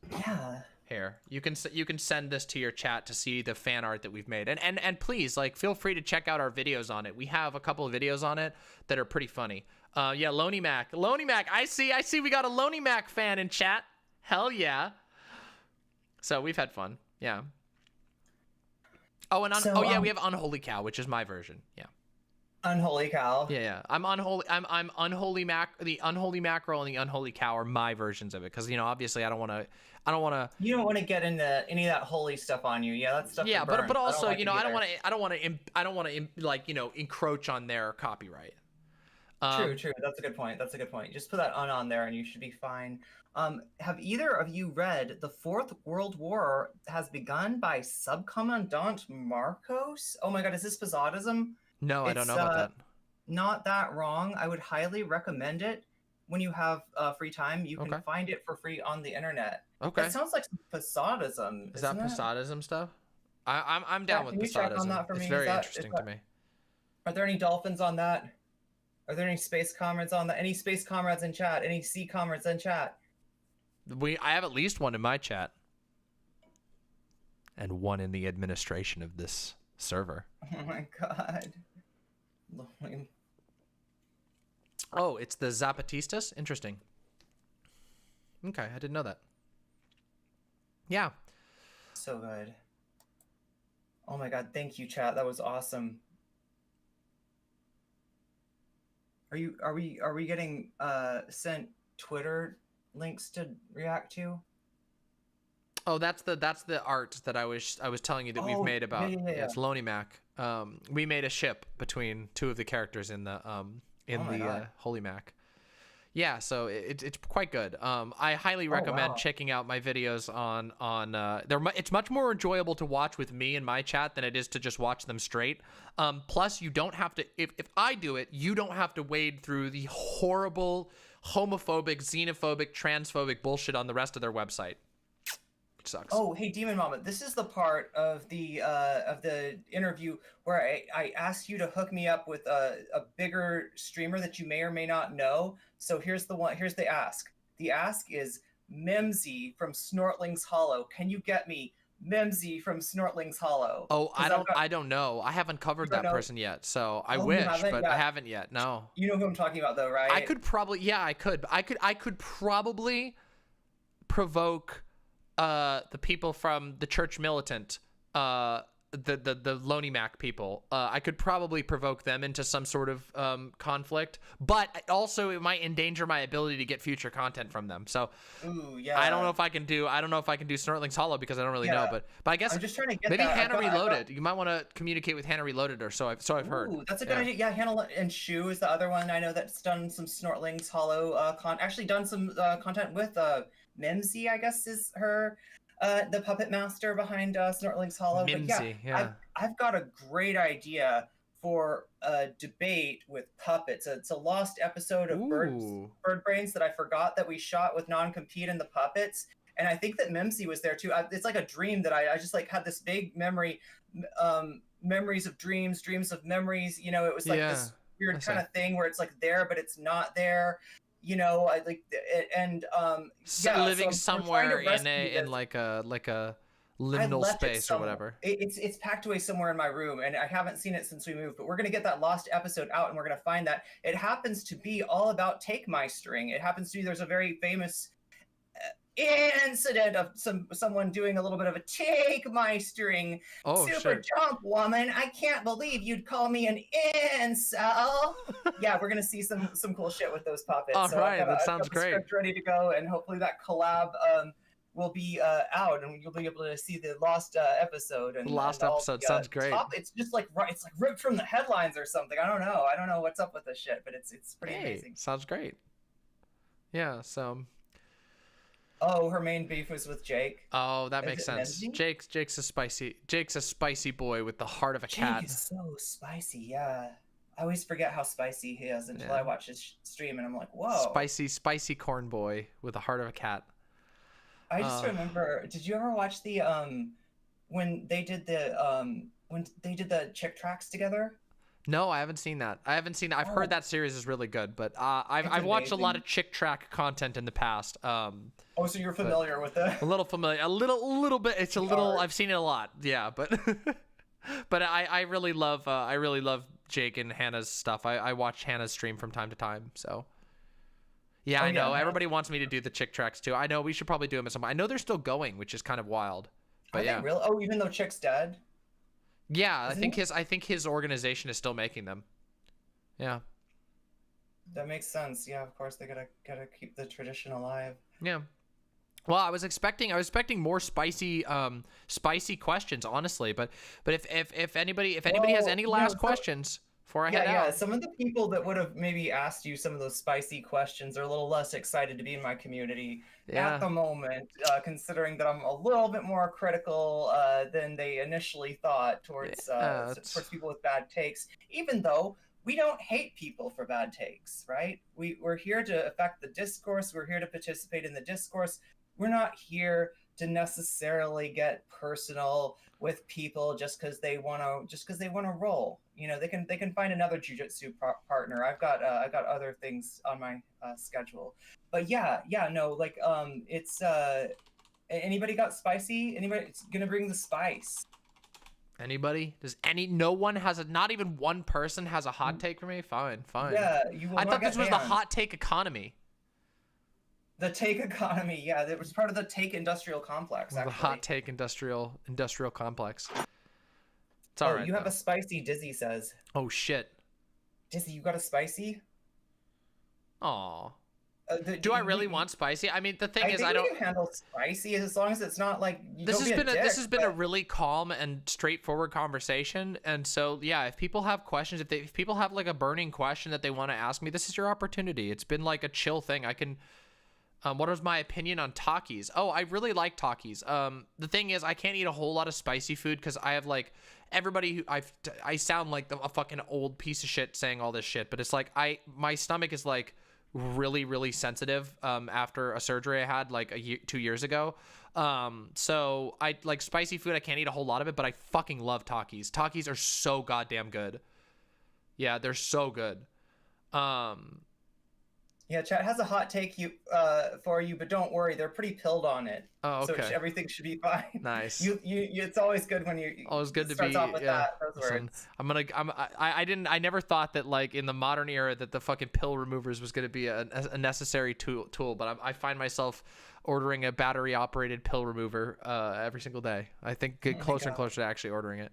here. You can send this to your chat to see the fan art that we've made, and please feel free to check out our videos on it. We have a couple of videos on it that are pretty funny. Yeah, Loney Mac. I see. We got a Loney Mac fan in chat. Hell yeah. So we've had fun. Yeah. Oh, and we have Unholy Cow, which is my version. Yeah. Unholy cow. Yeah. I'm unholy. I'm unholy the unholy mackerel and the unholy cow are my versions of it because obviously I don't want to. You don't want to get into any of that holy stuff on you. Yeah, that stuff. Yeah, that burns. but also I don't like I don't want to like encroach on their copyright. True. That's a good point. Just put that on there, and you should be fine. Have either of you read The Fourth World War Has Begun by Subcommandant Marcos? Oh my God, is this Posadism? No, I don't know about that. Not that wrong. I would highly recommend it when you have free time. You can find it for free on the internet. Okay. It sounds like some Posadism. Is that Posadism stuff? I'm down with Posadism. It's very interesting to me. Are there any dolphins on that? Are there any space comrades on that? Any space comrades in chat? Any sea comrades in chat? I have at least one in my chat. And one in the administration of this server. Oh my God. Oh, it's the Zapatistas? Interesting. Okay, I didn't know that. Yeah. So good. Oh my God, thank you, chat. That was awesome. Are we getting sent Twitter links to react to? Oh, that's the art that I was telling you that we've made about. Yeah. It's Lonely Mac. We made a ship between two of the characters in the Holy Mac. Yeah, so it's quite good. I highly recommend checking out my videos on it's much more enjoyable to watch with me in my chat than it is to just watch them straight. Plus, you don't have to, if I do it, you don't have to wade through the horrible homophobic, xenophobic, transphobic bullshit on the rest of their website. Which sucks. Oh, hey, Demon Mama, this is the part of the interview where I asked you to hook me up with a bigger streamer that you may or may not know. So here's the ask. The ask is Mimsy from Snortling's Hollow. Can you get me Mimsy from Snortling's Hollow? Oh, I don't know. I haven't covered that person yet, so I wish, but I haven't yet. No. You know who I'm talking about, though, right? I could probably, I could probably provoke the people from the Church Militant, the Lonely Mac people. I could probably provoke them into some sort of conflict, but also it might endanger my ability to get future content from them. So ooh, yeah. I don't know if I can do Snortling's Hollow because I don't really know, but I guess I'm just trying to get maybe that. Hannah Reloaded. You might want to communicate with Hannah Reloaded, or so I've heard. Ooh, that's a good idea. Yeah, Hannah and Shu is the other one I know that's done some Snortling's Hollow actually done some content with Mimsy, I guess is her. The puppet master behind Snortling's Hollow. Mimsy, yeah. I've got a great idea for a debate with puppets. It's a lost episode of Bird Brains that I forgot that we shot with Non-Compete and the puppets. And I think that Mimsy was there too. It's like a dream that I just like had this big memory, memories of dreams of memories. You know, it was like this weird kind of thing where it's like there, but it's not there. You know, I like it, and living somewhere in like a liminal space or whatever. It's packed away somewhere in my room, and I haven't seen it since we moved. But we're gonna get that lost episode out, and we're gonna find that. It happens to be all about Take My String. It happens to be there's a very famous incident of someone doing a little bit of a Take My String. Super jump woman, I can't believe you'd call me an incel. Yeah, we're gonna see some cool shit with those puppets. All right, that sounds great. Script ready to go, and hopefully that collab will be out, and you'll be able to see the lost episode. And episode sounds great. It's just like it's like ripped from the headlines or something. I don't know what's up with this shit, but it's pretty amazing. Sounds great. Yeah. So. Oh, her main beef was with Jake. Oh, that makes sense. Jake's a spicy boy with the heart of a cat. Jake is so spicy, yeah. I always forget how spicy he is until I watch his stream, and I'm like, whoa. Spicy corn boy with the heart of a cat. I just remember. Did you ever watch the when they did the chick tracks together? No, I haven't seen that. I've heard that series is really good, but I've watched a lot of chick track content in the past. So you're familiar with it? A little familiar, a little bit. It's a little. I've seen it a lot. Yeah, but but I really love Jake and Hannah's stuff. I watch Hannah's stream from time to time. So yeah, I know everybody wants me to do the chick tracks too. I know we should probably do them at some point. I know they're still going, which is kind of wild. But Are they really? Oh, even though Chick's dead. Yeah, I think his organization is still making them. Yeah. That makes sense. Yeah, of course they gotta keep the tradition alive. Yeah. Well, I was expecting more spicy questions, honestly. But if anybody has any last questions before I head out. Some of the people that would have maybe asked you some of those spicy questions are a little less excited to be in my community at the moment, considering that I'm a little bit more critical than they initially thought towards people with bad takes. Even though we don't hate people for bad takes, right? We're here to affect the discourse. We're here to participate in the discourse. We're not here to necessarily get personal with people just because they want to roll. You know, they can find another jujitsu partner. I've got other things on my schedule. But it's anybody got spicy? Anybody's gonna bring the spice? Anybody? No one has not even one person has a hot take for me? Fine. Yeah, I thought this was the hot take economy. The take economy, yeah, that was part of the take industrial complex. Actually. The hot take industrial complex. It's all right. You have a spicy. Dizzy says. Oh shit. Dizzy, you got a spicy? Aw. Do I really want spicy? I mean, the thing is, I don't handle spicy as long as it's not like this has been a really calm and straightforward conversation. And so, yeah, if people have questions, if people have like a burning question that they want to ask me, this is your opportunity. It's been like a chill thing. I can. What was my opinion on Takis? Oh, I really like Takis. The thing is, I can't eat a whole lot of spicy food because I have like everybody who I sound like a fucking old piece of shit saying all this shit, but it's like my stomach is like really, really sensitive after a surgery I had like 2 years ago. So I like spicy food. I can't eat a whole lot of it, but I fucking love Takis. Takis are so goddamn good. Yeah, they're so good. Yeah, chat has a hot take for you, but don't worry, they're pretty pilled on it. Oh, okay. So everything should be fine. Nice. It's always good when you. Always good to be. Off with those words. I never thought that like in the modern era that the fucking pill removers was gonna be a necessary tool, but I find myself ordering a battery operated pill remover every single day. I think get closer and closer to actually ordering it.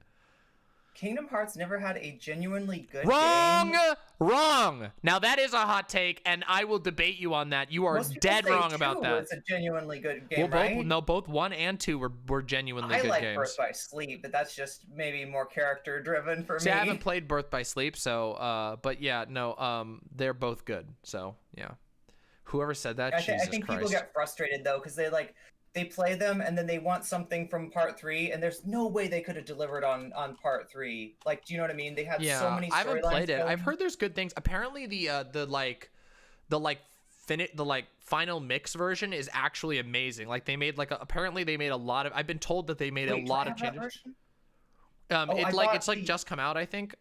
Kingdom Hearts never had a genuinely good game. Wrong. Now that is a hot take, and I will debate you on that. You are dead wrong about that. It's a genuinely good game, right? Both 1 and 2 were genuinely good games. I like Birth by Sleep, but that's just maybe more character driven for me. See, I haven't played Birth by Sleep, so but yeah, no, they're both good. So yeah, whoever said that, Jesus I think Christ. People get frustrated though because they play them and then they want something from part 3 and there's no way they could have delivered on part 3. Like, do you know what I mean? They had so many storylines. I haven't played it. I've heard there's good things. Apparently the final mix version is actually amazing. Like they made apparently they made a lot of. I've been told that they made a lot of changes. It's just come out, I think.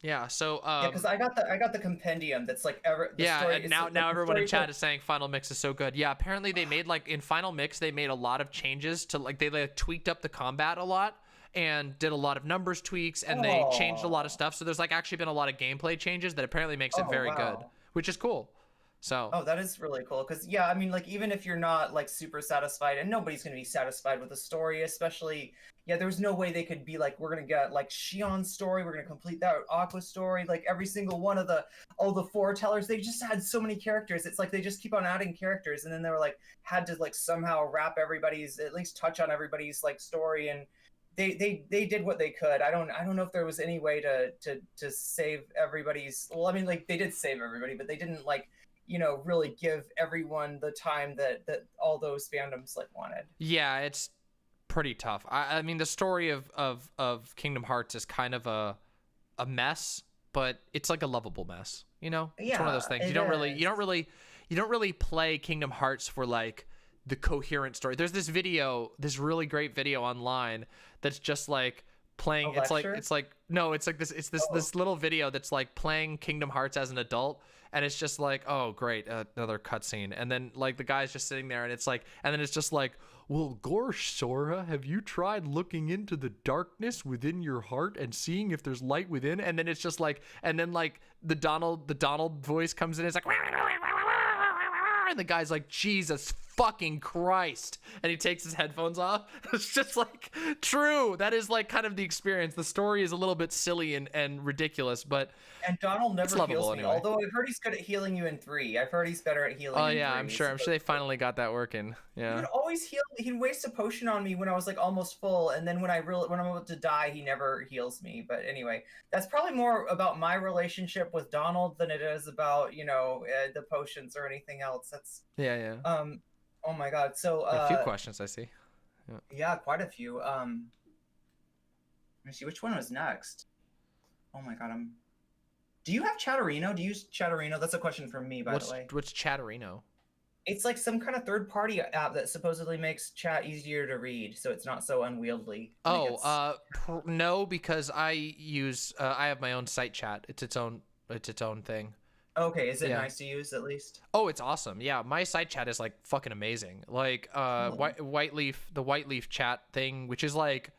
Yeah, so because I got the compendium that's like and now everyone in chat is saying Final Mix is so good. Yeah, apparently they made in Final Mix they made a lot of changes to they tweaked up the combat a lot and did a lot of numbers tweaks and they changed a lot of stuff. So there's actually been a lot of gameplay changes that apparently makes it very good, which is cool. So that is really cool because I mean even if you're not super satisfied, and nobody's gonna be satisfied with the story, especially there was no way they could be we're gonna get Shion's story, we're gonna complete that Aqua's story, every single one of the foretellers. They just had so many characters. It's they just keep on adding characters, and then they were had to somehow wrap everybody's, at least touch on everybody's story, and they did what they could. I don't know if there was any way to save everybody's. Well, I mean they did save everybody, but they didn't really give everyone the time that all those fandoms wanted. Yeah, it's pretty tough. I mean, the story of Kingdom Hearts is kind of a mess, but it's a lovable mess. You know, it's one of those things. You don't really play Kingdom Hearts for the coherent story. There's this really great video online that's just playing. This little video that's playing Kingdom Hearts as an adult. And it's just oh great, another cutscene, and then the guy's just sitting there, and it's and then it's just well, gosh, Sora, have you tried looking into the darkness within your heart and seeing if there's light within? And then it's just and then the Donald voice comes in, it's and the guy's Jesus fucking Christ. And he takes his headphones off. It's just like, true. That is like kind of the experience. The story is a little bit silly and ridiculous, but And Donald never lovable heals me. anyway. Although I've heard he's good at healing you in 3. I've heard he's better at healing. oh in yeah, 3, I'm sure they finally got that working. He Yeah. would always heal me. He'd waste a potion on me when I was like almost full, and then when I'm about to die, he never heals me. But anyway, that's probably more about my relationship with Donald than it is about the potions or anything else. That's Yeah. oh my god. So A few questions I see. yeah, quite a few. Let me see which one was next. Oh my god, Do you have Chatterino? Do you use Chatterino? That's a question from me, by the way. What's Chatterino? It's like some kind of third-party app that supposedly makes chat easier to read, so it's not so unwieldy. No, because I have my own site chat. It's its own thing. Okay, is it nice to use at least? Oh, it's awesome. Yeah, my site chat is like fucking amazing. Like the white leaf chat thing, which is like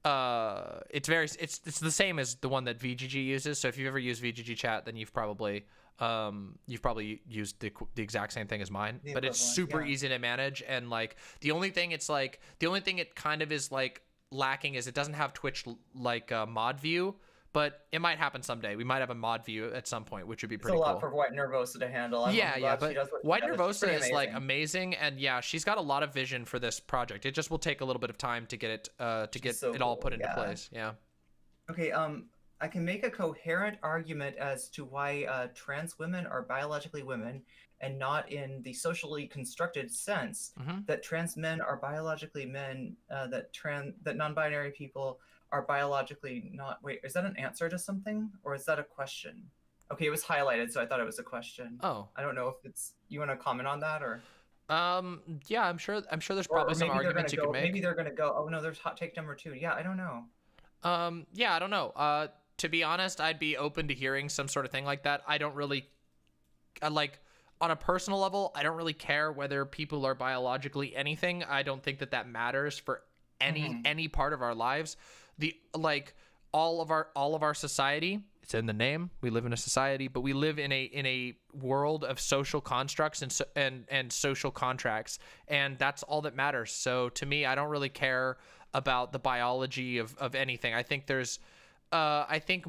it's the same as the one that VGG uses. So if you've ever used VGG chat, then you've probably used the exact same thing as mine. But it's super easy to manage, and like the only thing it kind of is like lacking is it doesn't have Twitch like mod view. But it might happen someday. We might have a mod view at some point, which would be pretty cool. It's a lot for White Nervosa to handle. But White Nervosa is like amazing, and yeah, she's got a lot of vision for this project. It just will take a little bit of time to get it all put into place. Yeah. Okay. I can make a coherent argument as to why trans women are biologically women and not in the socially constructed sense that trans men are biologically men. That non-binary people are biologically not. Wait, is that an answer to something or is that a question? Okay, it was highlighted, so I thought it was a question. Oh, I don't know if it's. You want to comment on that or? Yeah, I'm sure there's probably some arguments you can make. Maybe they're gonna go. Oh no, there's hot take number 2. Yeah, I don't know. Yeah, I don't know. To be honest, I'd be open to hearing some sort of thing like that. I don't really, like, on a personal level, I don't really care whether people are biologically anything. I don't think that matters for any part of our lives. All of our society, it's in the name. We live in a society, but we live in a world of social constructs and social contracts, and that's all that matters. So to me, I don't really care about the biology of anything. I think there's I think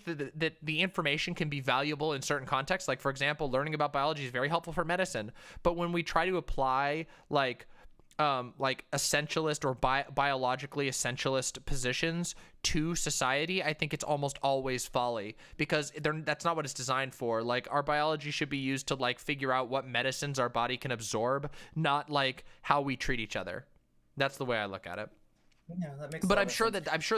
that the information can be valuable in certain contexts. Like, for example, learning about biology is very helpful for medicine. But when we try to apply like essentialist or biologically essentialist positions to society, I think it's almost always folly, because that's not what it's designed for. Like, our biology should be used to like figure out what medicines our body can absorb, not like how we treat each other. That's the way I look at it. Yeah, that makes. But I'm sure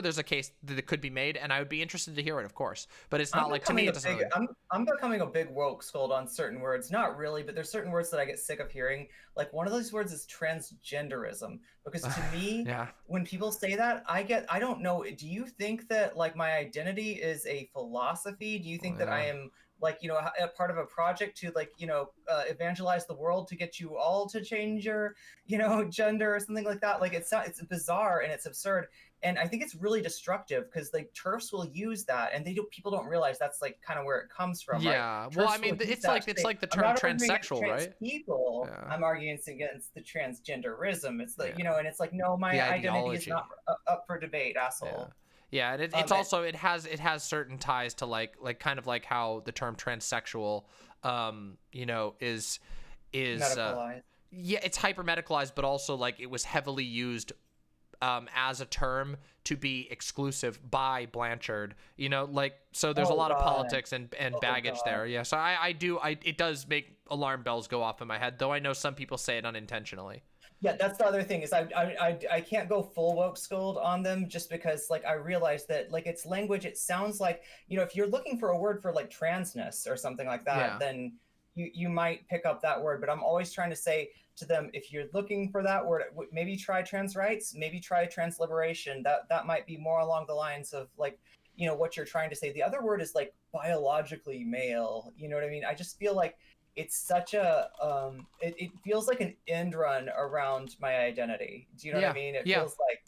there's a case that it could be made, and I would be interested to hear it, of course. But it's not like, to me, it doesn't. I'm becoming a big woke scold on certain words. Not really, but there's certain words that I get sick of hearing. Like, one of those words is transgenderism, because to me, when people say that, I don't know. Do you think that like my identity is a philosophy? Do you think that I am like, a part of a project to like, evangelize the world to get you all to change your, gender or something like that? Like, it's bizarre and it's absurd. And I think it's really destructive, because like TERFs will use that, and people don't realize that's like kind of where it comes from. Yeah. Right? Well, I mean, it's like the term transsexual, right? People, yeah. I'm arguing against the transgenderism. It's like, and it's like, no, my identity is not up for debate, asshole. Yeah. Yeah, and it's also it has certain ties to like kind of like how the term transsexual, is medicalized. It's hyper medicalized, but also like it was heavily used as a term to be exclusive by Blanchard. So there's a lot of politics and baggage there. Yeah, so it does make alarm bells go off in my head, though I know some people say it unintentionally. Yeah, that's the other thing is I can't go full woke scold on them, just because like I realize that like it's language. It sounds like, if you're looking for a word for like transness or something like that, then you might pick up that word. But I'm always trying to say to them, if you're looking for that word, maybe try trans rights, maybe try trans liberation. That might be more along the lines of like, what you're trying to say. The other word is like biologically male. You know what I mean? I just feel like it's such a it feels like an end run around my identity. Do you know what I mean? It feels like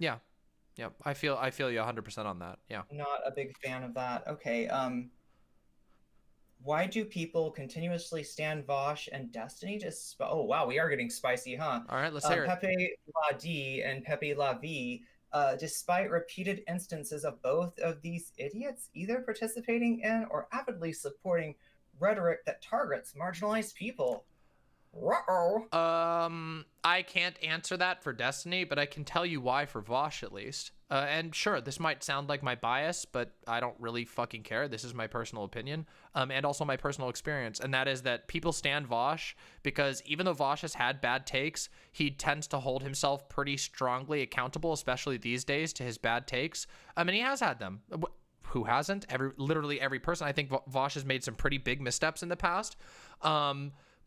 I feel you 100% on that. Yeah. Not a big fan of that. Okay. why do people continuously stand Vosh and Destiny? Oh wow, we are getting spicy, huh? All right, let's hear it. Pepe La D and Pepe La V, despite repeated instances of both of these idiots either participating in or avidly supporting rhetoric that targets marginalized people. I can't answer that for Destiny, but I can tell you why for Vosh at least. And sure, this might sound like my bias, but I don't really fucking care. This is my personal opinion, and also my personal experience, and that is that people stand Vosh because even though Vosh has had bad takes, he tends to hold himself pretty strongly accountable, especially these days, to his bad takes. I mean, he has had them. Who hasn't? Literally every person. I think Vosh has made some pretty big missteps in the past.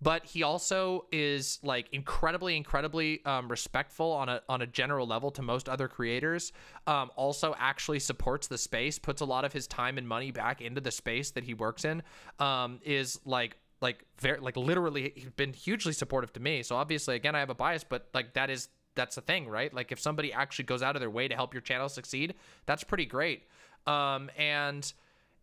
But he also is like incredibly respectful on a general level to most other creators. Also actually supports the space, puts a lot of his time and money back into the space that he works in. Is very literally he's been hugely supportive to me. So obviously, again, I have a bias, but like that's the thing, right? Like if somebody actually goes out of their way to help your channel succeed, that's pretty great.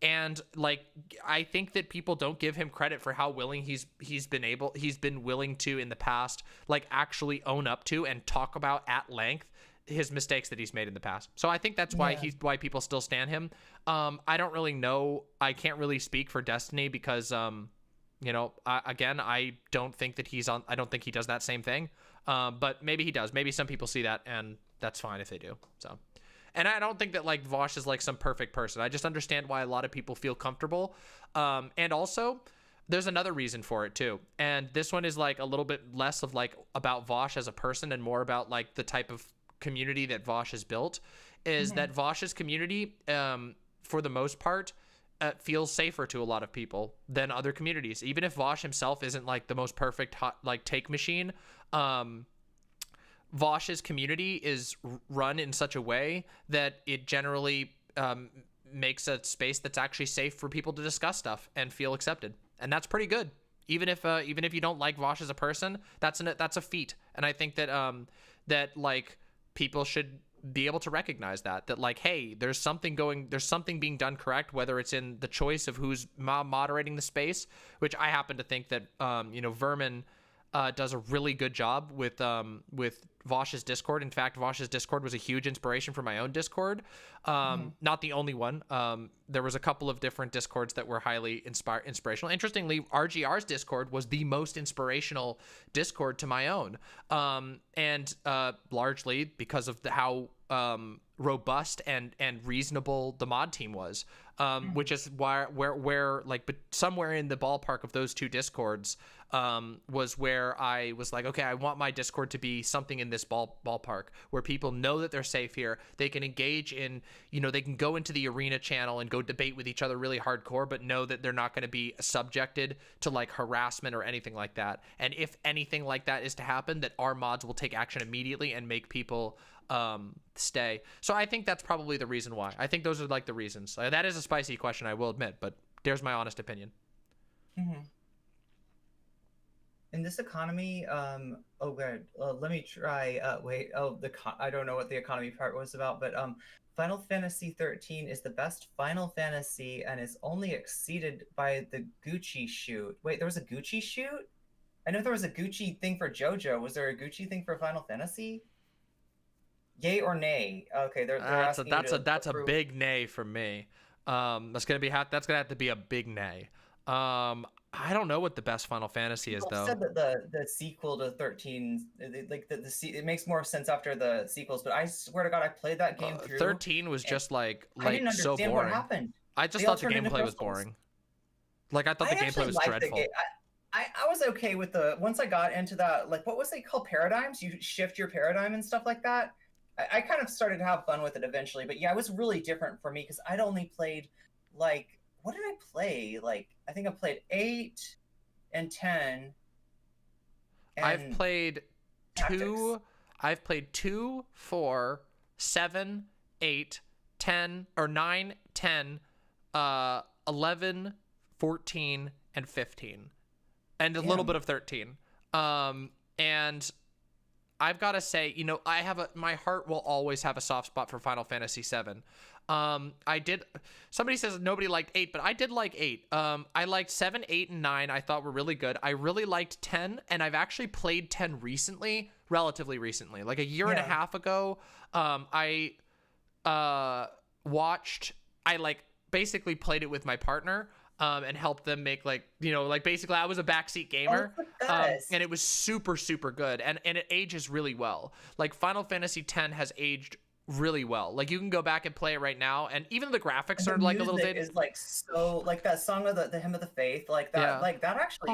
And like I think that people don't give him credit for how willing he's been willing to in the past like actually own up to and talk about at length his mistakes that he's made in the past. So I think that's why why people still stand him. I don't really know. I can't really speak for Destiny because you know, I don't think that I don't think he does that same thing. But maybe he does. Maybe some people see that and that's fine if they do. So and I don't think that like Vosh is like some perfect person. I just understand why a lot of people feel comfortable. And also there's another reason for it too. And this one is like a little bit less of like about Vosh as a person and more about like the type of community that Vosh has built is that Vosh's community, for the most part, feels safer to a lot of people than other communities. Even if Vosh himself isn't like the most perfect hot, like take machine, Vosh's community is run in such a way that it generally makes a space that's actually safe for people to discuss stuff and feel accepted, and that's pretty good. Even if you don't like Vosh as a person, that's a feat, and I think that that like people should be able to recognize that like, hey, there's something being done correct, whether it's in the choice of who's moderating the space, which I happen to think that you know, Vermin does a really good job with Vosh's Discord. In fact, Vosh's Discord was a huge inspiration for my own Discord. Not the only one. There was a couple of different Discords that were highly inspirational. Interestingly, RGR's Discord was the most inspirational Discord to my own. And largely because of how robust and reasonable the mod team was, which is where like, but somewhere in the ballpark of those two Discords was where I was like, okay, I want my Discord to be something in this ballpark where people know that they're safe here. They can engage in, you know, they can go into the arena channel and go debate with each other really hardcore, but know that they're not going to be subjected to like harassment or anything like that. And if anything like that is to happen, that our mods will take action immediately and make people stay. So I think that's probably the reason why. I think those are like the reasons. That is a spicy question, I will admit, but there's my honest opinion. In this economy, oh good. Let me try. Wait. Oh, I don't know what the economy part was about, but Final Fantasy 13 is the best Final Fantasy and is only exceeded by the Gucci shoot. Wait, there was a Gucci shoot? I know there was a Gucci thing for JoJo. Was there a Gucci thing for Final Fantasy? Yay or nay? Okay, that's a big nay from me. That's gonna have to be a big nay. I don't know what the best Final Fantasy is, though. Said that the sequel to 13, like it makes more sense after the sequels. But I swear to God, I played that game through. 13 was just like I didn't understand so boring. What happened. I just thought the gameplay was boring. Like I thought the gameplay was dreadful. I was okay with once I got into that, like what was they called, paradigms? You shift your paradigm and stuff like that. I kind of started to have fun with it eventually, but yeah, it was really different for me because I'd only played like, what did I play? Like, I think I played 8 and 10. And I've played two. I've played 2, 4, 7, 8, 10, or 9, 10, 11, 14, and 15, and a little bit of 13. And I've got to say, you know, my heart will always have a soft spot for Final Fantasy VII. Somebody says nobody liked 8, but I did like 8. I liked 7, 8, and 9. I thought were really good. I really liked 10, and I've actually played 10 recently, relatively recently, like a year and a half ago. I basically played it with my partner, and helped them make basically I was a backseat gamer, and it was super, super good. And it ages really well. Like Final Fantasy X has aged really well. Like you can go back and play it right now, and even the graphics are like a little dated. Is like so like that song of the hymn of the faith, like that, like that actually.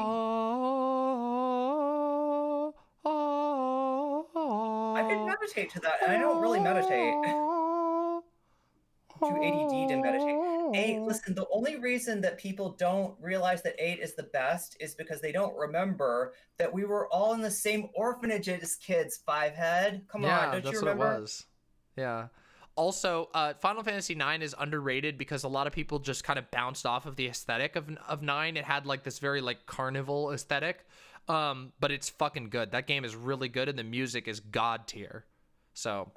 I could meditate to that, and I don't really meditate. Too ADD to meditate. 8, listen, the only reason that people don't realize that 8 is the best is because they don't remember that we were all in the same orphanage as kids, Fivehead. Come on, don't you remember? What it was. Yeah. Also, Final Fantasy IX is underrated because a lot of people just kind of bounced off of the aesthetic of 9. It had like this very like carnival aesthetic, but it's fucking good. That game is really good, and the music is god tier. So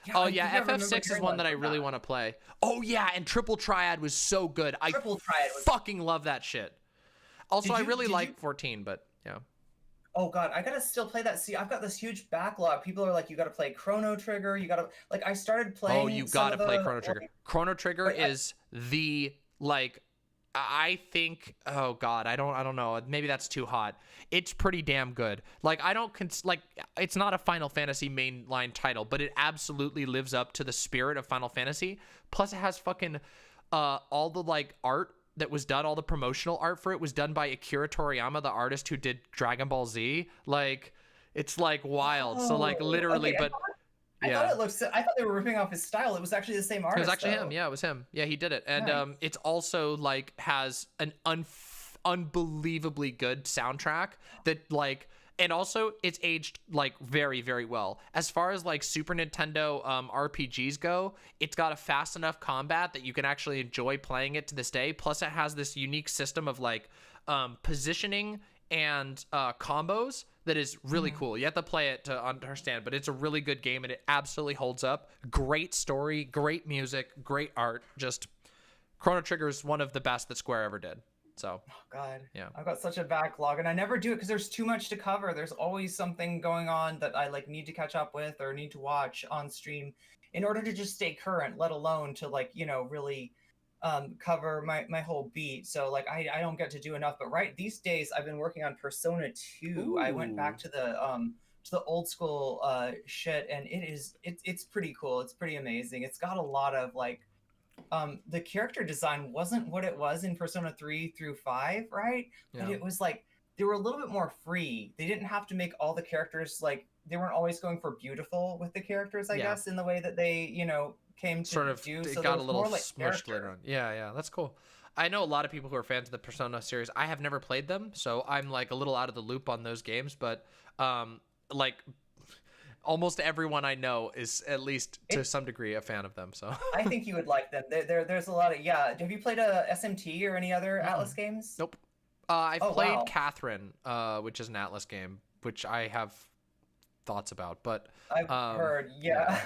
FF6 is one that I really want to play. Oh yeah, and Triple Triad was so good. Triple Triad was fucking love that shit. Also, I really like 14, but yeah. Oh god, I gotta still play that. See, I've got this huge backlog. People are like, you gotta play Chrono Trigger. You gotta I started playing. Oh, you gotta play Chrono Trigger. Chrono Trigger is the I think. Oh god, I don't know. Maybe that's too hot. It's pretty damn good. Like it's not a Final Fantasy mainline title, but it absolutely lives up to the spirit of Final Fantasy. Plus, it has fucking all the art that was done, all the promotional art for it was done by Akira Toriyama, the artist who did Dragon Ball Z. Like, it's wild. So literally, okay, but I thought they were ripping off his style. It was actually the same artist. It was actually him. Yeah, it was him. Yeah, he did it. And nice. It's also has an unbelievably good soundtrack that and also it's aged very, very well. As far as Super Nintendo RPGs go, it's got a fast enough combat that you can actually enjoy playing it to this day. Plus it has this unique system of positioning and combos that is really cool. You have to play it to understand, but it's a really good game and it absolutely holds up. Great story, great music, great art. Just Chrono Trigger is one of the best that Square ever did. So, oh god, yeah, I've got such a backlog, and I never do it because there's too much to cover. There's always something going on that I need to catch up with or need to watch on stream in order to just stay current. Let alone to really cover my whole beat. So I don't get to do enough. But these days I've been working on Persona 2. Ooh. I went back to the old school shit, and it's pretty cool. It's pretty amazing. It's got a lot of the character design wasn't what it was in Persona 3 through 5, right? Yeah. But it was they were a little bit more free. They didn't have to make all the characters they weren't always going for beautiful with the characters, I guess, in the way that they, came to sort of do. It so got a little smushed later on. Yeah, that's cool. I know a lot of people who are fans of the Persona series. I have never played them, so I'm a little out of the loop on those games, but almost everyone I know is at least to some degree a fan of them. So I think you would like them. There's a lot of Have you played a SMT or any other Atlas games? Nope. I've played Catherine, which is an Atlas game, which I have thoughts about, but I've heard. Yeah.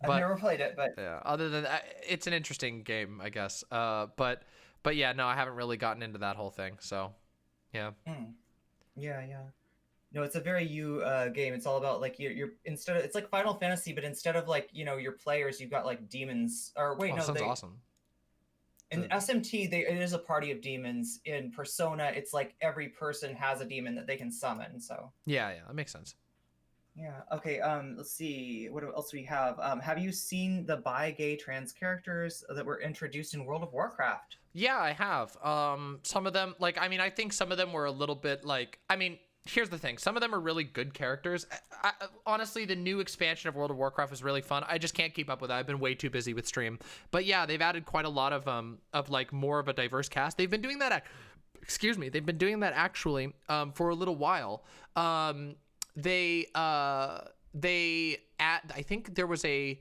I've never played it, but yeah. Other than that, it's an interesting game, I guess. But yeah, no, I haven't really gotten into that whole thing. So yeah. Yeah. No, it's a very game. It's all about you're instead of it's like Final Fantasy, but instead of your players, you've got demons. Or wait, sounds awesome. In SMT, it is a party of demons. In Persona, it's every person has a demon that they can summon. So yeah, that makes sense. Yeah. Okay. Let's see. What else do we have? Have you seen the bi, gay, trans characters that were introduced in World of Warcraft? Yeah, I have. Some of them, I think some of them were a little bit here's the thing. Some of them are really good characters. Honestly, the new expansion of World of Warcraft was really fun. I just can't keep up with it. I've been way too busy with stream. But yeah, they've added quite a lot of more of a diverse cast. They've been doing that. They've been doing that actually for a little while. I think there was a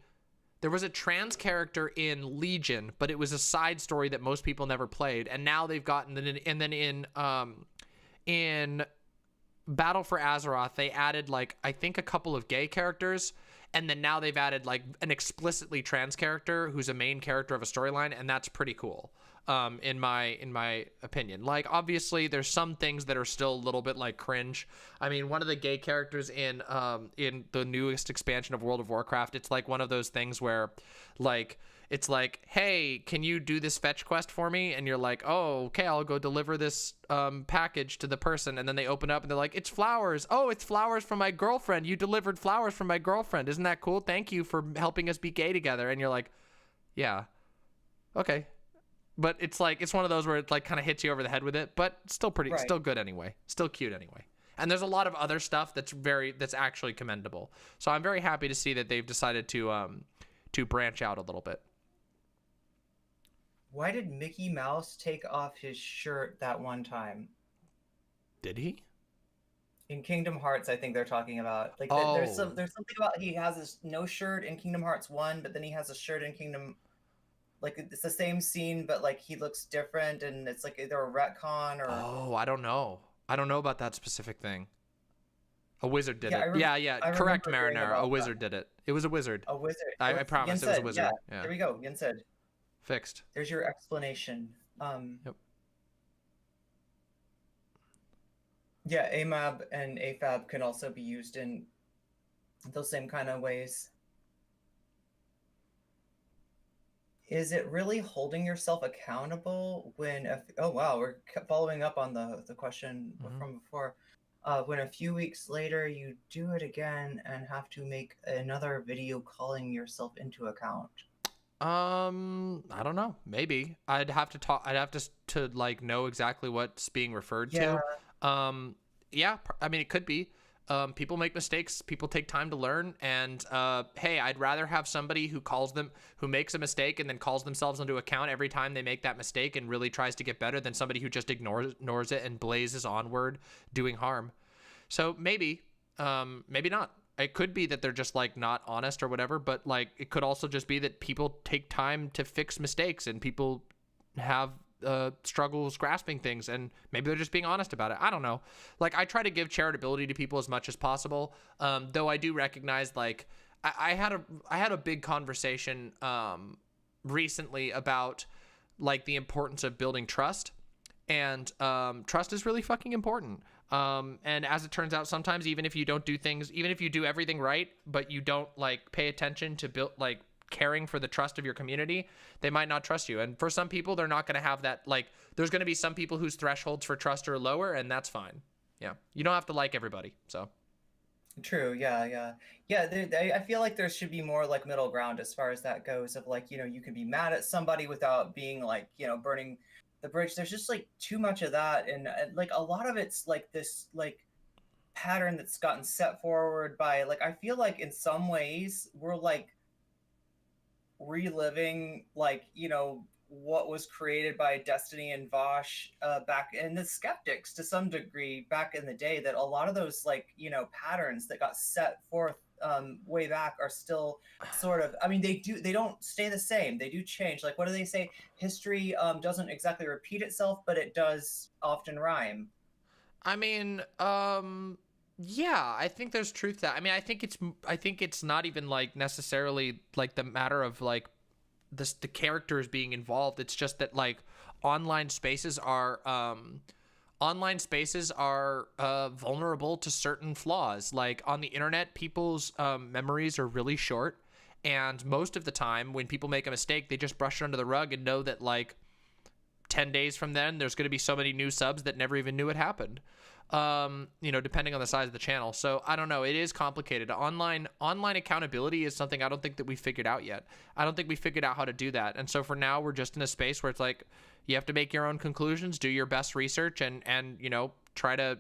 trans character in Legion, but it was a side story that most people never played. And now they've gotten in Battle for Azeroth, they added I think a couple of gay characters, and then now they've added like an explicitly trans character who's a main character of a storyline, and that's pretty cool. In my opinion. Like, obviously there's some things that are still a little bit like cringe. I mean, one of the gay characters in the newest expansion of World of Warcraft, it's like one of those things where like it's like, hey, can you do this fetch quest for me? And you're like, oh, okay, I'll go deliver this package to the person. And then they open up and they're like, it's flowers. Oh, it's flowers from my girlfriend. You delivered flowers from my girlfriend. Isn't that cool? Thank you for helping us be gay together. And you're like, yeah, okay. But it's like, it's one of those where it like kind of hits you over the head with it, but still still good anyway. Still cute anyway. And there's a lot of other stuff that's actually commendable. So I'm very happy to see that they've decided to branch out a little bit. Why did Mickey Mouse take off his shirt that one time? Did he? In Kingdom Hearts, I think they're talking about. Like, there's something about he has his no shirt in Kingdom Hearts 1, but then he has a shirt in Kingdom... Like, it's the same scene, but, like, he looks different, and it's, like, either a retcon or... Oh, I don't know. I don't know about that specific thing. A wizard did it. Correct, Marinara. A wizard did it. It was a wizard. A wizard. I promise it was a wizard. Yeah. There we go. Yin said. Fixed. There's your explanation. Yep. Yeah, AMAB and AFAB can also be used in those same kind of ways. Is it really holding yourself accountable when... oh, wow, we're following up on the question from before. When a few weeks later you do it again and have to make another video calling yourself into account? I don't know. Maybe. I'd have to talk... I'd have to like, know exactly what's being referred to. Yeah, I mean, it could be. People make mistakes. People take time to learn. And hey, I'd rather have somebody who makes a mistake and then calls themselves into account every time they make that mistake and really tries to get better than somebody who just ignores it and blazes onward doing harm. So maybe not. It could be that they're just like not honest or whatever, but like it could also just be that people take time to fix mistakes and people have struggles grasping things, and maybe they're just being honest about it. I don't know. Like, I try to give charitability to people as much as possible, though I do recognize, like, I had a big conversation recently about like the importance of building trust, and trust is really fucking important. And as it turns out, sometimes even if you don't do things, even if you do everything right, but you don't like pay attention to build like caring for the trust of your community, they might not trust you. And for some people, they're not going to have that. Like, there's going to be some people whose thresholds for trust are lower, and that's fine. Yeah, you don't have to like everybody. So true. Yeah. I feel like there should be more like middle ground as far as that goes, of like, you can be mad at somebody without being like, burning the bridge. There's just like too much of that, and like a lot of it's like this like pattern that's gotten set forward by, like, I feel like in some ways we're like reliving like what was created by Destiny and Vosh back, and the Skeptics to some degree back in the day, that a lot of those like patterns that got set forth way back are still sort of, I mean, they don't stay the same, they do change. Like, what do they say? History doesn't exactly repeat itself, but it does often rhyme. I mean, yeah, I think there's truth to that. I mean, I think it's not even like necessarily like the matter of like the characters being involved. It's just that like online spaces are vulnerable to certain flaws. Like on the internet, people's memories are really short, and most of the time when people make a mistake, they just brush it under the rug and know that like 10 days from then there's going to be so many new subs that never even knew it happened. Depending on the size of the channel. So I don't know. It is complicated. Online accountability is something I don't think that we figured out yet. I don't think we figured out how to do that. And so for now, we're just in a space where it's like, you have to make your own conclusions, do your best research, and try to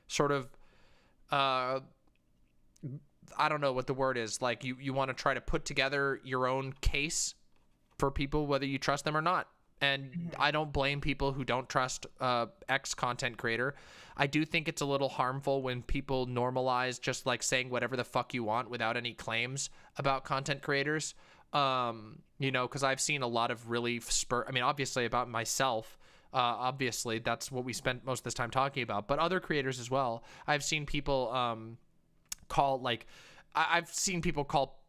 sort of, I don't know what the word is. Like you want to try to put together your own case for people, whether you trust them or not. And I don't blame people who don't trust X content creator. I do think it's a little harmful when people normalize just like saying whatever the fuck you want without any claims about content creators. Because I've seen a lot of really obviously about myself. Obviously, that's what we spent most of this time talking about. But other creators as well. I've seen people call like I've seen people call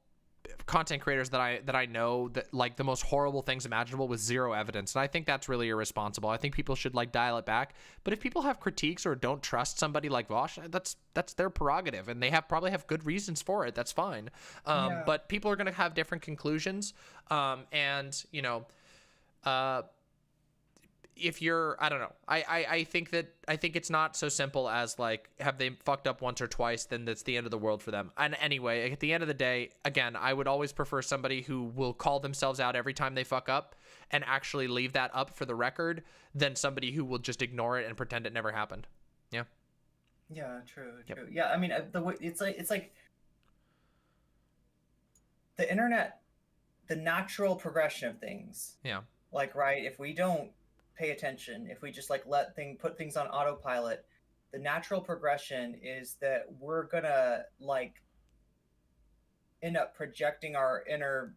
content creators that I know that like the most horrible things imaginable with zero evidence, and I think that's really irresponsible. I think people should like dial it back. But if people have critiques or don't trust somebody like Vosh, that's their prerogative, and they probably have good reasons for it. That's fine. But people are going to have different conclusions, and you know, if you're, I don't know, I think it's not so simple as like, have they fucked up once or twice, then that's the end of the world for them. And anyway, at the end of the day, again, I would always prefer somebody who will call themselves out every time they fuck up and actually leave that up for the record than somebody who will just ignore it and pretend it never happened. Yeah. Yeah, true. Yeah, I mean, the way it's like the internet, the natural progression of things. Yeah. Like, right, if we don't pay attention, if we just like put things on autopilot, the natural progression is that we're gonna like end up projecting our inner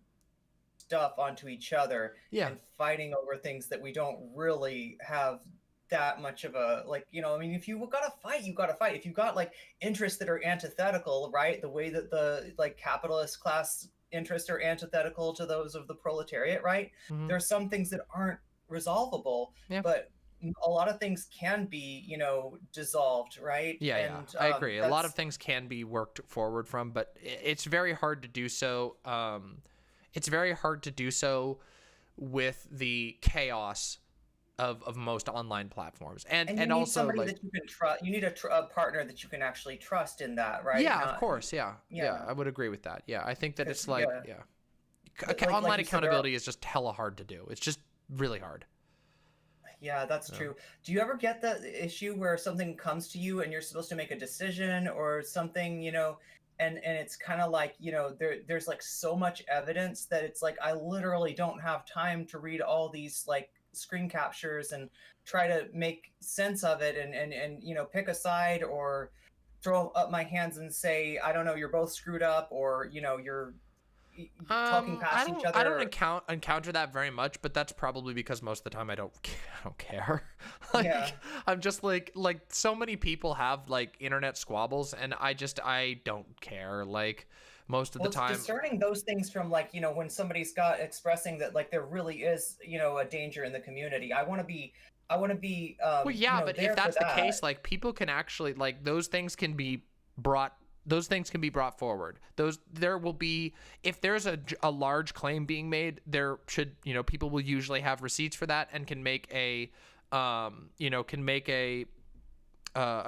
stuff onto each other and fighting over things that we don't really have that much of a, like, you know, I mean, if you gotta fight, you gotta fight. If you got like interests that are antithetical, right, the way that the like capitalist class interests are antithetical to those of the proletariat, right, there are some things that aren't resolvable, but a lot of things can be, you know, dissolved, right? I agree. A lot of things can be worked forward from, but it's very hard to do so. It's very hard to do so with the chaos of most online platforms, and you need also somebody like, that you can trust. You need a partner that you can actually trust in that, right? Of course. Yeah, I would agree with that. I think that it's like online like accountability is just hella hard to do. It's just really hard. Yeah, that's true. Do you ever get the issue where something comes to you and you're supposed to make a decision or something, you know, and it's kind of like, you know, there's like so much evidence that it's like, I literally don't have time to read all these like screen captures and try to make sense of it and you know, pick a side or throw up my hands and say, I don't know, you're both screwed up, or, you know, you're talking past each other. I don't encounter that very much, but that's probably because most of the time I don't care. Like, I'm just like so many people have like internet squabbles, and I don't care. Like most of the time, discerning those things from, like, you know, when somebody's expressing that like there really is, you know, a danger in the community. I want to be well, yeah, you know, but if that's the case, like people can actually, like, those things can be brought forward. There will be, if there's a large claim being made, there should, you know, people will usually have receipts for that and can make a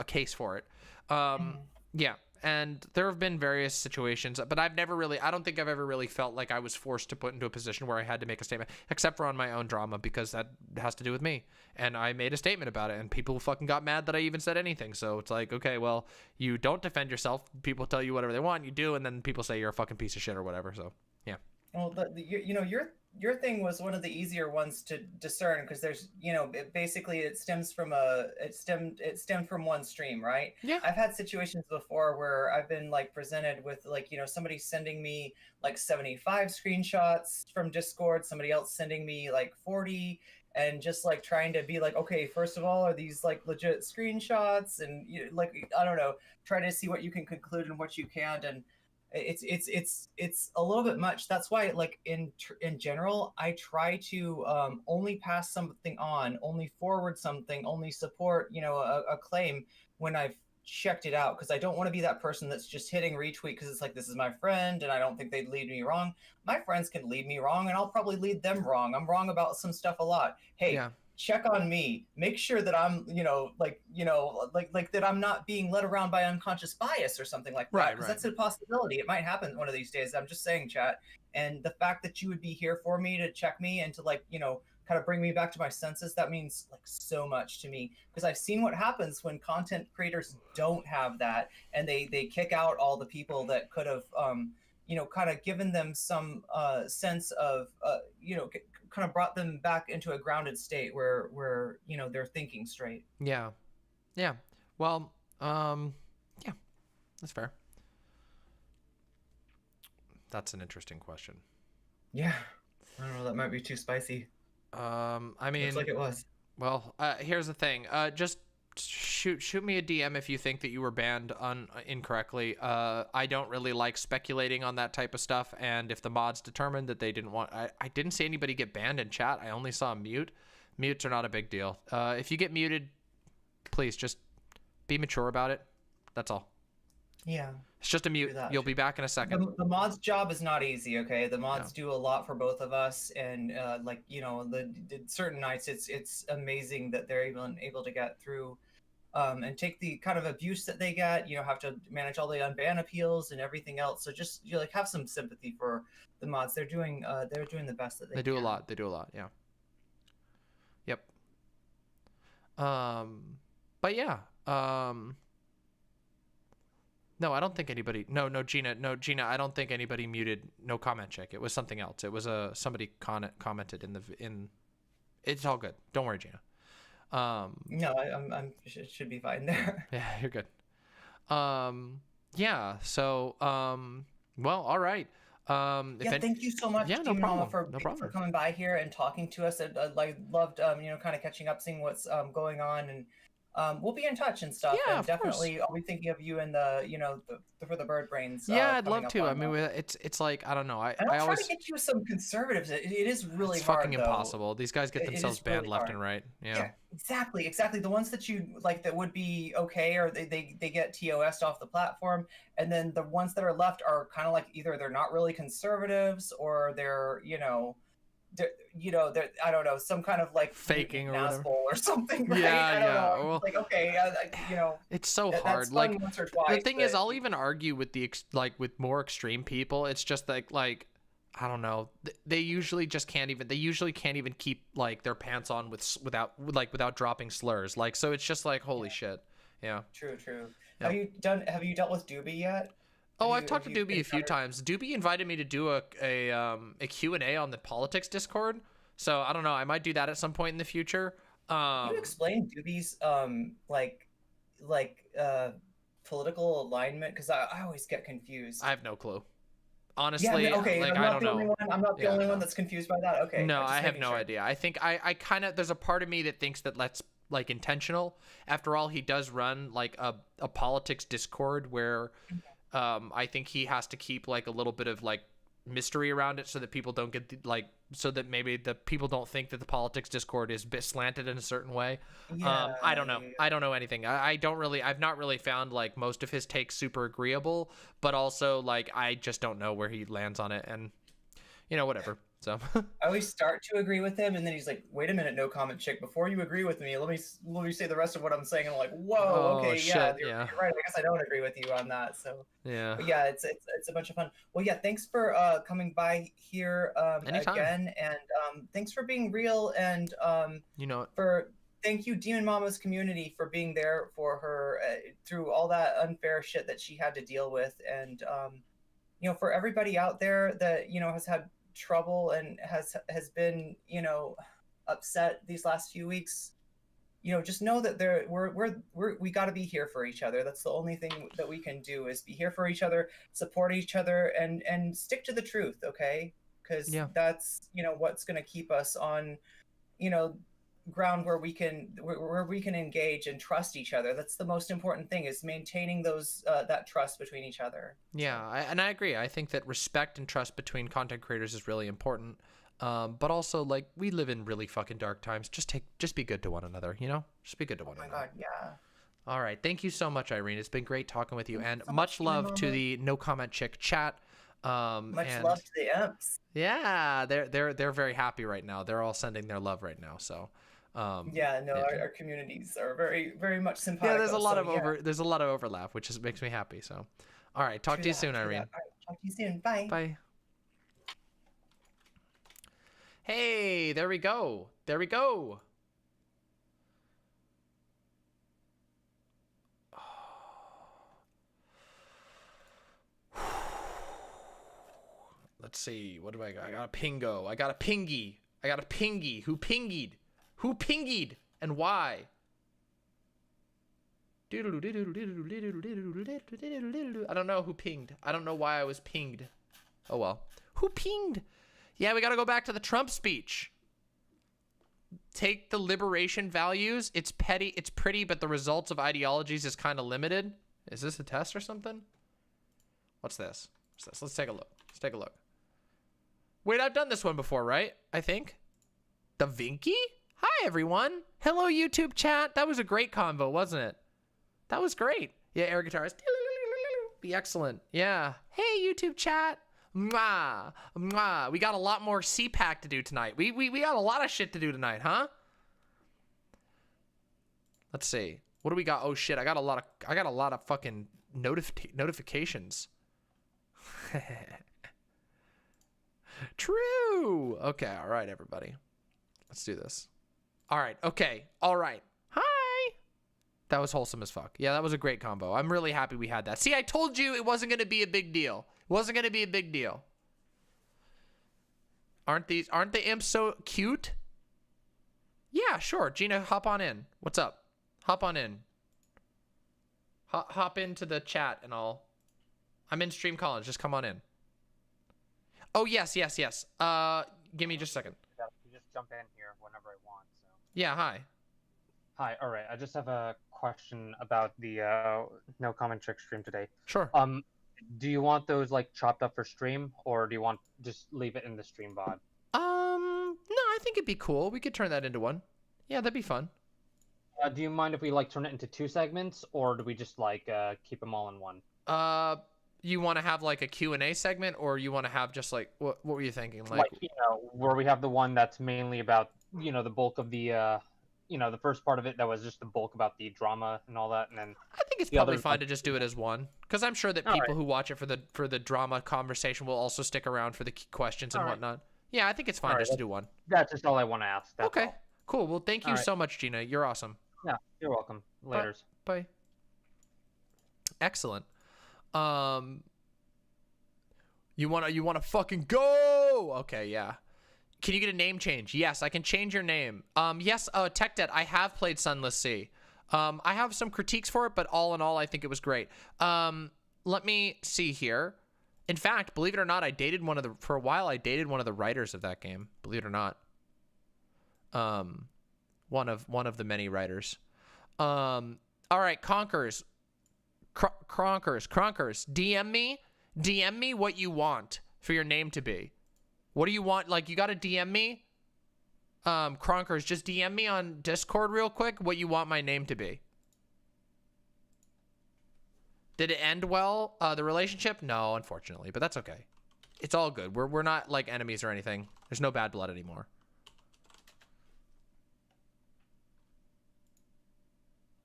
case for it. Yeah. And there have been various situations, but I don't think I've ever really felt like I was forced to put into a position where I had to make a statement, except for on my own drama, because that has to do with me. And I made a statement about it, and people fucking got mad that I even said anything. So it's like, okay, well, you don't defend yourself. People tell you whatever they want, you do, and then people say you're a fucking piece of shit or whatever. So, yeah. Well, you know, your thing was one of the easier ones to discern, because there's, you know, it stemmed from one stream, right? Yeah. I've had situations before where I've been like presented with, like, you know, somebody sending me like 75 screenshots from Discord, somebody else sending me like 40, and just like trying to be like, okay, first of all, are these like legit screenshots? And, you know, like, I don't know, try to see what you can conclude and what you can't. And it's a little bit much. That's why, like, in general, I try to only pass something on, only forward something, only support, you know, a claim when I've checked it out, because I don't want to be that person that's just hitting retweet because it's like, this is my friend and I don't think they'd lead me wrong. My friends can lead me wrong, and I'll probably lead them wrong. I'm wrong about some stuff a lot. Hey, check on me, make sure that I'm, you know, like that I'm not being led around by unconscious bias or something like that, because that's a possibility. It might happen one of these days. I'm just saying, chat. And the fact that you would be here for me to check me and to, like, you know, kind of bring me back to my senses, that means like so much to me, because I've seen what happens when content creators don't have that, and they kick out all the people that could have you know, kind of given them some sense of you know, kind of brought them back into a grounded state where you know, they're thinking straight. Yeah. Well, yeah, that's fair. That's an interesting question. Yeah, I don't know, that might be too spicy. I mean, looks like it was. Well, here's the thing. Just shoot me a DM if you think that you were banned incorrectly. I don't really like speculating on that type of stuff, and if the mods determined that they didn't want, I didn't see anybody get banned in chat. I only saw a mute. Mutes are not a big deal. If you get muted, please just be mature about it. That's all. Yeah. It's just a mute. You'll be back in a second. The mods job is not easy, okay? The mods do a lot for both of us, and like, you know, the certain nights it's amazing that they're even able to get through and take the kind of abuse that they get, you know, have to manage all the unban appeals and everything else. So just, you know, like, have some sympathy for the mods. They're doing the best that they can. They do a lot. They do a lot, yeah. Yep. But yeah, no, I don't think anybody. No, Jeena. I don't think anybody muted. No comment check. It was something else. It was somebody commented in. It's all good. Don't worry, Jeena. No, I'm should be fine there. Yeah, you're good. Yeah. So, well, all right. Thank you so much, yeah, Team no Mama, problem. for coming by here and talking to us. I like loved you know, kind of catching up, seeing what's going on, and we'll be in touch and stuff. Yeah, and of definitely I'll be thinking of you in the, you know, for the bird brains. Yeah, I'd love to. I mean, it's like, I don't know. I I'll always try to get you some conservatives. It is really it's hard. Fucking though. impossible. These guys get themselves banned left and right. Yeah, exactly. The ones that you like that would be okay, or they get TOS'd off the platform, and then the ones that are left are kind of like either they're not really conservatives or they're, you know, they're I don't know, some kind of like faking or whatever or something. Right? Yeah, I don't know. Well, like, okay, you know, it's so hard. Like, once or twice, the thing is, I'll even argue with with more extreme people. It's just like I don't know. They usually just can't even. They usually can't even keep like their pants on without dropping slurs. Like, so it's just like, holy shit. Yeah. True. Yep. Have you dealt with Doobie yet? Oh, I've talked to Doobie a few times. Doobie invited me to do a Q&A on the politics Discord. So I don't know. I might do that at some point in the future. Can you explain Doobie's political alignment? Because I always get confused. I have no clue. Honestly, okay. Like, I don't know. I'm not the only one that's confused by that. Okay. No, I have no idea. I think I kind of, there's a part of me that thinks that that's like intentional. After all, he does run like a politics Discord where I think he has to keep like a little bit of like mystery around it so that people don't get so that maybe the people don't think that the politics Discord is slanted in a certain way. I don't know. I don't know anything. I've not really found like most of his takes super agreeable, but also like I just don't know where he lands on it, and you know, whatever. So I always start to agree with him, and then he's like, "Wait a minute, no comment chick. Before you agree with me, let me say the rest of what I'm saying." And I'm like, "Whoa, okay, yeah, you're right. I guess I don't agree with you on that." So yeah, but yeah, it's a bunch of fun. Well, yeah, thanks for coming by here again, and thanks for being real, and you know, thank you, Demon Mama's community, for being there for her through all that unfair shit that she had to deal with, and you know, for everybody out there that, you know, has had trouble and has been, you know, upset these last few weeks, you know, just know that we got to be here for each other. That's the only thing that we can do, is be here for each other, support each other, and stick to the truth, okay? Because that's, you know, what's going to keep us on, you know, ground where we can engage and trust each other. That's the most important thing, is maintaining those that trust between each other. Yeah, I agree. I think that respect and trust between content creators is really important. But also, like, we live in really fucking dark times. Just be good to one another, you know? Just be good to one another. Oh my god, yeah. All right. Thank you so much, Irene. It's been great talking with you. And so much love to the No Comment Chick chat. Much love to the imps. Yeah, they're very happy right now. They're all sending their love right now. So our communities are very, very much simpatico. Yeah, there's a lot of overlap, which makes me happy. So, all right, talk to you soon, Irene. All right, talk to you soon. Bye. Bye. Hey, there we go. Let's see. What do I got? I got a pingo. I got a pingy. Who pingied? Who pingied and why? I don't know who pinged. I don't know why I was pinged. Oh well. Who pinged? Yeah, we gotta go back to the Trump speech. take the liberation values. It's petty, it's pretty, but the results of ideologies is kind of limited. Is this a test or something? What's this? What's this? Let's take a look. Let's take a look. Wait, I've done this one before, right? I think. Da Vinci? Hi, everyone. Hello, YouTube chat. That was a great convo, wasn't it? That was great. Yeah, air guitarist. Be excellent. Yeah. Hey, YouTube chat. Mwah. Mwah. We got a lot more CPAC to do tonight. We got a lot of shit to do tonight, huh? Let's see. What do we got? Oh shit, I got a lot of fucking notifications. True. Okay, all right, everybody. Let's do this. All right, okay. All right. Hi. That was wholesome as fuck. Yeah, that was a great combo. I'm really happy we had that. See, I told you it wasn't going to be a big deal. It wasn't going to be a big deal. Aren't the imps so cute? Yeah, sure. Jeena, hop on in. What's up? Hop on in. Hop into the chat and I'm in stream college. Just come on in. Oh, yes. Give me just a second. You just jump in here whenever I want. So. Yeah, hi. Hi, all right. I just have a question about the no comment trick stream today. Sure. Do you want those like chopped up for stream, or do you want just leave it in the stream VOD? No, I think it'd be cool. We could turn that into one. Yeah, that'd be fun. Do you mind if we like turn it into 2 segments, or do we just like keep them all in one? You want to have like a Q&A segment, or you want to have just like what were you thinking? Like you know, where we have the one that's mainly about, you know, the bulk of the you know, the first part of it that was just the bulk about the drama and all that, and then I think it's probably fine to just do it as one, because I'm sure that people who watch it for the drama conversation will also stick around for the questions and whatnot. Yeah, I think it's fine just to do one. That's just all I want to ask. That's okay, all. Cool. Well, thank you so much, Jeena. You're awesome. Yeah, you're welcome. Laters. Bye. Excellent. You wanna fucking go? Okay, yeah. Can you get a name change? Yes, I can change your name. Yes, Tech Debt, I have played Sunless Sea. I have some critiques for it, but all in all, I think it was great. Let me see here. In fact, believe it or not, for a while, I dated one of the writers of that game. Believe it or not. One of the many writers. All right, Cronkers, DM me what you want for your name to be. What do you want? Like, you gotta DM me. Cronkers, just DM me on Discord real quick what you want my name to be. Did it end well? The relationship? No, unfortunately, but that's okay. It's all good. We're not like enemies or anything. There's no bad blood anymore.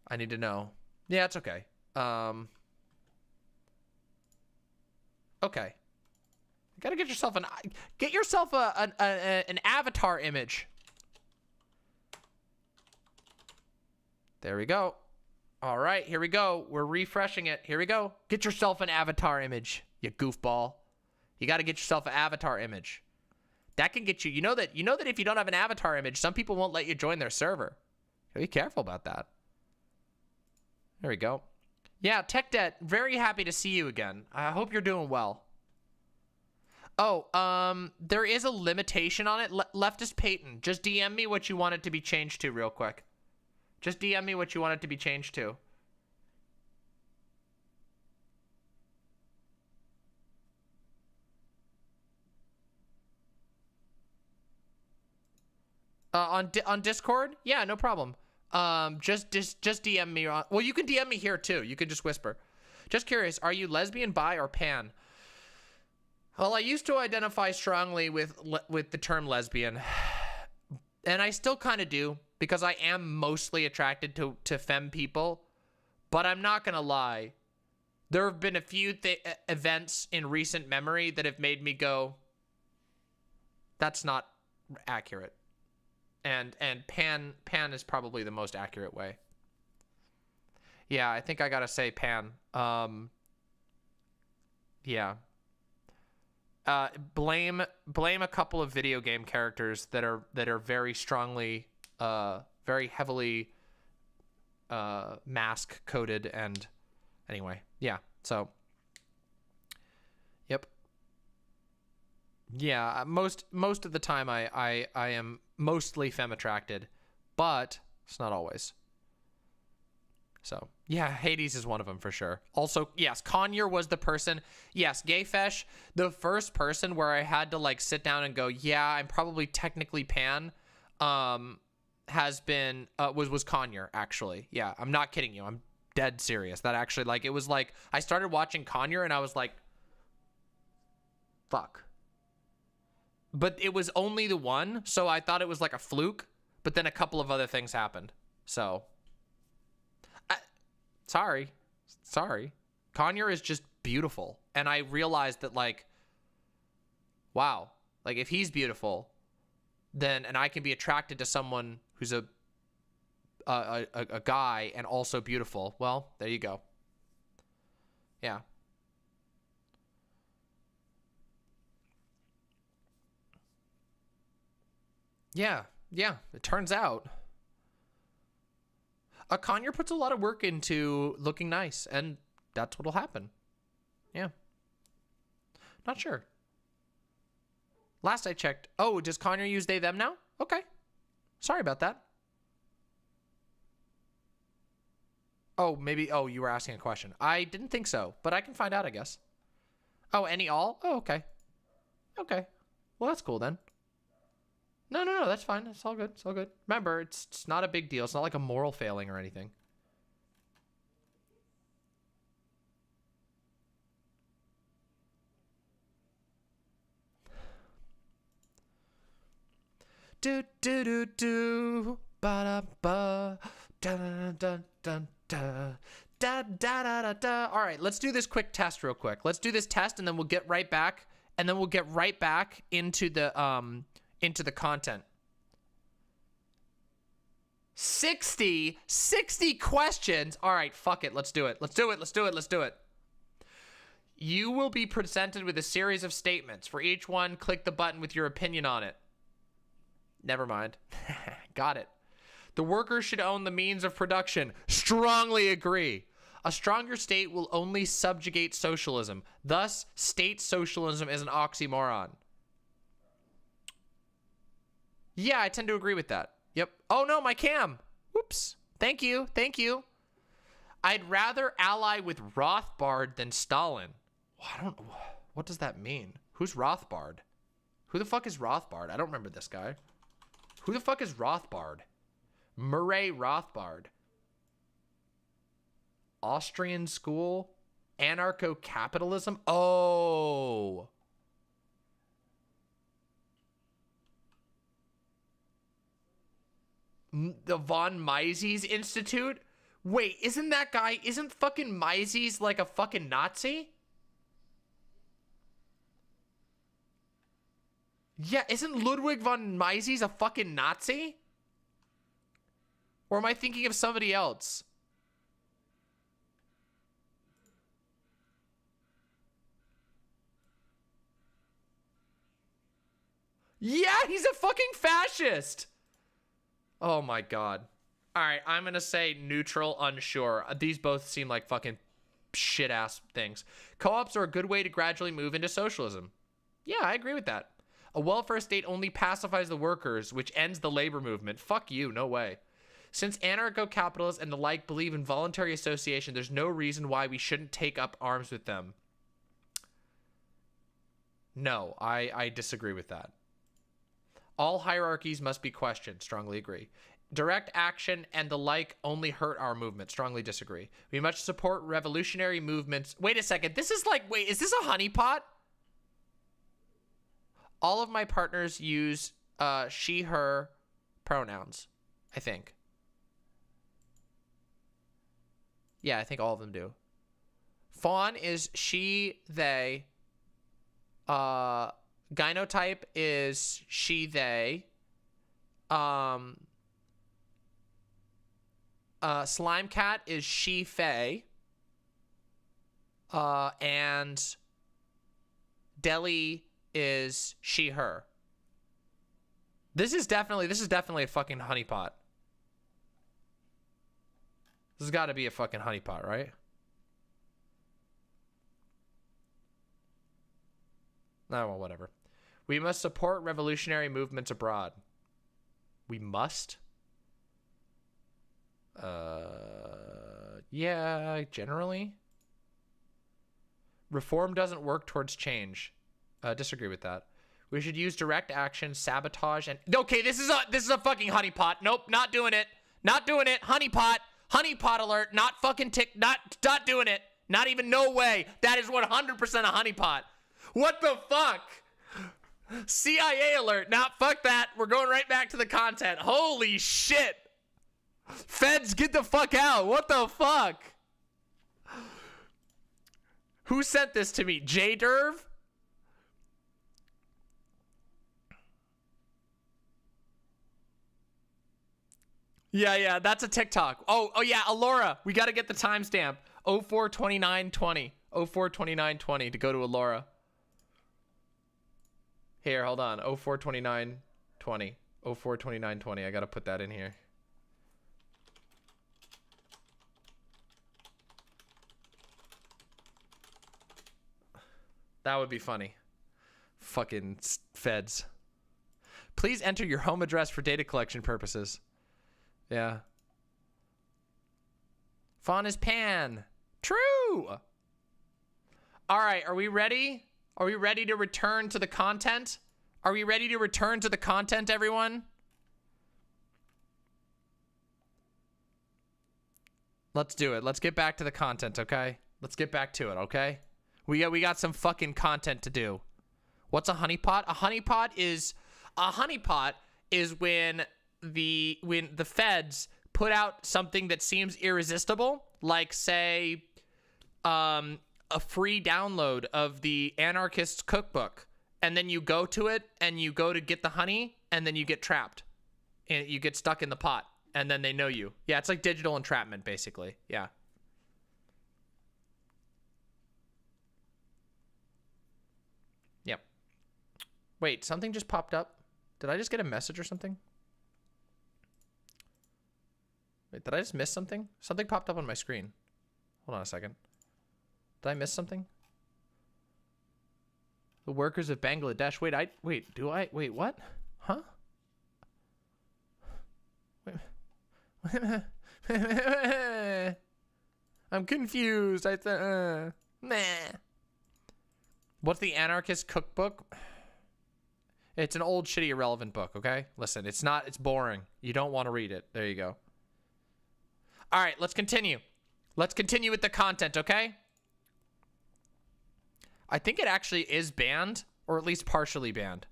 I need to know. Yeah, it's okay. Okay. You gotta get yourself an avatar image. There we go. All right, here we go. We're refreshing it. Here we go. Get yourself an avatar image, you goofball. You gotta get yourself an avatar image. That can get you. You know that if you don't have an avatar image, some people won't let you join their server. Be careful about that. There we go. Yeah, Tech Debt, very happy to see you again. I hope you're doing well. Oh, there is a limitation on it. Leftist Peyton, just DM me what you want it to be changed to real quick. Just DM me what you want it to be changed to. On Discord? Yeah, no problem. Just DM me. Well, you can DM me here too. You can just whisper. Just curious, are you lesbian, bi, or pan? Well, I used to identify strongly with the term lesbian, and I still kind of do, because I am mostly attracted to femme people. But I'm not gonna lie, there have been a few events in recent memory that have made me go, that's not accurate. And pan is probably the most accurate way. Yeah, I think I gotta say pan. Yeah. Blame a couple of video game characters that are very strongly, very heavily mask coded, and anyway, yeah. So, yep. Yeah, most of the time I am mostly femme attracted, but it's not always. So, yeah, Hades is one of them for sure. Also, yes, Conyer was the person. Yes, Gayfesh, the first person where I had to like sit down and go, yeah, I'm probably technically pan, has been, was Conyer, actually. Yeah, I'm not kidding you. I'm dead serious. That actually, like, it was like, I started watching Conyer and I was like, fuck. But it was only the one, so I thought it was like a fluke, but then a couple of other things happened. So, sorry. Conyer is just beautiful. And I realized that, like, wow, like, if he's beautiful, then, and I can be attracted to someone who's a guy and also beautiful, well, there you go. Yeah. Yeah, it turns out. Conyer puts a lot of work into looking nice, and that's what'll happen. Yeah. Not sure. Last I checked. Oh, does Conyer use they, them now? Okay. Sorry about that. Oh, maybe. Oh, you were asking a question. I didn't think so, but I can find out, I guess. Oh, any all? Oh, okay. Okay. Well, that's cool then. No, that's fine. It's all good. It's all good. Remember, it's not a big deal. It's not like a moral failing or anything. Do do do do ba da ba da da da da da da da da da. All right, let's do this quick test real quick. Let's do this test and then we'll get right back into the content. 60 questions. All right, fuck it. Let's do it. You will be presented with a series of statements. For each one, click the button with your opinion on it. Never mind. Got it. The workers should own the means of production. Strongly agree. A stronger state will only subjugate socialism. Thus, state socialism is an oxymoron. Yeah, I tend to agree with that. Yep. Oh no, my cam. Whoops. Thank you. I'd rather ally with Rothbard than Stalin. What does that mean? Who's Rothbard? Who the fuck is Rothbard? I don't remember this guy. Who the fuck is Rothbard? Murray Rothbard. Austrian school? Anarcho-capitalism? Oh. The von Mises Institute? Wait, isn't fucking Mises like a fucking Nazi? Yeah, isn't Ludwig von Mises a fucking Nazi? Or am I thinking of somebody else? Yeah, he's a fucking fascist! Oh my god. Alright, I'm gonna say neutral, unsure. These both seem like fucking shit-ass things. Co-ops are a good way to gradually move into socialism. Yeah, I agree with that. A welfare state only pacifies the workers, which ends the labor movement. Fuck you, no way. Since anarcho-capitalists and the like believe in voluntary association, there's no reason why we shouldn't take up arms with them. No, I disagree with that. All hierarchies must be questioned. Strongly agree. Direct action and the like only hurt our movement. Strongly disagree. We must support revolutionary movements. Wait a second. This is like, wait, is this a honeypot? All of my partners use she, her pronouns, I think. Yeah, I think all of them do. Fawn is she, they. Gynotype is she, they. Slime cat is she, fey. And Deli is she, her. This is definitely a fucking honeypot. This has got to be a fucking honeypot, right? Oh, well, whatever. We must support revolutionary movements abroad. We must? Yeah, generally. Reform doesn't work towards change. Disagree with that. We should use direct action, sabotage, and okay, this is a fucking honeypot. Nope, not doing it. Not doing it. Honeypot. Honeypot alert. Not fucking not doing it. Not even no way. That is 100% a honeypot. What the fuck? CIA alert. Nah, fuck that. We're going right back to the content. Holy shit. Feds, get the fuck out. What the fuck? Who sent this to me? J-Derv? Yeah, that's a TikTok. Oh yeah, Alora. We got to get the timestamp. 042920. 042920 to go to Alora. Here, hold on. 042920. 042920. I got to put that in here. That would be funny. Fucking feds. Please enter your home address for data collection purposes. Yeah. Fawn is pan. True. All right, are we ready? Are we ready to return to the content? Are we ready to return to the content, everyone? Let's do it. Let's get back to the content, okay? Let's get back to it, okay? We got some fucking content to do. What's a honeypot? A honeypot is when the feds put out something that seems irresistible, like say a free download of the anarchist's cookbook, and then you go to it and you go to get the honey, and then you get trapped and you get stuck in the pot, and then they know you. Yeah, it's like digital entrapment basically. Yeah. Yep. Wait, something just popped up. Did I just get a message or something? Wait, did I just miss something? Something popped up on my screen. Hold on a second. Did I miss something? The workers of Bangladesh. Wait, what? Huh? Wait. I'm confused. Meh. What's the anarchist cookbook? It's an old, shitty, irrelevant book, okay? Listen, it's boring. You don't want to read it. There you go. All right, let's continue. Let's continue with the content, okay? I think it actually is banned, or at least partially banned.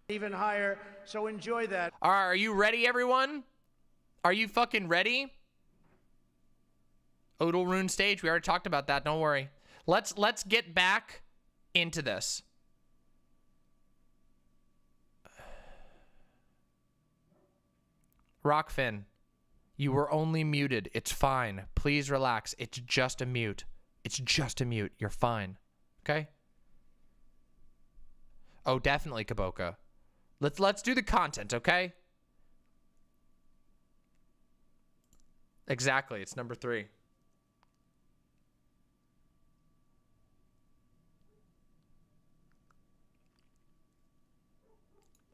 Even higher, so enjoy that. All right, are you ready, everyone? Are you fucking ready? Odal Rune stage, we already talked about that, don't worry. Let's get back into this. Rockfin, you were only muted. It's fine. Please relax. It's just a mute. It's just a mute. You're fine. Okay? Oh, definitely, Kaboka. Let's do the content, okay? Exactly. It's number 3.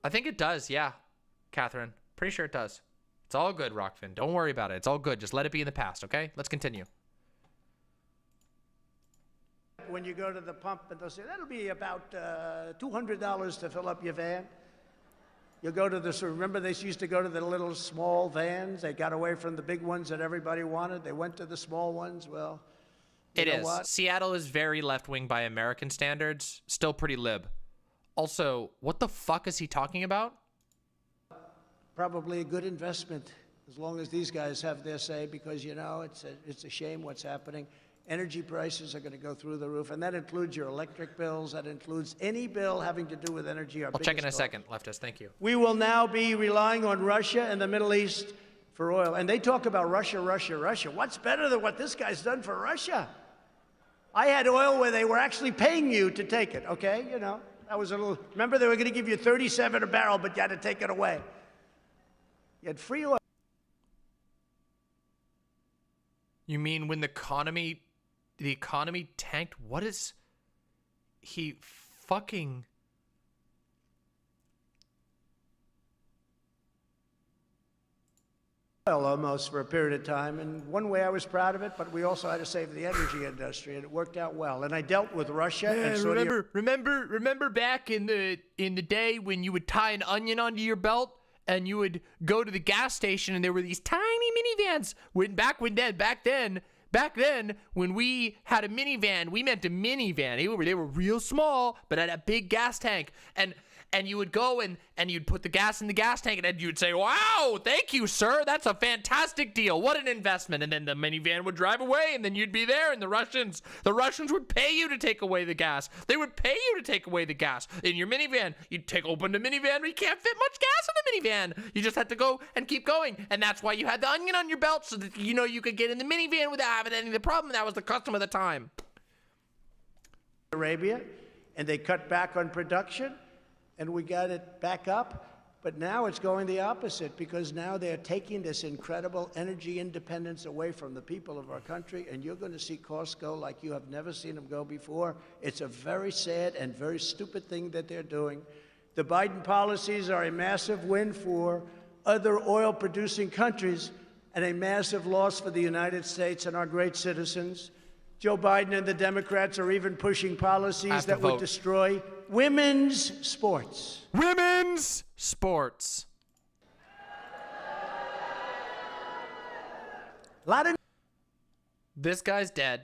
I think it does, yeah, Catherine. Pretty sure it does. It's all good, Rockfin. Don't worry about it. It's all good. Just let it be in the past, okay? Let's continue. When you go to the pump, and they'll say, that'll be about $200 to fill up your van. You'll go to the, remember they used to go to the little small vans? They got away from the big ones that everybody wanted. They went to the small ones. Well, it is. Seattle is very left-wing by American standards. Still pretty lib. Also, what the fuck is he talking about? Probably a good investment, as long as these guys have their say, because, you know, it's a shame what's happening. Energy prices are going to go through the roof, and that includes your electric bills. That includes any bill having to do with energy. I'll check in a second, leftist. Thank you. We will now be relying on Russia and the Middle East for oil. And they talk about Russia, Russia, Russia. What's better than what this guy's done for Russia? I had oil where they were actually paying you to take it, okay? You know, that was a little... Remember, they were going to give you $37 a barrel, but you had to take it away. You had free oil. You mean when the economy tanked? What is he fucking... almost for a period of time. And one way I was proud of it, but we also had to save the energy industry, and it worked out well. And I dealt with Russia and Saudi Remember back in the day when you would tie an onion onto your belt and you would go to the gas station and there were these tiny minivans. Back then, when we had a minivan, we meant a minivan. They were real small, but had a big gas tank. And you would go and you'd put the gas in the gas tank, and then you'd say, "Wow, thank you, sir. That's a fantastic deal. What an investment." And then the minivan would drive away, and then you'd be there, and the Russians would pay you to take away the gas. They would pay you to take away the gas. In your minivan, you'd open the minivan, but you can't fit much gas in the minivan. You just had to go and keep going. And that's why you had the onion on your belt, so that you could get in the minivan without having any of the problem. That was the custom of the time. Arabia, and they cut back on production, and we got it back up. But now it's going the opposite, because now they're taking this incredible energy independence away from the people of our country, and you're going to see costs go like you have never seen them go before. It's a very sad and very stupid thing that they're doing. The Biden policies are a massive win for other oil-producing countries and a massive loss for the United States and our great citizens. Joe Biden and the Democrats are even pushing policies that would destroy women's sports. Women's sports. This guy's dead.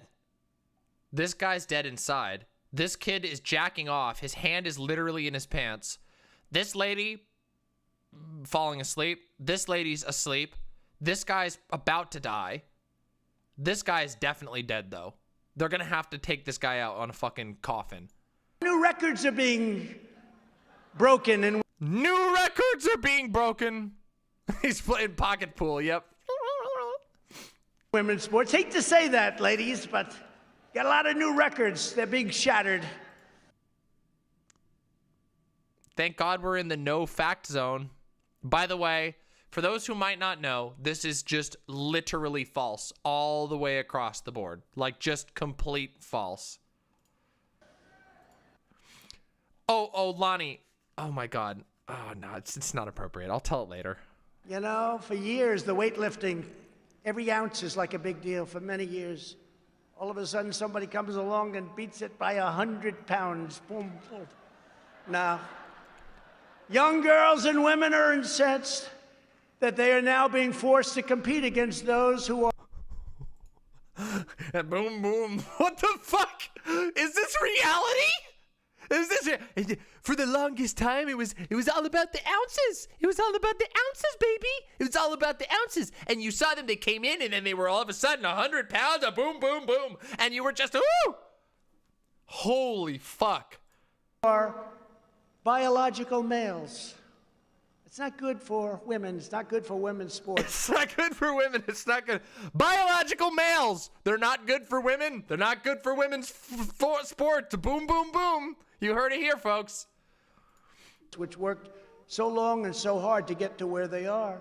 This guy's dead inside. This kid is jacking off. His hand is literally in his pants. This lady falling asleep. This lady's asleep. This guy's about to die. This guy's definitely dead, though. They're gonna have to take this guy out on a fucking coffin. New records are being broken, and new records are being broken. He's playing pocket pool. Yep. Women's sports. Hate to say that, ladies, but got a lot of new records. They're being shattered. Thank God we're in the no fact zone. By the way, for those who might not know, this is just literally false all the way across the board. Like, just complete false. Oh, Lonnie. Oh, my God. Oh, no, it's not appropriate. I'll tell it later. You know, for years, the weightlifting, every ounce is like a big deal for many years. All of a sudden, somebody comes along and beats it by 100 pounds. Boom, boom. Now, young girls and women are incensed that they are now being forced to compete against those who are... Boom, boom. What the fuck? Is this reality? Is this... For the longest time, it was all about the ounces. It was all about the ounces, baby. It was all about the ounces. And you saw them, they came in, and then they were all of a sudden 100 pounds, a boom, boom, boom. And you were just, ooh! Holy fuck. ...are biological males. It's not good for women. It's not good for women's sports. It's not good for women. It's not good. Biological males. They're not good for women. They're not good for women's sports. Boom, boom, boom. You heard it here, folks. Which worked so long and so hard to get to where they are.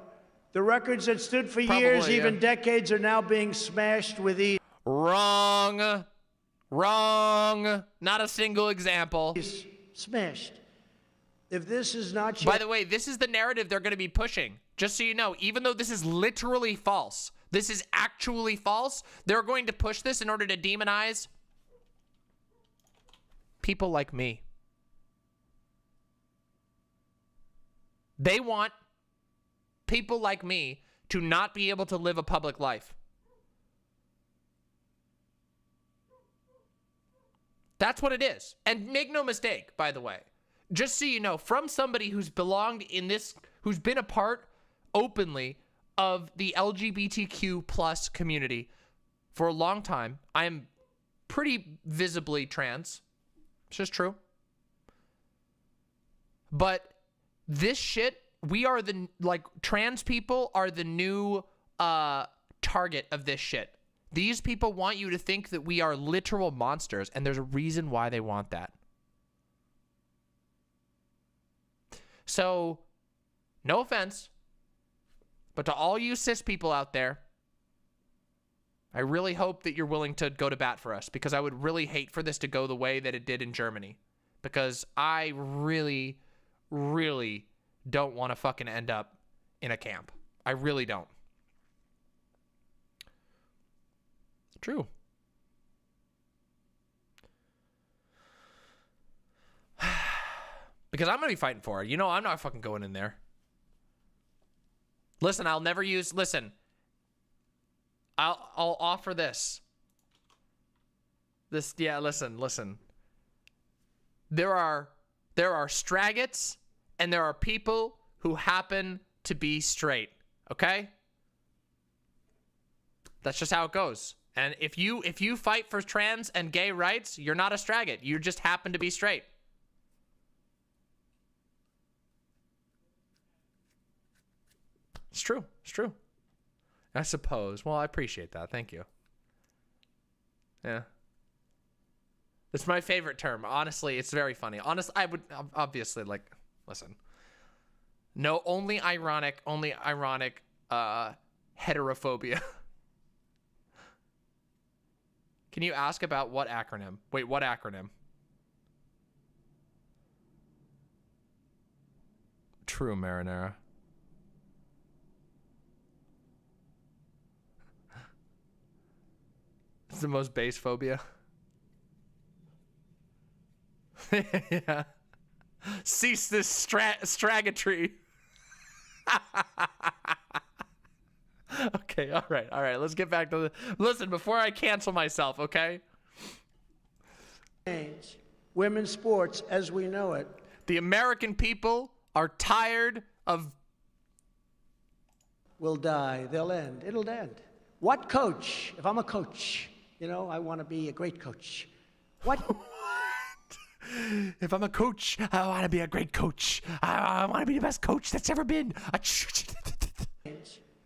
The records that stood for years, even decades, are now being smashed with ease. Wrong. Wrong. Not a single example. Smashed. If this is not... By the way, this is the narrative they're going to be pushing. Just so you know, even though this is literally false, this is actually false, they're going to push this in order to demonize people like me. They want people like me to not be able to live a public life. That's what it is. And make no mistake, by the way. Just so you know, from somebody who's belonged in this, who's been a part openly of the LGBTQ plus community for a long time, I am pretty visibly trans. It's just true. But this shit, we are the, like, trans people are the new target of this shit. These people want you to think that we are literal monsters, and there's a reason why they want that. So, no offense, but to all you cis people out there, I really hope that you're willing to go to bat for us, because I would really hate for this to go the way that it did in Germany, because I really, really don't want to fucking end up in a camp. I really don't. True. Because I'm gonna be fighting for it. You know, I'm not fucking going in there. Listen, I'll never use. Listen, I'll offer this. Yeah. Listen. There are straggots, and there are people who happen to be straight. Okay. That's just how it goes. And if you fight for trans and gay rights, you're not a straggot. You just happen to be straight. It's true. It's true. I suppose. Well, I appreciate that. Thank you. Yeah. It's my favorite term. Honestly, it's very funny. Honestly, I would obviously like, listen. No, only ironic heterophobia. Can you ask about what acronym? Wait, what acronym? True, Marinara. It's the most base phobia. Yeah. Cease this stragatry. Okay, all right. Let's get back to the... Listen, before I cancel myself, okay? Women's sports as we know it. The American people are tired of... Will die. They'll end. It'll end. What coach? If I'm a coach, you know, I want to be a great coach. What? If I'm a coach, I want to be a great coach. I want to be the best coach that's ever been.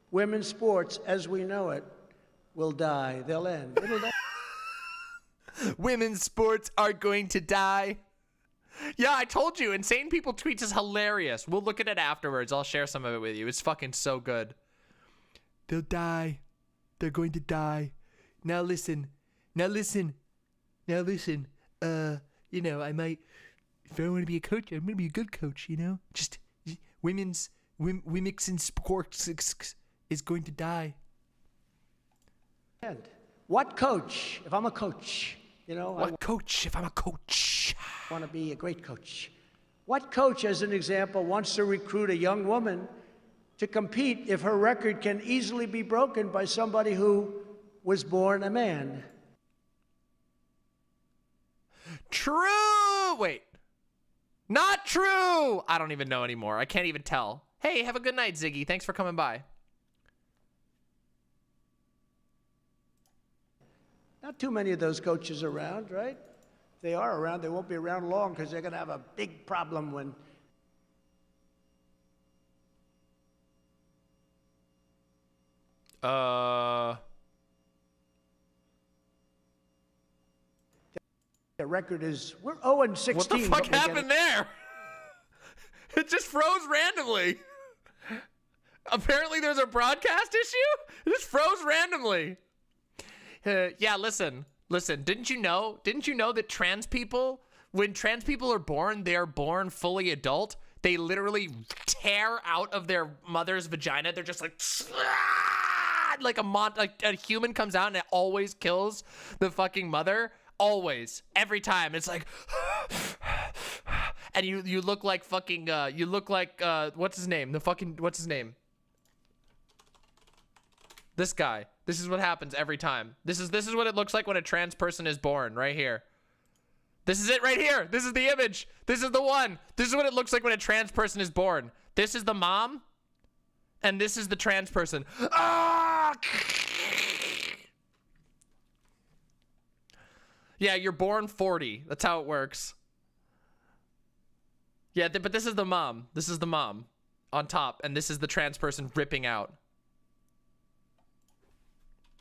Women's sports as we know it will die. They'll end. It'll die. Women's sports are going to die. Yeah, I told you. Insane People Tweets is hilarious. We'll look at it afterwards. I'll share some of it with you. It's fucking so good. They'll die. They're going to die. Now listen. You know, I might, if I want to be a coach, I'm going to be a good coach, you know? Just women's sports is going to die. What coach? If I'm a coach, you know. What coach? If I'm a coach. I want to be a great coach. What coach, as an example, wants to recruit a young woman to compete if her record can easily be broken by somebody who was born a man? True. Wait. Not true. I don't even know anymore. I can't even tell. Hey, have a good night, Ziggy. Thanks for coming by. Not too many of those coaches around, right? If they are around, they won't be around long because they're going to have a big problem when... The record is, we're 0-16. What the fuck happened there? It just froze randomly. Apparently there's a broadcast issue? It just froze randomly. Yeah, listen. Didn't you know that trans people, when trans people are born, they are born fully adult. They literally tear out of their mother's vagina. They're just like a human comes out and it always kills the fucking mother. Always, every time. It's like, and you look like fucking, you look like, what's his name? What's his name? This guy. This is what happens every time. This is what it looks like when a trans person is born, right here. This is it right here. This is the image. This is the one. This is what it looks like when a trans person is born. This is the mom, and this is the trans person. Ah! Yeah, you're born 40. That's how it works. Yeah, but this is the mom. This is the mom on top, and this is the trans person ripping out.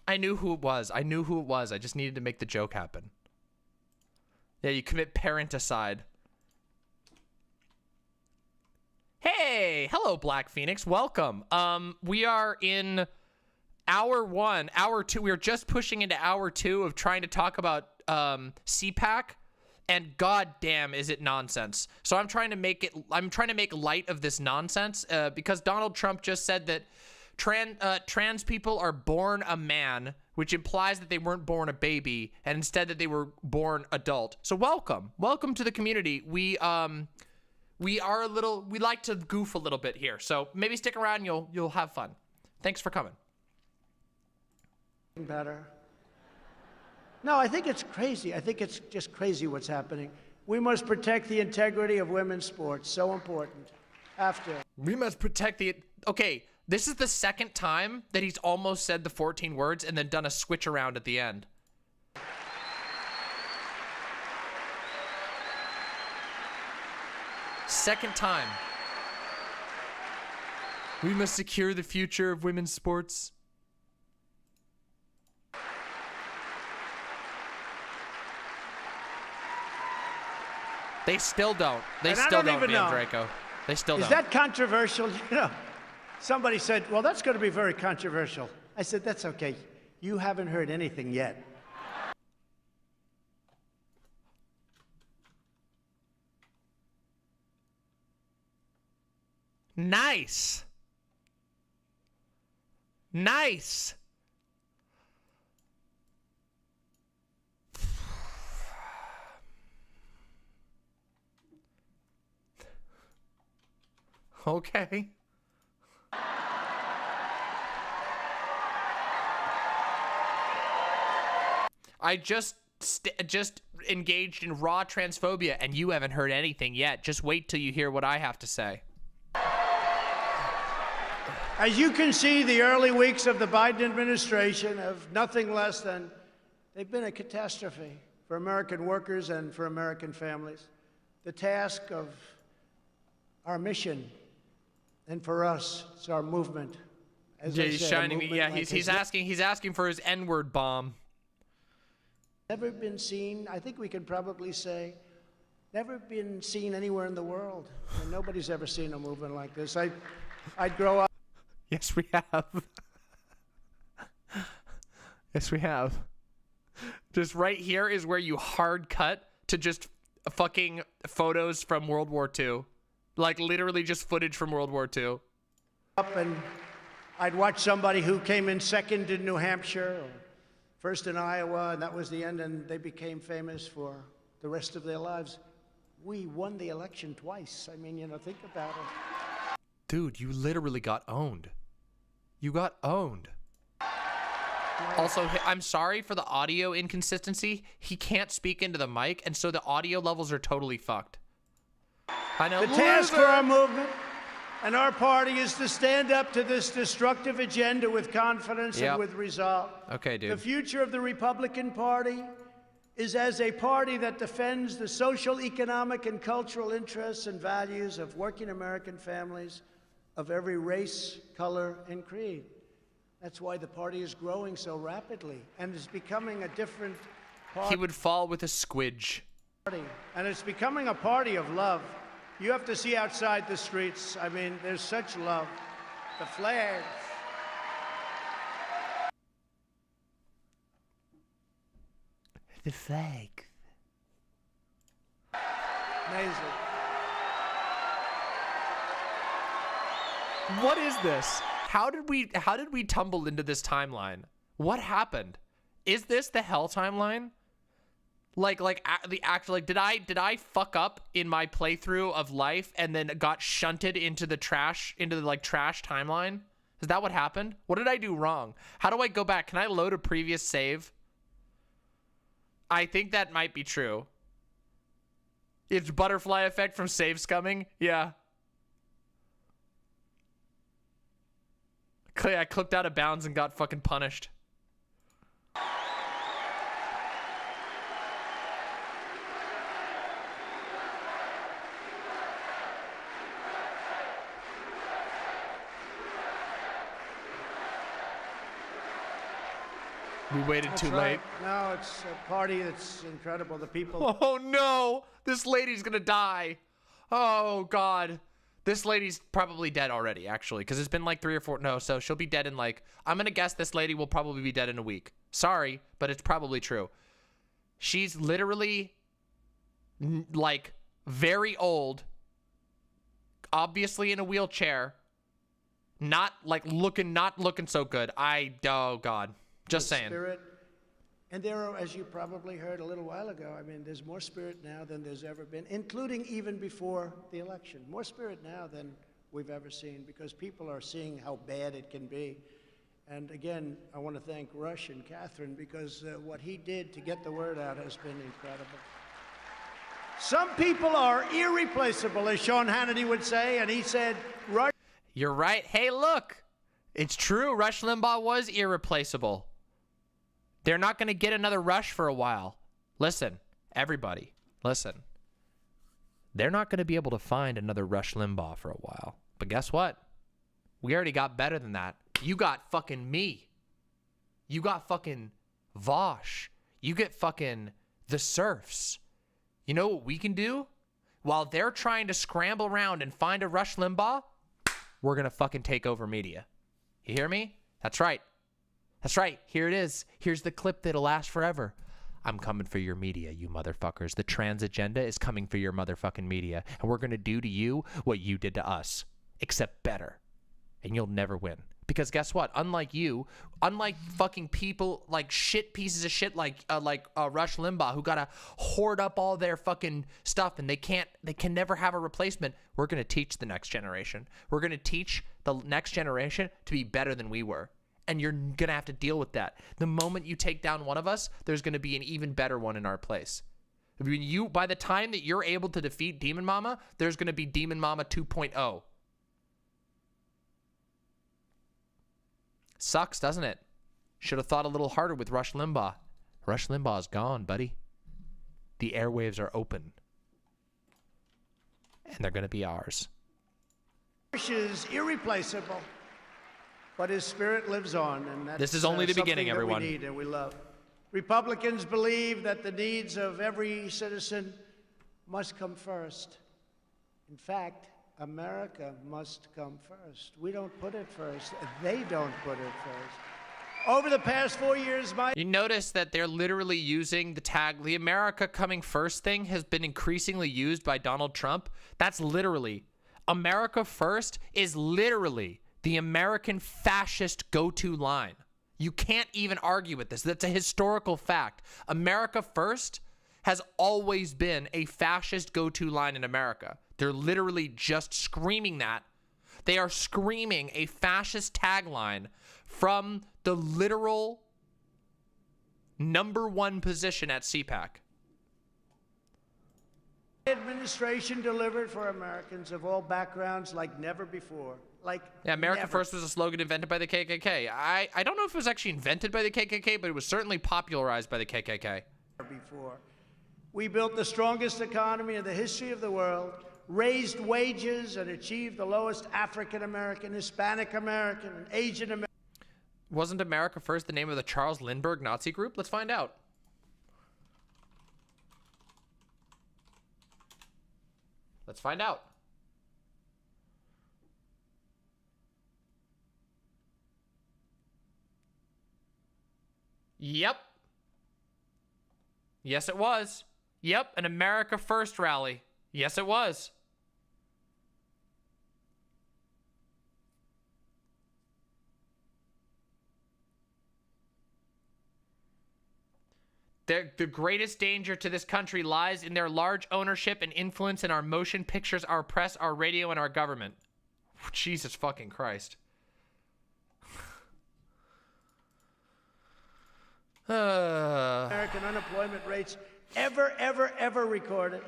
I knew who it was. I just needed to make the joke happen. Yeah, you commit parenticide. Hey, hello, Black Phoenix. Welcome. We are in hour 1, hour 2. We are just pushing into hour 2 of trying to talk about CPAC, and goddamn is it nonsense. So I'm trying to make light of this nonsense because Donald Trump just said that trans people are born a man, which implies that they weren't born a baby, and instead that they were born adult. So welcome to the community. We are a little, we like to goof a little bit here, so maybe stick around and you'll have fun. Thanks for coming. Better. No, I think it's crazy. I think it's just crazy what's happening. We must protect the integrity of women's sports. So important. We must protect the... Okay, this is the second time that he's almost said the 14 words and then done a switch around at the end. Second time. We must secure the future of women's sports. They still don't. They still don't, Van Draco. They still don't. Is that controversial? You know, somebody said, well, that's going to be very controversial. I said, that's okay. You haven't heard anything yet. Nice. Nice. Okay. I just engaged in raw transphobia, and you haven't heard anything yet. Just wait till you hear what I have to say. As you can see, the early weeks of the Biden administration have nothing less than, they've been a catastrophe for American workers and for American families. The task of our mission, and for us, it's our movement. As I He's said, shining me. Yeah, like he's asking for his N-word bomb. Never been seen, I think we can probably say, never been seen anywhere in the world. And nobody's ever seen a movement like this. I'd grow up. Yes, we have. Yes, we have. Just right here is where you hard cut to just fucking photos from World War II. Like literally just footage from World War II. Up and I'd watch somebody who came in second in New Hampshire, or first in Iowa, and that was the end, and they became famous for the rest of their lives. We won the election twice. I mean, you know, think about it. Dude, you literally got owned. You got owned. Also, I'm sorry for the audio inconsistency. He can't speak into the mic, and so the audio levels are totally fucked. I know. The task for our movement and our party is to stand up to this destructive agenda with confidence and with resolve. Okay, dude. The future of the Republican Party is as a party that defends the social, economic, and cultural interests and values of working American families of every race, color, and creed. That's why the party is growing so rapidly and is becoming a different party. He would fall with a squidge. And it's becoming a party of love. You have to see outside the streets. I mean, there's such love. The flags. The flag. Amazing. What is this? How did we tumble into this timeline? What happened? Is this the hell timeline? Like did I fuck up in my playthrough of life and then got shunted into the trash timeline? Is that what happened? What did I do wrong? How do I go back? Can I load a previous save? I think that might be true. It's butterfly effect from save scumming. Yeah. I clipped out of bounds and got fucking punished. We waited That's too right. late. No, it's a party that's incredible. The people. Oh no! This lady's gonna die. Oh god. This lady's probably dead already, actually, because it's been like 3 or 4. No, so she'll be dead in like. I'm gonna guess this lady will probably be dead in a week. Sorry, but it's probably true. She's literally like very old, obviously in a wheelchair, Not looking so good. Oh God. Just saying. Spirit. And there are, as you probably heard a little while ago, I mean, there's more spirit now than there's ever been, including even before the election. More spirit now than we've ever seen, because people are seeing how bad it can be. And again, I want to thank Rush and Catherine, because what he did to get the word out has been incredible. Some people are irreplaceable, as Sean Hannity would say, and he said, Rush. You're right. Hey, look. It's true. Rush Limbaugh was irreplaceable. They're not going to get another Rush for a while. Listen, everybody, listen. They're not going to be able to find another Rush Limbaugh for a while. But guess what? We already got better than that. You got fucking me. You got fucking Vosh. You get fucking the Surfs. You know what we can do? While they're trying to scramble around and find a Rush Limbaugh, we're going to fucking take over media. You hear me? That's right. That's right. Here it is. Here's the clip that'll last forever. I'm coming for your media, you motherfuckers. The trans agenda is coming for your motherfucking media. And we're going to do to you what you did to us. Except better. And you'll never win. Because guess what? Unlike you, unlike fucking people like shit pieces of shit like Rush Limbaugh, who gotta hoard up all their fucking stuff and they can never have a replacement, we're gonna teach the next generation. We're gonna teach the next generation to be better than we were. And you're gonna have to deal with that. The moment you take down one of us, there's gonna be an even better one in our place. I mean, by the time that you're able to defeat Demon Mama, there's gonna be Demon Mama 2.0. Sucks, doesn't it? Should have thought a little harder with Rush Limbaugh. Rush Limbaugh's gone, buddy. The airwaves are open. And they're going to be ours. Rush is irreplaceable, but his spirit lives on. And that's, this is only the beginning, everyone. We need and we love. Republicans believe that the needs of every citizen must come first. In fact, America must come first. We don't put it first. They don't put it first. Over the past 4 years, You notice that they're literally using the tag, the America coming first thing has been increasingly used by Donald Trump. That's literally, America first is literally the American fascist go-to line. You can't even argue with this. That's a historical fact. America first has always been a fascist go-to line in America. They're literally just screaming that. They are screaming a fascist tagline from the literal #1 position at CPAC. Administration delivered for Americans of all backgrounds like never before. Yeah, America First was a slogan invented by the KKK. I don't know if it was actually invented by the KKK, but it was certainly popularized by the KKK. Before. We built the strongest economy in the history of the world, raised wages, and achieved the lowest African American, Hispanic American, and Asian American. Wasn't America First the name of the Charles Lindbergh Nazi group? Let's find out. Let's find out. Yep. Yes, it was. Yep, an America First rally. Yes, it was. The greatest danger to this country lies in their large ownership and influence in our motion pictures, our press, our radio, and our government. Jesus fucking Christ. American unemployment rates ever recorded.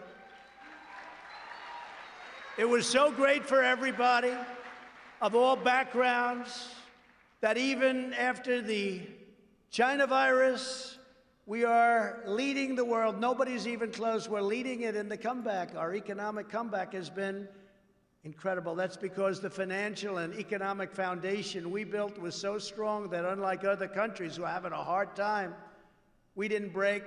It was so great for everybody of all backgrounds that even after the China virus, we are leading the world. Nobody's even close. We're leading it in the comeback. Our economic comeback has been incredible. That's because the financial and economic foundation we built was so strong that unlike other countries who are having a hard time, we didn't break.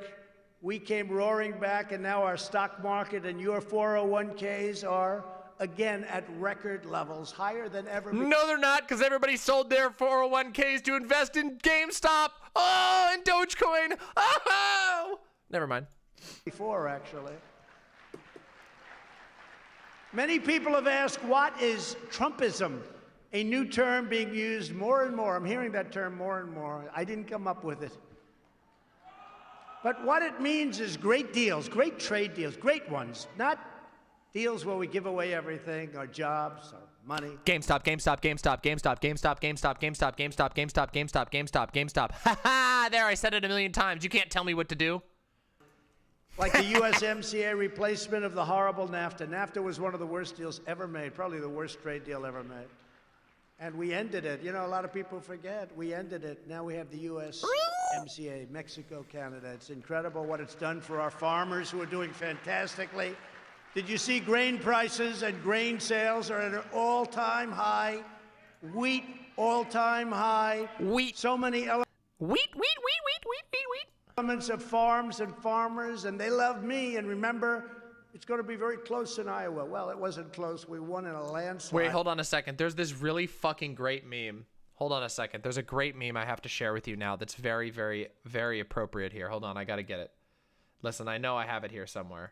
We came roaring back, and now our stock market and your 401ks are, again, at record levels, higher than ever. No, they're not, because everybody sold their 401ks to invest in GameStop. Oh, and Dogecoin. Oh, never mind. Before, actually. Many people have asked, what is Trumpism? a new term being used more and more. I'm hearing that term more and more. I didn't come up with it. But what it means is great deals, great trade deals, great ones, not deals where we give away everything, our jobs, our money. GameStop, GameStop, GameStop, GameStop, GameStop, GameStop, GameStop, GameStop, GameStop, GameStop, GameStop, GameStop. Ha ha! There, I said it a million times. You can't tell me what to do. Like the USMCA replacement of the horrible NAFTA. NAFTA was one of the worst deals ever made, probably the worst trade deal ever made. And we ended it. You know, a lot of people forget. We ended it. Now we have the USMCA, Mexico, Canada. It's incredible what it's done for our farmers who are doing fantastically. Did you see grain prices and grain sales are at an all-time high? Wheat, all-time high. Wheat. So many Wheat. elements of farms and farmers, and they love me. And remember, it's going to be very close in Iowa. Well, it wasn't close. We won in a landslide. Wait, hold on a second. There's this really fucking great meme. Hold on a second. There's a great meme I have to share with you now that's very, very, very appropriate here. Hold on. I got to get it. Listen, I know I have it here somewhere.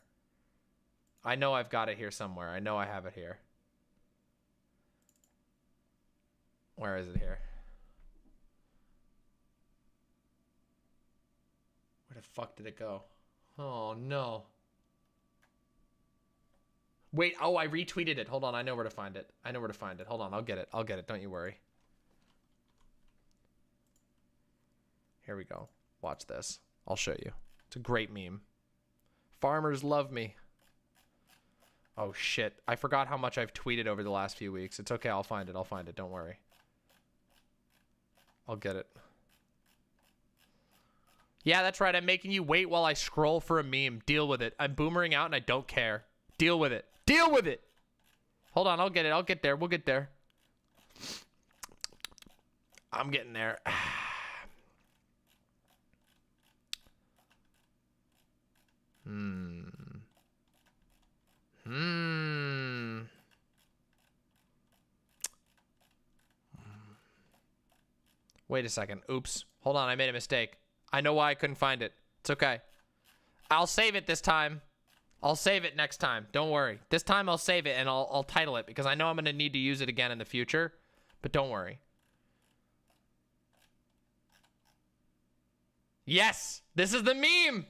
I know I've got it here somewhere. I know I have it here. Where is it here? Where the fuck did it go? Oh, no. Wait, oh, I retweeted it. Hold on, I know where to find it. I know where to find it. Hold on, I'll get it. I'll get it. Don't you worry. Here we go. Watch this. I'll show you. It's a great meme. Farmers love me. Oh, shit. I forgot how much I've tweeted over the last few weeks. It's okay. I'll find it. I'll find it. Don't worry. I'll get it. Yeah, that's right. I'm making you wait while I scroll for a meme. Deal with it. I'm boomering out and I don't care. Deal with it. Deal with it. Hold on. I'll get it. I'll get there. We'll get there. I'm getting there. Wait a second. Oops. Hold on. I made a mistake. I know why I couldn't find it. It's okay. I'll save it this time. I'll save it next time. Don't worry. This time I'll save it and I'll title it because I know I'm going to need to use it again in the future. But don't worry. Yes! This is the meme!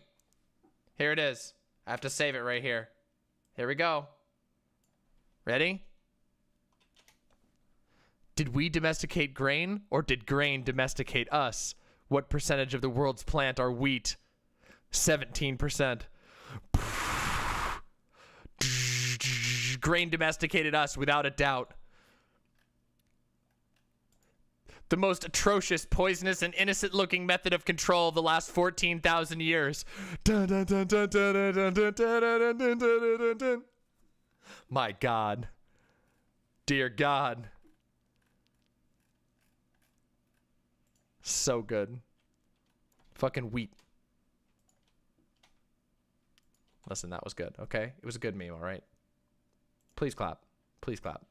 Here it is. I have to save it right here. Here we go. Ready? Did we domesticate grain or did grain domesticate us? What percentage of the world's plant are wheat? 17%. Grain domesticated us without a doubt. The most atrocious, poisonous, and innocent-looking method of control of the last 14,000 years. My God. Dear God. So good. Fucking wheat. Listen, that was good, okay? It was a good meme, all right? Please clap. Please clap.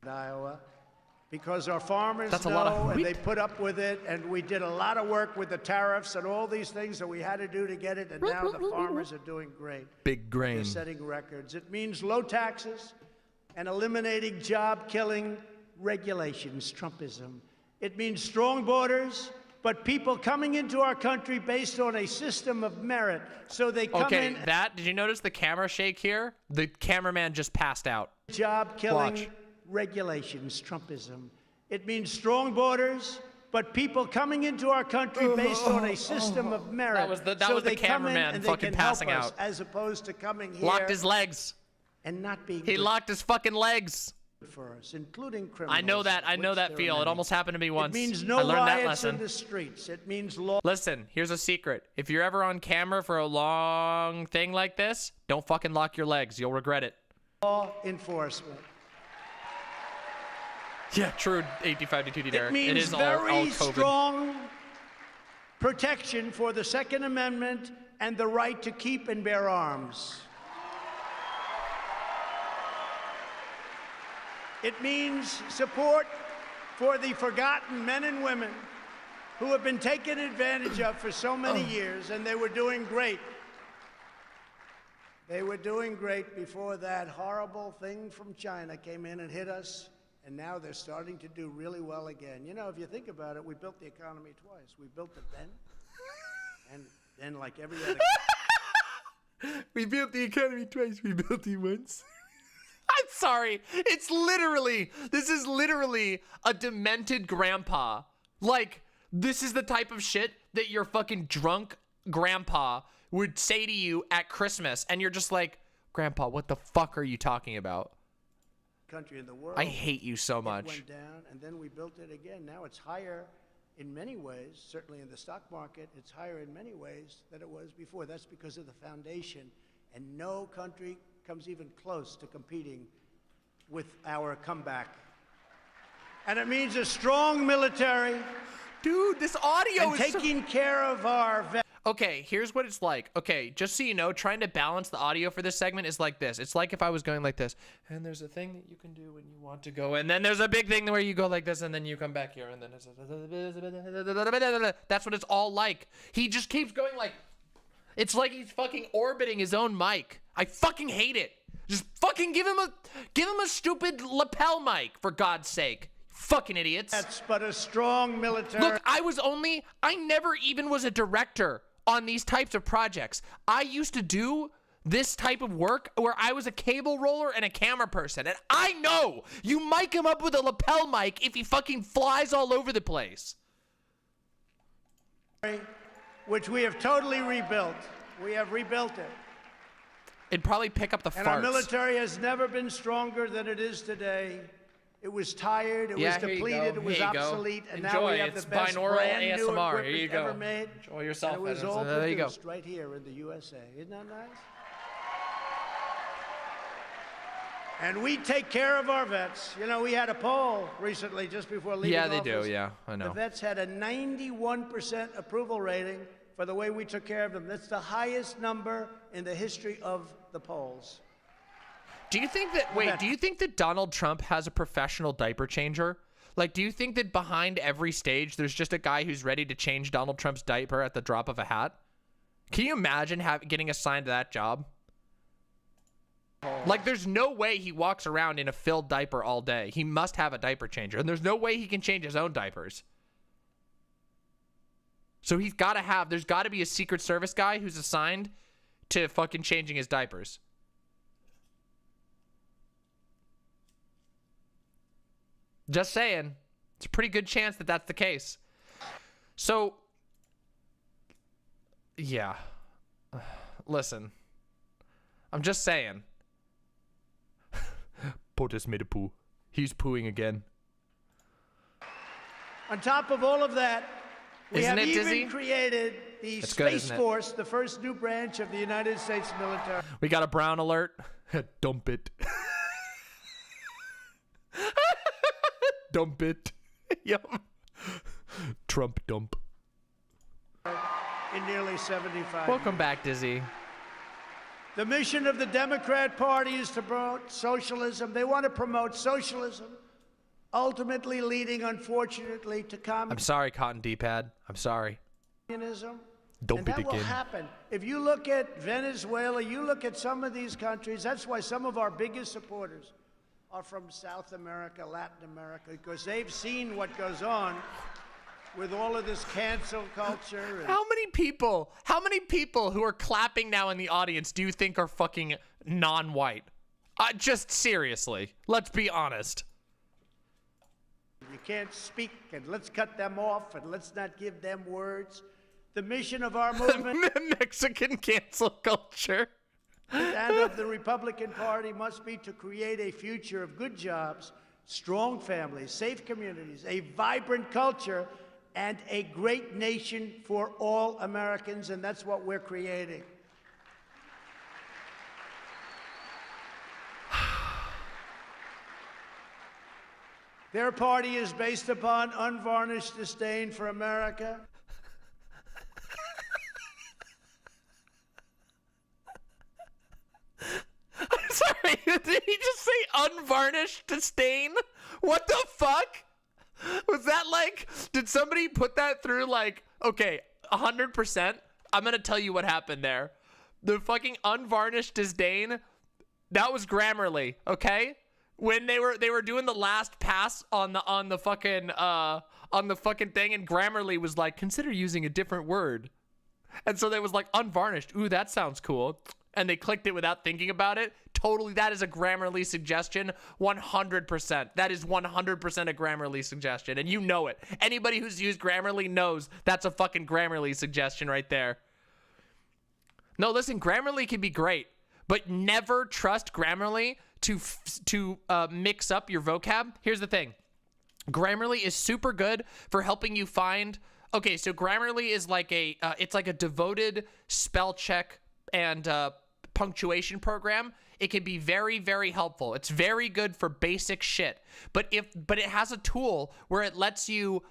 Iowa, because our farmers That's a know lot of and wheat. they put up with it, and we did a lot of work with the tariffs and all these things that we had to do to get it, and now the farmers are doing great. Big grain. They're setting records. It means low taxes and eliminating job-killing regulations, Trumpism. It means strong borders, but people coming into our country based on a system of merit. So they come Okay, in. did you notice the camera shake here? The cameraman just passed out. Job-killing Watch. regulations, Trumpism. It means strong borders, but people coming into our country based on a system of merit. That was the so they cameraman come in and they fucking can help passing us, out. as opposed to coming here Locked his legs. and not being He good locked his fucking legs. for us, including criminals. I know that. I know which that there are feel. It many. almost happened to me once. It means no I learned that riots in lesson. the streets. It means law. Listen, here's a secret. If you're ever on camera for a long thing like this, don't fucking lock your legs. You'll regret it. Law enforcement. Yeah, true. 85 Derek. It means is all very COVID. strong protection for the Second Amendment and the right to keep and bear arms. It means support for the forgotten men and women who have been taken advantage of for so many years, and they were doing great. They were doing great before that horrible thing from China came in and hit us, and now they're starting to do really well again. You know, if you think about it, we built the economy twice. We built it then, and then like every other... We built the economy twice, we built it once. I'm sorry. This is literally a demented grandpa. Like, this is the type of shit that your fucking drunk grandpa would say to you at Christmas, and you're just like, Grandpa, what the fuck are you talking about? Country in the world. I hate you so much. It went down, and then we built it again. Now it's higher in many ways, certainly in the stock market, it's higher in many ways than it was before. That's because of the foundation, and no country comes even close to competing with our comeback. And it means a strong military. Dude, this audio and is taking care of our vets. Okay, here's what it's like. Okay, just so you know, trying to balance the audio for this segment is like this. It's like if I was going like this, and there's a thing that you can do when you want to go, and then there's a big thing where you go like this, and then you come back here, and then that's what it's all like. He just keeps going like, it's like he's fucking orbiting his own mic. I fucking hate it. Just fucking give him a stupid lapel mic, for God's sake. Fucking idiots. That's but a strong military. Look, I never even was a director on these types of projects. I used to do this type of work where I was a cable roller and a camera person. And I know you mic him up with a lapel mic if he fucking flies all over the place. Which we have totally rebuilt. We have rebuilt it. It'd probably pick up the farts. And our military has never been stronger than it is today. It was tired, it was depleted, it was obsolete, and now we have the best brand new equipment ever made. Enjoy yourself. And it was all produced right here in the USA. Isn't that nice? And we take care of our vets. You know, we had a poll recently just before leaving office. Yeah, they do. Yeah, I know. The vets had a 91% approval rating for the way we took care of them. That's the highest number in the history of the polls. Do you think that, do you think that Donald Trump has a professional diaper changer? Like, do you think that behind every stage, there's just a guy who's ready to change Donald Trump's diaper at the drop of a hat? Can you imagine getting assigned to that job? Like, there's no way he walks around in a filled diaper all day. He must have a diaper changer, and there's no way he can change his own diapers. So there's got to be a Secret Service guy who's assigned to fucking changing his diapers. Just saying. It's a pretty good chance that that's the case. So, yeah. Listen. I'm just saying. POTUS made a poo. He's pooing again. On top of all of that, we Isn't have it, even Dizzy? created the It's good, Space isn't it? Force, the first new branch of the United States military. We got a brown alert. Dump it. Dump it. Yup. Trump dump. In nearly 75 Welcome years. back, Dizzy. The mission of the Democrat Party is to promote socialism. They want to promote socialism, ultimately leading, unfortunately, to I'm sorry, Cotton D-pad. I'm sorry. communism. Dump And it that will again. happen. If you look at Venezuela, you look at some of these countries, that's why some of our biggest supporters are from South America, Latin America, because they've seen what goes on with all of this cancel culture. And How many people who are clapping now in the audience do you think are fucking non-white? Just seriously, let's be honest. you can't speak, and let's cut them off, and let's not give them words. The mission of our movement Mexican cancel culture. and of the Republican Party must be to create a future of good jobs, strong families, safe communities, a vibrant culture, and a great nation for all Americans, and that's what we're creating. Their party is based upon unvarnished disdain for America. I'm sorry, did he just say unvarnished disdain? What the fuck? Was that like, did somebody put that through like, okay, 100%? I'm gonna tell you what happened there. The fucking unvarnished disdain. That was Grammarly, okay? When they were doing the last pass on the fucking thing, and Grammarly was like, consider using a different word. And so they was like, unvarnished. Ooh, that sounds cool. And they clicked it without thinking about it. Totally, that is a Grammarly suggestion. 100%. That is 100% a Grammarly suggestion. And you know it. Anybody who's used Grammarly knows that's a fucking Grammarly suggestion right there. No, listen, Grammarly can be great, but never trust Grammarly to mix up your vocab. Here's the thing. Grammarly is super good for helping you find... Okay, so Grammarly is like it's like a devoted spell check and punctuation program. It can be very, very helpful. It's very good for basic shit. But it has a tool where it lets you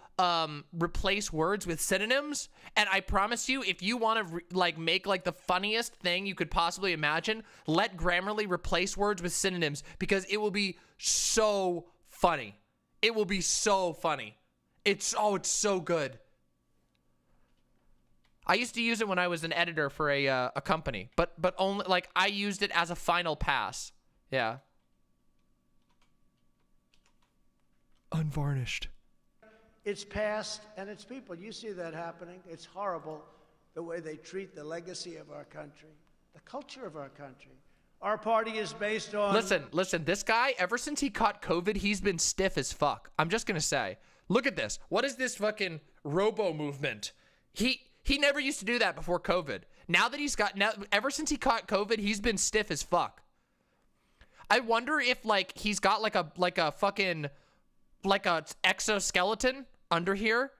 replace words with synonyms. And I promise you, if you want to make like the funniest thing you could possibly imagine, let Grammarly replace words with synonyms, because it will be so funny. It will be so funny. It's so good. I used to use it when I was an editor for a company, but only like I used it as a final pass. Yeah. Unvarnished. It's past and it's people. You see that happening. It's horrible the way they treat the legacy of our country, the culture of our country. Our party is based on... Listen, this guy, ever since he caught COVID, he's been stiff as fuck. I'm just gonna say, look at this. What is this fucking robo movement? He never used to do that before COVID. Now that ever since he caught COVID, he's been stiff as fuck. I wonder if like he's got like a fucking exoskeleton under here.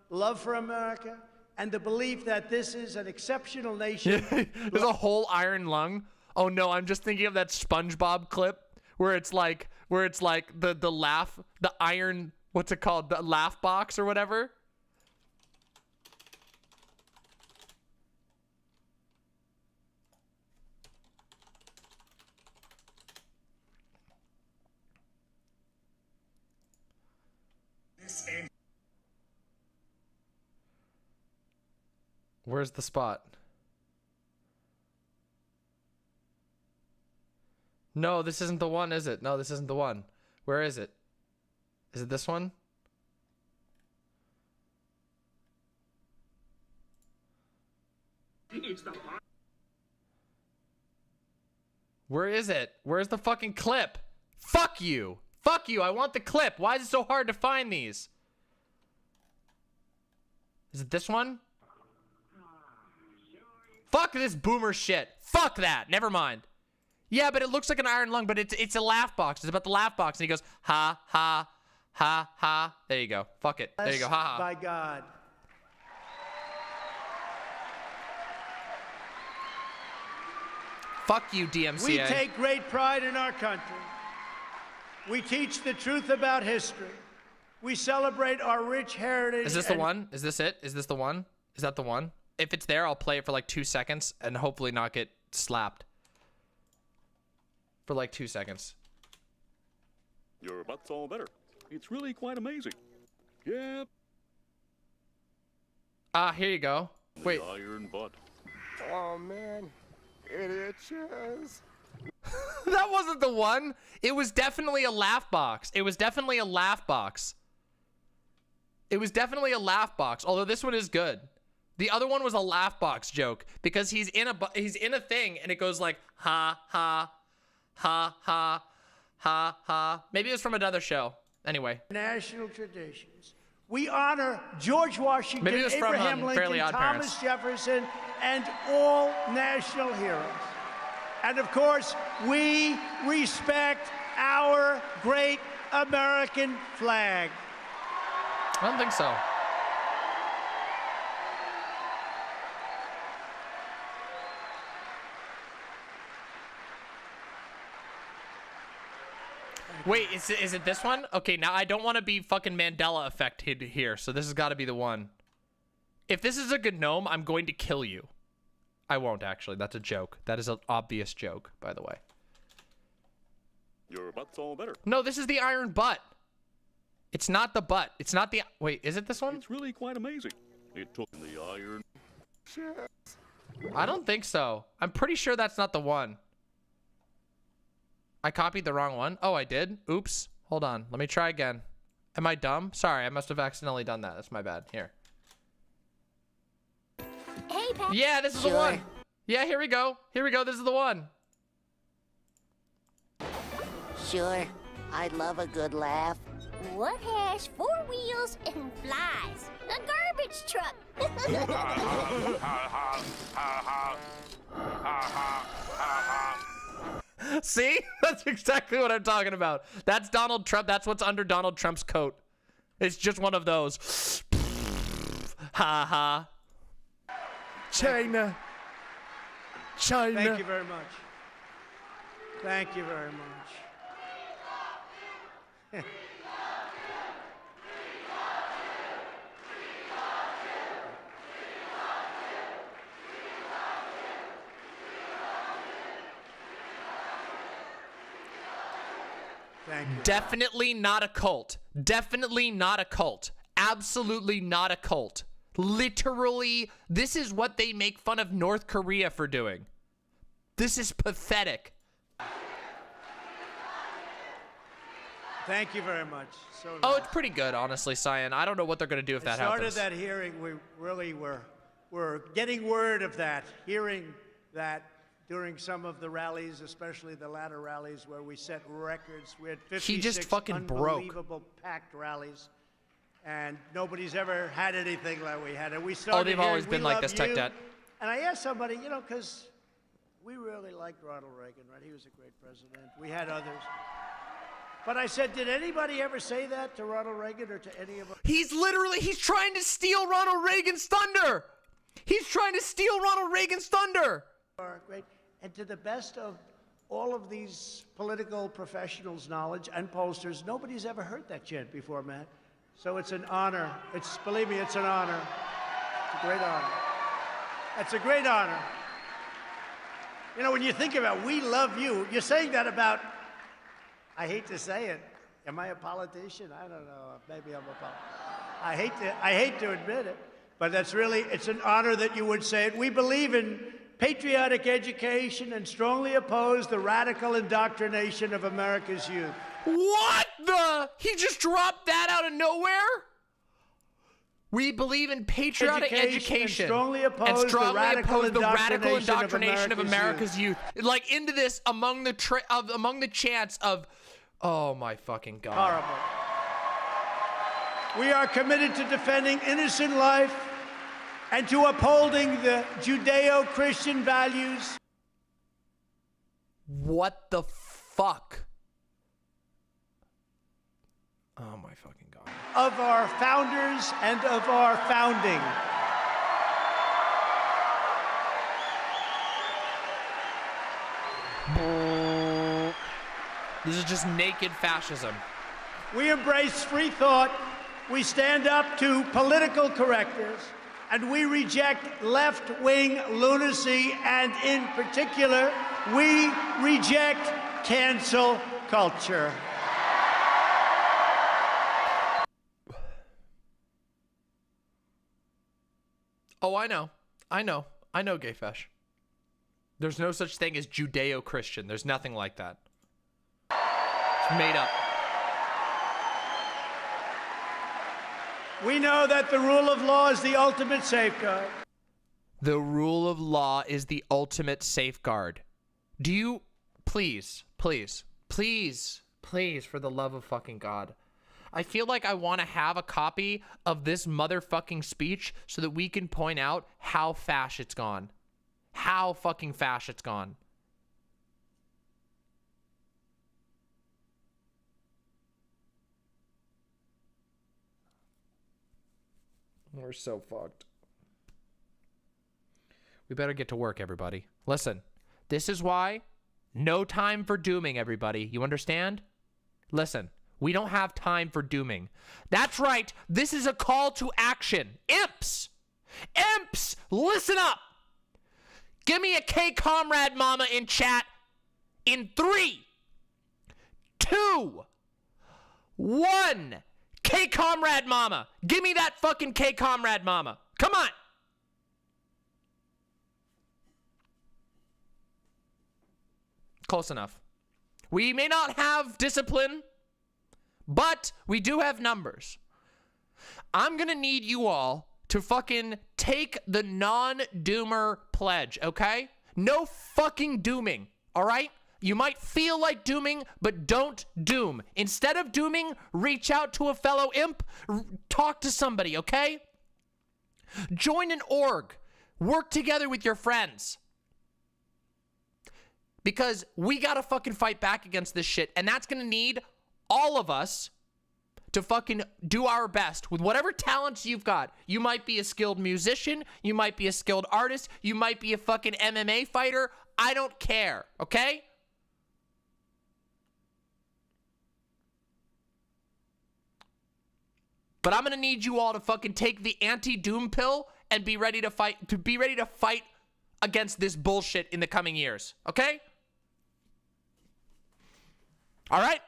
Love for America and the belief that this is an exceptional nation. There's a whole iron lung. Oh no, I'm just thinking of that SpongeBob clip where it's like the iron, what's it called? The laugh box or whatever. Where's the spot? No, this isn't the one, is it? No, this isn't the one. Where is it? Is it this one? Where is it? Where's the fucking clip? Fuck you! Fuck you! I want the clip! Why is it so hard to find these? Is it this one? Fuck this boomer shit. Fuck that. Never mind. Yeah, but it looks like an iron lung, but it's a laugh box. It's about the laugh box. And he goes, ha, ha, ha, ha. There you go. Fuck it. There you go. Ha, ha. By God. Fuck you, DMCA. We take great pride in our country. We teach the truth about history. We celebrate our rich heritage. Is this the one? Is this it? Is this the one? Is that the one? If it's there, I'll play it for like 2 seconds and hopefully not get slapped. For like 2 seconds. Your butt's all better. It's really quite amazing. Yeah. Here you go. Wait. The iron butt. Oh man, it itches. That wasn't the one. It was definitely a laugh box. It was definitely a laugh box. It was definitely a laugh box, although this one is good. The other one was a laugh box joke because he's in a thing and it goes like ha ha ha ha ha ha. Maybe it was from another show. Anyway. National traditions. We honor George Washington, Maybe it was from, Abraham Fairly Lincoln, Odd Thomas Parents. Jefferson, and all national heroes. And of course, we respect our great American flag. I don't think so. Wait, is it this one? Okay, now I don't want to be fucking Mandela affected here, so this has got to be the one. If this is a gnome, I'm going to kill you. I won't, actually. That's a joke. That is an obvious joke, by the way. Your butt's all better. No, this is the iron butt. It's not the butt. It's not the... Wait, is it this one? It's really quite amazing. It took the iron. I don't think so. I'm pretty sure that's not the one. I copied the wrong one. Oh, I did? Oops. Hold on. Let me try again. Am I dumb? Sorry, I must have accidentally done that. That's my bad. Here. Hey, Pat. Yeah, this is the one. Yeah, here we go. Here we go. This is the one. Sure. I love a good laugh. What has 4 wheels and flies? A garbage truck. See? That's exactly what I'm talking about. That's Donald Trump. That's what's under Donald Trump's coat. It's just one of those. Ha ha. China. China. Thank you very much. Thank you very much. Thank you. Definitely not a cult. Definitely not a cult. Absolutely not a cult. Literally, this is what they make fun of North Korea for doing. This is pathetic. Thank you very much. So Oh, nice. it's pretty good, honestly, Cyan. I don't know what they're going to do if that happens. Started that hearing, we really were getting word of that, hearing that during some of the rallies, especially the latter rallies where we set records. We had 56 He just fucking broke. unbelievable packed rallies, and nobody's ever had anything like we had. And we started Oh, they've always hearing, been "We like love this, Tech you." Dad. And I asked somebody, you know, because we really liked Ronald Reagan, right? He was a great president. We had others. But I said, did anybody ever say that to Ronald Reagan or to any of us? He's trying to steal Ronald Reagan's thunder. He's trying to steal Ronald Reagan's thunder. Great. And to the best of all of these political professionals' knowledge and pollsters, nobody's ever heard that chant before, Matt. So it's an honor. Believe me, it's an honor. It's a great honor. It's a great honor. You know, when you think about we love you, you're saying that about, I hate to say it, am I a politician? I don't know. Maybe I'm a politician. I hate to admit it, but it's an honor that you would say it. We believe in patriotic education and strongly oppose the radical indoctrination of America's youth. What the? He just dropped that out of nowhere? We believe in patriotic education and strongly oppose the radical indoctrination of America's youth. Like into this among the chants of, oh my fucking God. Horrible. We are committed to defending innocent life and to upholding the Judeo-Christian values. What the fuck? Oh my fucking God. Of our founders and of our founding. This is just naked fascism. We embrace free thought. We stand up to political correctors. And we reject left-wing lunacy, and in particular, we reject cancel culture. Oh, I know, Gay Fesh. There's no such thing as Judeo-Christian. There's nothing like that. It's made up. We know that the rule of law is the ultimate safeguard. The rule of law is the ultimate safeguard. Do you, please, for the love of fucking God. I feel like I want to have a copy of this motherfucking speech so that we can point out how fash it's gone. How fucking fash it's gone. We're so fucked. We better get to work, everybody. Listen, this is why no time for dooming, everybody. You understand? Listen, we don't have time for dooming. That's right. This is a call to action. Imps! Imps! Listen up! Give me a K comrade mama in chat in 3, 2, 1. K comrade mama. Give me that fucking K comrade mama. Come on. Close enough. We may not have discipline, but we do have numbers. I'm gonna need you all to fucking take the non-doomer pledge, okay? No fucking dooming, all right? You might feel like dooming, but don't doom. Instead of dooming, reach out to a fellow imp, talk to somebody, okay? Join an org. Work together with your friends. Because we gotta fucking fight back against this shit, and that's gonna need all of us to fucking do our best with whatever talents you've got. You might be a skilled musician, you might be a skilled artist, you might be a fucking MMA fighter. I don't care, okay? But I'm gonna need you all to fucking take the anti-doom pill and be ready to fight against this bullshit in the coming years, okay? All right?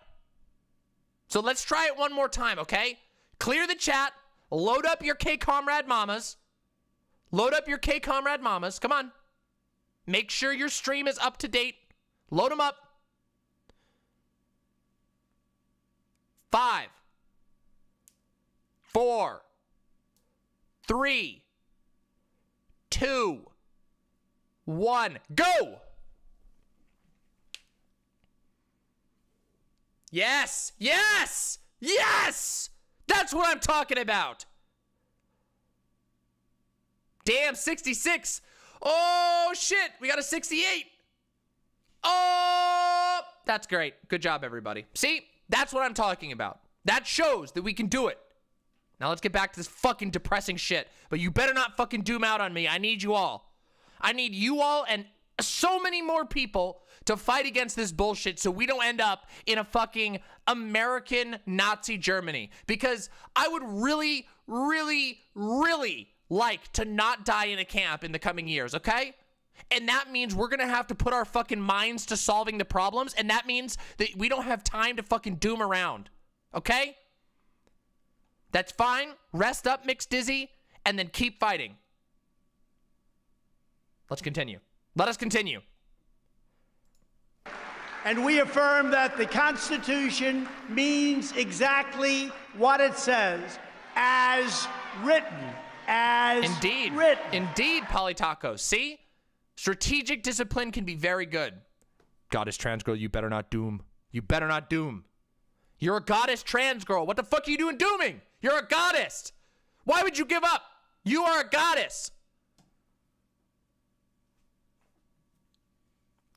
So let's try it one more time, okay? Clear the chat. Load up your K-Comrade mamas. Load up your K-Comrade mamas. Come on. Make sure your stream is up to date. Load them up. 5, 4, 3, 2, 1, go! Yes! Yes! Yes! That's what I'm talking about! Damn, 66! Oh, shit! We got a 68! Oh! That's great. Good job, everybody. See? That's what I'm talking about. That shows that we can do it. Now let's get back to this fucking depressing shit. But you better not fucking doom out on me. I need you all. I need you all and so many more people to fight against this bullshit so we don't end up in a fucking American Nazi Germany. Because I would really, really, really like to not die in a camp in the coming years, okay? And that means we're gonna have to put our fucking minds to solving the problems, and that means that we don't have time to fucking doom around, okay? That's fine. Rest up, Mixed Dizzy, and then keep fighting. Let's continue. Let us continue. And we affirm that the Constitution means exactly what it says, as written. As Indeed. written. Indeed, Polytacos. See? Strategic discipline can be very good. Goddess trans girl, you better not doom. You better not doom. You're a goddess trans girl. What the fuck are you doing dooming? You're a goddess. Why would you give up? You are a goddess.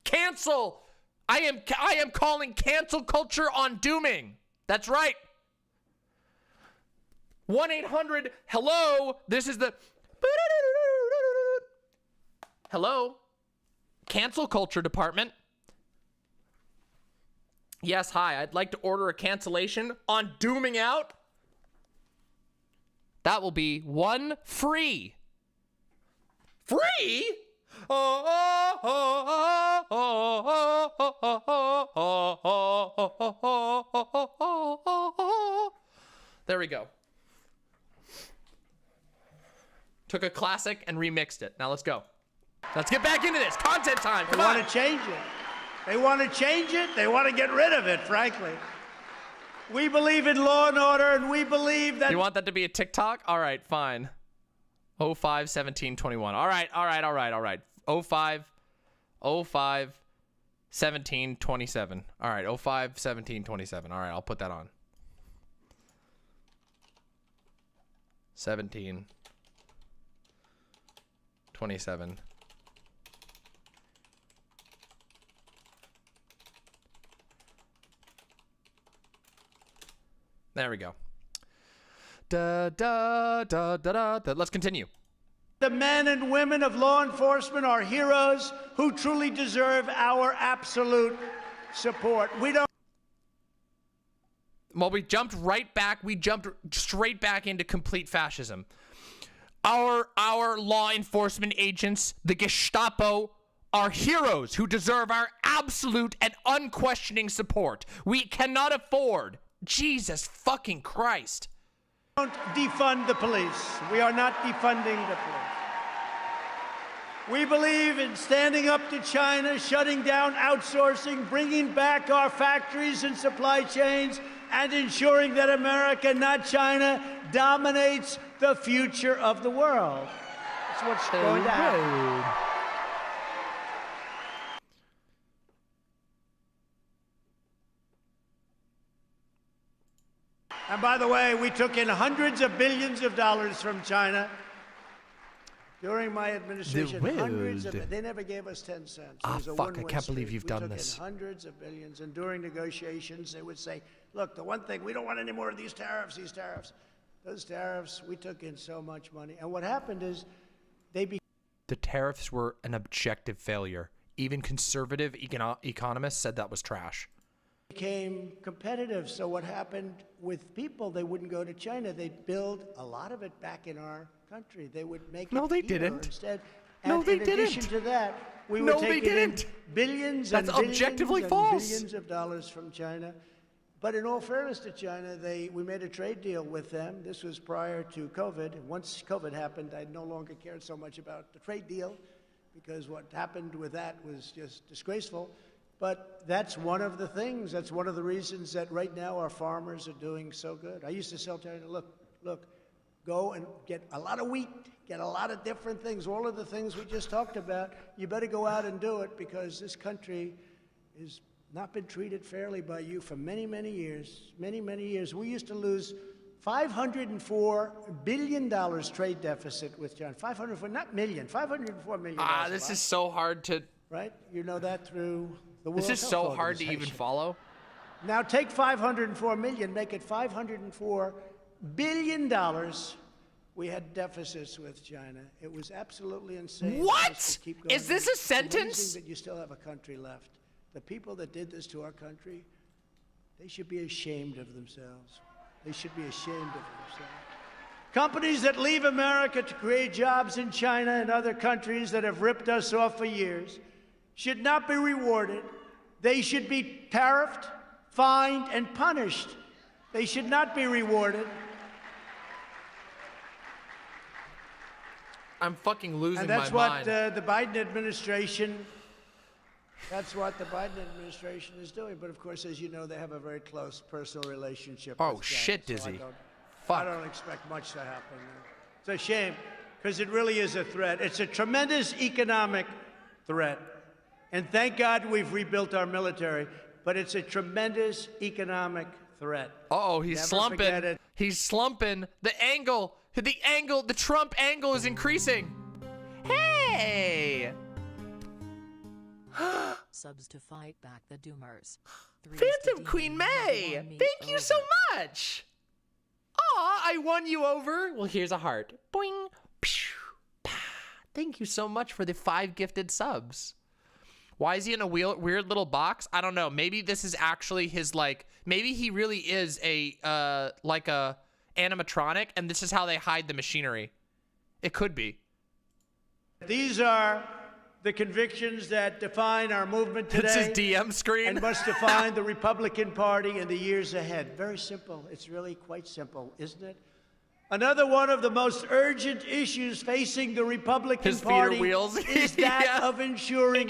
Cancel. I am calling cancel culture on dooming. That's right. 1-800 hello. This is the hello. Cancel culture department. Yes, hi. I'd like to order a cancellation on dooming out. That will be 1 free. Free? There we go. Took a classic and remixed it. Now let's go. Let's get back into this. Content time. Come on. They want to change it. They want to change it. They want to get rid of it, frankly. We believe in law and order, and we believe that... You want that to be a TikTok? All right, fine. 05 17 21. All right. 05 17 27. All right, 05 17 27. All right, I'll put that on. 17 27. There we go. Let's continue. The men and women of law enforcement are heroes who truly deserve our absolute support. We don't... Well, we jumped right back. We jumped straight back into complete fascism. Our law enforcement agents, the Gestapo, are heroes who deserve our absolute and unquestioning support. We cannot afford... Jesus fucking Christ. Don't defund the police. We are not defunding the police. We believe in standing up to China, shutting down outsourcing, bringing back our factories and supply chains, and ensuring that America, not China, dominates the future of the world. That's what's going to happen. And by the way, we took in hundreds of billions of dollars from China during my administration. Hundreds of, they never gave us 10 cents. Ah, fuck, I can't believe you've done this. We took in hundreds of billions, and during negotiations, they would say, look, the one thing, we don't want any more of these tariffs, Those tariffs, we took in so much money. And what happened is the tariffs were an objective failure. Even conservative economists said that was trash. Became competitive. So what happened with people, they wouldn't go to China. They'd build a lot of it back in our country. They would make No, it they here didn't. Instead. No, And they in didn't. addition to that, we No, were they taking in didn't. billions That's and billions objectively and false. billions of dollars from China. But in all fairness to China, we made a trade deal with them. This was prior to COVID. Once COVID happened, I no longer cared so much about the trade deal because what happened with that was just disgraceful. But that's one of the things, that's one of the reasons that right now our farmers are doing so good. I used to tell China, look, go and get a lot of wheat, get a lot of different things, all of the things we just talked about. You better go out and do it because this country has not been treated fairly by you for many, many years, many, many years. We used to lose $504 billion trade deficit with China. 504, not million, $504 million. Ah, this is so hard to... Right? You know that through the World This is Health so hard to even Organization. follow. Now take 504 million, make it $504 billion. We had deficits with China. It was absolutely insane. What? Just to keep going. Is this a It's amazing sentence? that you still have a country left. The people that did this to our country, they should be ashamed of themselves. They should be ashamed of themselves. Companies that leave America to create jobs in China and other countries that have ripped us off for years should not be rewarded. They should be tariffed, fined, and punished. They should not be rewarded. I'm fucking losing And that's my what mind. the Biden administration, that's what the Biden administration is doing. But of course, as you know, they have a very close personal relationship. Oh, with shit, China, so Dizzy. I Fuck. don't expect much to happen. It's a shame, because it really is a threat. It's a tremendous economic threat. And thank God we've rebuilt our military, but it's a tremendous economic threat. Uh-oh, he's Never slumping. forget it. He's slumping. The Trump angle is increasing. Hey! Subs to fight back the Doomers. Phantom Queen May! Thank you so much! Aw, I won you over. Well, here's a heart. Boing. Pew. Pa. Thank you so much for the 5 gifted subs. Why is he in a weird little box? I don't know. Maybe this is actually his, like, maybe he really is a, like a animatronic, and this is how they hide the machinery. It could be. These are the convictions that define our movement today. It's his DM screen. And must define the Republican Party in the years ahead. Very simple. It's really quite simple, isn't it? Another one of the most urgent issues facing the Republican His feet are Party wheels. is that Yeah. of ensuring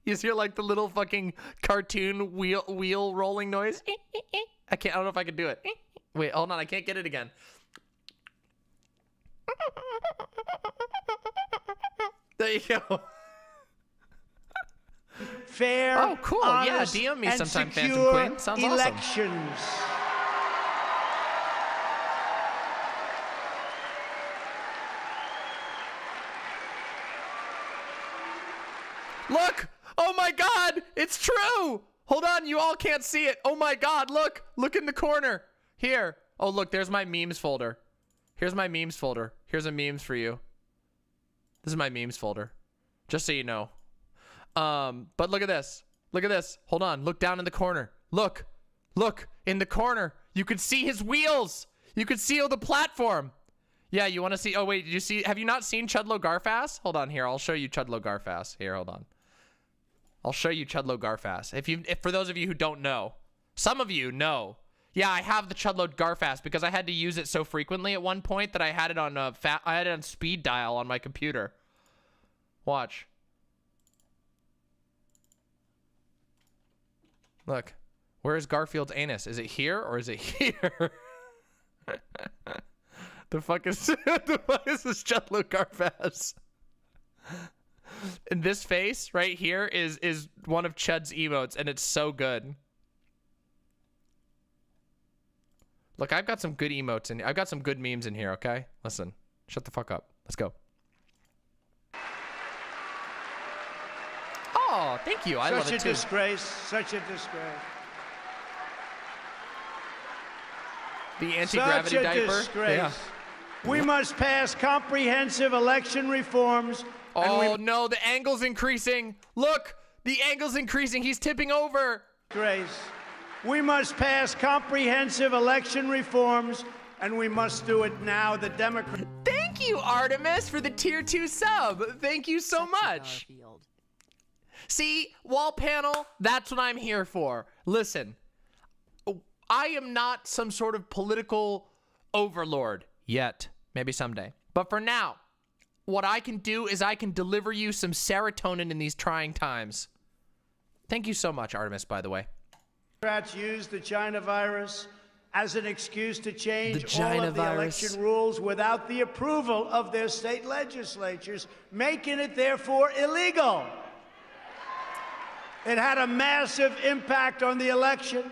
You hear like the little fucking cartoon wheel rolling noise? I don't know if I can do it. Wait, hold on, I can't get it again. There you go. fair, Oh, cool. Yeah, honest, DM me and sometime, Phantom secure Queen. Sounds awesome. elections. Look! Oh my god! It's true! Hold on, you all can't see it. Oh my god, look! Look in the corner. Here. Oh, look, there's my memes folder. Here's my memes folder. Here's a memes for you. This is my memes folder. Just so you know. But look at this. Look at this. Hold on. Look down in the corner. Look. Look. In the corner. You can see his wheels. You can see the platform. Yeah, you want to see... Oh, wait. Did you see... Have you not seen Chudlow Garfast? Hold on here. I'll show you Chudlow Garfast. Here, hold on. I'll show you Chudlow Garfast. If for those of you who don't know. Some of you know. Yeah, I have the Chudload Garfast because I had to use it so frequently at one point that I had it on I had it on speed dial on my computer. Watch. Look. Where is Garfield's anus? Is it here or is it here? The fuck is this Chudload Garfast? And this face right here is one of Chud's emotes, and it's so good. Look, I've got some good emotes in here. I've got some good memes in here, okay? Listen. Shut the fuck up. Let's go. Oh, thank you. I love it too. Such a disgrace. Such a disgrace. The anti-gravity diaper. Such a disgrace. Yeah. We must pass comprehensive election reforms. Oh, no, the angle's increasing. Look, the angle's increasing. He's tipping over. Grace. We must pass comprehensive election reforms, and we must do it now. The Democrats. Thank you, Artemis, for the tier 2 sub. Thank you so much. See, wall panel, that's what I'm here for. Listen, I am not some sort of political overlord yet. Maybe someday. But for now, what I can do is I can deliver you some serotonin in these trying times. Thank you so much, Artemis, by the way. Democrats use the China virus as an excuse to change all China of the virus. election rules without the approval of their state legislatures, making it therefore illegal. It had a massive impact on the election.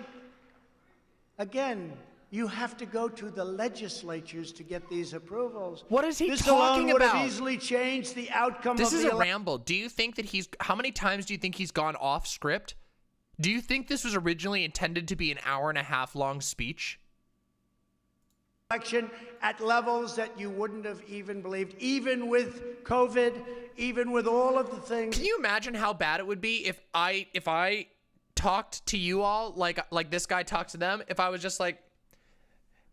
Again, you have to go to the legislatures to get these approvals. What is he this talking alone would about? have easily changed the outcome This of is the a election. ramble. Do you think that how many times do you think he's gone off script? Do you think this was originally intended to be an hour-and-a-half long speech? Election at levels that you wouldn't have even believed, even with COVID, even with all of the things. Can you imagine how bad it would be if I talked to you all like this guy talks to them? If I was just like,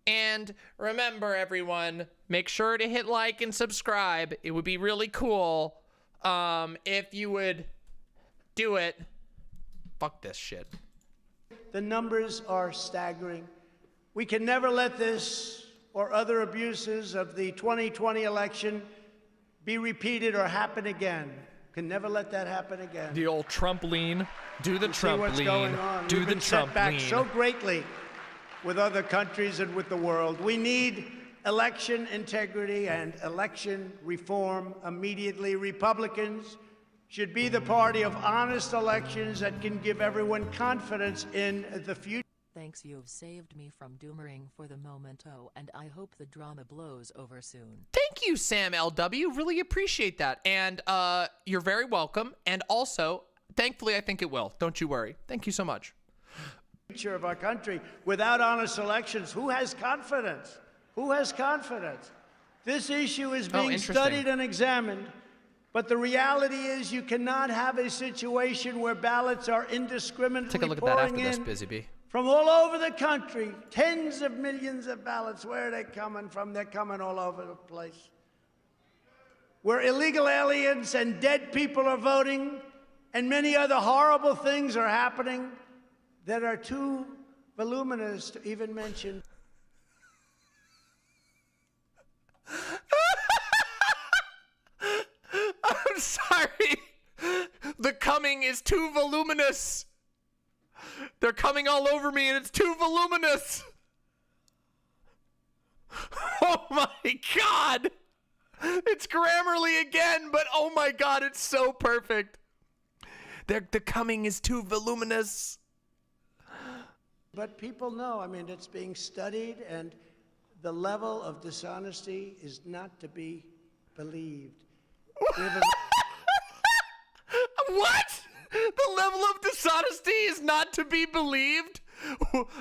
and remember everyone, make sure to hit like and subscribe. It would be really cool if you would do it. Fuck this shit. The numbers are staggering. We can never let this or other abuses of the 2020 election be repeated or happen again. Can never let that happen again. The old Trump lean. Do the See what's going Trump on. lean. Do We've the been set Trump back lean. so greatly with other countries and with the world. We need election integrity and election reform immediately. Republicans should be the party of honest elections that can give everyone confidence in the future. Thanks, you've saved me from doomering for the momento, and I hope the drama blows over soon. Thank you, Sam LW. Really appreciate that. And you're very welcome. And also, thankfully, I think it will. Don't you worry. Thank you so much. Future of our country. Without honest elections, who has confidence? Who has confidence? This issue is being studied and examined, but the reality is you cannot have a situation where ballots are indiscriminately Take a look at that pouring after this, in Busy Bee. from all over the country. Tens of millions of ballots. Where are they coming from? They're coming all over the place. Where illegal aliens and dead people are voting, and many other horrible things are happening that are too voluminous to even mention. I'm sorry. The coming is too voluminous. They're coming all over me and it's too voluminous. Oh my God. It's Grammarly again, but oh my God, it's so perfect. The coming is too voluminous. But people know, I mean, it's being studied, and the level of dishonesty is not to be believed. What? The level of dishonesty is not to be believed?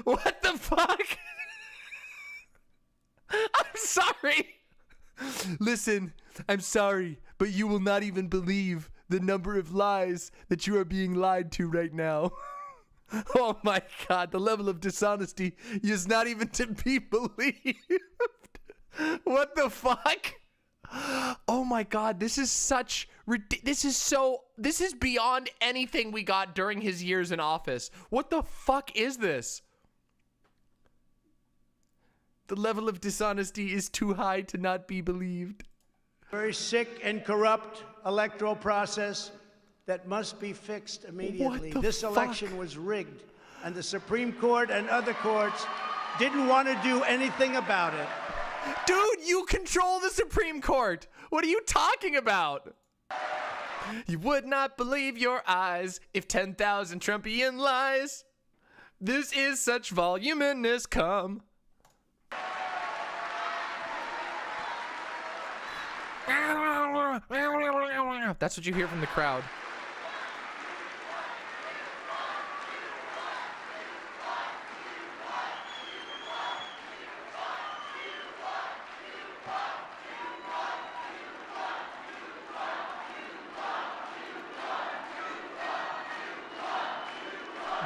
What the fuck? I'm sorry. Listen, I'm sorry, but you will not even believe the number of lies that you are being lied to right now. Oh my God, the level of dishonesty is not even to be believed. What the fuck? Oh my God, this is beyond anything we got during his years in office. What the fuck is this? The level of dishonesty is too high to not be believed. Very sick and corrupt electoral process that must be fixed immediately. This election was rigged, and the Supreme Court and other courts didn't want to do anything about it. Dude, you control the Supreme Court. What are you talking about? You would not believe your eyes if 10,000 Trumpian lies. This is such voluminous cum. That's what you hear from the crowd.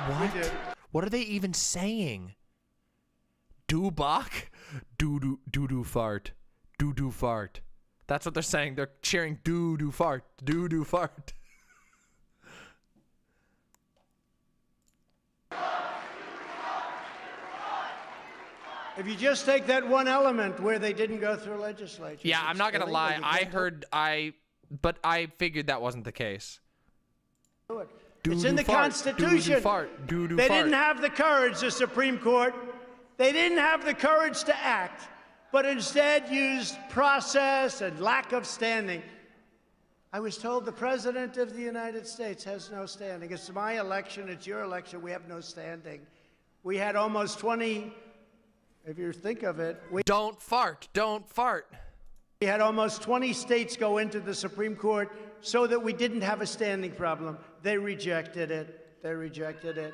What? What are they even saying? Doo-bach? Doo-doo fart. Doo-doo fart. That's what they're saying. They're cheering doo-doo fart. Doo-doo fart. If you just take that one element where they didn't go through legislature. Yeah, I'm not gonna lie. But I figured that wasn't the case. It's in the Constitution. They didn't have the courage, the Supreme Court. They didn't have the courage to act, but instead used process and lack of standing. I was told the President of the United States has no standing. It's my election, it's your election, we have no standing. We had almost 20, if you think of it. Don't fart, don't fart. We had almost 20 states go into the Supreme Court so that we didn't have a standing problem. They rejected it. They rejected it.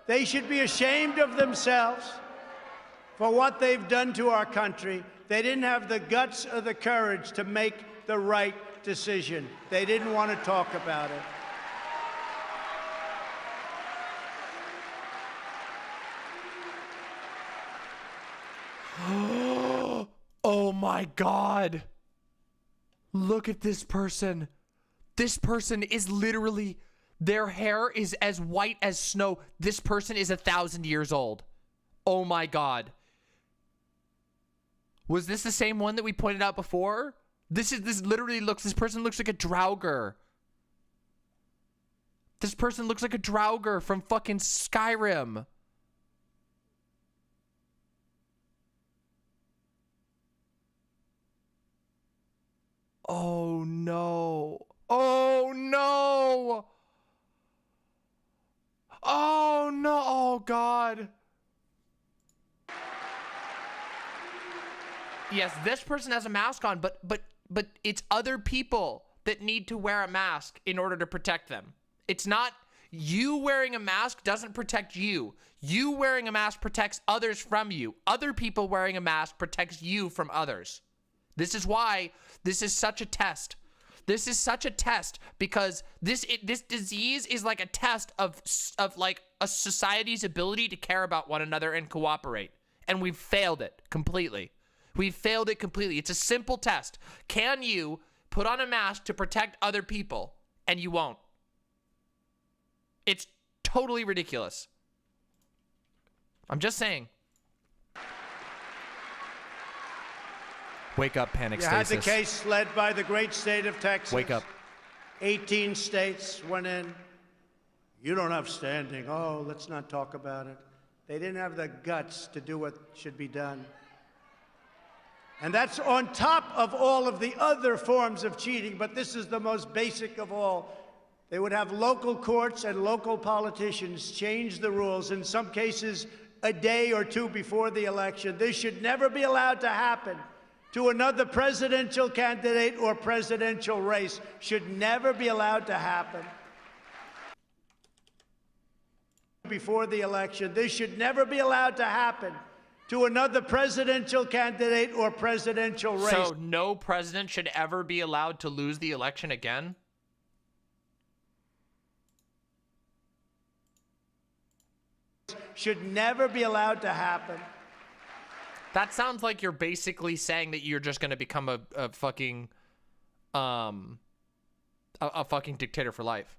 They should be ashamed of themselves for what they've done to our country. They didn't have the guts or the courage to make the right decision. They didn't want to talk about it. Oh my God. Look at this person. This person is literally, their hair is as white as snow. This person is 1,000 years old. Oh my God. Was this the same one that we pointed out before? This person looks like a Draugr. This person looks like a Draugr from fucking Skyrim. Oh no. Oh no. Oh no. Oh God. Yes, this person has a mask on, but it's other people that need to wear a mask in order to protect them. It's not you wearing a mask doesn't protect you. You wearing a mask protects others from you. Other people wearing a mask protects you from others. This is why this is such a test. This is such a test because this disease is like a test of like a society's ability to care about one another and cooperate. And we've failed it completely. We've failed it completely. It's a simple test. Can you put on a mask to protect other people? And you won't. It's totally ridiculous. I'm just saying. Wake up, panic stasis. You had the case led by the great state of Texas. Wake up. 18 states went in. You don't have standing. Oh, let's not talk about it. They didn't have the guts to do what should be done. And that's on top of all of the other forms of cheating, but this is the most basic of all. They would have local courts and local politicians change the rules, in some cases a day or two before the election. This should never be allowed to happen to another presidential candidate or presidential race. Should never be allowed to happen before the election. This should never be allowed to happen to another presidential candidate or presidential race. So no president should ever be allowed to lose the election again? Should never be allowed to happen. That sounds like you're basically saying that you're just going to become a fucking fucking dictator for life.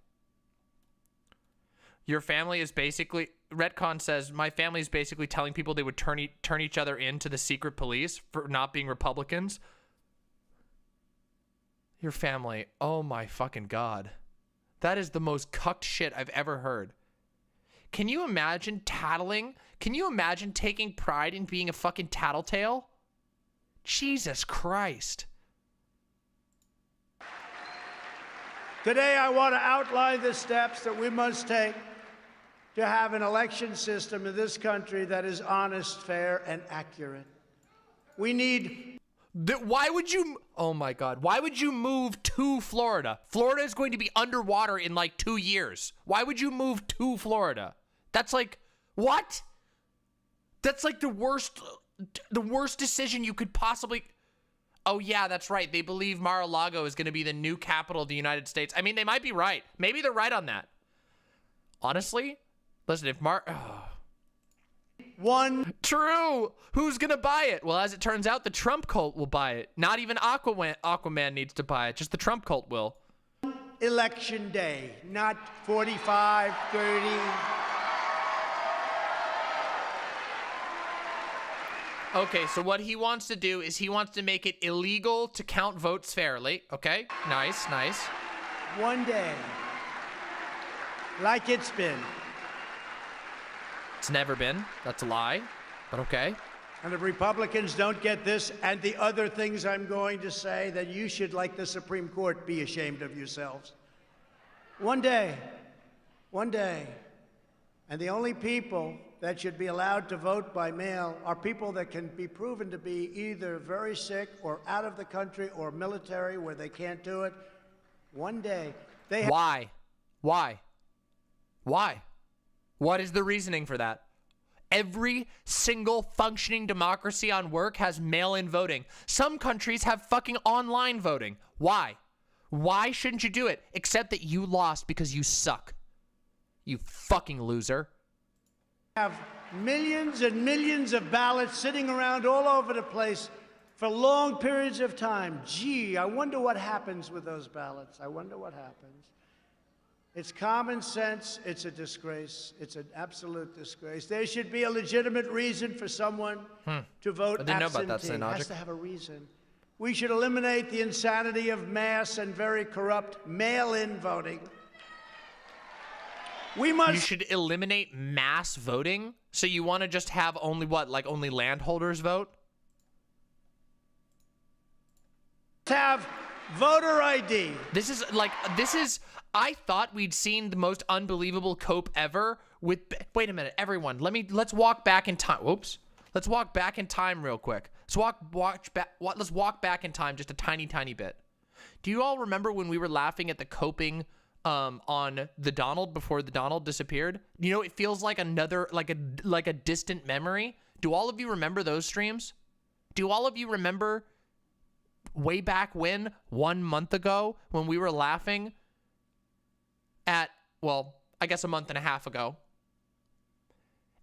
Your family is basically Retcon says, my family's basically telling people they would turn each other into the secret police for not being Republicans. Your family. Oh my fucking God. That is the most cucked shit I've ever heard. Can you imagine tattling? Can you imagine taking pride in being a fucking tattletale? Jesus Christ. Today, I want to outline the steps that we must take to have an election system in this country that is honest, fair, and accurate. We need... Why would you... Oh my God. Why would you move to Florida? Florida is going to be underwater in like 2 years. Why would you move to Florida? That's like... What? That's like the worst decision you could possibly... Oh yeah, that's right. They believe Mar-a-Lago is going to be the new capital of the United States. I mean, they might be right. Maybe they're right on that. Honestly, listen, if True! Who's gonna buy it? Well, as it turns out, the Trump cult will buy it. Not even Aquaman needs to buy it. Just the Trump cult will. Election day, not 45, 30... Okay, so what he wants to do is he wants to make it illegal to count votes fairly. Okay, nice, nice. One day, like it's been. It's never been. That's a lie, but okay. And if Republicans don't get this and the other things I'm going to say, then you should, like the Supreme Court, be ashamed of yourselves. One day, and the only people that should be allowed to vote by mail are people that can be proven to be either very sick or out of the country or military where they can't do it. One day, they have... Why? What is the reasoning for that? Every single functioning democracy on work has mail-in voting. Some countries have fucking online voting. Why? Why shouldn't you do it? Except that you lost because you suck. You fucking loser. Have millions and millions of ballots sitting around all over the place for long periods of time. Gee, I wonder what happens with those ballots. I wonder what happens. It's common sense. It's a disgrace. It's an absolute disgrace. There should be a legitimate reason for someone to vote absentee. I didn't know about that, Synologic. It has to have a reason. We should eliminate the insanity of mass and very corrupt mail-in voting. You should eliminate mass voting? So you want to just have only what, like only landholders vote? Have voter ID. This is, I thought we'd seen the most unbelievable cope ever with, wait a minute, everyone, let's walk back in time. Whoops. Let's walk back in time real quick. Let's walk back in time just a tiny, tiny bit. Do you all remember when we were laughing at the coping on the Donald before the Donald disappeared? You know, it feels like another, like a distant memory. Do all of you remember those streams? Do all of you remember way back when, 1 month ago, when we were laughing at, well, I guess a month and a half ago.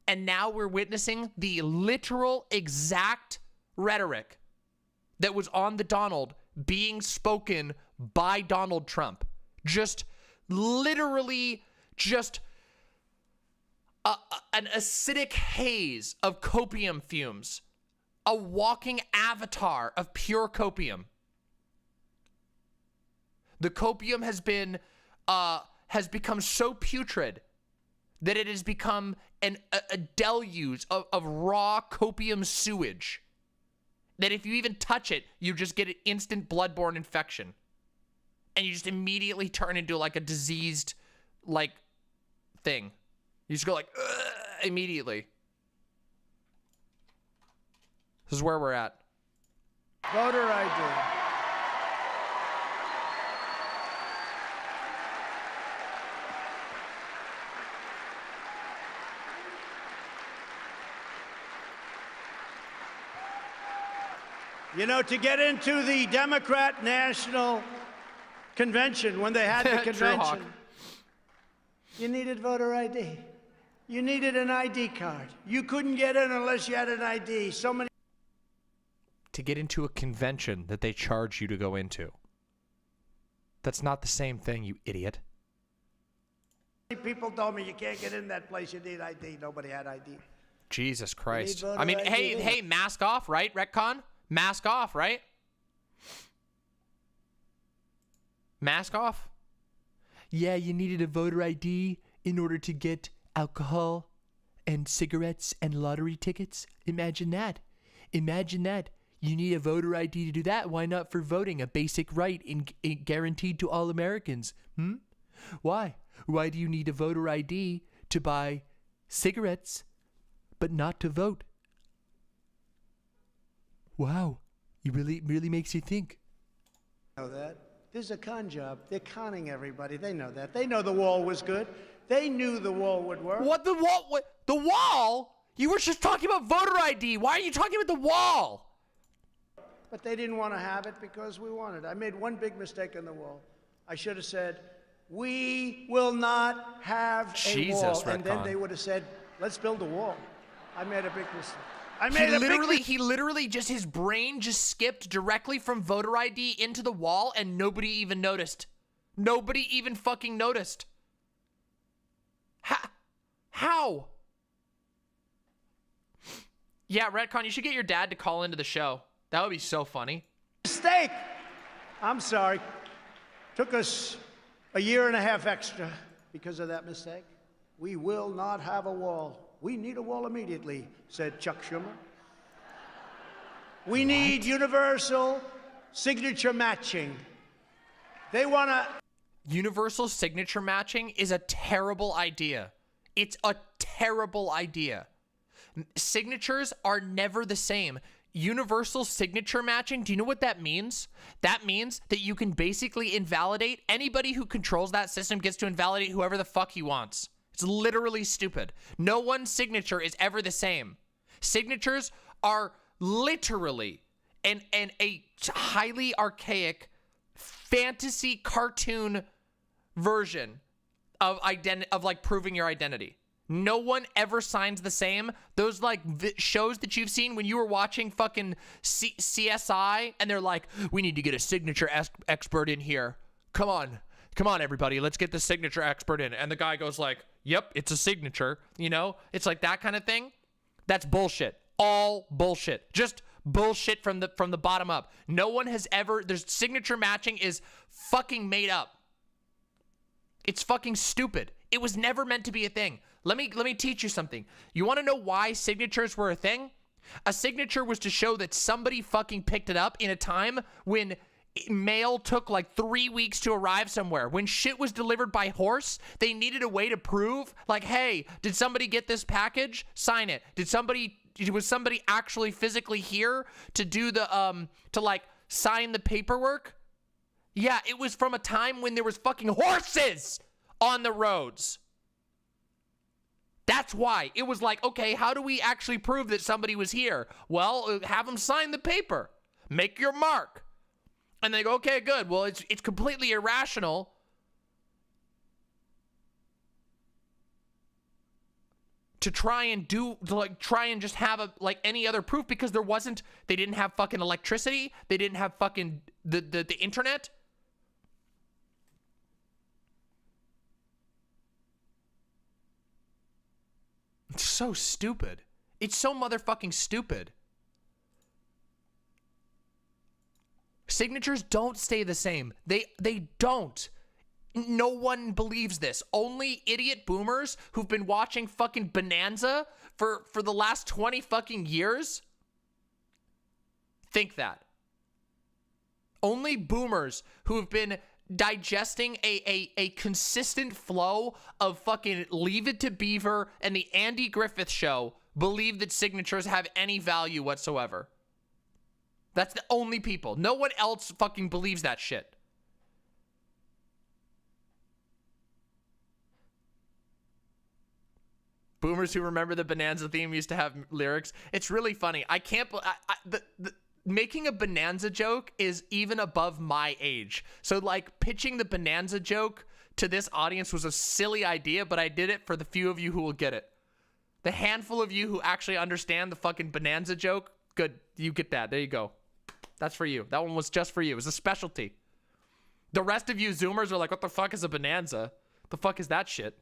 And now we're witnessing the literal exact rhetoric that was on the Donald being spoken by Donald Trump. Just literally just an acidic haze of copium fumes. A walking avatar of pure copium. The copium has become so putrid that it has become a deluge of raw copium sewage. That if you even touch it, you just get an instant bloodborne infection. And you just immediately turn into like a diseased, like, thing. You just go like, ugh, immediately. This is where we're at. Voter ID. You know, to get into the Democrat National Convention, when they had the convention, you needed voter ID. You needed an ID card. You couldn't get in unless you had an ID. So many... To get into a convention that they charge you to go into. That's not the same thing, you idiot. People told me you can't get in that place. You need ID. Nobody had ID. Jesus Christ. voter I mean, ID. hey, mask off, right, Retcon? Mask off, right? Mask off? Yeah, you needed a voter ID in order to get alcohol and cigarettes and lottery tickets. Imagine that. Imagine that. You need a voter ID to do that. Why not for voting? A basic right guaranteed to all Americans. Why? Why do you need a voter ID to buy cigarettes but not to vote? Wow. It really makes you think. Know that? This is a con job. They're conning everybody. They know that. They know the wall was good. They knew the wall would work. What the wall? What, the wall? You were just talking about voter ID. Why are you talking about the wall? But they didn't want to have it because we wanted it. I made one big mistake on the wall. I should have said, we will not have a wall. And then they would have said, let's build a wall. I made a big mistake. He literally just, his brain just skipped directly from voter ID into the wall and nobody even noticed. Nobody even fucking noticed. How? Yeah, Retcon, you should get your dad to call into the show. That would be so funny. Mistake! I'm sorry. Took us a year and a half extra because of that mistake. We will not have a wall. We need a wall immediately, said Chuck Schumer. We need universal signature matching. They want to... Universal signature matching is a terrible idea. It's a terrible idea. Signatures are never the same. Universal signature matching, do you know what that means? That means that you can basically invalidate anybody who controls that system gets to invalidate whoever the fuck he wants. It's literally stupid. No one's signature is ever the same. Signatures are literally a highly archaic fantasy cartoon version of like proving your identity. No one ever signs the same. Those like shows that you've seen when you were watching fucking CSI and they're like, we need to get a signature expert in here. Come on, everybody, let's get the signature expert in. And the guy goes like, yep, it's a signature. You know, it's like that kind of thing. That's bullshit. All bullshit. Just bullshit from the bottom up. No one has ever. There's signature matching is fucking made up. It's fucking stupid. It was never meant to be a thing. Let me teach you something. You want to know why signatures were a thing? A signature was to show that somebody fucking picked it up in a time when mail took like 3 weeks to arrive somewhere. When shit was delivered by horse, they needed a way to prove, like, hey, did somebody get this package? Sign it. Was somebody actually physically here to do the, to like sign the paperwork? Yeah, it was from a time when there was fucking horses on the roads. That's why. It was like, okay, how do we actually prove that somebody was here? Well, have them sign the paper. Make your mark. And they go, okay, good. Well, it's completely irrational to try and just have like any other proof because they didn't have fucking electricity. They didn't have fucking the internet. It's so stupid. It's so motherfucking stupid. Signatures don't stay the same. They don't. No one believes this. Only idiot boomers who've been watching fucking Bonanza for the last 20 fucking years think that. Only boomers who have been digesting a consistent flow of fucking Leave It to Beaver and the Andy Griffith Show believe that signatures have any value whatsoever. That's the only people. No one else fucking believes that shit. Boomers who remember the Bonanza theme used to have lyrics. It's really funny. I can't... making a Bonanza joke is even above my age. So, like, pitching the Bonanza joke to this audience was a silly idea, but I did it for the few of you who will get it. The handful of you who actually understand the fucking Bonanza joke, good. You get that. There you go. That's for you. That one was just for you. It was a specialty. The rest of you Zoomers are like, what the fuck is a Bonanza? The fuck is that shit?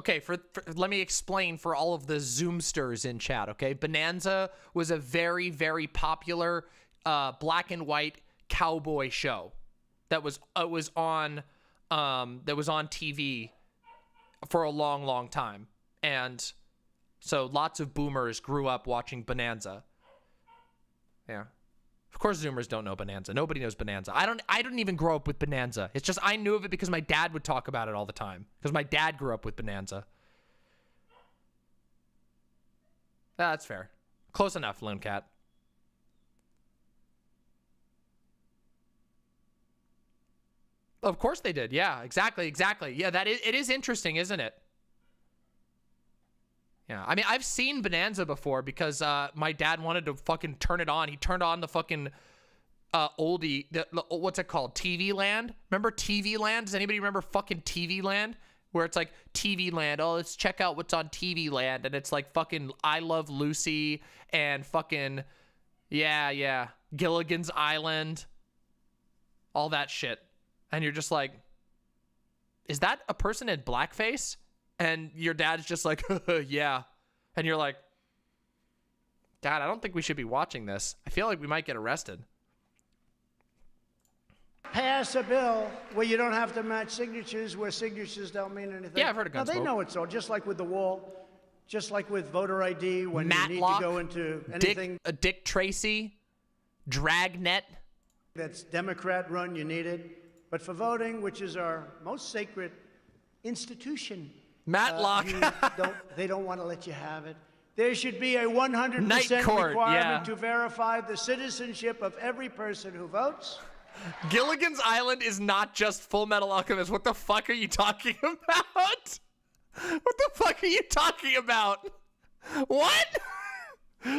okay, let me explain for all of the Zoomsters in chat, okay? Bonanza was a very, very popular black and white cowboy show that was on TV for a long, long time. And so lots of boomers grew up watching Bonanza. Yeah. Of course Zoomers don't know Bonanza. Nobody knows Bonanza. I didn't even grow up with Bonanza. It's just I knew of it because my dad would talk about it all the time. Because my dad grew up with Bonanza. That's fair. Close enough, Lone Cat. Of course they did. Yeah, exactly. Yeah, it is interesting, isn't it? Yeah, I mean, I've seen Bonanza before because my dad wanted to fucking turn it on. He turned on the fucking oldie, what's it called? TV Land? Remember TV Land? Does anybody remember fucking TV Land? Where it's like TV Land. Oh, let's check out what's on TV Land. And it's like fucking I Love Lucy and fucking, yeah, Gilligan's Island. All that shit. And you're just like, is that a person in blackface? And your dad's just like, yeah. And you're like, Dad, I don't think we should be watching this. I feel like we might get arrested. Pass a bill where you don't have to match signatures, where signatures don't mean anything. Yeah, I've heard of Now, Gunsmoke. they know it's all, just like with the wall, just like with voter ID, when Matlock, you need to go into anything Dick Tracy, Dragnet. that's Democrat-run, you need it. But for voting, which is our most sacred institution, Matlock. they don't want to let you have it. There should be a 100% Night court, requirement to verify the citizenship of every person who votes. Gilligan's Island is not just Full Metal Alchemist. What the fuck are you talking about? What the fuck are you talking about? What?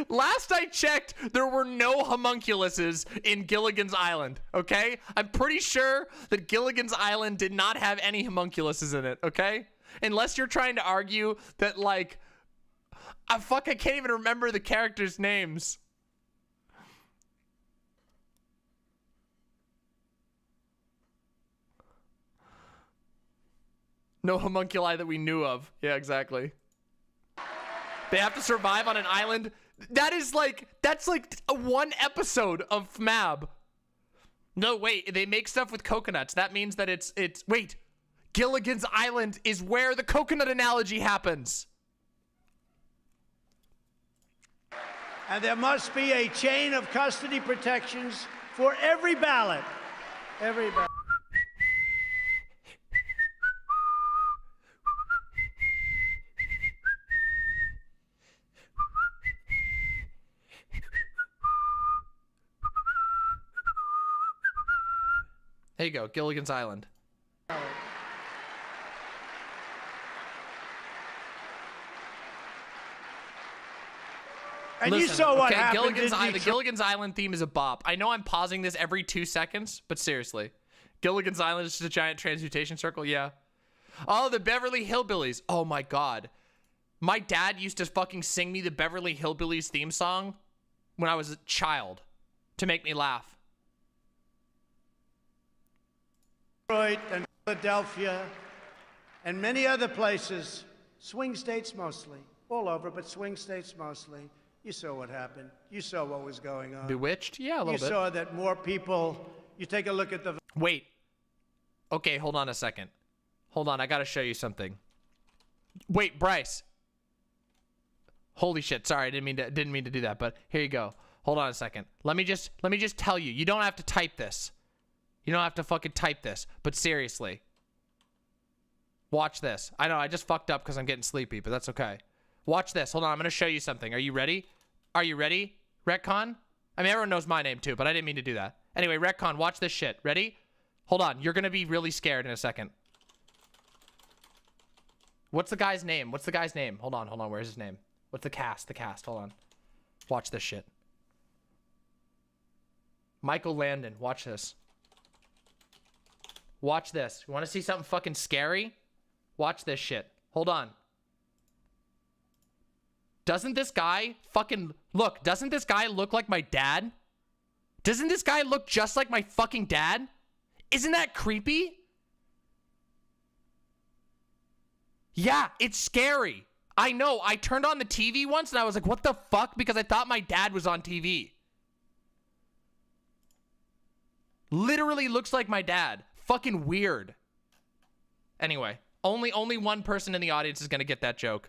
Last I checked, there were no homunculuses in Gilligan's Island, okay? I'm pretty sure that Gilligan's Island did not have any homunculuses in it, okay? Unless you're trying to argue that, like, I can't even remember the characters' names. No homunculi that we knew of. Yeah, exactly. They have to survive on an island. That's like one episode of Mab. No, wait, they make stuff with coconuts. That means that wait, Gilligan's Island is where the coconut analogy happens. And there must be a chain of custody protections for every ballot. Every ballot. There you go, Gilligan's Island. And Listen, you saw what okay, happened. The Gilligan's Island theme is a bop. I know I'm pausing this every 2 seconds, but seriously. Gilligan's Island is just a giant transmutation circle, yeah. Oh, the Beverly Hillbillies. Oh my god. My dad used to fucking sing me the Beverly Hillbillies theme song when I was a child to make me laugh. Detroit and Philadelphia and many other places, swing states mostly, all over, but swing states mostly. You saw what happened. You saw what was going on. Bewitched? Yeah, a little bit. You saw that more people, you take a look at the... Wait. Okay, hold on a second. Hold on, I gotta show you something. Wait, Bryce. Holy shit, sorry, I didn't mean to do that, but here you go. Hold on a second. Let me just tell you, you don't have to type this. You don't have to fucking type this, but seriously. Watch this. I know, I just fucked up because I'm getting sleepy, but that's okay. Watch this. Hold on, I'm gonna show you something. Are you ready? Are you ready, Retcon? I mean, everyone knows my name too, but I didn't mean to do that. Anyway, Retcon, watch this shit. Ready? Hold on, you're gonna be really scared in a second. What's the guy's name? What's the guy's name? Hold on, where's his name? What's the cast? Hold on. Watch this shit. Michael Landon, watch this. Watch this. You wanna see something fucking scary? Watch this shit. Hold on. Doesn't this guy fucking look? Doesn't this guy look like my dad? Doesn't this guy look just like my fucking dad? Isn't that creepy? Yeah, it's scary. I know. I turned on the TV once and I was like, what the fuck? Because I thought my dad was on TV. Literally looks like my dad. Fucking weird. Anyway, only one person in the audience is going to get that joke.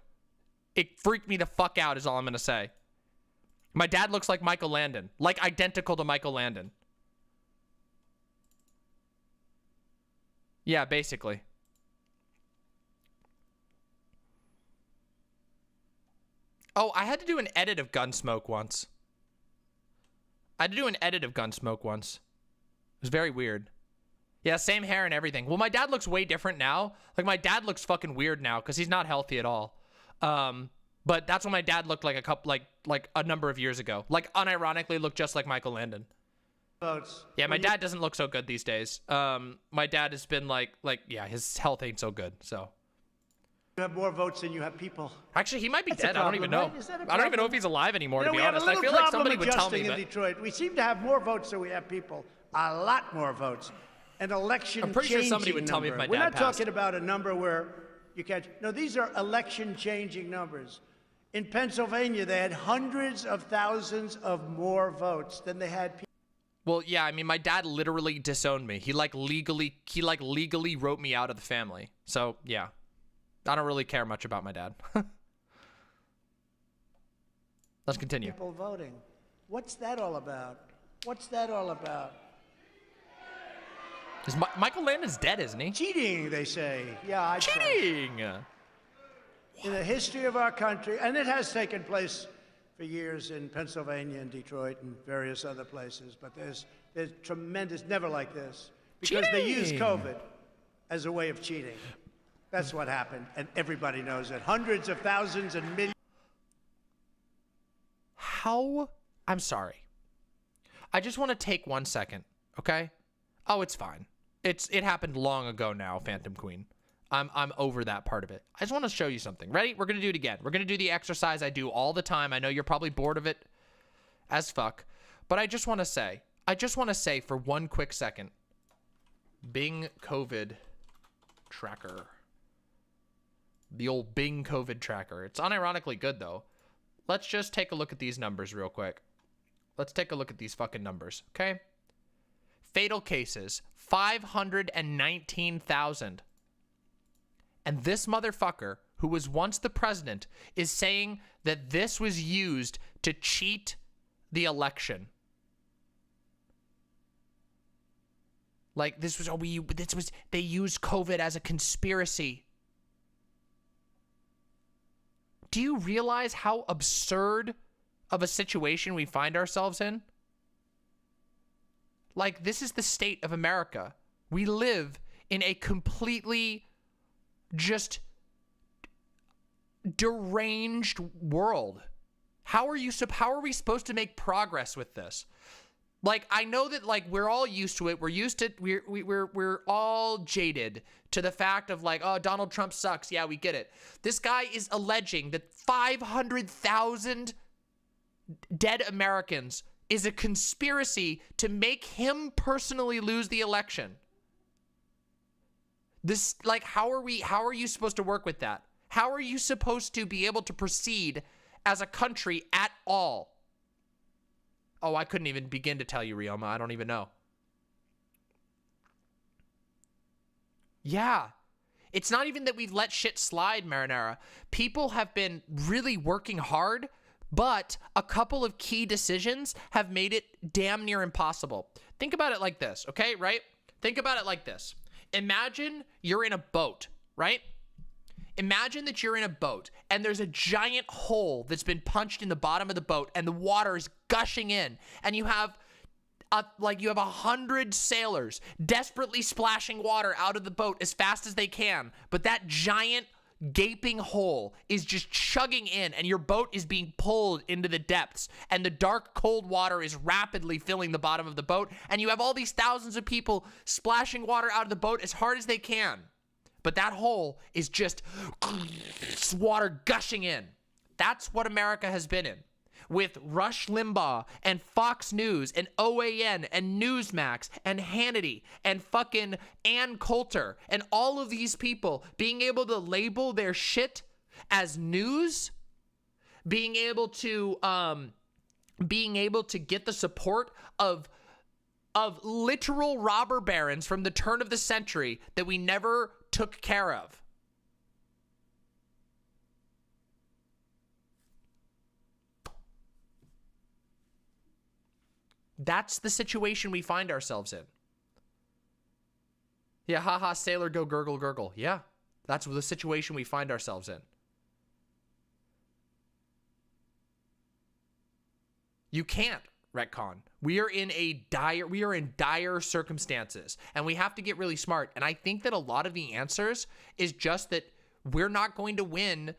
It freaked me the fuck out is all I'm going to say. My dad looks like Michael Landon. Like identical to Michael Landon. Yeah, basically. Oh, I had to do an edit of Gunsmoke once. It was very weird. Yeah, same hair and everything. Well, my dad looks way different now. Like, my dad looks fucking weird now because he's not healthy at all. But that's what my dad looked like like a number of years ago. Like, unironically looked just like Michael Landon. Yeah, my dad doesn't look so good these days. My dad has been yeah, his health ain't so good, so. You have more votes than you have people. Actually, he might be That's dead. I don't even know. Right? I don't even know if he's alive anymore, to be honest. I feel like somebody would tell me. In Detroit. We seem to have more votes than we have people. A lot more votes. An election I'm pretty sure somebody would tell me if my dad We're not passed. talking about a number where you can't. No, these are election-changing numbers. In Pennsylvania, they had hundreds of thousands of more votes than they had people. Well, yeah, I mean, my dad literally disowned me. He legally wrote me out of the family. So, yeah. I don't really care much about my dad. Let's continue. People voting. What's that all about? What's that all about? Michael Landon's dead, isn't he? Cheating, they say. Yeah, cheating. In the history of our country, and it has taken place for years in Pennsylvania and Detroit and various other places, but there's tremendous, never like this, because they use COVID as a way of cheating. That's what happened, and everybody knows it. Hundreds of thousands and millions. How? I'm sorry. I just want to take 1 second, okay? Oh, it's fine. It happened long ago now, Phantom Queen. I'm over that part of it. I just want to show you something. Ready? We're going to do it again. We're going to do the exercise I do all the time. I know you're probably bored of it as fuck, but I just want to say for 1 quick second, Bing COVID tracker. The old Bing COVID tracker. It's unironically good, though. Let's just take a look at these numbers real quick. Let's take a look at these fucking numbers, okay? Fatal cases, 519,000. And this motherfucker, who was once the president, is saying that this was used to cheat the election. Like, they used COVID as a conspiracy. Do you realize how absurd of a situation we find ourselves in? Like, this is the state of America. We live in a completely just deranged world. How are we supposed to make progress with this? Like, I know that, like, we're all used to it. We're all jaded to the fact of, like, oh, Donald Trump sucks. Yeah, we get it. This guy is alleging that 500,000 dead Americans is a conspiracy to make him personally lose the election. This, like, how are you supposed to work with that? How are you supposed to be able to proceed as a country at all? Oh, I couldn't even begin to tell you, Rioma. I don't even know. Yeah. It's not even that we've let shit slide, Marinara. People have been really working hard, but a couple of key decisions have made it damn near impossible. Think about it like this, okay? Right? Think about it like this. Imagine you're in a boat, right? Imagine that you're in a boat and there's a giant hole that's been punched in the bottom of the boat and the water is gushing in, and you have 100 sailors desperately splashing water out of the boat as fast as they can, but that giant gaping hole is just chugging in and your boat is being pulled into the depths, and the dark cold water is rapidly filling the bottom of the boat, and you have all these thousands of people splashing water out of the boat as hard as they can. But that hole is just water gushing in. That's what America has been in. with Rush Limbaugh and Fox News and OAN and Newsmax and Hannity and fucking Ann Coulter and all of these people being able to label their shit as news, being able to get the support of literal robber barons from the turn of the century that we never took care of. That's the situation we find ourselves in. Yeah, haha, sailor, go gurgle, gurgle. Yeah, that's the situation we find ourselves in. You can't retcon. We are in dire circumstances, and we have to get really smart. And I think that a lot of the answers is just that we're not going to win.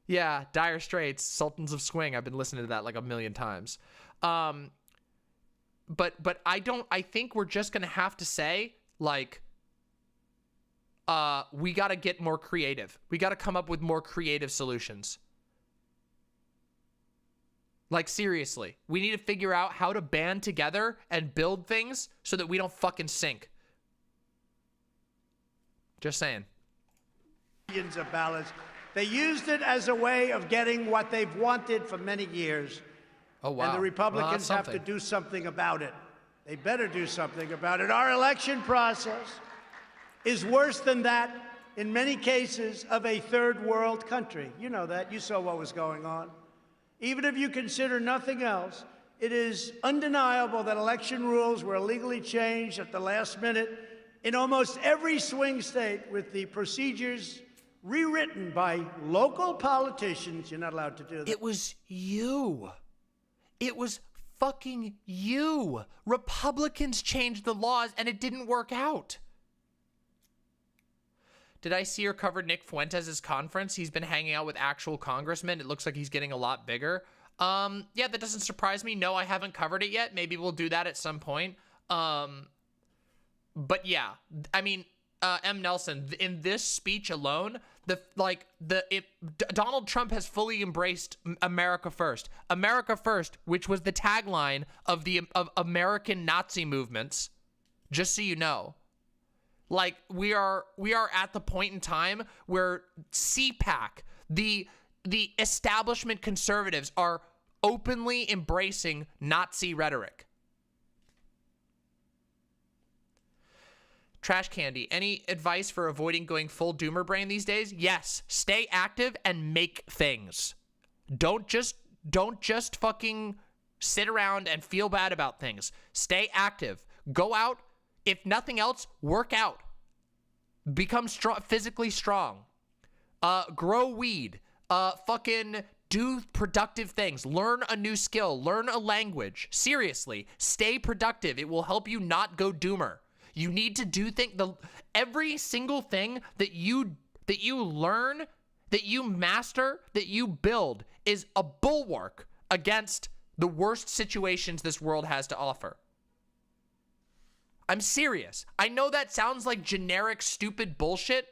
Yeah, Dire Straits, Sultans of Swing. I've been listening to that like a million times. But I think we're just gonna have to say, like, we gotta get more creative. We gotta come up with more creative solutions. Like, seriously, we need to figure out how to band together and build things so that we don't fucking sink. Just saying. Millions of ballots. They used it as a way of getting what they've wanted for many years. Oh, wow. And the Republicans have to do something about it. They better do something about it. Our election process is worse than that, in many cases, of a third world country. You know that. You saw what was going on. Even if you consider nothing else, it is undeniable that election rules were illegally changed at the last minute in almost every swing state, with the procedures rewritten by local politicians. You're not allowed to do that. It was you. It was fucking you. Republicans changed the laws and it didn't work out. Did I see or cover Nick Fuentes' conference? He's been hanging out with actual congressmen. It looks like he's getting a lot bigger. Yeah, that doesn't surprise me. No, I haven't covered it yet. Maybe we'll do that at some point. But yeah, I mean, M. Nelson, in this speech alone, Donald Trump has fully embraced America First. America First, which was the tagline of American Nazi movements, just so you know. Like, we are at the point in time where CPAC, the establishment conservatives, are openly embracing Nazi rhetoric. Trash Candy, any advice for avoiding going full doomer brain these days? Yes, stay active and make things. Don't just fucking sit around and feel bad about things. Stay active. Go out. If nothing else, work out. Become strong, physically strong. Grow weed. Fucking do productive things. Learn a new skill. Learn a language. Seriously, stay productive. It will help you not go doomer. You need to do every single thing that you learn, that you master, that you build is a bulwark against the worst situations this world has to offer. I'm serious. I know that sounds like generic, stupid bullshit.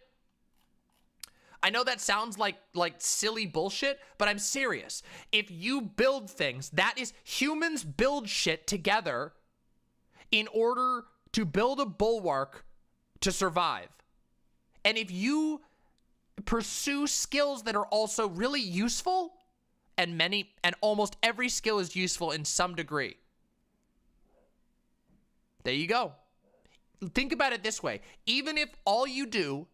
I know that sounds like silly bullshit, but I'm serious. If you build things, that is, humans build shit together in order to build a bulwark to survive. And if you pursue skills that are also really useful, and almost every skill is useful in some degree. There you go. Think about it this way. Even if all you do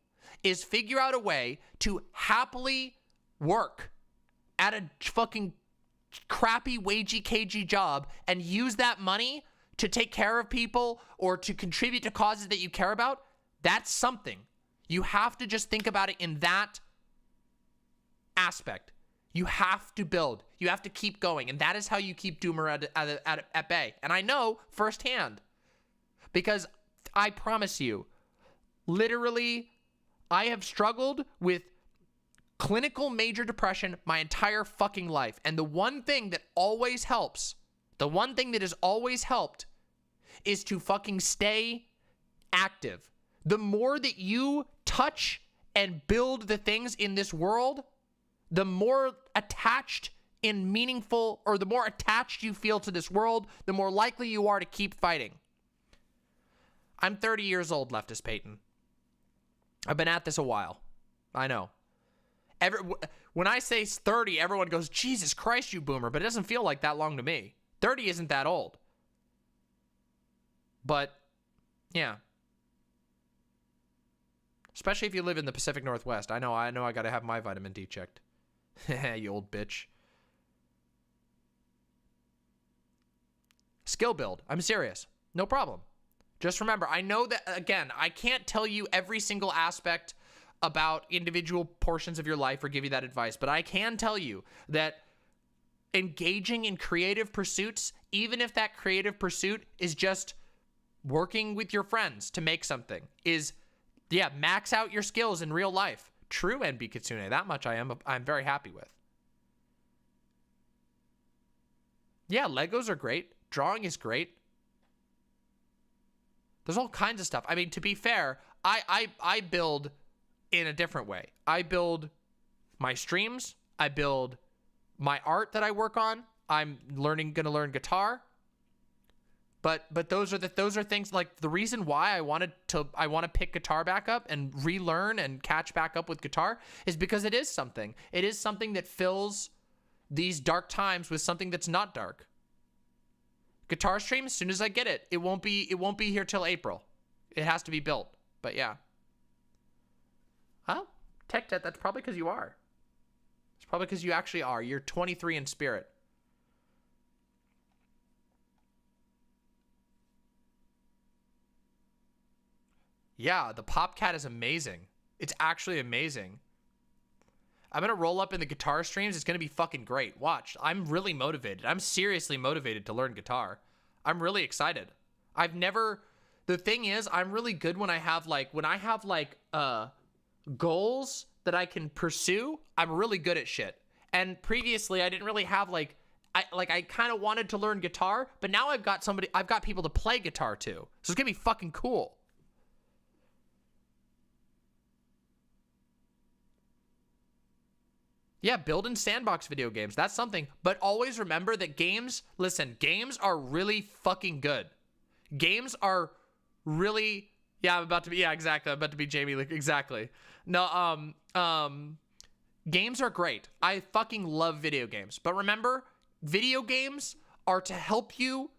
is figure out a way to happily work at a fucking crappy, wagey, cagey job and use that money to take care of people or to contribute to causes that you care about, that's something. You have to just think about it in that aspect. You have to build. You have to keep going. And that is how you keep Doomer at bay. And I know firsthand, because I promise you, literally, I have struggled with clinical major depression my entire fucking life. And the one thing that always helps, the one thing that has always helped, is to fucking stay active. The more that you touch and build the things in this world, the more attached and meaningful, or the more attached you feel to this world, the more likely you are to keep fighting. I'm 30 years old, Leftist Peyton. I've been at this a while. I know. When I say 30, everyone goes, Jesus Christ, you boomer, but it doesn't feel like that long to me. 30 isn't that old. But, yeah. Especially if you live in the Pacific Northwest. I know I gotta have my vitamin D checked. You old bitch. Skill build. I'm serious. No problem. Just remember, I know that, again, I can't tell you every single aspect about individual portions of your life or give you that advice, but I can tell you that engaging in creative pursuits, even if that creative pursuit is just working with your friends to make something, is, yeah, max out your skills in real life. True, NB Kitsune. That much I'm very happy with. Yeah, Legos are great. Drawing is great. There's all kinds of stuff. I mean, to be fair, I build in a different way. I build my streams. I build my art that I work on. I'm gonna learn guitar. But those are things, like, the reason why I want to pick guitar back up and relearn and catch back up with guitar is because it is something. It is something that fills these dark times with something that's not dark. Guitar stream, as soon as I get it, it won't be here till April. It has to be built. But yeah. Well, TechTet, that's probably because you are. It's probably because you actually are. You're 23 in spirit. Yeah, the Popcat is amazing. It's actually amazing. I'm going to roll up in the guitar streams. It's going to be fucking great. Watch. I'm really motivated. I'm seriously motivated to learn guitar. I'm really excited. The thing is, I'm really good when I have goals that I can pursue. I'm really good at shit. And previously I didn't really have I kind of wanted to learn guitar, but now I've got people to play guitar to. So it's going to be fucking cool. Yeah, build in sandbox video games. That's something. But always remember that games are really fucking good. Games are really, exactly. I'm about to be Jamie. Exactly. No, games are great. I fucking love video games. But remember, video games are to help you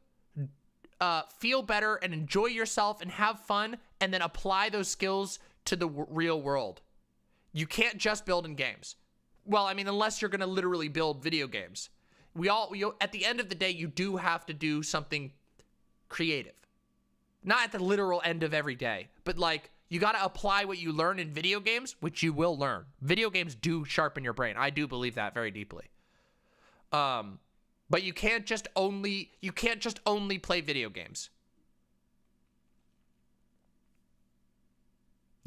feel better and enjoy yourself and have fun, and then apply those skills to the real world. You can't just build in games. Well, I mean, unless you're going to literally build video games. At the end of the day, you do have to do something creative. Not at the literal end of every day, but you got to apply what you learn in video games, which you will learn. Video games do sharpen your brain. I do believe that very deeply. But you can't just only play video games.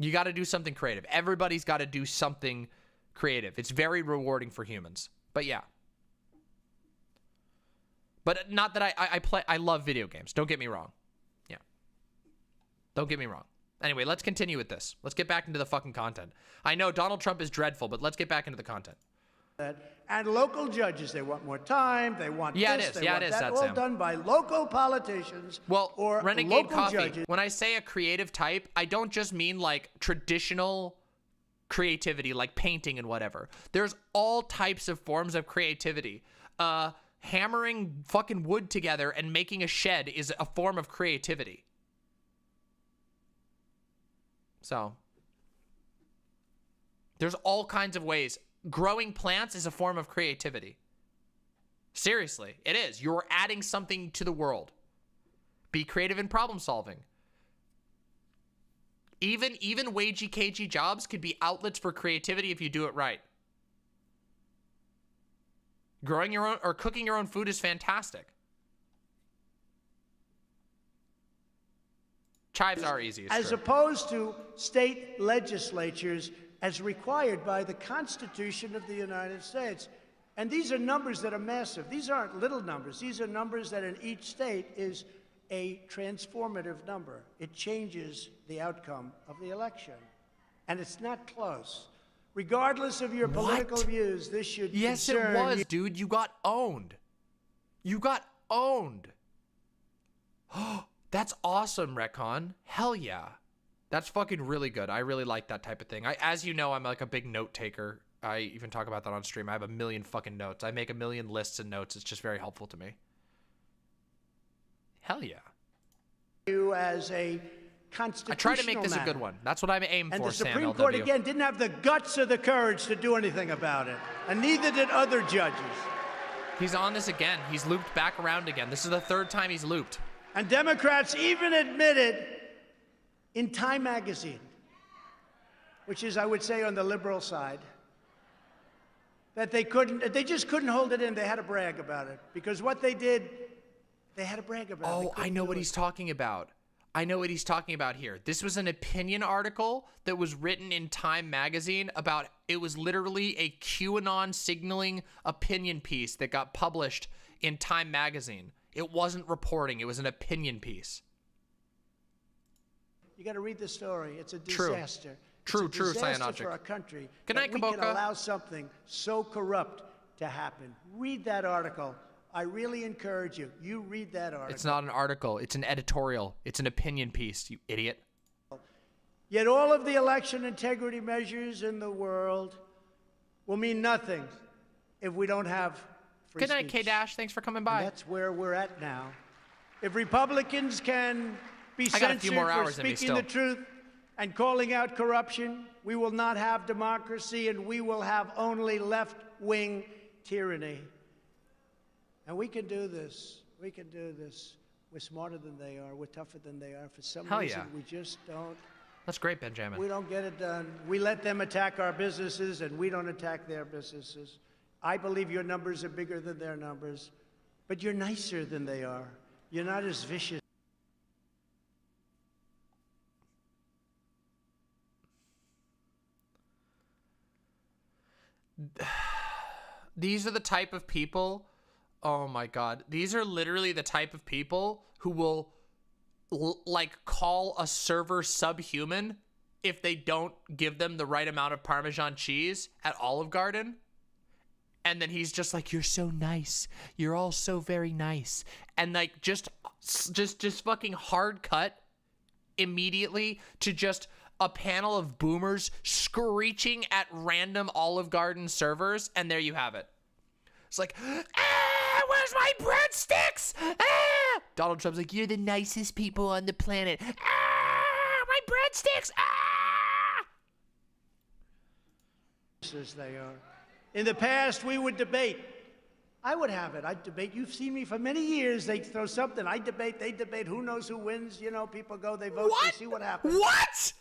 You got to do something creative. Everybody's got to do something creative. It's very rewarding for humans. But yeah. But not that I love video games. Don't get me wrong. Yeah. Don't get me wrong. Anyway, let's continue with this. Let's get back into the fucking content. I know Donald Trump is dreadful, but let's get back into the content. And local judges, they want more time, they want this, they want that, all done by local politicians or Renegade local Coffee. judges. When I say a creative type, I don't just mean traditional creativity, like painting and whatever. There's all types of forms of creativity. Hammering fucking wood together and making a shed is a form of creativity. So there's all kinds of ways. Growing plants is a form of creativity. Seriously, it is. You're adding something to the world. Be creative in problem solving. Even wagey cagey jobs could be outlets for creativity if you do it right. Growing your own or cooking your own food is fantastic. Chives are easy. As opposed to state legislatures as required by the Constitution of the United States. And these are numbers that are massive. These aren't little numbers. These are numbers that in each state is a transformative number. It changes the outcome of the election. And it's not close. Regardless of your political views, this should Yes, it concern was, you. dude. You got owned. You got owned. That's awesome, Retcon. Hell yeah. That's fucking really good. I really like that type of thing. As you know, I'm like a big note taker. I even talk about that on stream. I have a million fucking notes. I make a million lists and notes. It's just very helpful to me. Hell yeah. You as a constitutional I try to make this matter. a good one. That's what I'm aiming And for, the Sam Supreme LW. Court, again, didn't have the guts or the courage to do anything about it. And neither did other judges. He's on this again. He's looped back around again. This is the third time he's looped. And Democrats even admitted in Time magazine, which is, I would say, on the liberal side, that they just couldn't hold it in. They had to brag about it. Because what they did, they had to brag about it. Oh, I know what he's talking about. I know what he's talking about here. This was an opinion article that was written in Time magazine about, it was literally a QAnon signaling opinion piece that got published in Time magazine. It wasn't reporting, it was an opinion piece. You got to read the story. It's a True. disaster. True, it's a true, disaster Cyanogic. for our country. Good that night, we can Kaboka. allow something so corrupt to happen. Read that article. I really encourage you. You read that article. It's not an article, it's an editorial. It's an opinion piece, you idiot. Yet all of the election integrity measures in the world will mean nothing if we don't have free Good night, speech. K-Dash. Thanks for coming And by. that's where we're at now. If Republicans can be I got a few censored more for hours in me speaking still. the truth and calling out corruption, we will not have democracy, and we will have only left-wing tyranny. And we can do this. We can do this. We're smarter than they are. We're tougher than they are. For some Hell reason, yeah. we just don't. That's great, Benjamin. We don't get it done. We let them attack our businesses, and we don't attack their businesses. I believe your numbers are bigger than their numbers, but you're nicer than they are. You're not as vicious. These are the type of people, oh my god, these are literally the type of people who will like call a server subhuman if they don't give them the right amount of Parmesan cheese at Olive Garden. And then he's just like, you're so nice. You're all so very nice. And like just fucking hard cut immediately to just a panel of boomers screeching at random Olive Garden servers, and there you have it. It's like, where's my breadsticks? Donald Trump's like, you're the nicest people on the planet. My breadsticks. As they are. In the past, we would debate. I would have it. I'd debate. You've seen me for many years. They throw something. I debate. They debate. Who knows who wins? You know, people go, they vote, What? they see what happens. What?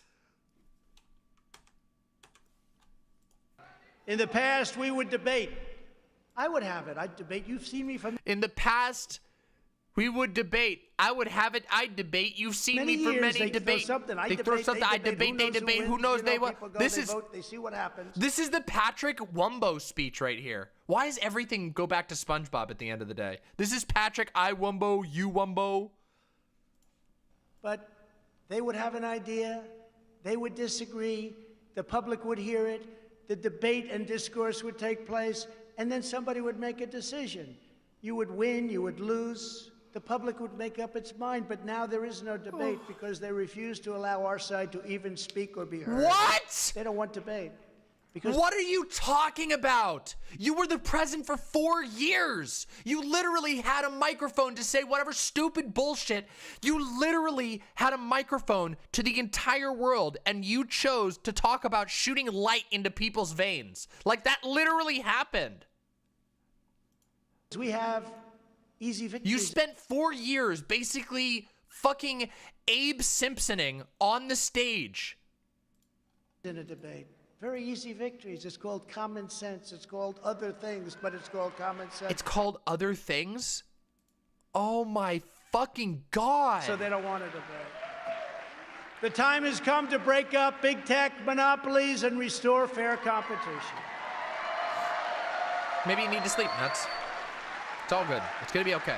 In the past, we would debate. I would have it. I'd debate. You've seen me for In the past, we would debate. I would have it. I'd debate. You've seen many me for years. many They debate. throw something. I They debate. throw something. I They debate. They wins, debate. Who wins? knows? You They know, what? people go, This they is vote, they see what happens. this is the Patrick Wumbo speech right here. Why does everything go back to SpongeBob at the end of the day? This is Patrick. I Wumbo. You Wumbo. But they would have an idea. They would disagree. The public would hear it. The debate and discourse would take place. And then somebody would make a decision. You would win, you would lose. The public would make up its mind. But now there is no debate because they refuse to allow our side to even speak or be heard. What? They don't want debate. Because What are you talking about? You were the president for 4 years. You literally had a microphone to say whatever stupid bullshit. You literally had a microphone to the entire world, and you chose to talk about shooting light into people's veins. Like, that literally happened. we have easy victories. You spent 4 years basically fucking Abe Simpsoning on the stage. In a debate. Very easy victories. It's called common sense. It's called other things, but it's called common sense. It's called other things? Oh my fucking God. So they don't want a debate. The time has come to break up big tech monopolies and restore fair competition. Maybe you need to sleep, Nuts. It's all good. It's gonna be okay.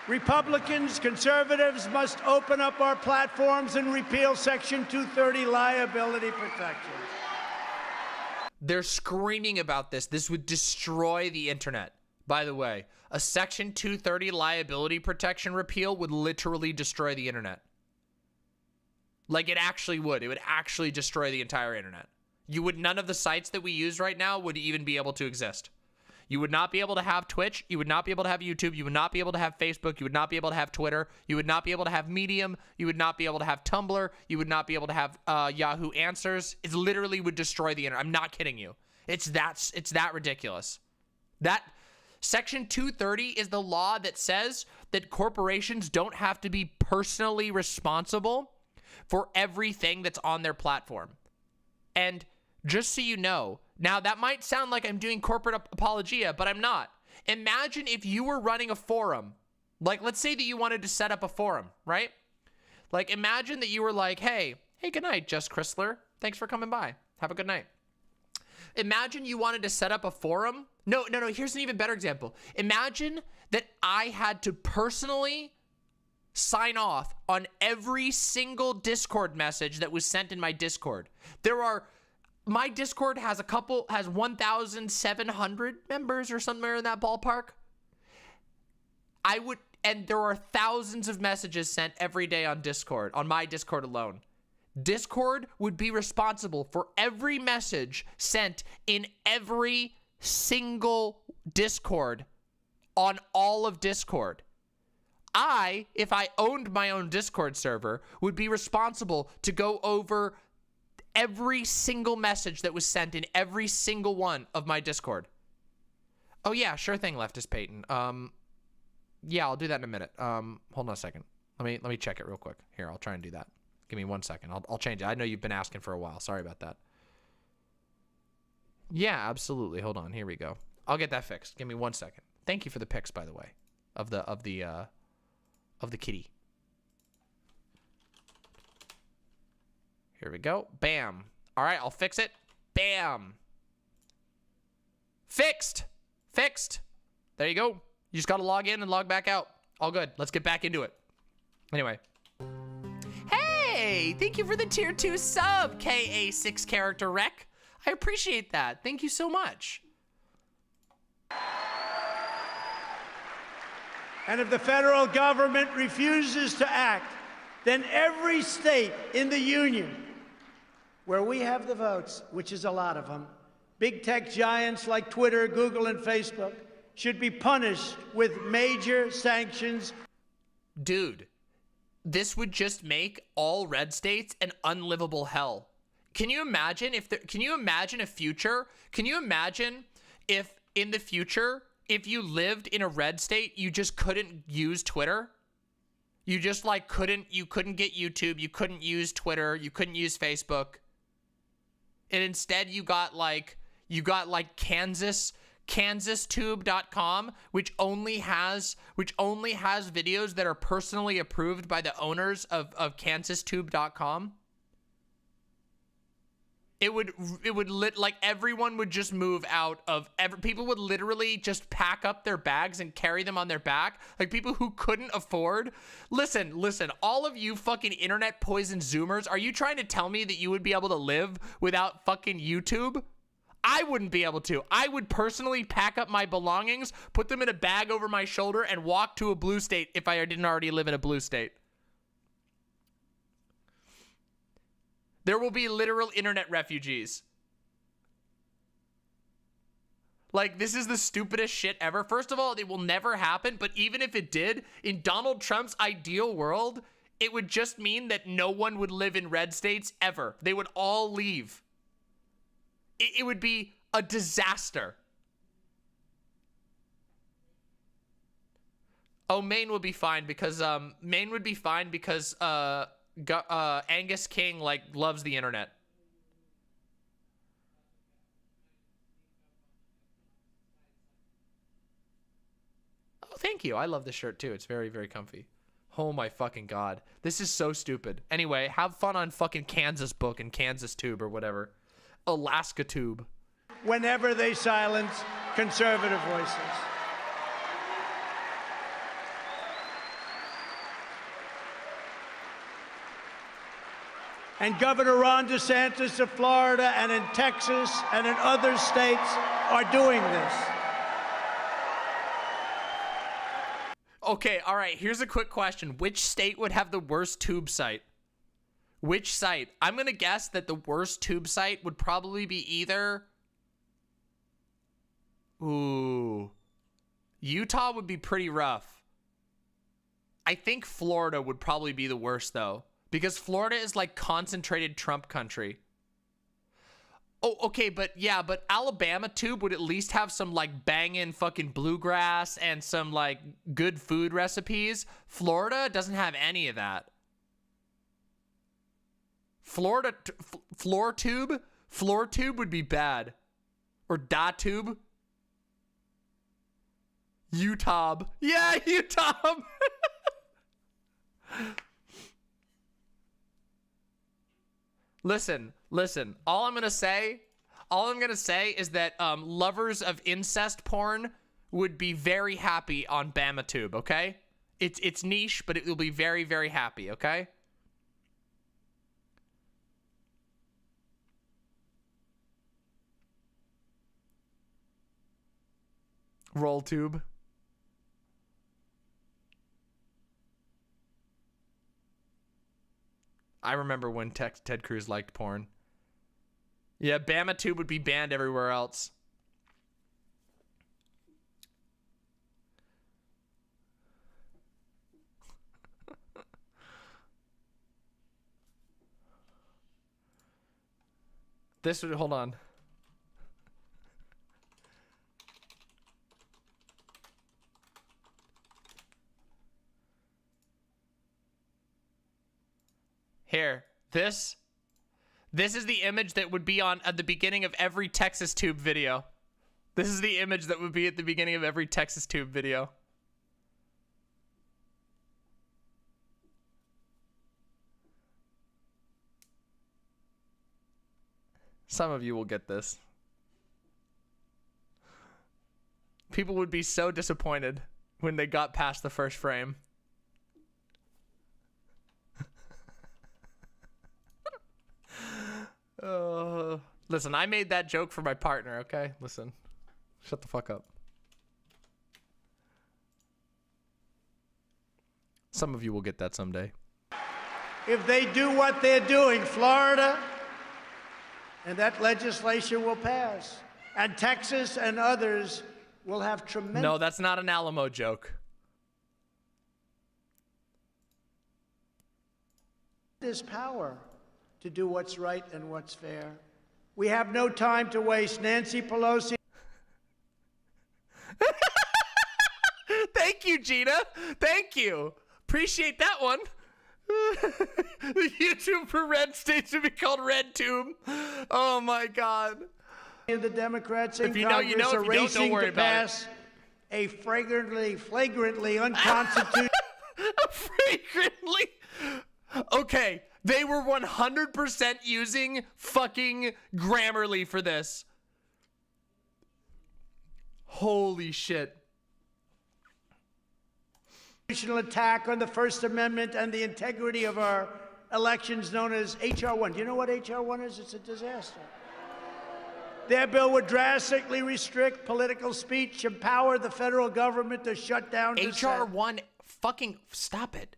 Republicans, conservatives must open up our platforms and repeal Section 230 liability protection. They're screaming about this. This would destroy the internet. By the way, a Section 230 liability protection repeal would literally destroy the internet. Like, it actually would. It would actually destroy the entire internet. None of the sites that we use right now would even be able to exist. You would not be able to have Twitch. You would not be able to have YouTube. You would not be able to have Facebook. You would not be able to have Twitter. You would not be able to have Medium. You would not be able to have Tumblr. You would not be able to have Yahoo Answers. It literally would destroy the internet. I'm not kidding you. It's that ridiculous. That Section 230 is the law that says that corporations don't have to be personally responsible for everything that's on their platform. And just so you know, now that might sound like I'm doing corporate apologia, but I'm not. Imagine if you were running a forum. Like, let's say that you wanted to set up a forum, right? Like, imagine that you were like, hey, good night, Just Chrysler. Thanks for coming by. Have a good night. Imagine you wanted to set up a forum. No, here's an even better example. Imagine that I had to personally sign off on every single Discord message that was sent in my Discord. My Discord has 1,700 members or somewhere in that ballpark. And there are thousands of messages sent every day on Discord, on my Discord alone. Discord would be responsible for every message sent in every single Discord on all of Discord. If I owned my own Discord server, would be responsible to go over every single message that was sent in every single one of my Discord. Oh yeah, sure thing, Leftist Peyton. Yeah, I'll do that in a minute. Hold on a second. Let me check it real quick. Here, I'll try and do that. Give me 1 second. I'll change it. I know you've been asking for a while. Sorry about that. Yeah, absolutely. Hold on. Here we go. I'll get that fixed. Give me 1 second. Thank you for the pics, by the way, of the kitty. Here we go. Bam. All right, I'll fix it. Bam. Fixed. There you go. You just got to log in and log back out. All good. Let's get back into it. Anyway. Hey, thank you for the tier 2 sub, KA6 character rec. I appreciate that. Thank you so much. And if the federal government refuses to act, then every state in the union where we have the votes, which is a lot of them, big tech giants like Twitter, Google, and Facebook should be punished with major sanctions. Dude, this would just make all red states an unlivable hell. Can you imagine if in the future, if you lived in a red state, you just couldn't use Twitter? You just you couldn't get YouTube, you couldn't use Twitter, you couldn't use Facebook. And instead you got KansasTube.com, which only has videos that are personally approved by the owners of KansasTube.com. Everyone would just move out of people would literally just pack up their bags and carry them on their back. Like, people who couldn't afford. Listen, all of you fucking internet poison Zoomers, are you trying to tell me that you would be able to live without fucking YouTube? I wouldn't be able to. I would personally pack up my belongings, put them in a bag over my shoulder, and walk to a blue state if I didn't already live in a blue state. There will be literal internet refugees. Like, this is the stupidest shit ever. First of all, it will never happen, but even if it did, in Donald Trump's ideal world, it would just mean that no one would live in red states ever. They would all leave. It would be a disaster. Oh, Maine would be fine because Angus King loves the internet. Oh, thank you. I love this shirt too. It's very, very comfy. Oh my fucking god. This is so stupid. Anyway, have fun on fucking Kansas Book and Kansas Tube or whatever. Alaska Tube. Whenever they silence conservative voices. And Governor Ron DeSantis of Florida and in Texas and in other states are doing this. Okay, all right, here's a quick question. Which state would have the worst tube site? Which site? I'm going to guess that the worst tube site would probably be either... Ooh. Utah would be pretty rough. I think Florida would probably be the worst, though. Because Florida is like concentrated Trump country. Oh, okay, but yeah, but Alabama tube would at least have some like banging fucking bluegrass and some like good food recipes. Florida doesn't have any of that. Florida, floor tube would be bad. Or da tube. Utah. Yeah, Utah. Listen. All I'm gonna say is that lovers of incest porn would be very happy on BamaTube. Okay, it's niche, but it will be very, very happy. Okay. RollTube. I remember when Ted Cruz liked porn. Yeah, BamaTube would be banned everywhere else. This would, hold on. Here, this is the image that would be on at the beginning of every Texas Tube video. This is the image that would be at the beginning of every Texas Tube video. Some of you will get this. People would be so disappointed when they got past the first frame. Listen, I made that joke for my partner, okay? Listen, shut the fuck up. Some of you will get that someday. If they do what they're doing, Florida, and that legislation will pass, and Texas and others will have tremendous... No, that's not an Alamo joke. ...this power to do what's right and what's fair. We have no time to waste. Nancy Pelosi... Thank you, Jeena. Thank you. Appreciate that one. The YouTube for red states should be called RedTube. Oh my God. The Democrats in if you know, Congress you know. are If you don't racing worry to about pass a flagrantly unconstitutional... Flagrantly? Okay, they were 100% using fucking Grammarly for this. Holy shit. Attack on the First Amendment and the integrity of our elections, known as H.R. 1. Do you know what H.R. 1 is? It's a disaster. Their bill would drastically restrict political speech, empower the federal government to shut down H.R. 1, fucking stop it.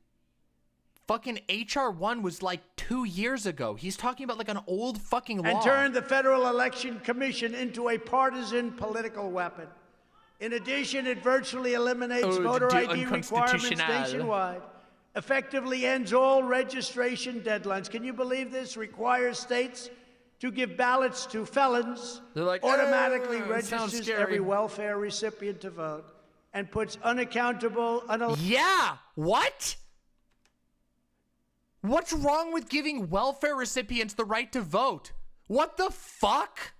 Fucking H.R. 1 was like 2 years ago. He's talking about like an old fucking law. And turn the Federal Election Commission into a partisan political weapon. In addition, it virtually eliminates voter ID requirements nationwide, effectively ends all registration deadlines. Can you believe this? Requires states to give ballots to felons, like, automatically registers every welfare recipient to vote, and puts unaccountable... Yeah, what? What's wrong with giving welfare recipients the right to vote? What the fuck?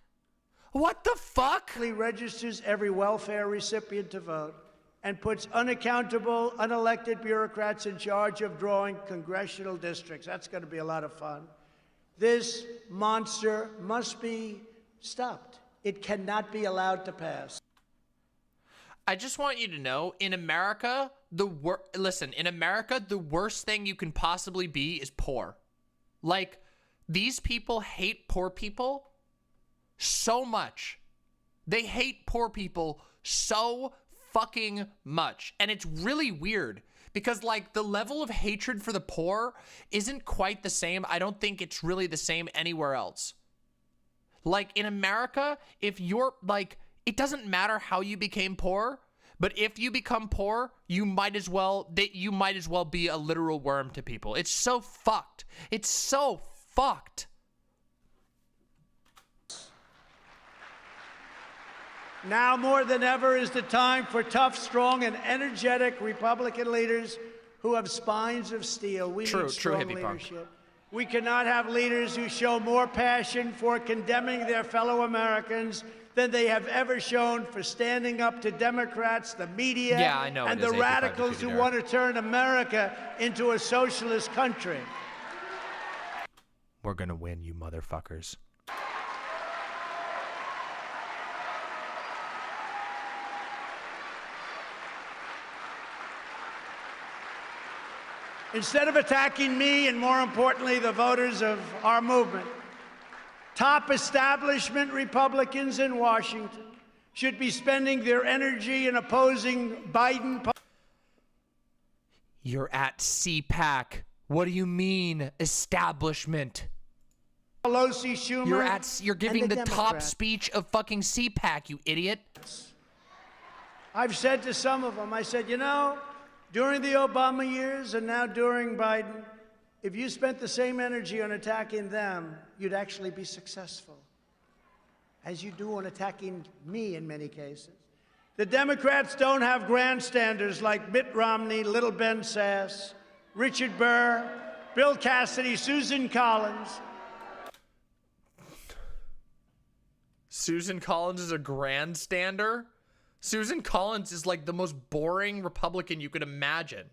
What the fuck? Registers every welfare recipient to vote and puts unaccountable, unelected bureaucrats in charge of drawing congressional districts. That's going to be a lot of fun. This monster must be stopped. It cannot be allowed to pass. I just want you to know, in America, in America, the worst thing you can possibly be is poor. Like, These people hate poor people so much. They hate poor people so fucking much. And it's really weird because, like, the level of hatred for the poor isn't quite the same. I don't think it's really the same anywhere else. Like, in America, if you're, like, it doesn't matter how you became poor, but if you become poor, you might as well be a literal worm to people. It's so fucked. It's so fucked. Now more than ever is the time for tough, strong, and energetic Republican leaders who have spines of steel. We need strong leadership. We cannot have leaders who show more passion for condemning their fellow Americans than they have ever shown for standing up to Democrats, the media, and the radicals who want to turn America into a socialist country. We're gonna win, you motherfuckers. Instead of attacking me and, more importantly, the voters of our movement, top establishment Republicans in Washington should be spending their energy in opposing Biden. You're at CPAC. What do you mean, establishment? Pelosi, Schumer, you're giving the top speech of fucking CPAC, you idiot. I've said to some of them, I said, you know, during the Obama years and now during Biden, if you spent the same energy on attacking them, you'd actually be successful, as you do on attacking me in many cases. The Democrats don't have grandstanders like Mitt Romney, Little Ben Sass, Richard Burr, Bill Cassidy, Susan Collins. Susan Collins is a grandstander? Susan Collins is like the most boring Republican you could imagine.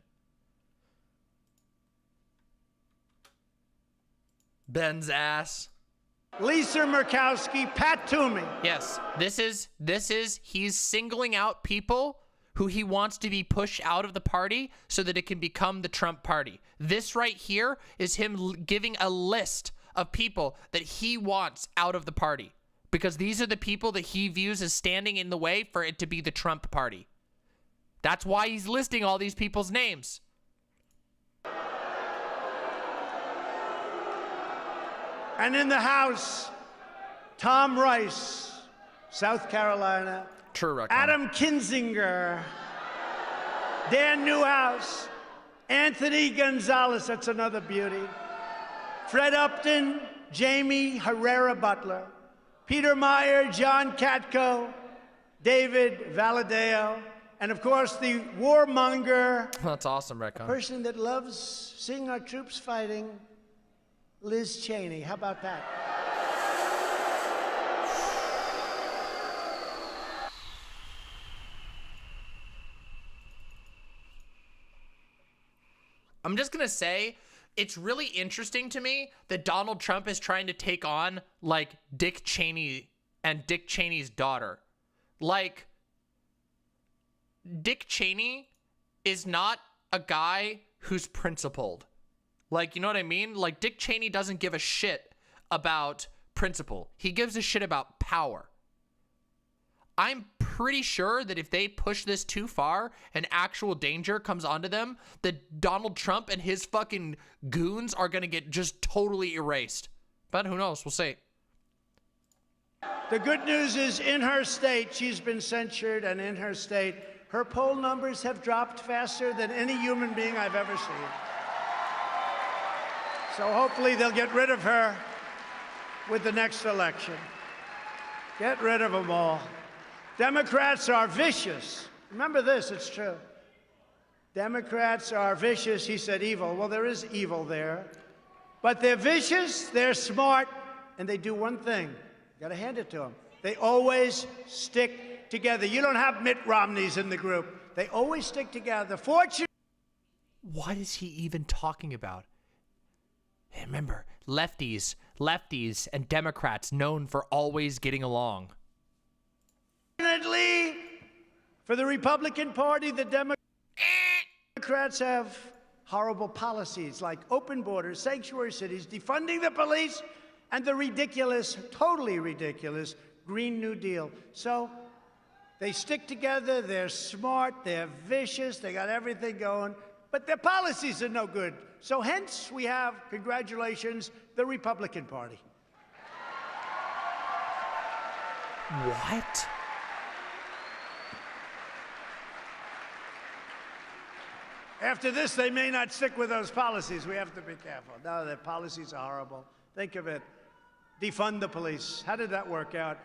Ben's ass. Lisa Murkowski, Pat Toomey. Yes, he's singling out people who he wants to be pushed out of the party so that it can become the Trump party. This right here is him giving a list of people that he wants out of the party, because these are the people that he views as standing in the way for it to be the Trump party. That's why he's listing all these people's names. And in the House, Tom Rice, South Carolina. True. Adam Kinzinger, Dan Newhouse, Anthony Gonzalez, that's another beauty. Fred Upton, Jamie Herrera Butler, Peter Meyer, John Katko, David Valadeo, and of course the warmonger. That's awesome, Retcon. A person that loves seeing our troops fighting, Liz Cheney. How about that? I'm just gonna say, it's really interesting to me that Donald Trump is trying to take on, like, Dick Cheney and Dick Cheney's daughter. Like, Dick Cheney is not a guy who's principled. Like, you know what I mean? Like, Dick Cheney doesn't give a shit about principle. He gives a shit about power. I'm pretty sure that if they push this too far and actual danger comes onto them, that Donald Trump and his fucking goons are going to get just totally erased. But who knows? We'll see. The good news is, in her state, she's been censured, and in her state, her poll numbers have dropped faster than any human being I've ever seen. So hopefully they'll get rid of her with the next election. Get rid of them all. Democrats are vicious. Remember this, it's true. Democrats are vicious. He said evil. Well, there is evil there. But they're vicious, they're smart, and they do one thing. You gotta hand it to them. They always stick together. You don't have Mitt Romneys in the group. They always stick together. What is he even talking about? Hey, remember, lefties, and Democrats known for always getting along. For the Republican Party, the Democrats have horrible policies like open borders, sanctuary cities, defunding the police, and the ridiculous, totally ridiculous, Green New Deal. So they stick together, they're smart, they're vicious, they got everything going, but their policies are no good. So hence we have, congratulations, the Republican Party. What? After this, they may not stick with those policies. We have to be careful. No, their policies are horrible. Think of it. Defund the police. How did that work out?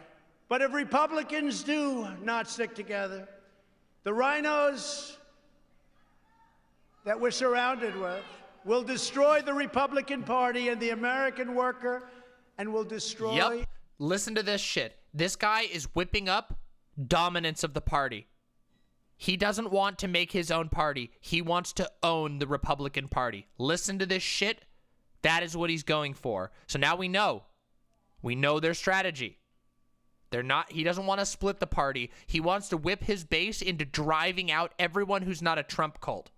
But if Republicans do not stick together, the rhinos that we're surrounded with will destroy the Republican Party and the American worker and will destroy... Yep. Listen to this shit. This guy is whipping up dominance of the party. He doesn't want to make his own party. He wants to own the Republican Party. Listen to this shit. That is what he's going for. So now we know. We know their strategy. He doesn't want to split the party. He wants to whip his base into driving out everyone who's not a Trump cult.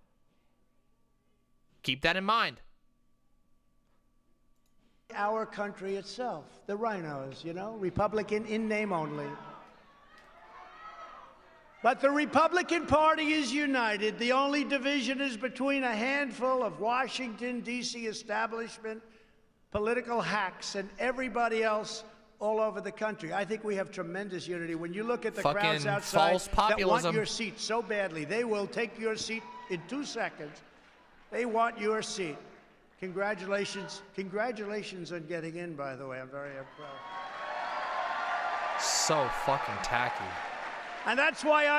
Keep that in mind. Our country itself, the rhinos, you know, Republican in name only. But the Republican Party is united. The only division is between a handful of Washington, D.C. establishment, political hacks, and everybody else all over the country. I think we have tremendous unity. When you look at the crowds outside false that populism. want your seat so badly, they will take your seat in 2 seconds. They want your seat. Congratulations. Congratulations on getting in, by the way. I'm very impressed. So fucking tacky. And that's why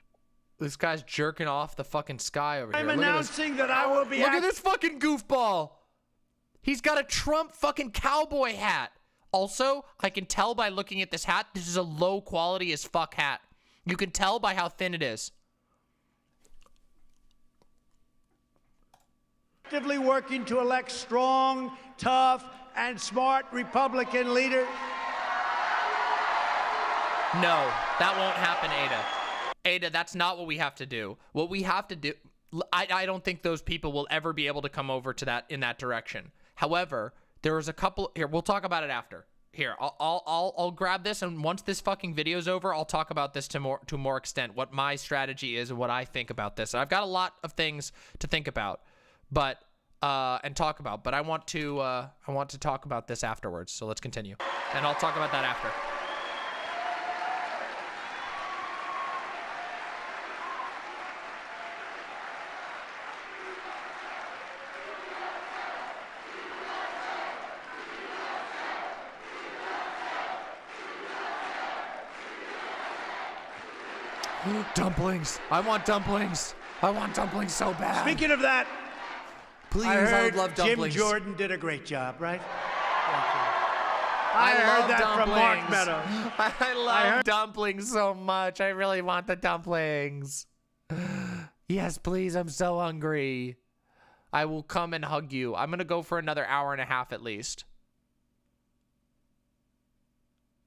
This guy's jerking off the fucking sky over here. I'm Look at announcing that I will be... Look at this fucking goofball. He's got a Trump fucking cowboy hat. Also, I can tell by looking at this hat, this is a low quality as fuck hat. You can tell by how thin it is. Actively working to elect strong, tough, and smart Republican leaders. No, that won't happen, Ada. Ada, that's not what we have to do. What we have to do, I don't think those people will ever be able to come over to that in that direction. However, there was a couple here. We'll talk about it after. Here, I'll grab this, and once this fucking video's over, I'll talk about this to more extent. What my strategy is and what I think about this. I've got a lot of things to think about, but and talk about. But I want to talk about this afterwards. So let's continue, and I'll talk about that after. Dumplings. I want dumplings. I want dumplings so bad. Speaking of that, please, I would love dumplings. Jim Jordan did a great job, right? I heard love that dumplings. from Mark Meadows. I love dumplings so much. I really want the dumplings. Yes, please. I'm so hungry. I will come and hug you. I'm going to go for another hour and a half at least.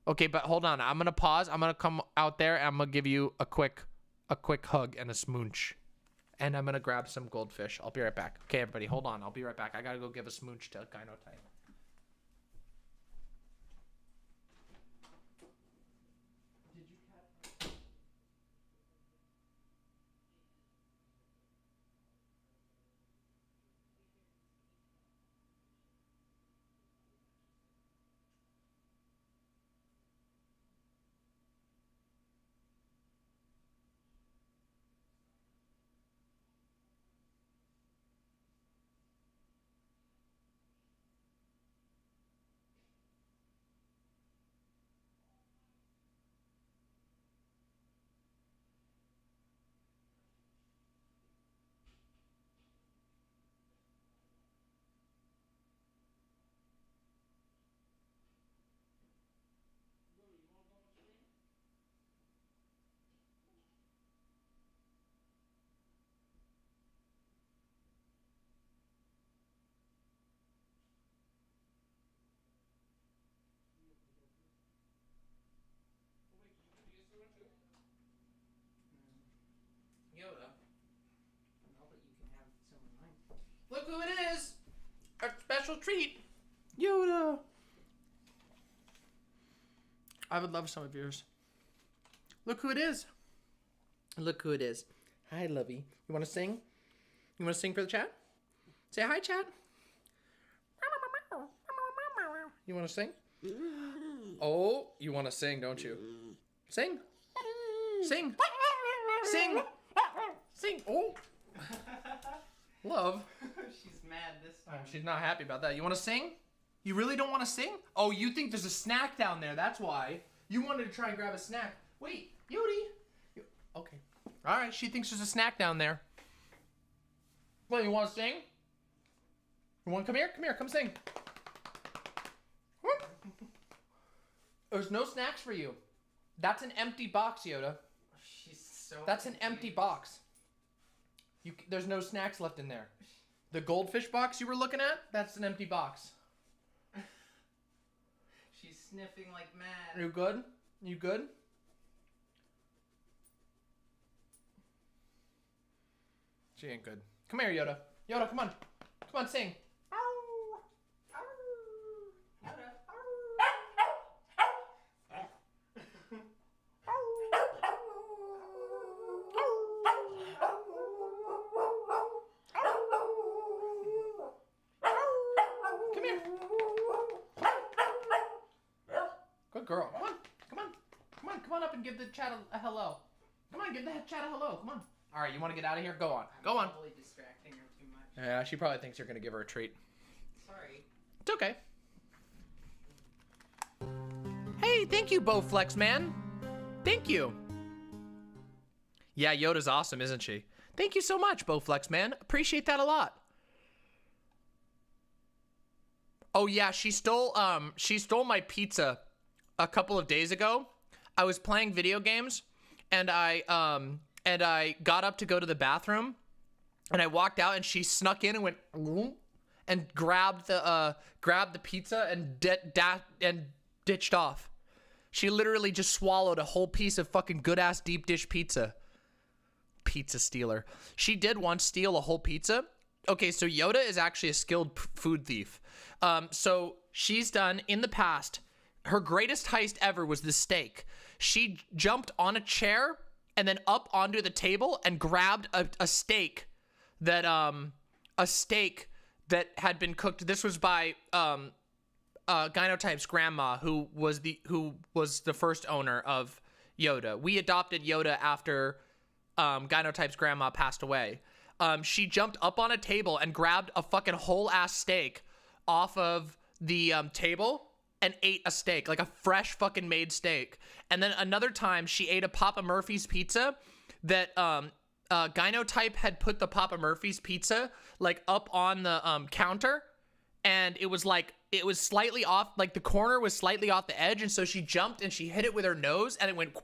Okay, but hold on. I'm going to pause. I'm going to come out there and I'm going to give you a quick hug and a smooch. And I'm going to grab some goldfish. I'll be right back. Okay, everybody, hold on. I'll be right back. I got to go give a smooch to Gynotype. treat. Yoda. I would love some of yours. Look who it is. Look who it is. Hi, Lovey. You want to sing? You want to sing for the chat? Say hi, chat. You want to sing? Oh, you want to sing, don't you? Sing. Sing. Sing. Sing. Oh. Love. She's mad this time. She's not happy about that. You want to sing? You really don't want to sing? Oh, you think there's a snack down there. That's why. You wanted to try and grab a snack. Wait, Yodi. Okay. All right, she thinks there's a snack down there. Well, you want to sing? You want to come here? Come here, come sing. There's no snacks for you. That's an empty box, Yoda. She's so That's an empty box. There's no snacks left in there. The goldfish box you were looking at, that's an empty box. She's sniffing like mad. You good? You good? She ain't good. Come here, Yoda. Yoda, come on. Come on, sing. Come here. Good girl. Come on. Come on. Come on. Come on up and give the chat a hello. Come on, give the chat a hello. Come on. All right, you want to get out of here? Go on. Go on. I'm probably distracting her too much. Yeah, she probably thinks you're going to give her a treat. Sorry. It's okay. Hey, thank you, Bowflex man. Thank you. Yeah, Yoda's awesome, isn't she? Thank you so much, Bowflex man. Appreciate that a lot. Oh yeah, she stole my pizza a couple of days ago. I was playing video games and I got up to go to the bathroom and I walked out and she snuck in and went and grabbed the pizza and ditched off. She literally just swallowed a whole piece of fucking good ass deep dish pizza. Pizza stealer. She did once steal a whole pizza. Okay, so Yoda is actually a skilled food thief. So she's done in the past, her greatest heist ever was the steak. She jumped on a chair and then up onto the table and grabbed a steak that had been cooked. This was by Gynotype's grandma, who was the first owner of Yoda. We adopted Yoda after Gynotype's grandma passed away. She jumped up on a table and grabbed a fucking whole ass steak off of the table and ate a steak, like a fresh fucking made steak. And then another time she ate a Papa Murphy's pizza that Gynotype had put the Papa Murphy's pizza like up on the counter, and it was slightly off, like the corner was slightly off the edge, and so she jumped and she hit it with her nose and it went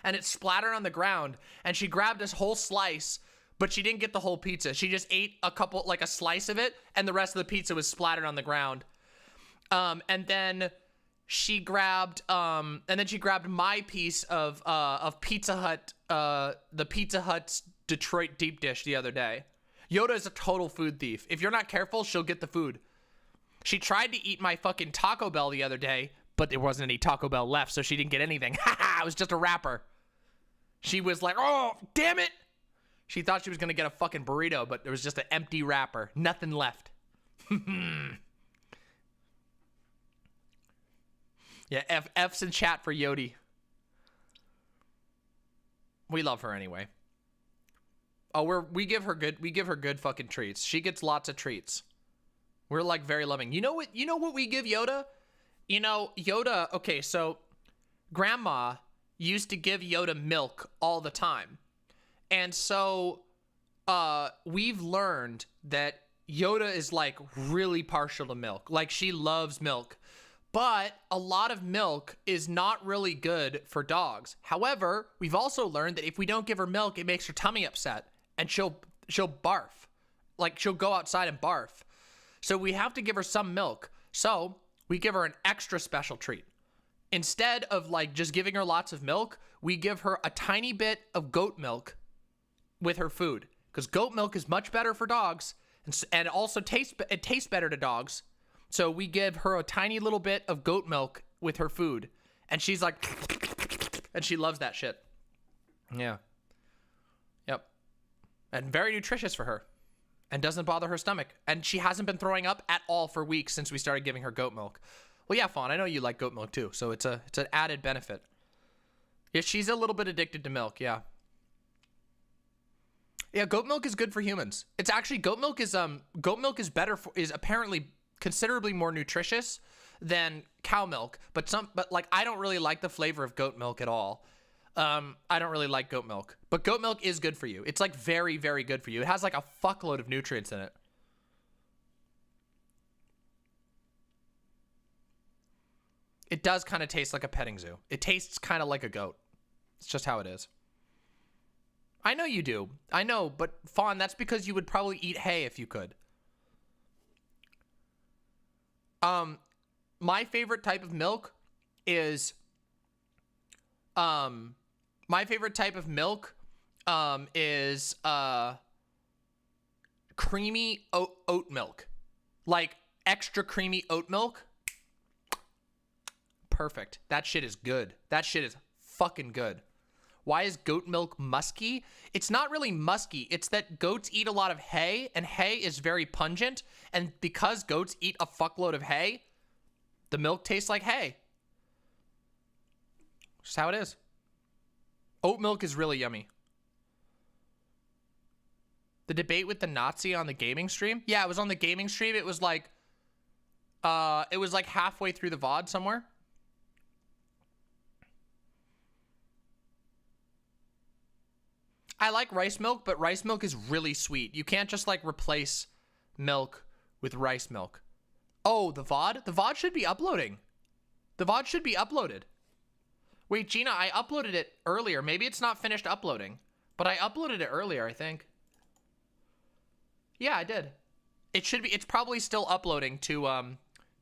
and it splattered on the ground, and she grabbed this whole slice. But she didn't get the whole pizza. She just ate a slice of it, and the rest of the pizza was splattered on the ground. And then she grabbed my piece of Pizza Hut, the Pizza Hut's Detroit deep dish the other day. Yoda is a total food thief. If you're not careful, she'll get the food. She tried to eat my fucking Taco Bell the other day, but there wasn't any Taco Bell left, so she didn't get anything. Haha, it was just a wrapper. She was like, oh, damn it. She thought she was going to get a fucking burrito, but there was just an empty wrapper. Nothing left. Yeah, F's in chat for Yodi. We love her anyway. Oh, we give her good fucking treats. She gets lots of treats. We're like very loving. You know what we give Yoda? You know, Yoda, okay, so Grandma used to give Yoda milk all the time. And so we've learned that Yoda is like really partial to milk. Like she loves milk. But a lot of milk is not really good for dogs. However, we've also learned that if we don't give her milk, it makes her tummy upset and she'll barf. Like she'll go outside and barf. So we have to give her some milk. So we give her an extra special treat. Instead of like just giving her lots of milk, we give her a tiny bit of goat milk with her food, because goat milk is much better for dogs and also tastes better to dogs. So we give her a tiny little bit of goat milk with her food, and she's like, and she loves that shit. Yeah. Yep. And very nutritious for her, and doesn't bother her stomach. And she hasn't been throwing up at all for weeks since we started giving her goat milk. Well, yeah, Fawn, I know you like goat milk too, so it's an added benefit. Yeah, she's a little bit addicted to milk, yeah. Yeah, goat milk is good for humans. It's actually, goat milk is better for, is apparently considerably more nutritious than cow milk, but like I don't really like the flavor of goat milk at all. I don't really like goat milk, but goat milk is good for you. It's like very, very good for you. It has like a fuckload of nutrients in it. It does kind of taste like a petting zoo. It tastes kind of like a goat. It's just how it is. I know you do. I know, but Fawn, that's because you would probably eat hay if you could. My favorite type of milk is creamy oat milk. Like extra creamy oat milk. Perfect. That shit is good. That shit is fucking good. Why is goat milk musky? It's not really musky. It's that goats eat a lot of hay, and hay is very pungent. And because goats eat a fuckload of hay, the milk tastes like hay. Just how it is. Oat milk is really yummy. The debate with the Nazi on the gaming stream? Yeah, it was on the gaming stream. It was like halfway through the VOD somewhere. I like rice milk, but rice milk is really sweet. You can't just like replace milk with rice milk. Oh, the VOD? The VOD should be uploading. The VOD should be uploaded. Wait, Jeena, I uploaded it earlier. Maybe it's not finished uploading, but I uploaded it earlier, I think. Yeah, I did. It should be, it's probably still uploading to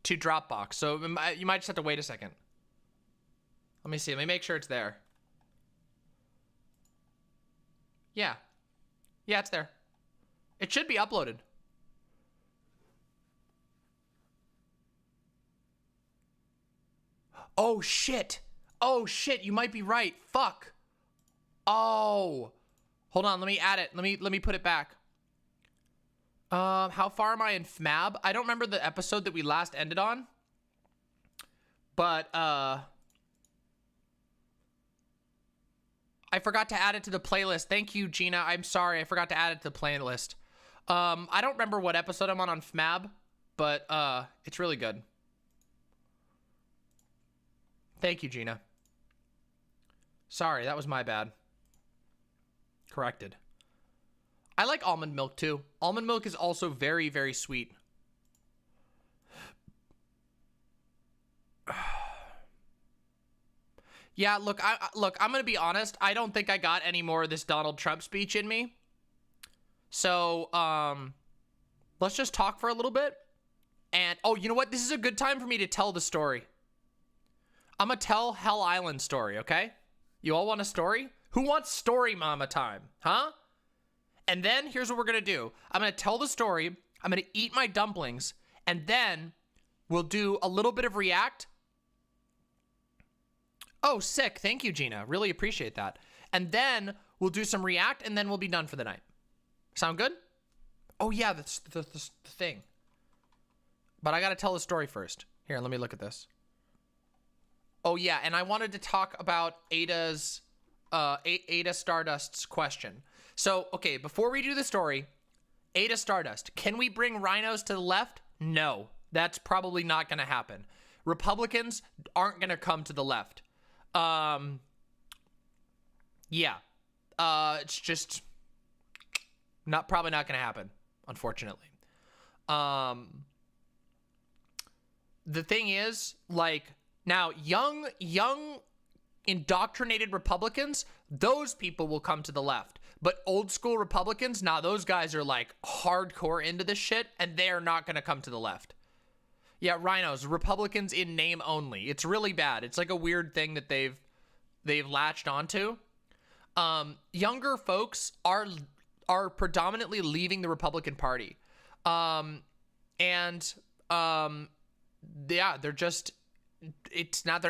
Dropbox. So you might just have to wait a second. Let me see. Let me make sure it's there. Yeah. Yeah, it's there. It should be uploaded. Oh, shit. Oh, shit. You might be right. Fuck. Oh. Hold on. Let me add it. Let me put it back. How far am I in FMAB? I don't remember the episode that we last ended on. But, I forgot to add it to the playlist. Thank you, Jeena. I'm sorry. I forgot to add it to the playlist. I don't remember what episode I'm on FMAB, but it's really good. Thank you, Jeena. Sorry, that was my bad. Corrected. I like almond milk, too. Almond milk is also very, very sweet. Yeah, look, I'm going to be honest. I don't think I got any more of this Donald Trump speech in me. So, let's just talk for a little bit. And, oh, you know what? This is a good time for me to tell the story. I'm going to tell Hell Island story, okay? You all want a story? Who wants story mama time? Huh? And then, here's what we're going to do. I'm going to tell the story. I'm going to eat my dumplings. And then, we'll do a little bit of react. Oh, sick. Thank you, Jeena. Really appreciate that. And then we'll do some react, and then we'll be done for the night. Sound good? Oh, yeah, that's the thing. But I got to tell the story first. Here, let me look at this. Oh, yeah, and I wanted to talk about Ada Stardust's question. So, okay, before we do the story, Ada Stardust, can we bring rhinos to the left? No, that's probably not going to happen. Republicans aren't going to come to the left. Yeah. It's just probably not gonna happen, unfortunately. The thing is, like, now young indoctrinated Republicans, those people will come to the left. But old school Republicans, nah, those guys are like hardcore into this shit, and they're not gonna come to the left. Yeah, rhinos, Republicans in name only. It's really bad. It's like a weird thing that they've latched onto. Younger folks are predominantly leaving the Republican Party. yeah, they're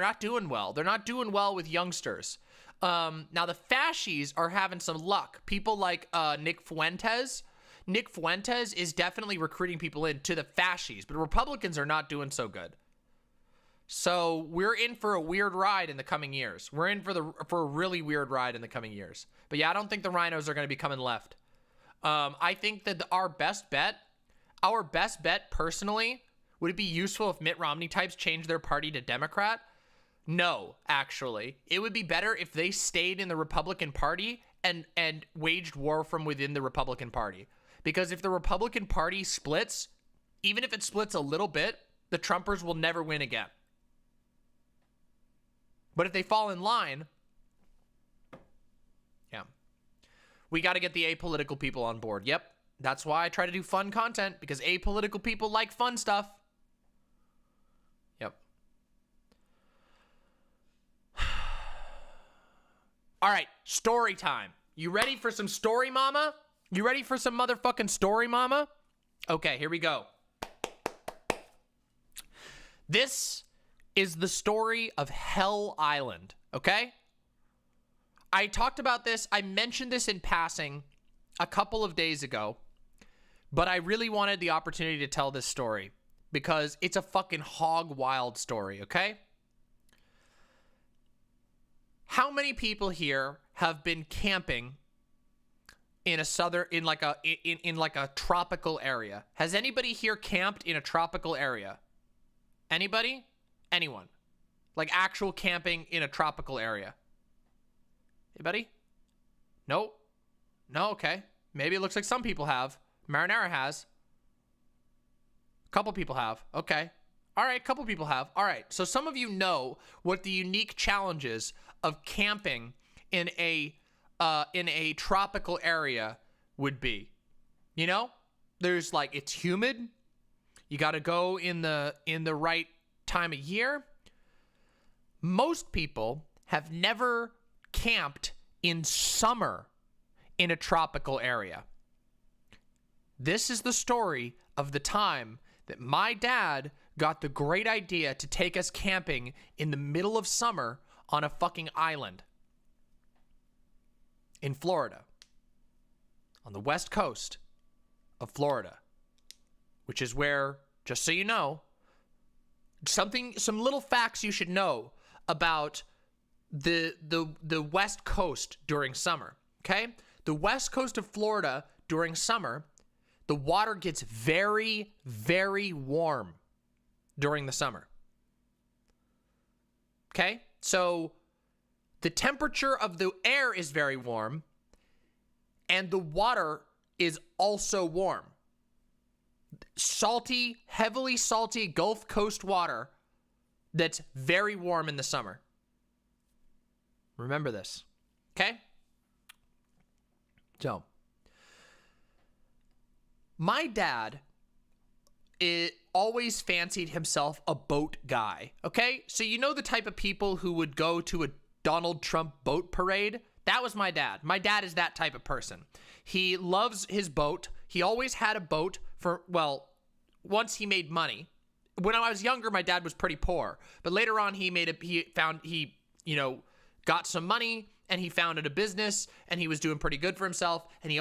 not doing well. They're not doing well with youngsters. Now the fascies are having some luck. People like Nick Fuentes. Nick Fuentes is definitely recruiting people into the fascies, but Republicans are not doing so good. So we're in for a weird ride in the coming years. We're in for a really weird ride in the coming years. But yeah, I don't think the rhinos are going to be coming left. I think that our best bet personally, would it be useful if Mitt Romney types changed their party to Democrat? No, actually. It would be better if they stayed in the Republican Party and waged war from within the Republican Party. Because if the Republican Party splits, even if it splits a little bit, the Trumpers will never win again. But if they fall in line, yeah. We got to get the apolitical people on board. Yep. That's why I try to do fun content, because apolitical people like fun stuff. Yep. All right, story time. You ready for some story, mama? You ready for some motherfucking story, mama? Okay, here we go. This is the story of Hell Island, okay? I talked about this. I mentioned this in passing a couple of days ago, but I really wanted the opportunity to tell this story because it's a fucking hog wild story, okay? How many people here have been camping in a in like a tropical area? Has anybody here camped in a tropical area? Anybody? Anyone? Like actual camping in a tropical area? Anybody? No? No? Okay. Maybe it looks like some people have. Marinara has. A couple people have. Okay. All right, a couple people have. All right. So some of you know what the unique challenges of camping in a tropical area would be. You know? There's like, it's humid. You got to go in the right time of year. Most people have never camped in summer in a tropical area. This is the story of the time that my dad got the great idea to take us camping in the middle of summer on a fucking island in Florida, on the west coast of Florida, which is where, just so you know, some little facts you should know about the west coast during summer, okay? The west coast of Florida during summer, the water gets very, very warm during the summer. Okay? So the temperature of the air is very warm and the water is also warm. Salty, heavily salty Gulf Coast water that's very warm in the summer. Remember this. Okay? So, my dad always fancied himself a boat guy, okay? So you know the type of people who would go to a Donald Trump boat parade? That was my dad. My dad is that type of person. He loves his boat. He always had a boat for, well, once he made money. When I was younger, my dad was pretty poor. But later on, he got some money and he founded a business and he was doing pretty good for himself. And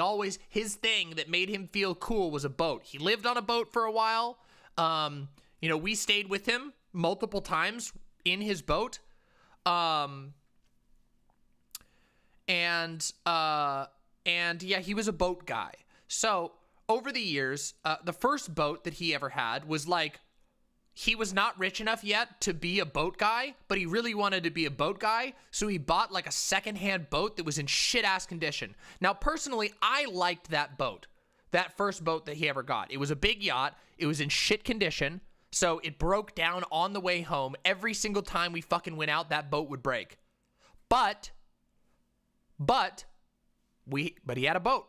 his thing that made him feel cool was a boat. He lived on a boat for a while. We stayed with him multiple times in his boat. And yeah, he was a boat guy. So over the years, the first boat that he ever had was like, he was not rich enough yet to be a boat guy, but he really wanted to be a boat guy. So he bought like a secondhand boat that was in shit ass condition. Now, personally, I liked that boat, that first boat that he ever got. It was a big yacht. It was in shit condition. So it broke down on the way home. Every single time we fucking went out, that boat would break. But he had a boat.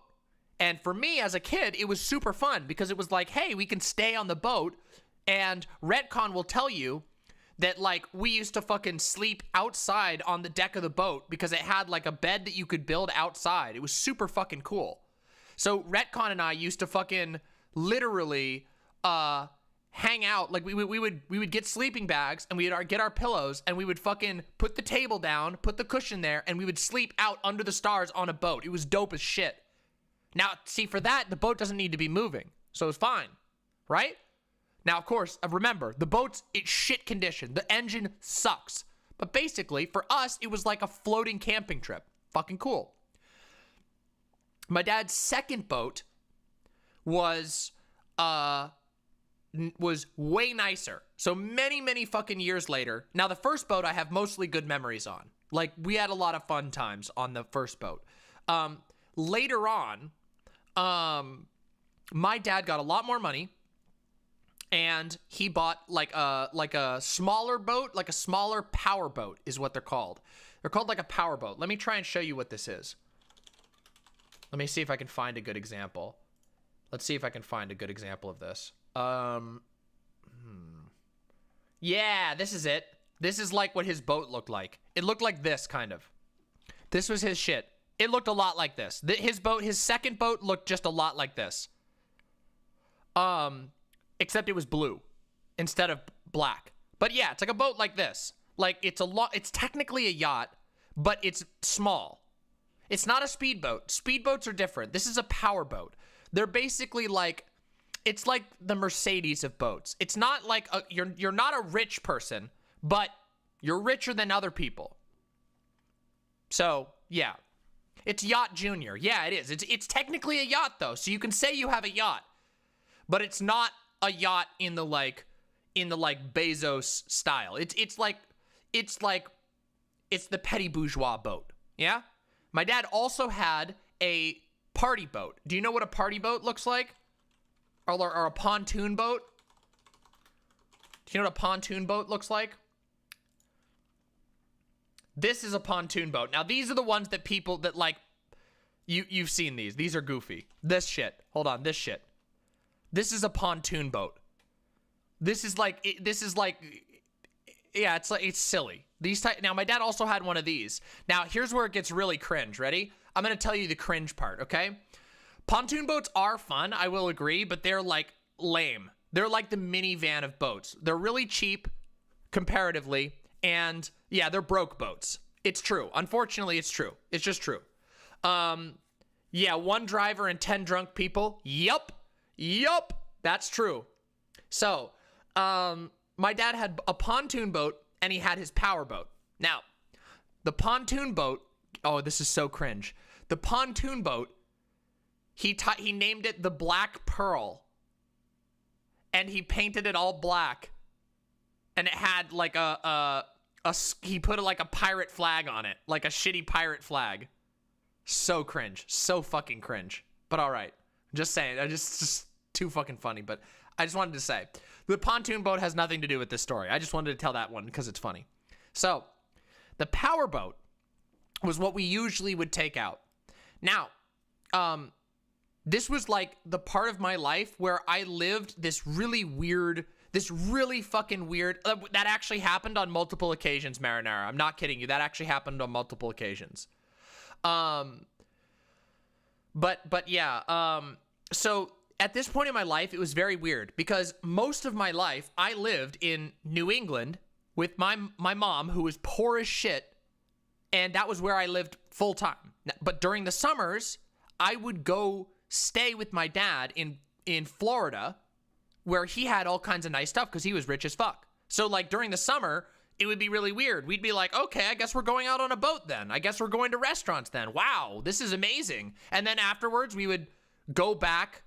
And for me as a kid, it was super fun because it was like, hey, we can stay on the boat. And Retcon will tell you that, like, we used to fucking sleep outside on the deck of the boat because it had, like, a bed that you could build outside. It was super fucking cool. So Retcon and I used to fucking literally hang out. Like we would get sleeping bags and we would get our pillows and we would fucking put the table down, put the cushion there, and we would sleep out under the stars on a boat. It was dope as shit. Now, see, for that, the boat doesn't need to be moving, so it's fine, right? Now, of course, remember, the boat's in shit condition. The engine sucks. But basically, for us, it was like a floating camping trip. Fucking cool. My dad's second boat was way nicer. So many fucking years later. Now, the first boat I have mostly good memories on. Like, we had a lot of fun times on the first boat. Later on, my dad got a lot more money. And he bought like a smaller boat, like a smaller power boat is what they're called. They're called like a power boat. Let me try and show you what this is. Let me see if I can find a good example. Let's see if I can find a good example of this. Yeah, this is it. This is like what his boat looked like. It looked like this, kind of. This was his shit. It looked a lot like this. His second boat looked just a lot like this. Except it was blue instead of black. But yeah, it's like a boat like this. Like it's technically a yacht, but it's small. It's not a speedboat. Speedboats are different. This is a power boat. They're basically like, it's like the Mercedes of boats. It's not like you're not a rich person, but you're richer than other people. So yeah, it's Yacht Junior. Yeah, it is. It's technically a yacht though, so you can say you have a yacht, but it's not a yacht in the Bezos style. It's the petty bourgeois boat. Yeah. My dad also had a party boat. Do you know what a party boat looks like? Or a pontoon boat? Do you know what a pontoon boat looks like? This is a pontoon boat. Now these are the ones that people that like. You've seen these. These are goofy. This shit. Hold on. This shit. This is a pontoon boat. This is like, yeah, it's silly. Now, my dad also had one of these. Now, here's where it gets really cringe. Ready? I'm going to tell you the cringe part, okay? Pontoon boats are fun, I will agree, but they're like lame. They're like the minivan of boats. They're really cheap comparatively, and yeah, they're broke boats. It's true. Unfortunately, it's true. It's just true. Yeah, 1 driver and 10 drunk people. Yup, that's true. So, my dad had a pontoon boat and he had his power boat. Now, the pontoon boat, oh, this is so cringe. The pontoon boat, he named it the Black Pearl. And he painted it all black. And it had like he put like a pirate flag on it, like a shitty pirate flag. So cringe, so fucking cringe. But all right, just saying, just too fucking funny. But I just wanted to say, the pontoon boat has nothing to do with this story. I just wanted to tell that one because it's funny. So, the power boat was what we usually would take out. Now, this was like the part of my life where I lived this really fucking weird, that actually happened on multiple occasions, Marinara. I'm not kidding you. That actually happened on multiple occasions. But yeah, so at this point in my life, it was very weird because most of my life I lived in New England with my mom, who was poor as shit, and that was where I lived full time. But during the summers, I would go stay with my dad in Florida, where he had all kinds of nice stuff because he was rich as fuck. So like during the summer, it would be really weird. We'd be like, okay, I guess we're going out on a boat then. I guess we're going to restaurants then. Wow, this is amazing. And then afterwards, we would go back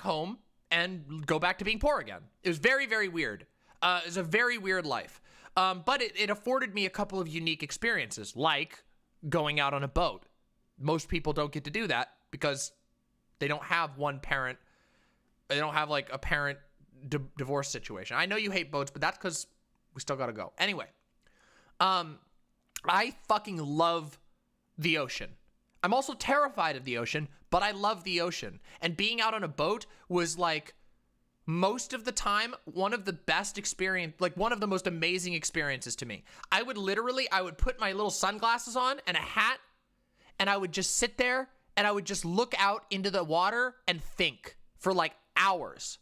home and go back to being poor again. It was very, very weird. It was a very weird life. But it afforded me a couple of unique experiences, like going out on a boat. Most people don't get to do that because they don't have one parent. They don't have like a parent divorce situation. I know you hate boats, but that's because we still gotta go. Anyway, I fucking love the ocean. I'm also terrified of the ocean, but I love the ocean. And being out on a boat was like most of the time one of the best experience, like one of the most amazing experiences to me. I would put my little sunglasses on and a hat, and I would just sit there and I would just look out into the water and think for like hours.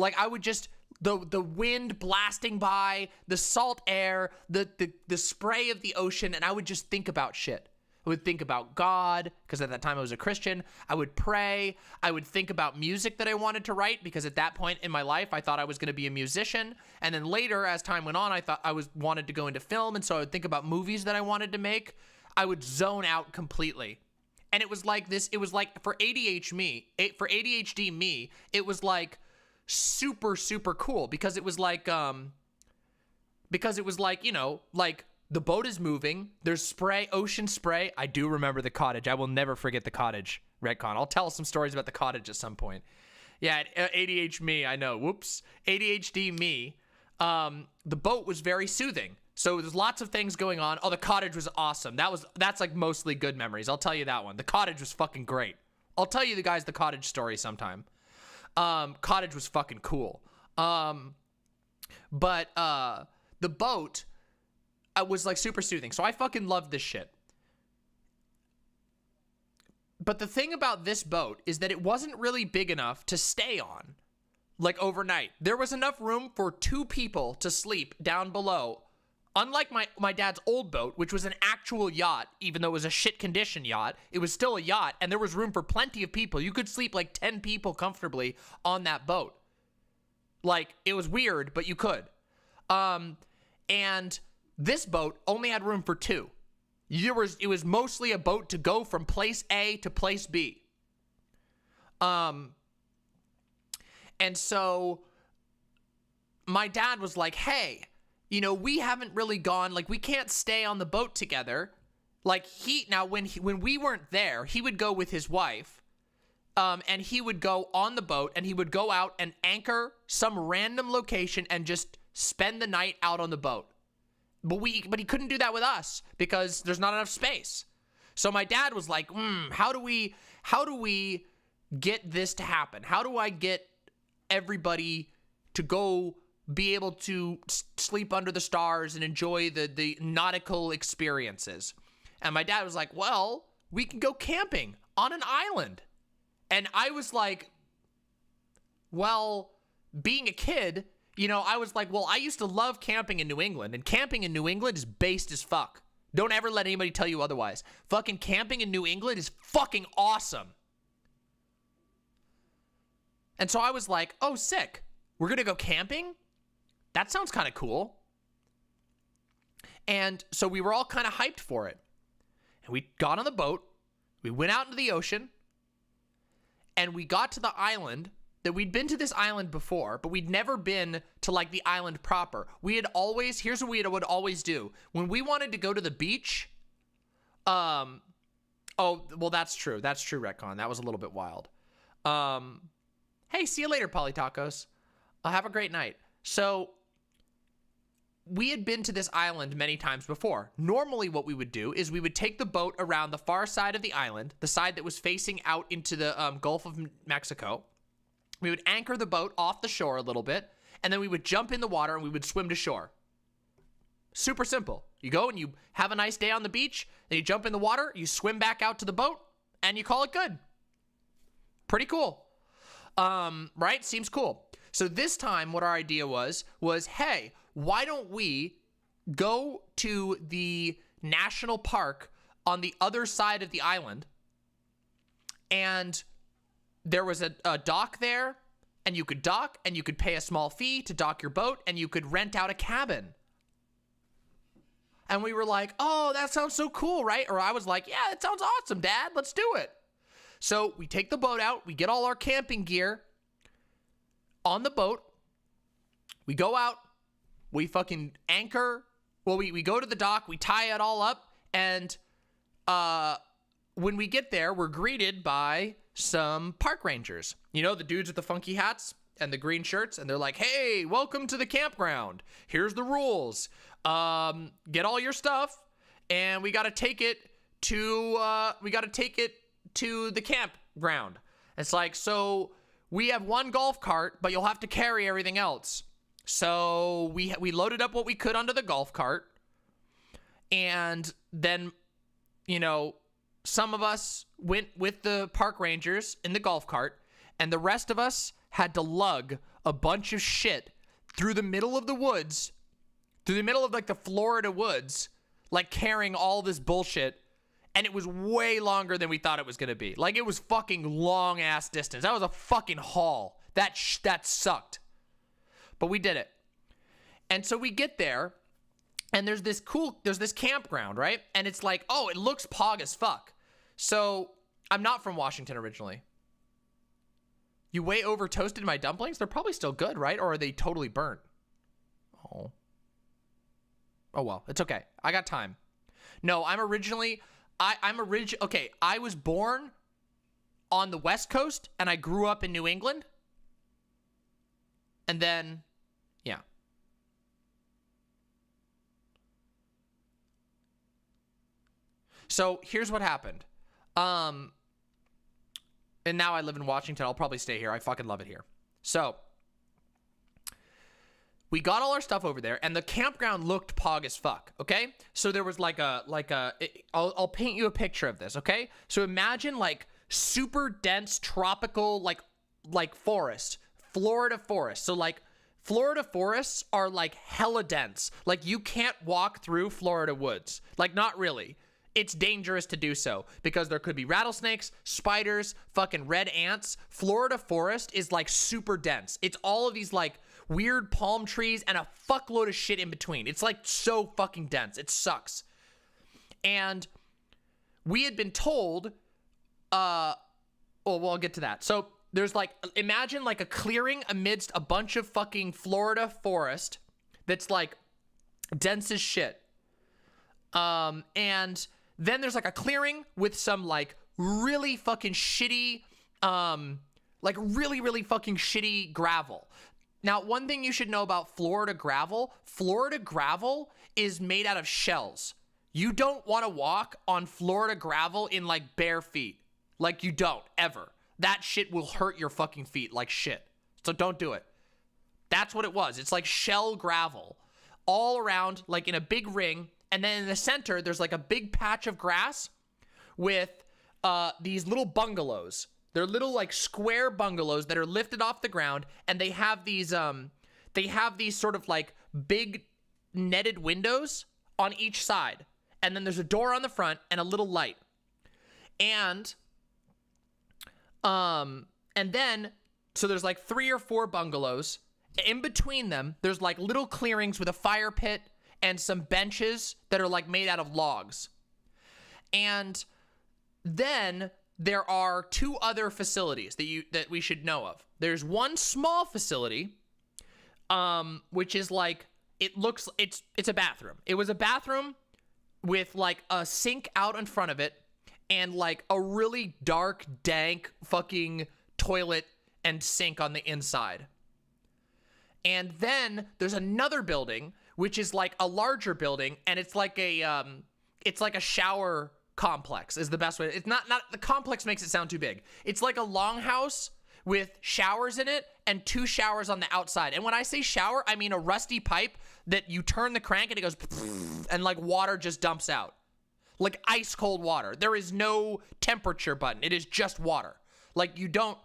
Like, I would just, the wind blasting by, the salt air, the spray of the ocean, and I would just think about shit. I would think about God, because at that time I was a Christian. I would pray. I would think about music that I wanted to write, because at that point in my life, I thought I was going to be a musician. And then later, as time went on, I thought I wanted to go into film, and so I would think about movies that I wanted to make. I would zone out completely. And it was like this, it was like for ADHD me, it was like super, super cool, because it was like, you know, like, the boat is moving. There's spray, ocean spray. I do remember the cottage. I will never forget the cottage, Redcon. I'll tell some stories about the cottage at some point. Yeah, ADHD me, I know. Whoops. ADHD me. The boat was very soothing. So there's lots of things going on. Oh, the cottage was awesome. That's like mostly good memories. I'll tell you that one. The cottage was fucking great. I'll tell you the cottage story sometime. Cottage was fucking cool. But the boat was like super soothing. So I fucking loved this shit. But the thing about this boat is that it wasn't really big enough to stay on, like, overnight. There was enough room for 2 people to sleep down below. Unlike my dad's old boat, which was an actual yacht, even though it was a shit condition yacht, it was still a yacht, and there was room for plenty of people. You could sleep like 10 people comfortably on that boat. Like, it was weird, but you could. And this boat only had room for 2. It was mostly a boat to go from place A to place B. And so my dad was like, hey, you know, we haven't really gone, like, we can't stay on the boat together. Like, when we weren't there, he would go with his wife, and he would go on the boat, and he would go out and anchor some random location and just spend the night out on the boat. But he couldn't do that with us because there's not enough space. So my dad was like, how do we get this to happen? How do I get everybody to go be able to sleep under the stars and enjoy the nautical experiences? And my dad was like, well, we can go camping on an island. And I was like, well, being a kid, you know, I was like, well, I used to love camping in New England, and camping in New England is based as fuck. Don't ever let anybody tell you otherwise. Fucking camping in New England is fucking awesome. And so I was like, oh, sick. We're gonna go camping? That sounds kind of cool. And so we were all kind of hyped for it. And we got on the boat, we went out into the ocean, and we got to the island that we'd been to this island before, but we'd never been to, like, the island proper. Here's what we would always do. When we wanted to go to the beach, oh, well, that's true. That's true, Retcon. That was a little bit wild. Hey, see you later, Polytacos. Have a great night. So, we had been to this island many times before. Normally what we would do is we would take the boat around the far side of the island, the side that was facing out into the Gulf of Mexico. We would anchor the boat off the shore a little bit, and then we would jump in the water and we would swim to shore. Super simple. You go and you have a nice day on the beach, then you jump in the water, you swim back out to the boat, and you call it good. Pretty cool. Right? Seems cool. So this time what our idea was, hey, why don't we go to the national park on the other side of the island, and there was a dock there, and you could dock, and you could pay a small fee to dock your boat, and you could rent out a cabin. And we were like, oh, that sounds so cool, right? Or I was like, yeah, it sounds awesome, Dad. Let's do it. So we take the boat out. We get all our camping gear on the boat. We go out. We fucking anchor. Well, we go to the dock. We tie it all up. And when we get there, we're greeted by some park rangers. You know, the dudes with the funky hats and the green shirts. And they're like, hey, welcome to the campground. Here's the rules. Get all your stuff. And we got to take it to the campground. It's like, so we have one golf cart, but you'll have to carry everything else. So we loaded up what we could onto the golf cart. And then, you know, some of us went with the park rangers in the golf cart, and the rest of us had to lug a bunch of shit through the middle of the woods, through the middle of like the Florida woods, like carrying all this bullshit. And it was way longer than we thought it was going to be. Like, it was fucking long ass distance. That was a fucking haul. That sucked. But we did it. And so we get there, and there's this campground, right? And it's like, oh, it looks pog as fuck. So I'm not from Washington originally. You way over toasted my dumplings? They're probably still good, right? Or are they totally burnt? Oh. Oh, well, it's okay. I got time. No, I'm originally... okay, I was born on the West Coast, and I grew up in New England. And then, yeah. So, here's what happened. And now I live in Washington. I'll probably stay here. I fucking love it here. So, we got all our stuff over there, and the campground looked pog as fuck, okay? So there was I'll paint you a picture of this, okay? So imagine like super dense tropical like forest, Florida forest. So like Florida forests are like hella dense. Like you can't walk through Florida woods. Like not really. It's dangerous to do so because there could be rattlesnakes, spiders, fucking red ants. Florida forest is like super dense. It's all of these like weird palm trees and a fuckload of shit in between. It's like so fucking dense. It sucks. And we had been told, well, I'll get to that. So there's like, imagine like a clearing amidst a bunch of fucking Florida forest that's like dense as shit. And then there's like a clearing with some like really fucking shitty, like really fucking shitty gravel. Now, one thing you should know about Florida gravel is made out of shells. You don't want to walk on Florida gravel in like bare feet. Like you don't, ever. That shit will hurt your fucking feet like shit. So don't do it. That's what it was. It's like shell gravel all around, like in a big ring. And then in the center, there's like a big patch of grass with these little bungalows. They're little like square bungalows that are lifted off the ground, and they have these sort of like big netted windows on each side. And then there's a door on the front and a little light. And then so there's like 3 or 4 bungalows. In between them, there's like little clearings with a fire pit and some benches that are like made out of logs. And then there are 2 other facilities that we should know of. There's one small facility, which is like, it's a bathroom. It was a bathroom with like a sink out in front of it and like a really dark, dank fucking toilet and sink on the inside. And then there's another building, which is like a larger building, and it's like a shower complex is the best way. It's not the complex makes it sound too big. It's like a longhouse with showers in it and 2 showers on the outside. And when I say shower, I mean a rusty pipe that you turn the crank and it goes and like water just dumps out. Like ice cold water. There is no temperature button. It is just water. Like you don't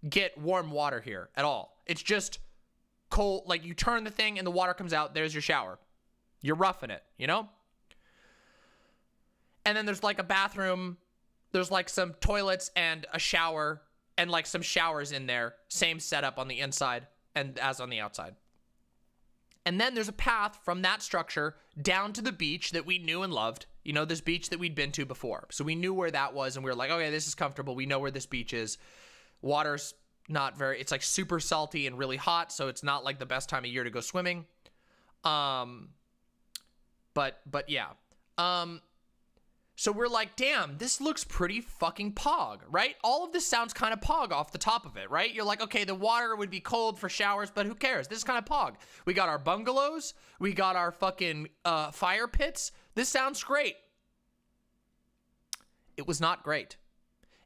get warm water here at all. It's just cold. Like you turn the thing and the water comes out. There's your shower. You're roughing it, you know? And then there's like a bathroom. There's like some toilets and a shower and like some showers in there. Same setup on the inside and as on the outside. And then there's a path from that structure down to the beach that we knew and loved. You know, this beach that we'd been to before. So we knew where that was and we were like, okay, this is comfortable. We know where this beach is. Water's not very, it's like super salty and really hot. So it's not like the best time of year to go swimming. But yeah. So we're like, damn, this looks pretty fucking pog, right? All of this sounds kind of pog off the top of it, right? You're like, okay, the water would be cold for showers, but who cares? This is kind of pog. We got our bungalows. We got our fucking fire pits. This sounds great. It was not great.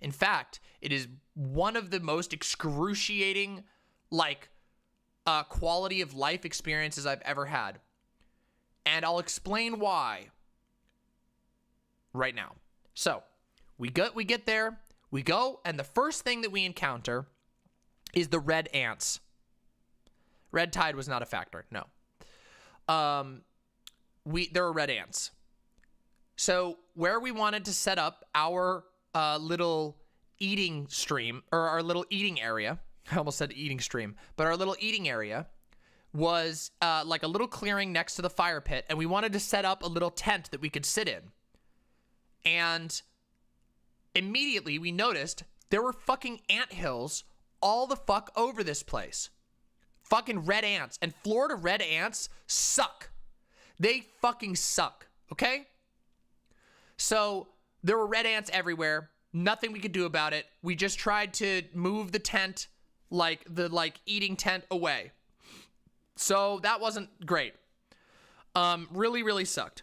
In fact, it is one of the most excruciating, like, quality of life experiences I've ever had. And I'll explain why right now. So we get there, we go, and the first thing that we encounter is the red ants. Red tide was not a factor. No. There were red ants. So where we wanted to set up our little eating stream, or our little eating area, I almost said eating stream, but our little eating area was like a little clearing next to the fire pit, and we wanted to set up a little tent that we could sit in. And immediately we noticed there were fucking anthills all the fuck over this place. Fucking red ants. And Florida red ants suck. They fucking suck, okay? So there were red ants everywhere. Nothing we could do about it. We just tried to move the tent, like the eating tent, away. So that wasn't great. Really, really sucked.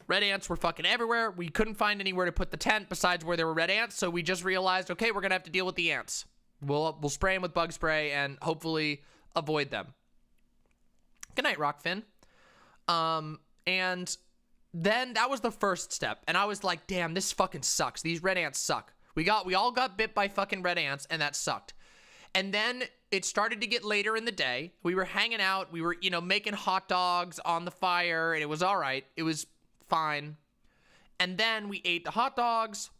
Red ants were fucking everywhere. We couldn't find anywhere to put the tent besides where there were red ants. So we just realized, okay, we're gonna have to deal with the ants. We'll spray them with bug spray and hopefully avoid them. Good night, Rockfin. And then that was the first step. And I was like, damn, this fucking sucks. These red ants suck. We all got bit by fucking red ants, and that sucked. And then it started to get later in the day. We were hanging out. We were, making hot dogs on the fire, and it was all right. It was fine. And then we ate the hot dogs.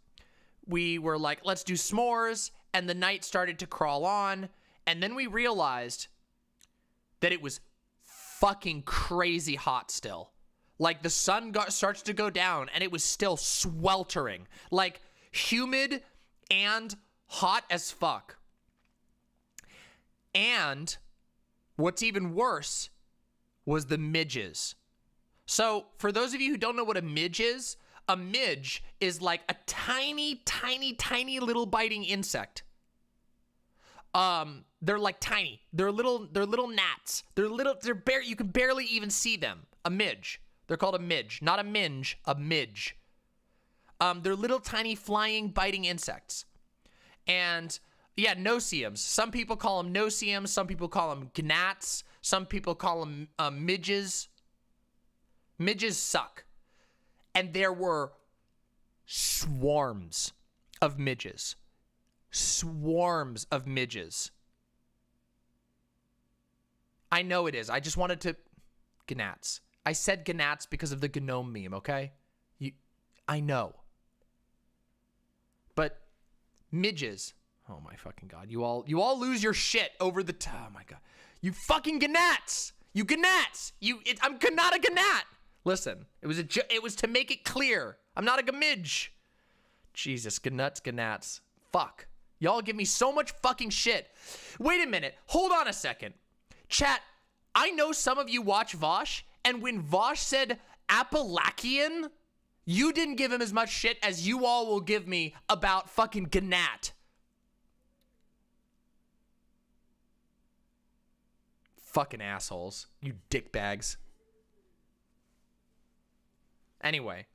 We were like, let's do s'mores. And the night started to crawl on. And then we realized that it was fucking crazy hot still. Like the sun starts to go down, and it was still sweltering. Like humid and hot as fuck. And what's even worse was the midges. So for those of you who don't know what a midge is like a tiny, tiny, tiny little biting insect. They're like tiny. They're little gnats. You can barely even see them. A midge. They're called a midge, not a minge, a midge. They're little tiny flying, biting insects. And yeah, no-see-ums. Some people call them no-see-ums. Some people call them gnats. Some people call them midges. Midges suck. And there were swarms of midges. Swarms of midges. I know it is. I just wanted to... Gnats. I said gnats because of the gnome meme, okay? I know. But midges... Oh my fucking god. You all lose your shit over the... Oh my god. You fucking gnats! You gnats! I'm not a gnat! Listen, it was to make it clear. I'm not a gamidge. Jesus, gnats. Fuck. Y'all give me so much fucking shit. Wait a minute. Hold on a second. Chat, I know some of you watch Vosh, and when Vosh said Appalachian, you didn't give him as much shit as you all will give me about fucking gnat. Fucking assholes. You dickbags. Anyway.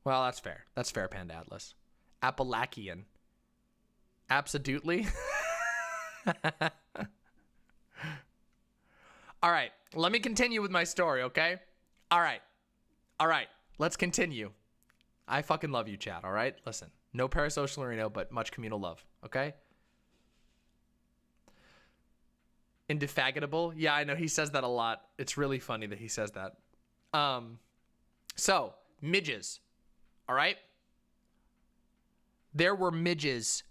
Well, that's fair. That's fair, Panda Atlas. Appalachian. Absolutely. All right. Let me continue with my story, okay? All right. Let's continue. I fucking love you, chat, all right? Listen. No parasocial Reno, but much communal love, okay? Indefatigable? Yeah, I know. He says that a lot. It's really funny that he says that. So, midges. All right? There were midges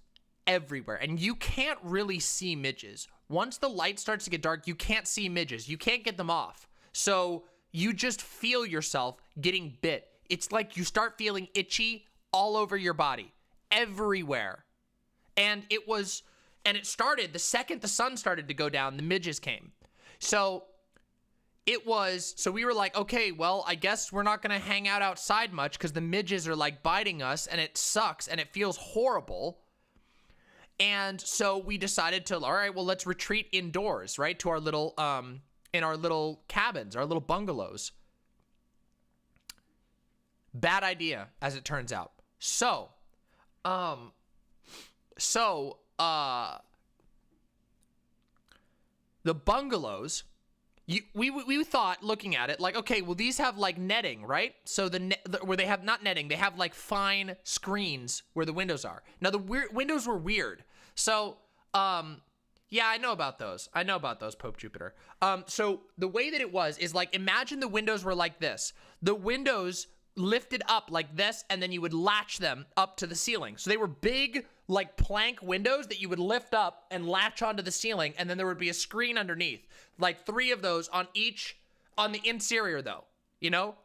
everywhere. And you can't really see midges. Once the light starts to get dark, you can't see midges. You can't get them off. So, you just feel yourself getting bit. It's like you start feeling itchy all over your body. Everywhere. And it started, the second the sun started to go down, the midges came. So we were like, okay, well, I guess we're not going to hang out outside much because the midges are like biting us and it sucks and it feels horrible. And so we decided to, all right, well, let's retreat indoors, right? To our little, in our little cabins, our little bungalows. Bad idea, as it turns out. So, the bungalows, we thought, looking at it, like, okay, well, these have like netting, right? So where they have not netting, they have like fine screens where the windows are. Now the windows were weird. So Yeah, I know about those. I know about those, Pope Jupiter. So the way that it was is like, imagine the windows were like this. The windows lifted up like this, and then you would latch them up to the ceiling. So they were big, like plank windows that you would lift up and latch onto the ceiling, and then there would be a screen underneath. Like 3 of those on each, on the interior though, you know?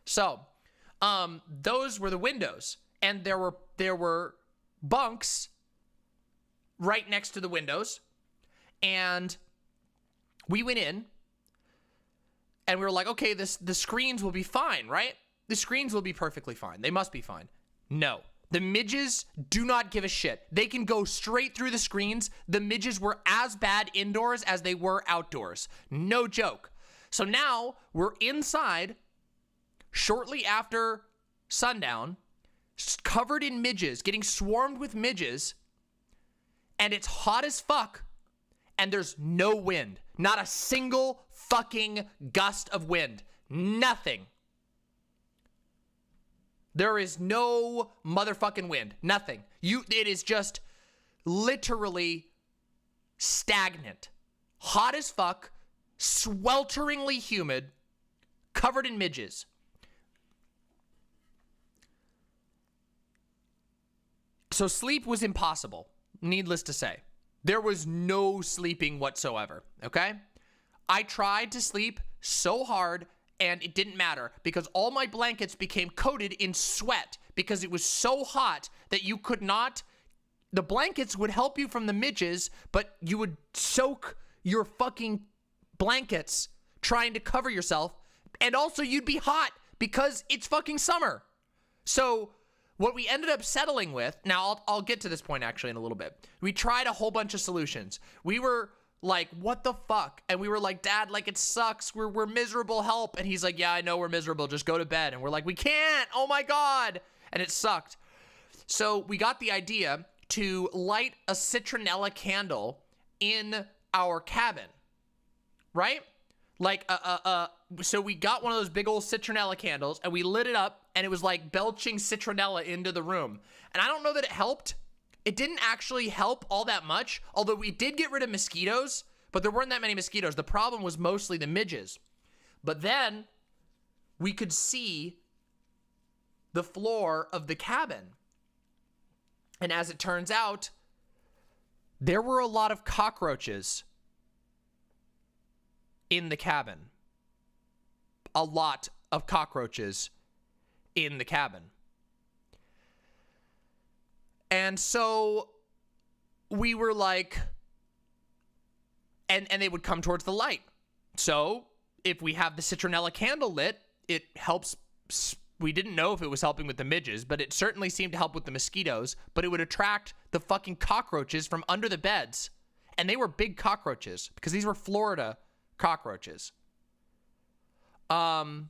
So, those were the windows, and there were bunks right next to the windows, and we went in, and we were like, okay, the screens will be fine, right? The screens will be perfectly fine. They must be fine. No. The midges do not give a shit. They can go straight through the screens. The midges were as bad indoors as they were outdoors. No joke. So now we're inside shortly after sundown, covered in midges, getting swarmed with midges, and it's hot as fuck, and there's no wind. Not a single fucking gust of wind. Nothing. There is no motherfucking wind. Nothing. It is just literally stagnant. Hot as fuck, swelteringly humid, covered in midges. So sleep was impossible, needless to say. There was no sleeping whatsoever, okay? I tried to sleep so hard, and it didn't matter because all my blankets became coated in sweat because it was so hot that you could not... The blankets would help you from the midges, but you would soak your fucking blankets trying to cover yourself, and also you'd be hot because it's fucking summer. So what we ended up settling with, now I'll get to this point actually in a little bit. We tried a whole bunch of solutions. We were like, what the fuck? And we were like, Dad, like it sucks. We're miserable, help. And he's like, yeah, I know we're miserable. Just go to bed. And we're like, we can't. Oh my God. And it sucked. So we got the idea to light a citronella candle in our cabin, right? Like, so we got one of those big old citronella candles and we lit it up, and it was like belching citronella into the room. And I don't know that it helped. It didn't actually help all that much, although we did get rid of mosquitoes, but there weren't that many mosquitoes. The problem was mostly the midges. But then we could see the floor of the cabin. And as it turns out, there were a lot of cockroaches in the cabin. A lot of cockroaches in the cabin. And so we were like, and they would come towards the light. So if we have the citronella candle lit, it helps. We didn't know if it was helping with the midges, but it certainly seemed to help with the mosquitoes, but it would attract the fucking cockroaches from under the beds. And they were big cockroaches because these were Florida cockroaches. And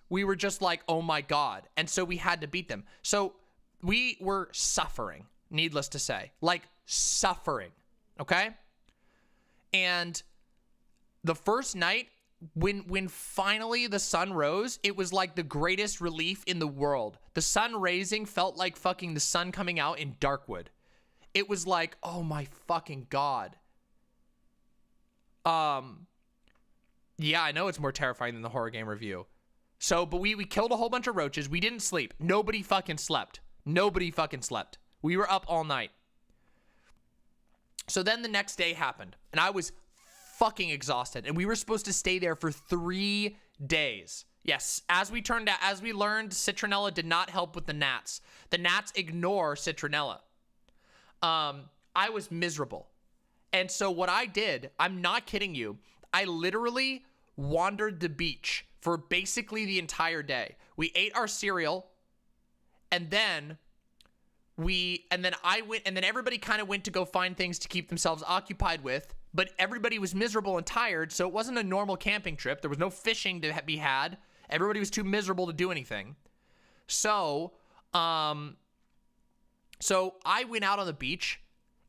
we were just like, oh my God. And so we had to beat them. So we were suffering, needless to say, like suffering. Okay. And the first night, when finally the sun rose, it was like the greatest relief in the world. The sun raising felt like fucking the sun coming out in Darkwood. It was like, oh my fucking God. Yeah, I know it's more terrifying than the horror game review. So, but we killed a whole bunch of roaches. We didn't sleep. Nobody fucking slept. Nobody fucking slept. We were up all night. So then the next day happened, and I was fucking exhausted, and we were supposed to stay there for 3 days. Yes, as we learned, citronella did not help with the gnats. The gnats ignore citronella. I was miserable. And so what I did, I'm not kidding you, I literally wandered the beach for basically the entire day. We ate our cereal, and then everybody kind of went to go find things to keep themselves occupied with, but everybody was miserable and tired, so it wasn't a normal camping trip. There was no fishing to be had. Everybody was too miserable to do anything. So I went out on the beach,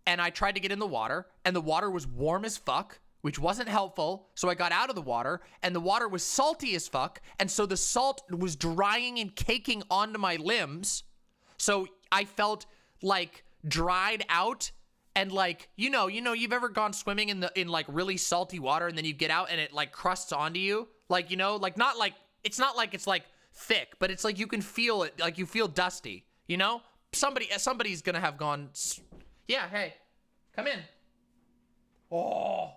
and I tried to get in the water, and the water was warm as fuck, which wasn't helpful. So I got out of the water, and the water was salty as fuck, and so the salt was drying and caking onto my limbs. So I felt like dried out And like, you've ever gone swimming in like really salty water and then you get out and it like crusts onto you? Like, like not like, it's not like it's like thick, but it's like you can feel it, like you feel dusty, Somebody's gonna have gone, yeah, hey, come in. Oh,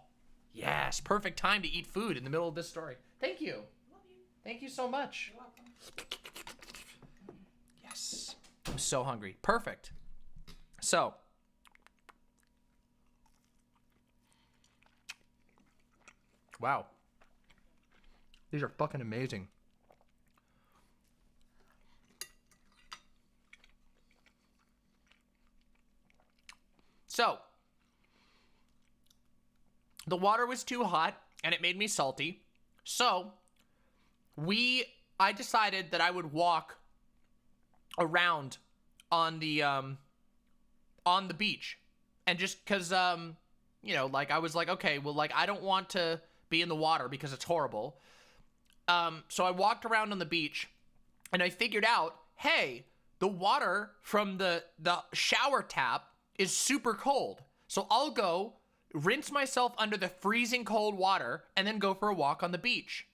yes, perfect time to eat food in the middle of this story. Thank you. Thank you so much. You're welcome. Yes, I'm so hungry. Perfect. So, wow. These are fucking amazing. So, the water was too hot and it made me salty. So, I decided that I would walk around on the beach. And just cause, like I was like, okay, well, like I don't want to be in the water because it's horrible. So I walked around on the beach and I figured out, hey, the water from the shower tap is super cold. So I'll go rinse myself under the freezing cold water and then go for a walk on the beach.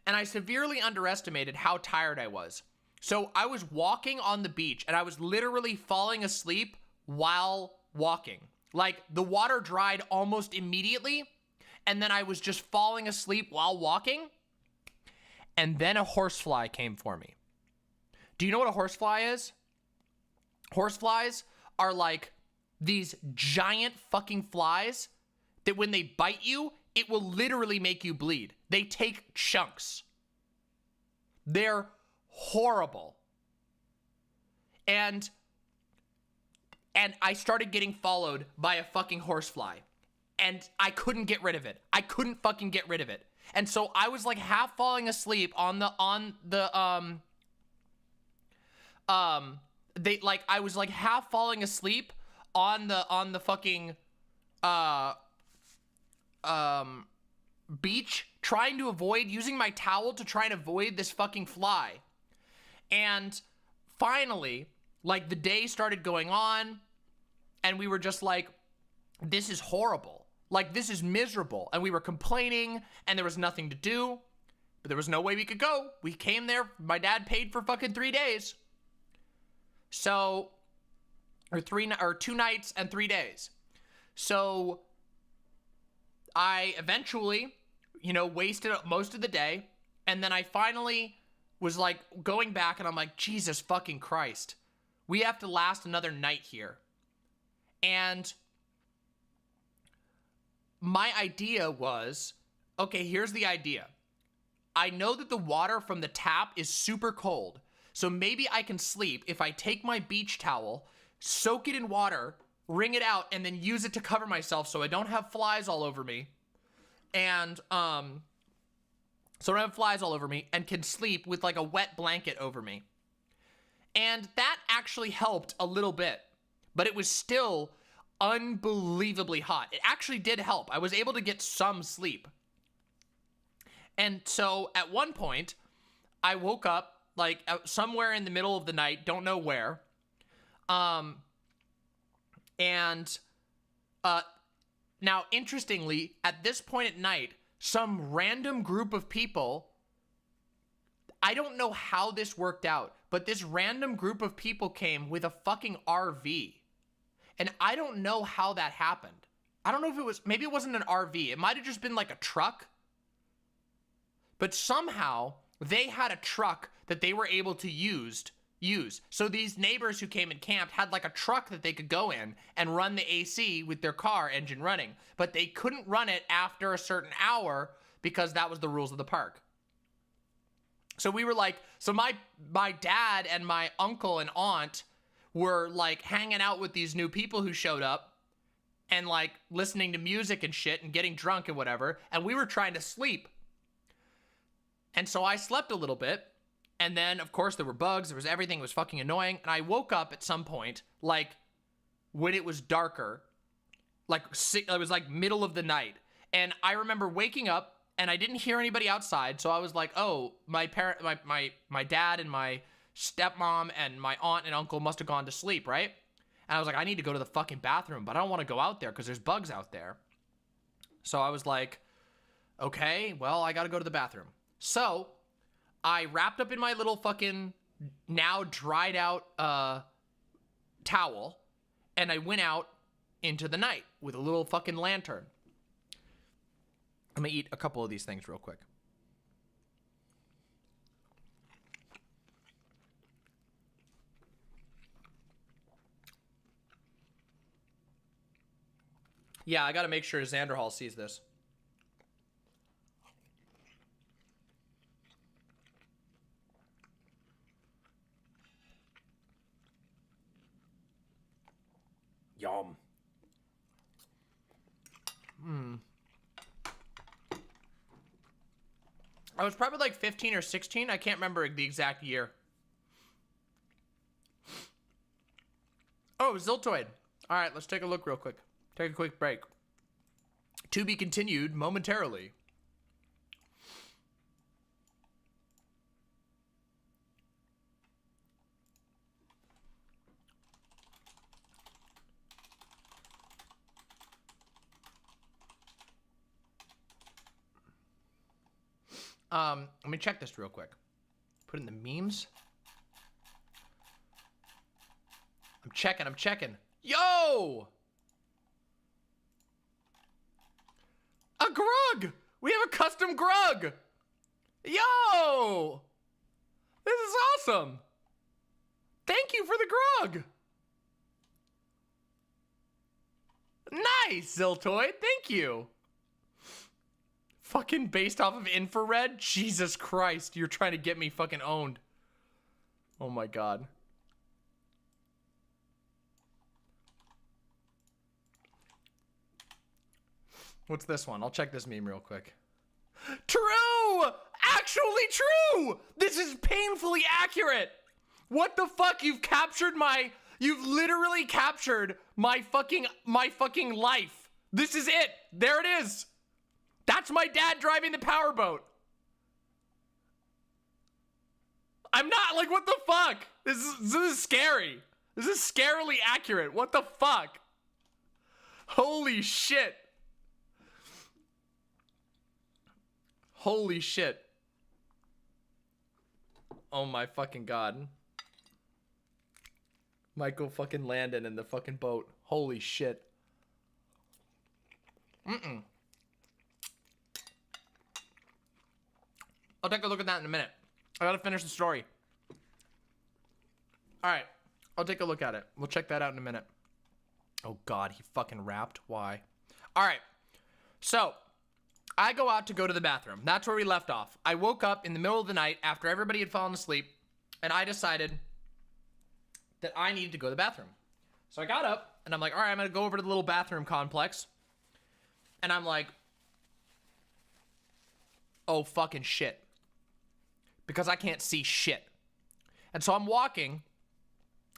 And I severely underestimated how tired I was. So I was walking on the beach and I was literally falling asleep while walking. Like the water dried almost immediately and then I was just falling asleep while walking. And then a horsefly came for me. Do you know what a horsefly is? Horseflies are like these giant fucking flies that when they bite you, it will literally make you bleed. They take chunks. They're horrible. And I started getting followed by a fucking horsefly. And I couldn't get rid of it. I couldn't fucking get rid of it. And so I was like half falling asleep I was like half falling asleep on the fucking beach, trying to avoid, using my towel to try and avoid this fucking fly. And finally, like the day started going on and we were just like, this is horrible. Like this is miserable. And we were complaining and there was nothing to do, but there was no way we could go. We came there. My dad paid for fucking 3 days. So, or 2 nights and 3 days. So I eventually, wasted most of the day. And then I finally was like going back and I'm like, Jesus fucking Christ. We have to last another night here. And my idea was, okay, here's the idea. I know that the water from the tap is super cold. So maybe I can sleep if I take my beach towel, soak it in water, wring it out, and then use it to cover myself so I don't have flies all over me. And, so I don't have flies all over me and can sleep with like a wet blanket over me. And that actually helped a little bit, but it was still unbelievably hot. It actually did help. I was able to get some sleep. And so at one point, I woke up like somewhere in the middle of the night, don't know where. Now interestingly, at this point at night, some random group of people, I don't know how this worked out, but this random group of people came with a fucking RV. And I don't know how that happened. I don't know if it was, maybe it wasn't an RV. It might have just been like a truck. But somehow they had a truck that they were able to use. So these neighbors who came and camped had like a truck that they could go in and run the AC with their car engine running. But they couldn't run it after a certain hour because that was the rules of the park. So we were like, so my dad and my uncle and aunt were like hanging out with these new people who showed up and like listening to music and shit and getting drunk and whatever. And we were trying to sleep. And so I slept a little bit. And then, of course, there were bugs. There was everything. It was fucking annoying. And I woke up at some point, like, when it was darker. Like, it was, like, middle of the night. And I remember waking up, and I didn't hear anybody outside. So I was like, oh, my dad and my stepmom and my aunt and uncle must have gone to sleep, right? And I was like, I need to go to the fucking bathroom, but I don't want to go out there because there's bugs out there. So I was like, okay, well, I got to go to the bathroom. So I wrapped up in my little fucking now dried out towel, and I went out into the night with a little fucking lantern. I'm gonna eat a couple of these things real quick. Yeah, I gotta make sure Xanderhall sees this. Yum. I was probably like 15 or 16. I can't remember the exact year. Oh, Ziltoid. All right, let's take a look real quick. Take a quick break. To be continued momentarily. Let me check this real quick. Put in the memes. I'm checking. Yo! A grug! We have a custom grug! Yo! This is awesome! Thank you for the grug! Nice, Ziltoid. Thank you. Fucking based off of infrared? Jesus Christ, you're trying to get me fucking owned. Oh my god. What's this one? I'll check this meme real quick. True! Actually true! This is painfully accurate! What the fuck? You've literally captured my fucking life. This is it. There it is. That's my dad driving the powerboat. I'm not, like, what the fuck? This is scary. This is scarily accurate. What the fuck? Holy shit. Holy shit. Oh my fucking god. Michael fucking Landon in the fucking boat. Holy shit. I'll take a look at that in a minute. I gotta finish the story. Alright. I'll take a look at it. We'll check that out in a minute. Oh god, he fucking rapped. Why? Alright. So, I go out to go to the bathroom. That's where we left off. I woke up in the middle of the night after everybody had fallen asleep, and I decided that I needed to go to the bathroom. So I got up, and I'm like, alright, I'm gonna go over to the little bathroom complex. And I'm like, oh fucking shit. Because I can't see shit. And so I'm walking,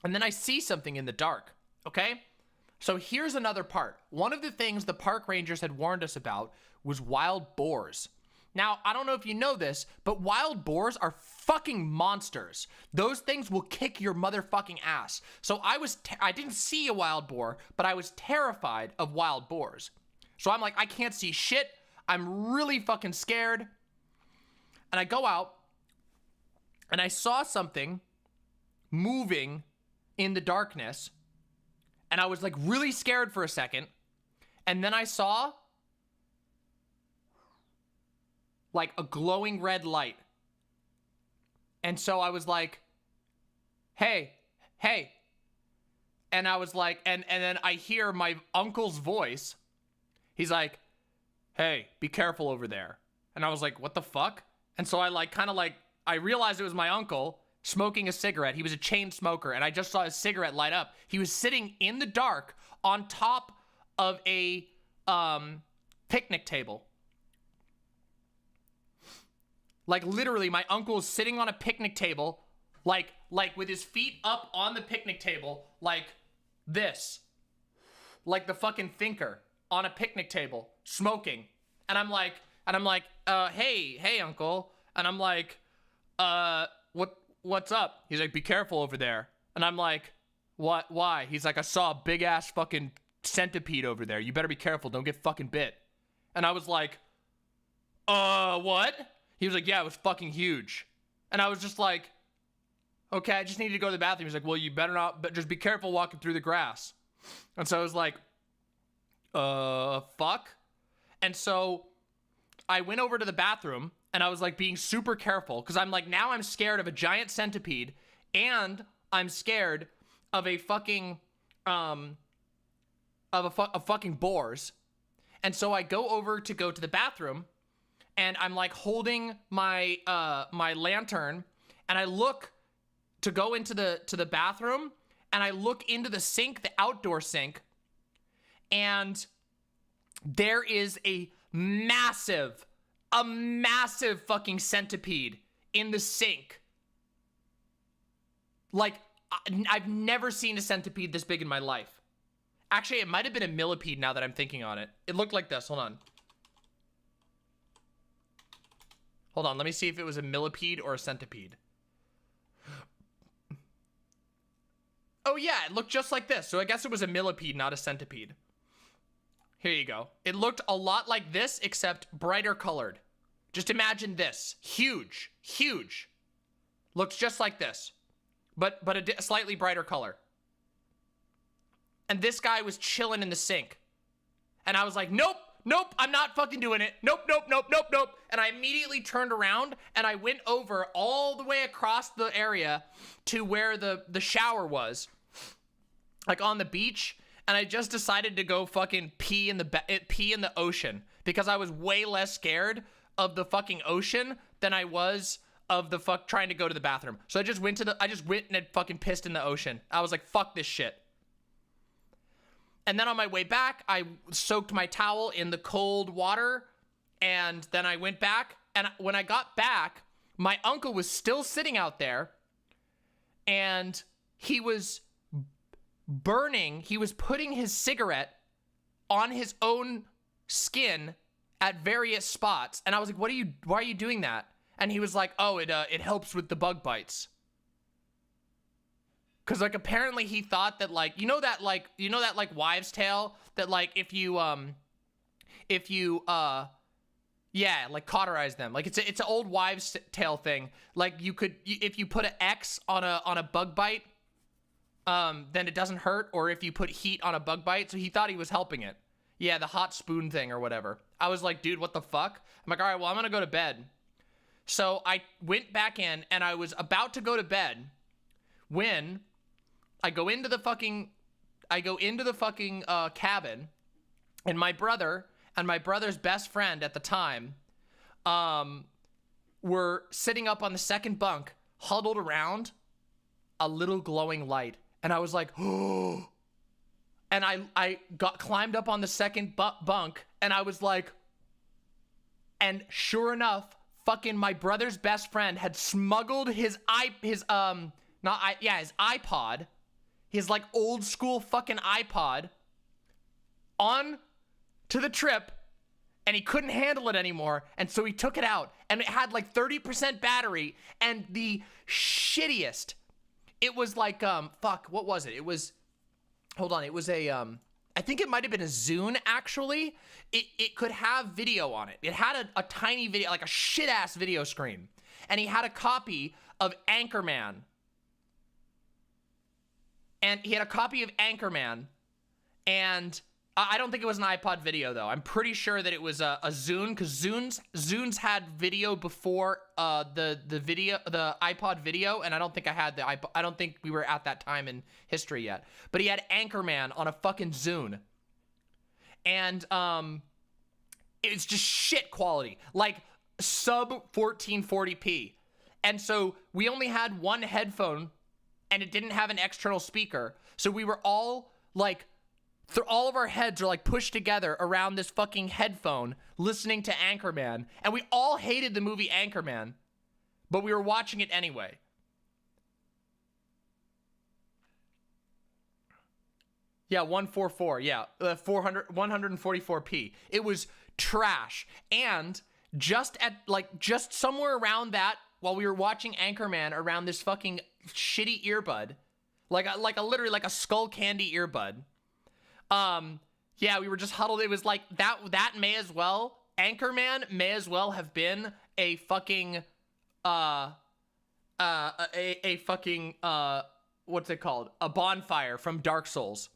and then I see something in the dark, okay? So here's another part. One of the things the park rangers had warned us about was wild boars. Now, I don't know if you know this, but wild boars are fucking monsters. Those things will kick your motherfucking ass. So I didn't see a wild boar, but I was terrified of wild boars. So I'm like, I can't see shit. I'm really fucking scared. And I go out, and I saw something moving in the darkness, and I was like really scared for a second, and then I saw like a glowing red light. And so I was like, hey. And I was like, and then I hear my uncle's voice. He's like, hey, be careful over there. And I was like, what the fuck? And so I like kind of like, I realized it was my uncle smoking a cigarette. He was a chain smoker, and I just saw his cigarette light up. He was sitting in the dark on top of a picnic table. Like literally, my uncle is sitting on a picnic table, like with his feet up on the picnic table, like this, like the fucking thinker on a picnic table, smoking. And I'm like, hey, uncle. And I'm like, what's up? He's like, be careful over there. And I'm like, What? Why? He's like, I saw a big ass fucking centipede over there. You better be careful. Don't get fucking bit. And I was like, what? He was like, yeah, it was fucking huge. And I was just like, okay, I just need to go to the bathroom. He's like, well, you better not, but just be careful walking through the grass. And so I was like, fuck. And so I went over to the bathroom and I was like being super careful because I'm like, now I'm scared of a giant centipede and I'm scared of a fucking, of fucking boars. And so I go to the bathroom and I'm like holding my, my lantern and I look to go into the bathroom and I look into the sink, the outdoor sink, and there is a massive fucking centipede in the sink. Like, I've never seen a centipede this big in my life. Actually, it might have been a millipede now that I'm thinking on it. It looked like this. Hold on. Hold on. Let me see if it was a millipede or a centipede. Oh, yeah. It looked just like this. So I guess it was a millipede, not a centipede. Here you go. It looked a lot like this, except brighter colored. Just imagine this. Huge. Huge. Looks just like this. But a slightly brighter color. And this guy was chilling in the sink. And I was like, nope, I'm not fucking doing it. Nope. And I immediately turned around and I went over all the way across the area to where the shower was. Like on the beach. And I just decided to go fucking pee in the ocean. Because I was way less scared of the fucking ocean than I was of the trying to go to the bathroom. So I just went and had fucking pissed in the ocean. I was like, fuck this shit. And then on my way back, I soaked my towel in the cold water. And then I went back. And when I got back, my uncle was still sitting out there. And he was burning. He was putting his cigarette on his own skin at various spots. And I was like, why are you doing that? And he was like, oh, it helps with the bug bites. Cause like apparently he thought that like, you know that wives' tale that like if you like cauterize them. Like it's an old wives' tale thing. Like if you put an X on a bug bite, then it doesn't hurt, or if you put heat on a bug bite. So he thought he was helping it. Yeah, the hot spoon thing or whatever. I was like, dude, what the fuck? I'm like, all right, well, I'm gonna go to bed. So I went back in and I was about to go to bed when I go into the fucking cabin, and my brother and my brother's best friend at the time were sitting up on the second bunk, huddled around a little glowing light. And I was like, oh. And I climbed up on the second bunk, and I was like, and sure enough, fucking my brother's best friend had smuggled his iPod, his like old school fucking iPod, on to the trip, and he couldn't handle it anymore, and so he took it out, and it had like 30% battery, and the shittiest, it was like, fuck, what was it? It was, hold on, it was a, I think it might have been a Zune, actually. It could have video on it. It had a tiny video, like a shit-ass video screen. And he had a copy of Anchorman. And he had a copy of Anchorman. And I don't think it was an iPod video, though. I'm pretty sure that it was a Zune, because Zunes had video before the iPod video, and I don't think I had the iPod. I don't think we were at that time in history yet. But he had Anchorman on a fucking Zune, and it's just shit quality, like sub 1440p. And so we only had one headphone, and it didn't have an external speaker, so we were all like, all of our heads are like pushed together around this fucking headphone listening to Anchorman. And we all hated the movie Anchorman, but we were watching it anyway. Yeah, 144. Yeah, 144p. It was trash. And just somewhere around that, while we were watching Anchorman around this fucking shitty earbud, literally like a skull candy earbud. Yeah, we were just huddled. It was like that may as well, Anchorman may as well have been a fucking a fucking what's it called? A bonfire from Dark Souls.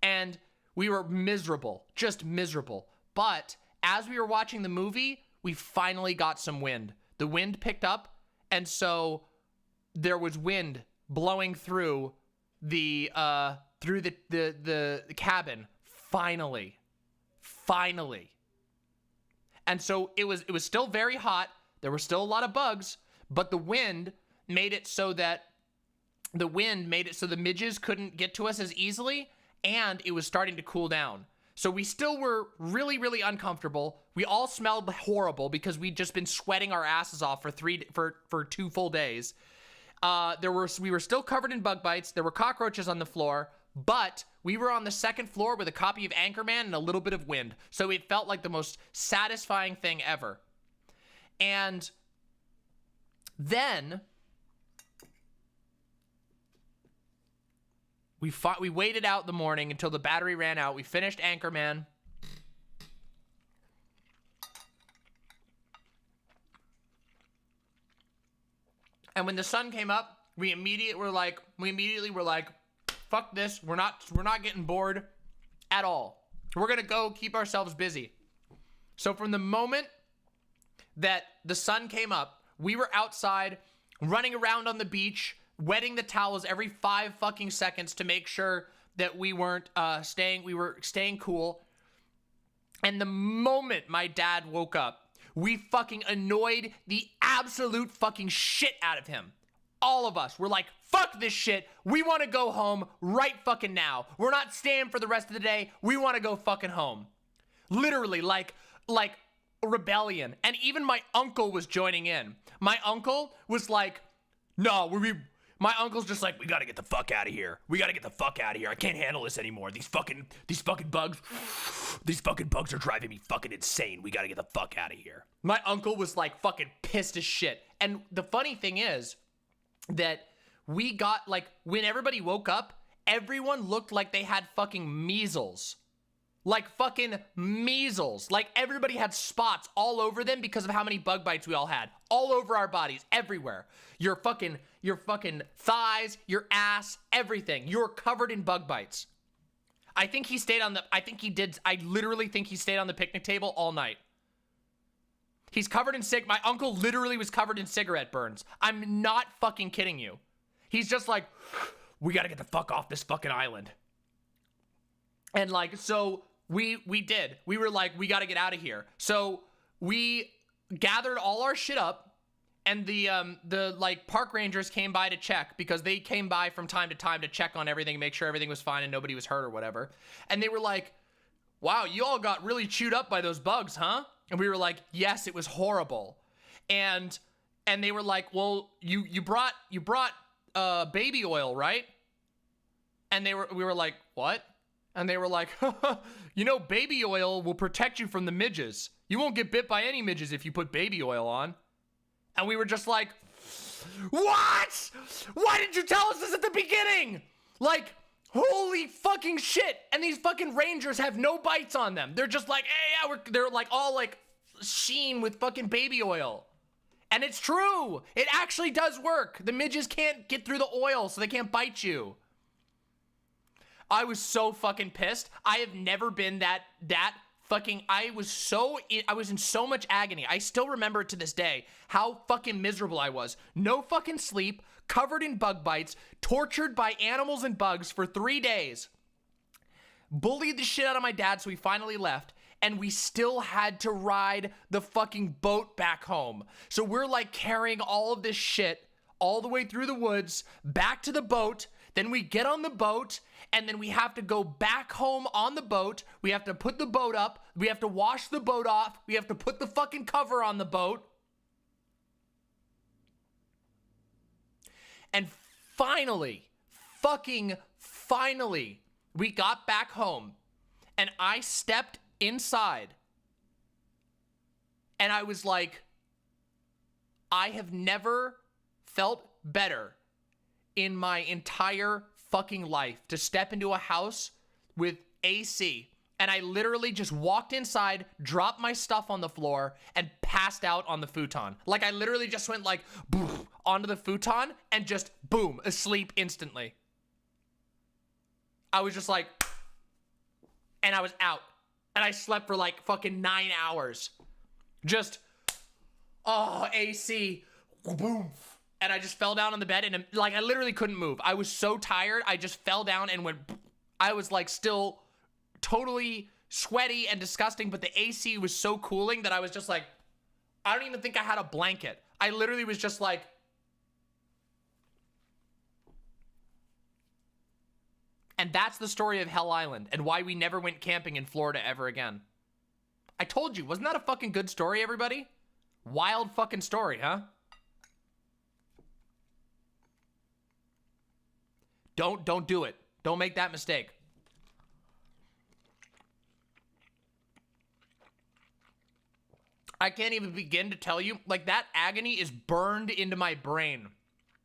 And we were miserable, just miserable. But as we were watching the movie, we finally got some wind. The wind picked up, and so there was wind blowing through the cabin. Finally. And so it was still very hot. There were still a lot of bugs, but the wind made it so the midges couldn't get to us as easily, and it was starting to cool down. So we still were really, really uncomfortable. We all smelled horrible because we'd just been sweating our asses off for 2 full days. We were still covered in bug bites. There were cockroaches on the floor, but we were on the second floor with a copy of Anchorman and a little bit of wind. So it felt like the most satisfying thing ever. And then we waited out the morning until the battery ran out. We finished Anchorman. And when the sun came up, we immediately were like, fuck this. We're not getting bored at all. We're gonna go keep ourselves busy. So from the moment that the sun came up, we were outside running around on the beach, wetting the towels every 5 fucking seconds to make sure that we were staying cool. And the moment my dad woke up, we fucking annoyed the absolute fucking shit out of him. All of us were like, fuck this shit. We want to go home right fucking now. We're not staying for the rest of the day. We want to go fucking home. Literally, like rebellion. And even my uncle was joining in. My uncle was like, no, my uncle's just like, we gotta get the fuck out of here. We gotta get the fuck out of here. I can't handle this anymore. These fucking bugs are driving me fucking insane. We gotta get the fuck out of here. My uncle was like fucking pissed as shit. And the funny thing is that we got, like, when everybody woke up, everyone looked like they had fucking measles. Like fucking measles. Like everybody had spots all over them because of how many bug bites we all had. All over our bodies, everywhere. Your fucking thighs, your ass, everything. You're covered in bug bites. I literally think he stayed on the picnic table all night. He's covered in my uncle literally was covered in cigarette burns. I'm not fucking kidding you. He's just like, we gotta get the fuck off this fucking island. And like, so we did. We were like, we gotta get out of here. So we gathered all our shit up, and the like park rangers came by to check, because they came by from time to time to check on everything, make sure everything was fine and nobody was hurt or whatever. And they were like, wow, you all got really chewed up by those bugs, huh? And we were like, yes, it was horrible. And they were like, well, you brought baby oil, right? And we were like, what? And they were like, baby oil will protect you from the midges. You won't get bit by any midges if you put baby oil on. And we were just like, what? Why didn't you tell us this at the beginning? Like, holy fucking shit. And these fucking rangers have no bites on them. They're just like, hey, yeah, they're like all like sheen with fucking baby oil. And it's true. It actually does work. The midges can't get through the oil, so they can't bite you. I was so fucking pissed. I have never been that fucking, I was in so much agony. I still remember it to this day, how fucking miserable I was. No fucking sleep, covered in bug bites, tortured by animals and bugs for 3 days. Bullied the shit out of my dad, so we finally left. And we still had to ride the fucking boat back home. So we're like carrying all of this shit all the way through the woods, back to the boat. Then we get on the boat, and then we have to go back home on the boat. We have to put the boat up. We have to wash the boat off. We have to put the fucking cover on the boat. And finally, we got back home, and I stepped inside, and I was like, I have never felt better in my entire fucking life to step into a house with AC. And I literally just walked inside, dropped my stuff on the floor, and passed out on the futon. Like, I literally just went like, boom, onto the futon, and just, boom, asleep instantly. I was just like, and I was out. And I slept for like fucking 9 hours. Just, oh, AC, boom. And I just fell down on the bed, and like, I literally couldn't move. I was so tired, I just fell down and went, I was like still totally sweaty and disgusting, but the AC was so cooling that I was just like, I don't even think I had a blanket. I literally was just like, and that's the story of Hell Island and why we never went camping in Florida ever again. I told you, wasn't that a fucking good story, everybody? Wild fucking story, huh? Don't do it. Don't make that mistake. I can't even begin to tell you, like, that agony is burned into my brain.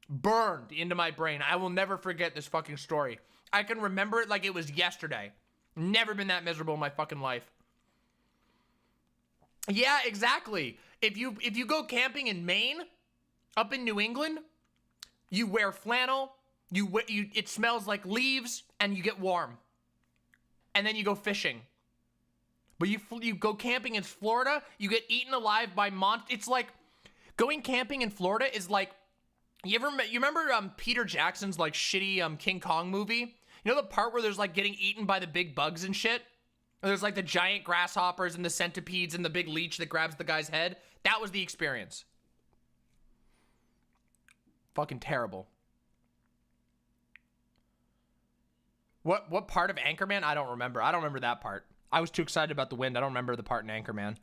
Burned into my brain. I will never forget this fucking story. I can remember it like it was yesterday. Never been that miserable in my fucking life. Yeah, exactly. If you go camping in Maine, up in New England, you wear flannel, it smells like leaves, and you get warm. And then you go fishing. But you go camping in Florida, you get eaten alive by monsters. It's like, going camping in Florida is like, you remember Peter Jackson's like shitty King Kong movie? You know the part where there's like getting eaten by the big bugs and shit? There's like the giant grasshoppers and the centipedes and the big leech that grabs the guy's head? That was the experience. Fucking terrible. What part of Anchorman? I don't remember. I don't remember that part. I was too excited about the wind. I don't remember the part in Anchorman.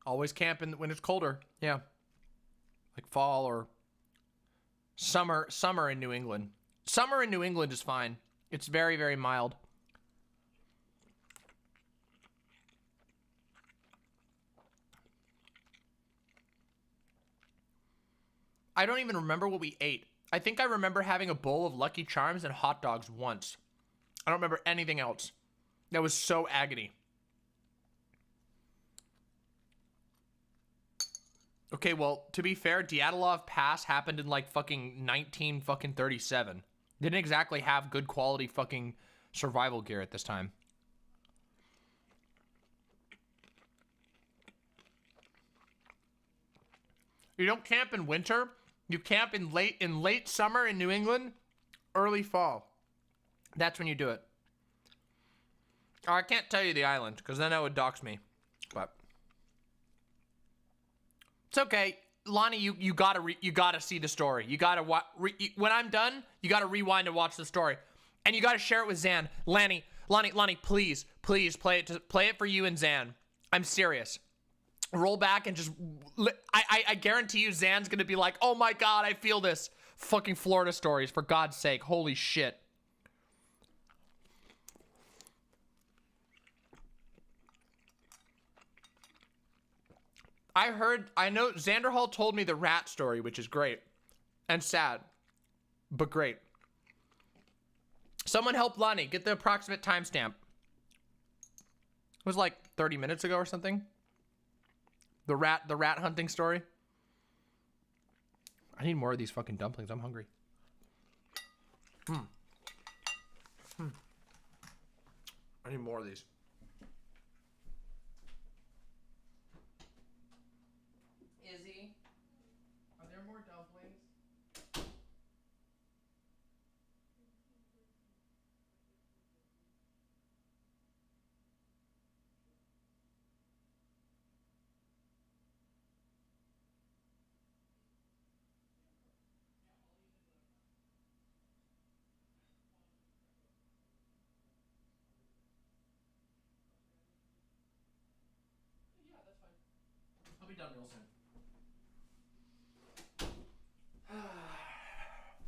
Always camping when it's colder. Yeah. Like fall or summer in New England. Summer in New England is fine. It's very, very mild. I don't even remember what we ate. I think I remember having a bowl of Lucky Charms and hot dogs once. I don't remember anything else. That was so agony. Okay, well, to be fair, Dyatlov Pass happened in like fucking 1937. Didn't exactly have good quality fucking survival gear at this time. You don't camp in winter. You camp in late summer in New England, early fall. That's when you do it. Oh, I can't tell you the island because then that would dox me. But it's okay, Lonnie. You gotta see the story. You gotta when I'm done, you gotta rewind and watch the story, and you gotta share it with Zan. Lonnie, please play it for you and Zan. I'm serious. Roll back and just, I guarantee you Zan's gonna be like, oh my god, I feel this. Fucking Florida stories, for God's sake. Holy shit. I know Xanderhall told me the rat story, which is great. And sad. But great. Someone help Lonnie get the approximate timestamp. It was like 30 minutes ago or something. The rat hunting story. I need more of these fucking dumplings. I'm hungry. I need more of these. Izzy, are there more dumplings? I'll be done real soon.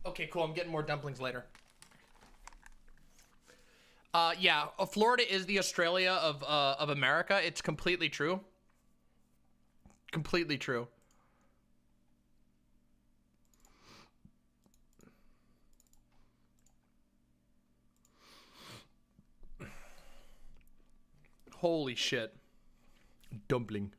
Okay, cool. I'm getting more dumplings later. Yeah, Florida is the Australia of America. It's completely true. Completely true. Holy shit. Dumpling.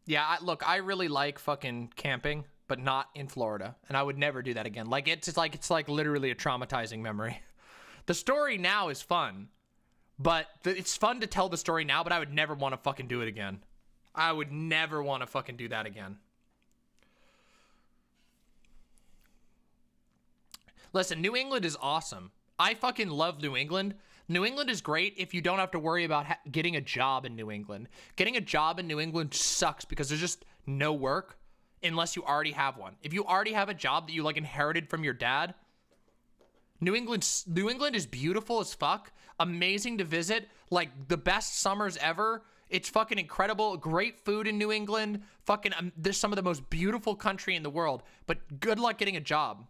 Yeah, look, I really like fucking camping, but not in Florida, and I would never do that again. Like it's like literally a traumatizing memory. The story now is fun, but it's fun to tell the story now, but I would never want to fucking do it again. I would never want to fucking do that again. Listen, New England is awesome. I fucking love New England. New England is great if you don't have to worry about getting a job in New England. Getting a job in New England sucks because there's just no work unless you already have one. If you already have a job that you like inherited from your dad, New England is beautiful as fuck, amazing to visit, like the best summers ever. It's fucking incredible. Great food in New England. Fucking there's some of the most beautiful country in the world, but good luck getting a job.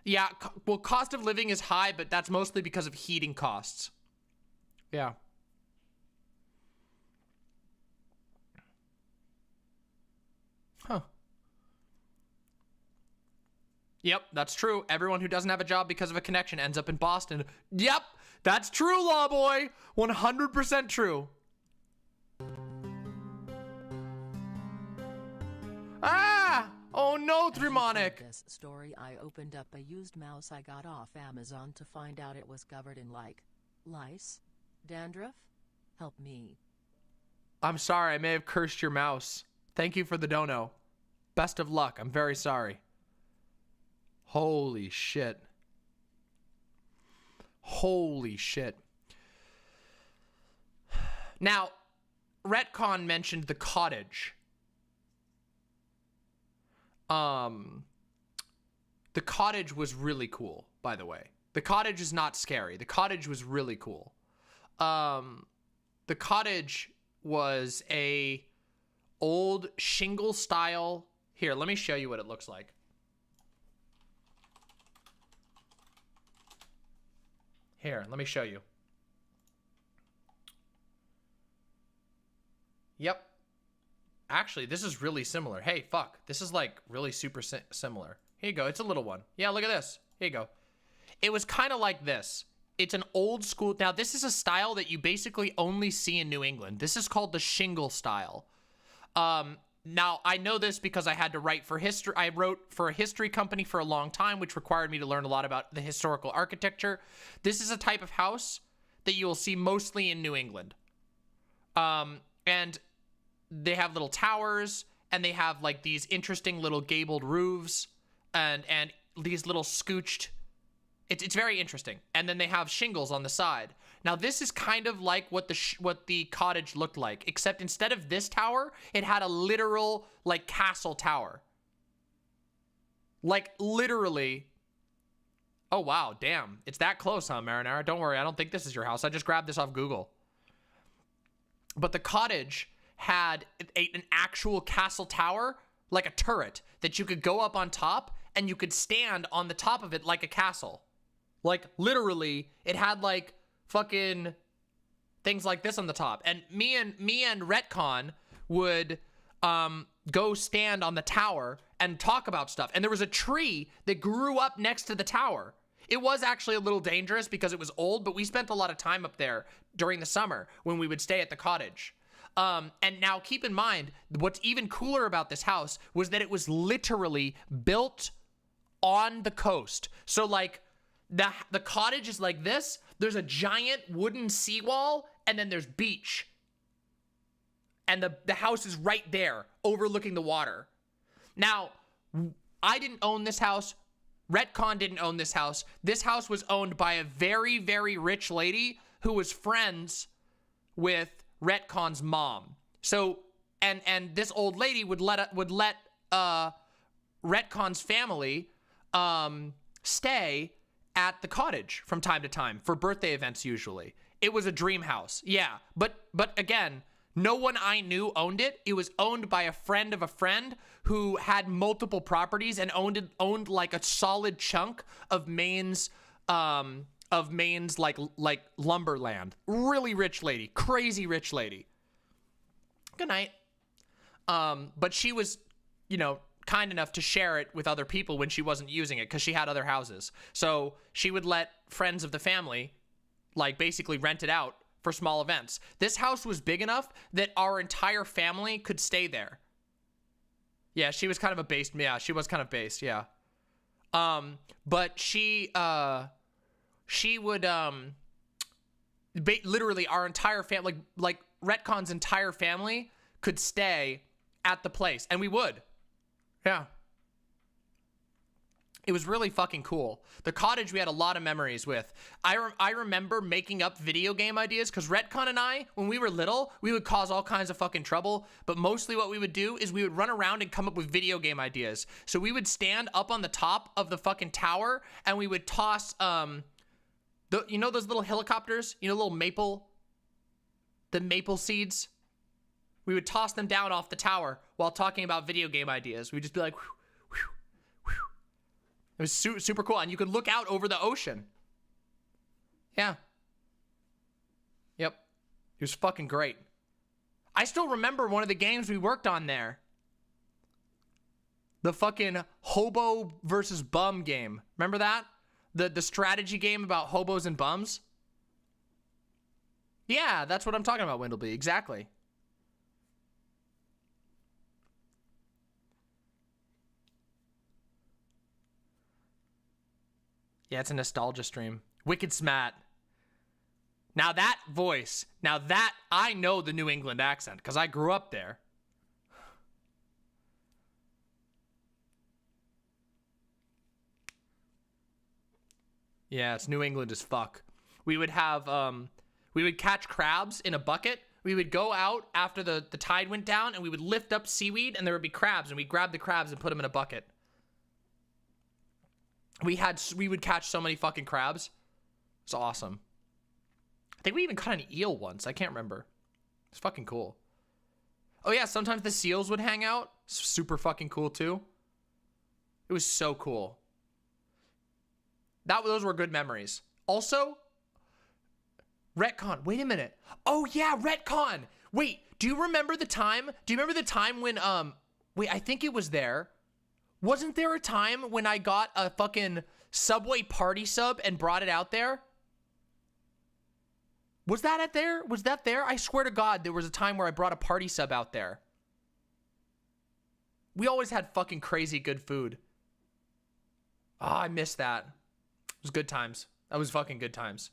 Yeah, well, cost of living is high, but that's mostly because of heating costs. Yeah. Huh. Yep, that's true. Everyone who doesn't have a job because of a connection ends up in Boston. Yep, that's true, law boy. 100% true. Ah! Oh no, Thremonic! This story, I opened up a used mouse I got off Amazon to find out it was covered in lice, dandruff. Help me. I'm sorry, I may have cursed your mouse. Thank you for the dono. Best of luck. I'm very sorry. Holy shit. Holy shit. Now, Retcon mentioned the cottage. The cottage was really cool, by the way. The cottage is not scary. The cottage was really cool. The cottage was a old shingle style. Here, let me show you what it looks like. Here, let me show you. Yep. Actually, this is really similar. Hey, fuck. This is like really super similar. Here you go. It's a little one. Yeah, look at this. Here you go. It was kind of like this. It's an old school. Now, this is a style that you basically only see in New England. This is called the shingle style. Now, I know this because I had to write for history. I wrote for a history company for a long time, which required me to learn a lot about the historical architecture. This is a type of house that you will see mostly in New England. And they have little towers, and they have like these interesting little gabled roofs, and these little scooched. It's very interesting. And then they have shingles on the side. Now this is kind of like what the cottage looked like, except instead of this tower, it had a literal like castle tower. Like literally. Oh wow, damn. It's that close, huh, Marinara? Don't worry, I don't think this is your house. I just grabbed this off Google. But the cottage had an actual castle tower, like a turret, that you could go up on top, and you could stand on the top of it like a castle. Like, literally, it had, like, fucking things like this on the top. And me and Retcon would go stand on the tower and talk about stuff. And there was a tree that grew up next to the tower. It was actually a little dangerous because it was old, but we spent a lot of time up there during the summer when we would stay at the cottage. And now keep in mind, what's even cooler about this house was that it was literally built on the coast. So like the cottage is like this. There's a giant wooden seawall, and then there's beach. And the house is right there, overlooking the water. Now, I didn't own this house. Retcon didn't own this house. This house was owned by a very, very rich lady who was friends with Retcon's mom. So, and this old lady would let Retcon's family stay at the cottage from time to time for birthday events usually. It was a dream house. Yeah, but again, No one I knew owned it. It was owned by a friend of a friend who had multiple properties and owned like a solid chunk of Maine's like lumberland. Really rich lady, crazy rich lady. Good night. But she was, you know, kind enough to share it with other people when she wasn't using it because she had other houses. So she would let friends of the family, like, basically rent it out for small events. This house was big enough that our entire family could stay there. Yeah, she was kind of a based. Yeah, she was kind of based. Yeah. But she would literally our entire family, like Retcon's entire family could stay at the place, and we would. Yeah. It was really fucking cool. The cottage we had a lot of memories with. I remember making up video game ideas because Retcon and I, when we were little, we would cause all kinds of fucking trouble. But mostly what we would do is we would run around and come up with video game ideas. So we would stand up on the top of the fucking tower and we would toss, you know those little helicopters? You know, the maple seeds? We would toss them down off the tower while talking about video game ideas. We'd just be like, whew, whew, whew. It was super cool. And you could look out over the ocean. Yeah. Yep. It was fucking great. I still remember one of the games we worked on there. The fucking hobo versus bum game. Remember that? The strategy game about hobos and bums? Yeah, that's what I'm talking about, Windleby. Exactly. Yeah, it's a nostalgia stream. Wicked Smat. Now that voice, now that, I know the New England accent because I grew up there. Yeah, it's New England as fuck. We would have, we would catch crabs in a bucket. We would go out after the tide went down and we would lift up seaweed and there would be crabs and we'd grab the crabs and put them in a bucket. We would catch so many fucking crabs. It's awesome. I think we even caught an eel once. I can't remember. It's fucking cool. Oh yeah, sometimes the seals would hang out. Super fucking cool too. It was so cool. Those were good memories. Also, Retcon. Wait a minute. Oh yeah, Retcon. Wait, do you remember the time? Do you remember the time when wait, I think it was there. Wasn't there a time when I got a fucking Subway party sub and brought it out there? Was that at there? Was that there? I swear to God, there was a time where I brought a party sub out there. We always had fucking crazy good food. Oh, I missed that. It was good times. That was fucking good times.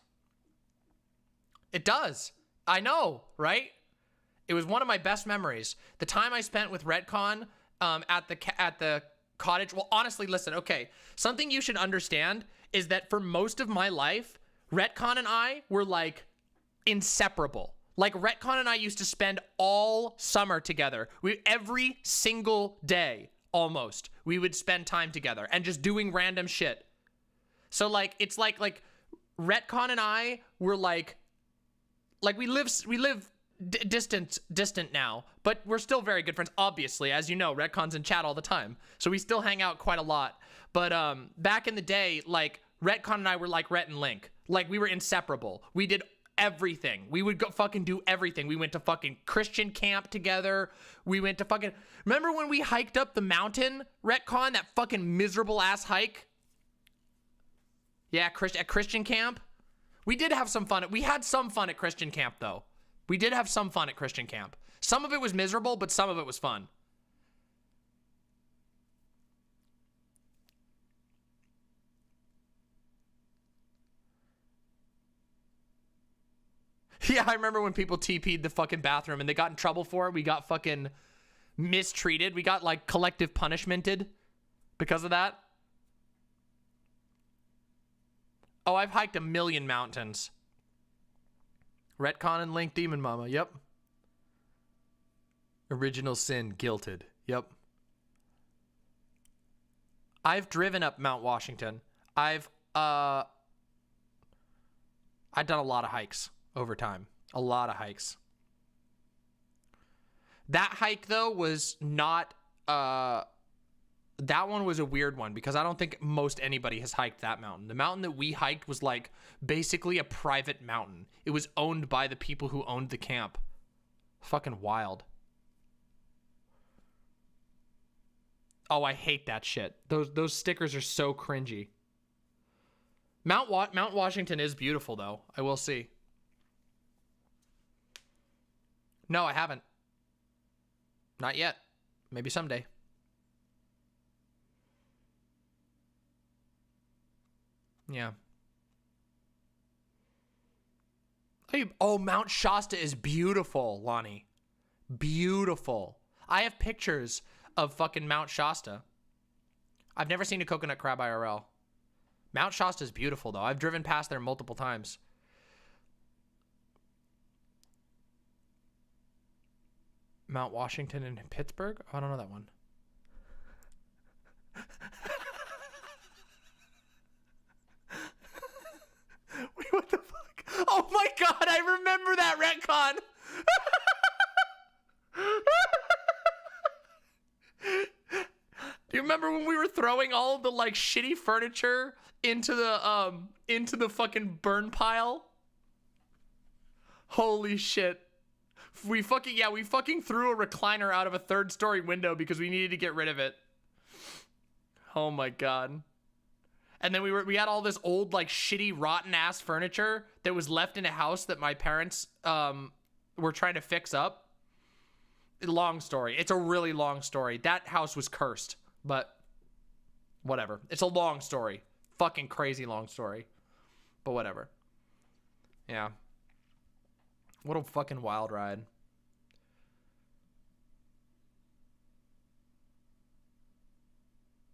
It does. I know, right? It was one of my best memories. The time I spent with Retcon at the cottage. Well, honestly, listen, okay. Something you should understand is that for most of my life, Retcon and I were like inseparable. Like Retcon and I used to spend all summer together. Every single day, almost, we would spend time together and just doing random shit. So like, it's like Retcon and I were like we live distant now, but we're still very good friends. Obviously, as you know, Retcon's in chat all the time, so we still hang out quite a lot. But back in the day, like Retcon and I were like Rhett and Link. Like we were inseparable. We did everything. We would go fucking do everything. We went to fucking Christian camp together. We went to fucking, remember when we hiked up the mountain, Retcon, that fucking miserable ass hike? Yeah, at Christian camp. We did have some fun. We had some fun at Christian camp though. We did have some fun at Christian camp. Some of it was miserable, but some of it was fun. Yeah, I remember when people TP'd the fucking bathroom and they got in trouble for it. We got fucking mistreated. We got like collective punishmented because of that. Oh, I've hiked a million mountains. Retcon and Link Demon Mama, yep. Original Sin, Guilted, yep. I've driven up Mount Washington. I've done a lot of hikes over time. A lot of hikes. That hike though was not that one was a weird one because I don't think most anybody has hiked that mountain. The mountain that we hiked was like basically a private mountain. It was owned by the people who owned the camp. Fucking wild. Oh, I hate that shit. Those stickers are so cringy. Mount Washington is beautiful though. I will see. No, I haven't. Not yet. Maybe someday. Yeah. Hey, oh, Mount Shasta is beautiful, Lonnie. Beautiful. I have pictures of fucking Mount Shasta. I've never seen a coconut crab IRL. Mount Shasta is beautiful, though. I've driven past there multiple times. Mount Washington in Pittsburgh? Oh, I don't know that one. Wait, what the fuck? Oh my god, I remember that retcon! Do you remember when we were throwing all of the like shitty furniture into the fucking burn pile? Holy shit. We fucking threw a recliner out of a 3rd-story window because we needed to get rid of it. Oh my god. And then we had all this old like shitty rotten ass furniture that was left in a house that my parents were trying to fix up. Long story. It's a really long story. That house was cursed, but whatever. It's a long story. Fucking crazy long story. But whatever. Yeah. What a fucking wild ride.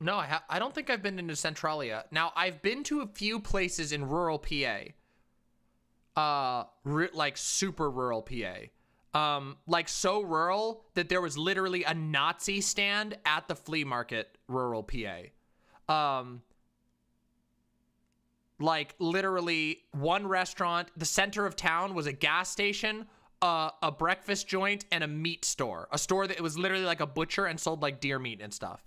No, I don't think I've been into Centralia. Now, I've been to a few places in rural PA. Like super rural PA. Like so rural that there was literally a Nazi stand at the flea market, rural PA. Like literally one restaurant, the center of town was a gas station, a breakfast joint, and a meat store. A store that it was literally like a butcher and sold like deer meat and stuff.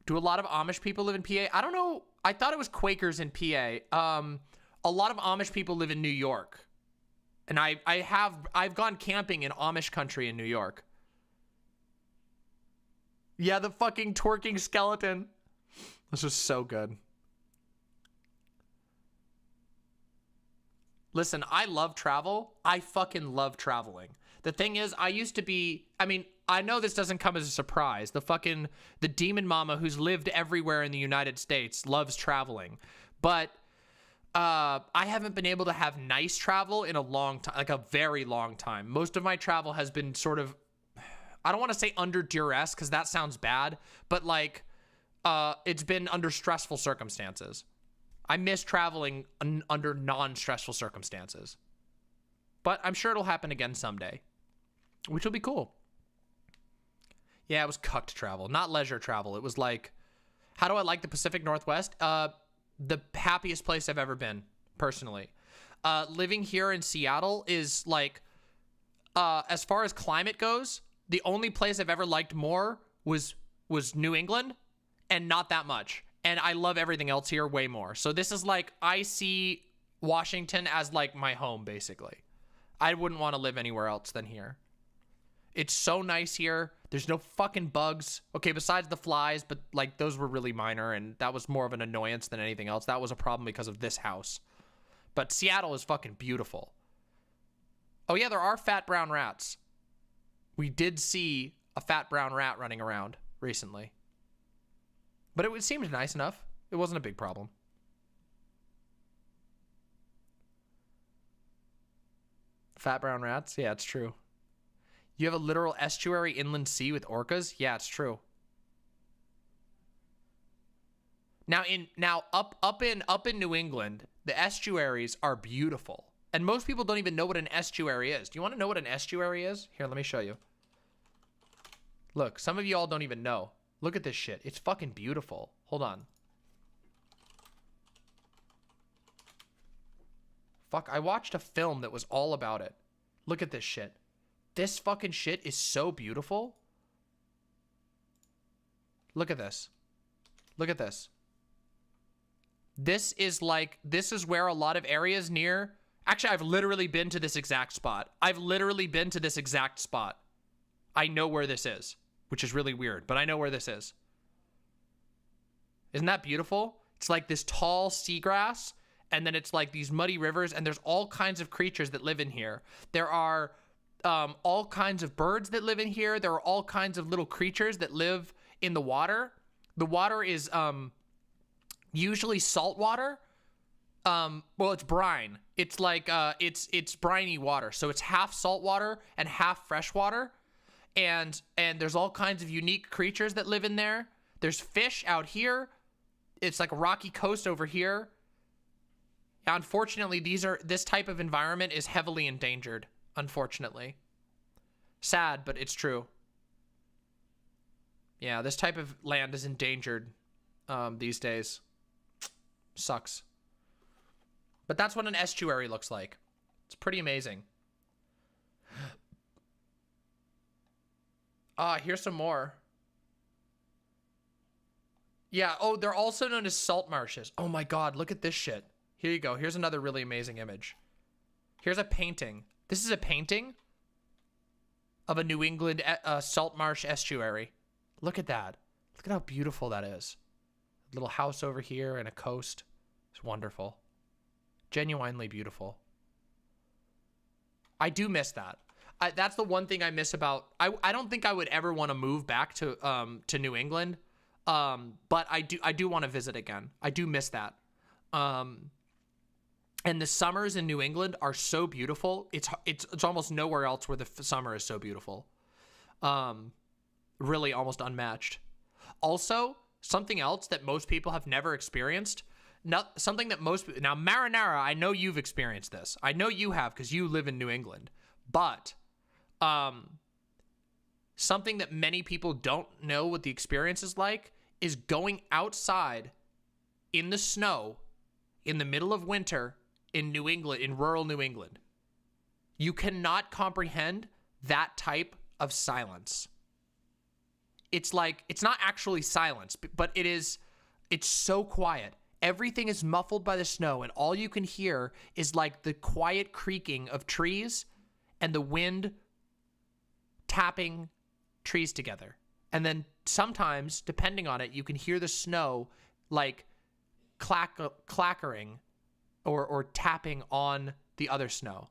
Do a lot of Amish people live in PA? I don't know. I thought it was Quakers in PA. A lot of Amish people live in New York. And I've gone camping in Amish country in New York. Yeah, the fucking twerking skeleton. This was so good. Listen, I love travel. I fucking love traveling. The thing is, I mean, I know this doesn't come as a surprise. The demon mama who's lived everywhere in the United States loves traveling. But I haven't been able to have nice travel in a long time, like a very long time. Most of my travel has been sort of, I don't want to say under duress because that sounds bad, but like it's been under stressful circumstances. I miss traveling under non-stressful circumstances. But I'm sure it'll happen again someday, which will be cool. Yeah, it was cucked travel, not leisure travel. It was like, how do I like the Pacific Northwest? The happiest place I've ever been, personally. Living here in Seattle is like, as far as climate goes, the only place I've ever liked more was New England, and not that much. And I love everything else here way more. So this is like, I see Washington as like my home, basically. I wouldn't want to live anywhere else than here. It's so nice here. There's no fucking bugs. Okay, besides the flies, but like those were really minor and that was more of an annoyance than anything else. That was a problem because of this house. But Seattle is fucking beautiful. Oh yeah, there are fat brown rats. We did see a fat brown rat running around recently. But it seemed nice enough. It wasn't a big problem. Fat brown rats? Yeah, it's true. You have a literal estuary inland sea with orcas? Yeah, it's true. Now up in New England, the estuaries are beautiful. And most people don't even know what an estuary is. Do you want to know what an estuary is? Here, let me show you. Look, some of you all don't even know. Look at this shit. It's fucking beautiful. Hold on. Fuck, I watched a film that was all about it. Look at this shit. This fucking shit is so beautiful. Look at this. Look at this. This is like, this is where a lot of areas near... Actually, I've literally been to this exact spot. I've literally been to this exact spot. I know where this is, which is really weird, but I know where this is. Isn't that beautiful? It's like this tall seagrass, and then it's like these muddy rivers, and there's all kinds of creatures that live in here. There are all kinds of birds that live in here. There are all kinds of little creatures that live in the water. The water is usually salt water. Well, it's brine. It's like it's briny water, so it's half salt water and half fresh water. And there's all kinds of unique creatures that live in there. There's fish out here. It's like a rocky coast over here. Unfortunately, this type of environment is heavily endangered, unfortunately. Sad, but it's true. Yeah, this type of land is endangered these days. Sucks. But that's what an estuary looks like. It's pretty amazing. Here's some more. Yeah, oh, they're also known as salt marshes. Oh my god, look at this shit. Here you go. Here's another really amazing image. Here's a painting. This is a painting of a New England salt marsh estuary. Look at that. Look at how beautiful that is. A little house over here and a coast. It's wonderful. Genuinely beautiful. I do miss that. That's the one thing I miss about... I don't think I would ever want to move back to New England. But I do want to visit again. I do miss that. And the summers in New England are so beautiful. It's almost nowhere else where the summer is so beautiful. Really almost unmatched. Also, something else that most people have never experienced. Something that now Marinara, I know you've experienced this. I know you have because you live in New England. But something that many people don't know what the experience is like is going outside in the snow in the middle of winter in New England, in rural New England. You cannot comprehend that type of silence. It's like, it's not actually silence, but it's so quiet. Everything is muffled by the snow, and all you can hear is like the quiet creaking of trees and the wind tapping trees together. And then sometimes, depending on it, you can hear the snow like clackering or tapping on the other snow.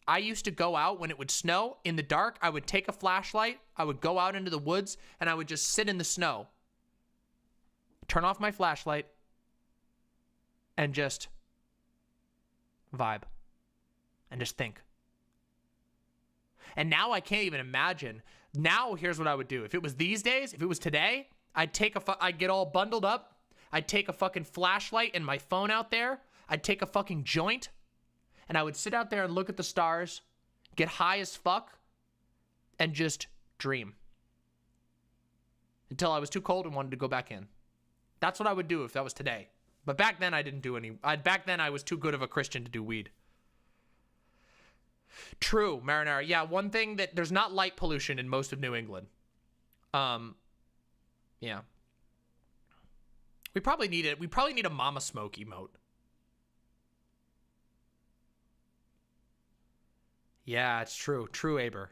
I used to go out when it would snow in the dark. I would take a flashlight. I would go out into the woods and I would just sit in the snow. Turn off my flashlight and just vibe and just think. And now I can't even imagine. Now here's what I would do. If it was these days, if it was today, I'd get all bundled up. I'd take a fucking flashlight and my phone out there. I'd take a fucking joint and I would sit out there and look at the stars, get high as fuck, and just dream. Until I was too cold and wanted to go back in. That's what I would do if that was today. But back then I didn't do any. Back then I was too good of a Christian to do weed. True, Marinara. Yeah, one thing that there's not light pollution in most of New England. Yeah. We probably need it. We probably need a Mama Smoke emote. Yeah, it's true. True, Aber.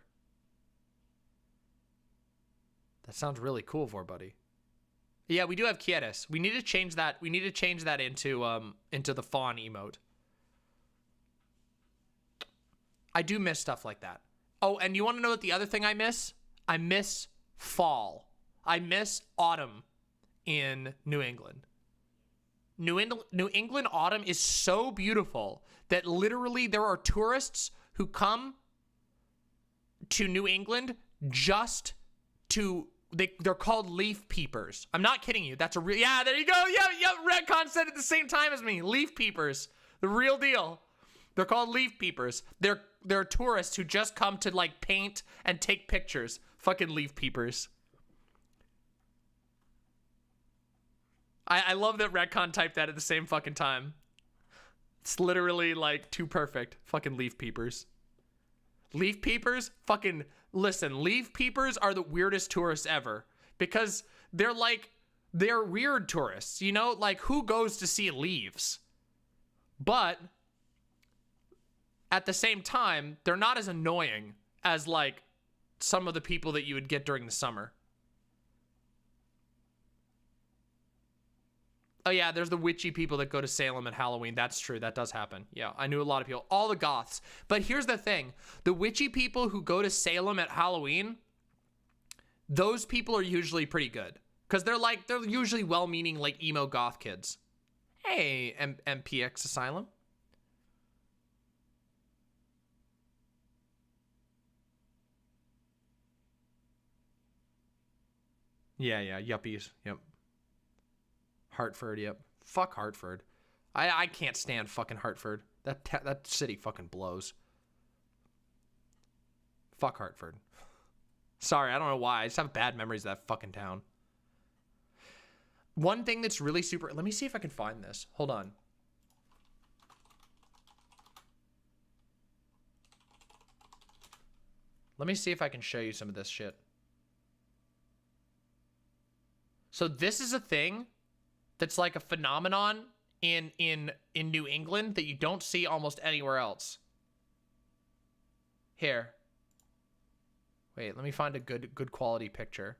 That sounds really cool for buddy. Yeah, we do have Quieres. We need to change that. We need to change that into the fawn emote. I do miss stuff like that. Oh, and you want to know what the other thing I miss? I miss fall. I miss autumn in New England. New England autumn is so beautiful that literally there are tourists who come to New England just to... They're called leaf peepers. I'm not kidding you. That's a real... Yeah, there you go. Yeah, Redcon said it at the same time as me. Leaf peepers. The real deal. They're called leaf peepers. They're tourists who just come to, like, paint and take pictures. Fucking leaf peepers. I love that Redcon typed that at the same fucking time. It's literally like too perfect. Fucking leaf peepers. Leaf peepers, fucking listen, leaf peepers are the weirdest tourists ever because they're weird tourists, you know? Like, who goes to see leaves? But at the same time, they're not as annoying as like some of the people that you would get during the summer. Oh yeah, there's the witchy people that go to Salem at Halloween. That's true. That does happen. Yeah, I knew a lot of people. All the goths. But here's the thing. The witchy people who go to Salem at Halloween, those people are usually pretty good. Because they're usually well-meaning, like, emo goth kids. Hey, MPX Asylum. Yeah, yuppies. Yep. Hartford, yep. Fuck Hartford. I can't stand fucking Hartford. That city fucking blows. Fuck Hartford. Sorry, I don't know why. I just have bad memories of that fucking town. One thing that's really super... Let me see if I can find this. Hold on. Let me see if I can show you some of this shit. So this is a thing that's like a phenomenon in New England that you don't see almost anywhere else. Here. Wait, let me find a good quality picture.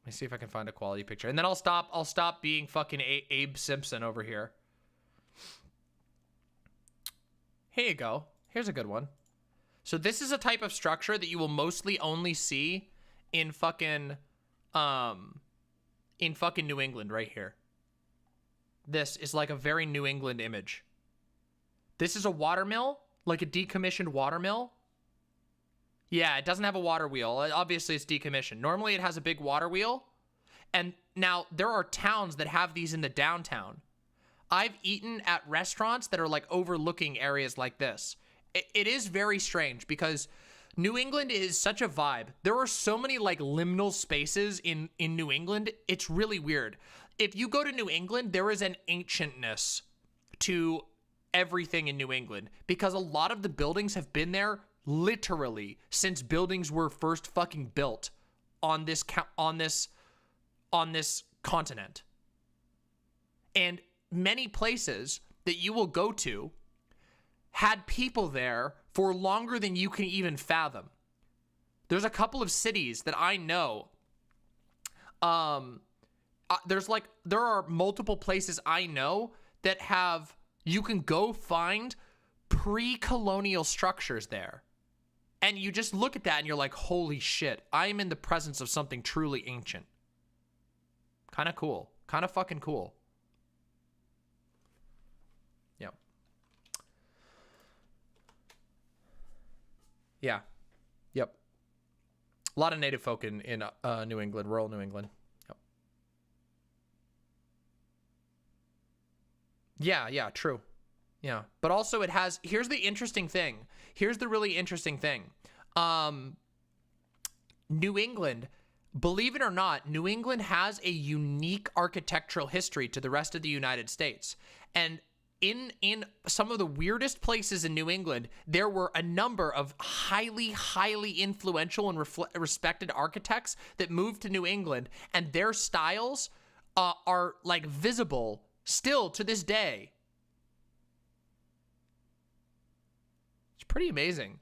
Let me see if I can find a quality picture. And then I'll stop being fucking Abe Simpson over here. Here you go. Here's a good one. So this is a type of structure that you will mostly only see in fucking New England right here. This is like a very New England image. This is a watermill, like a decommissioned watermill. Yeah, it doesn't have a water wheel. Obviously, it's decommissioned. Normally, it has a big water wheel. And now, there are towns that have these in the downtown. I've eaten at restaurants that are like overlooking areas like this. It is very strange because New England is such a vibe. There are so many like liminal spaces in New England. It's really weird. If you go to New England, there is an ancientness to everything in New England because a lot of the buildings have been there literally since buildings were first fucking built on this continent. And many places that you will go to had people there for longer than you can even fathom. There's a couple of cities that I know. There are multiple places I know that have, you can go find pre-colonial structures there. And you just look at that and you're like, holy shit, I am in the presence of something truly ancient. Kind of cool. Kind of fucking cool. Yep. Yeah. Yep. A lot of native folk in New England, rural New England. Yep. Yeah, true. Yeah. But also it has, here's the interesting thing. Here's the really interesting thing. New England, believe it or not, New England has a unique architectural history to the rest of the United States. And in some of the weirdest places in New England, there were a number of highly influential and respected architects that moved to New England, and their styles are like visible still to this day. It's pretty amazing.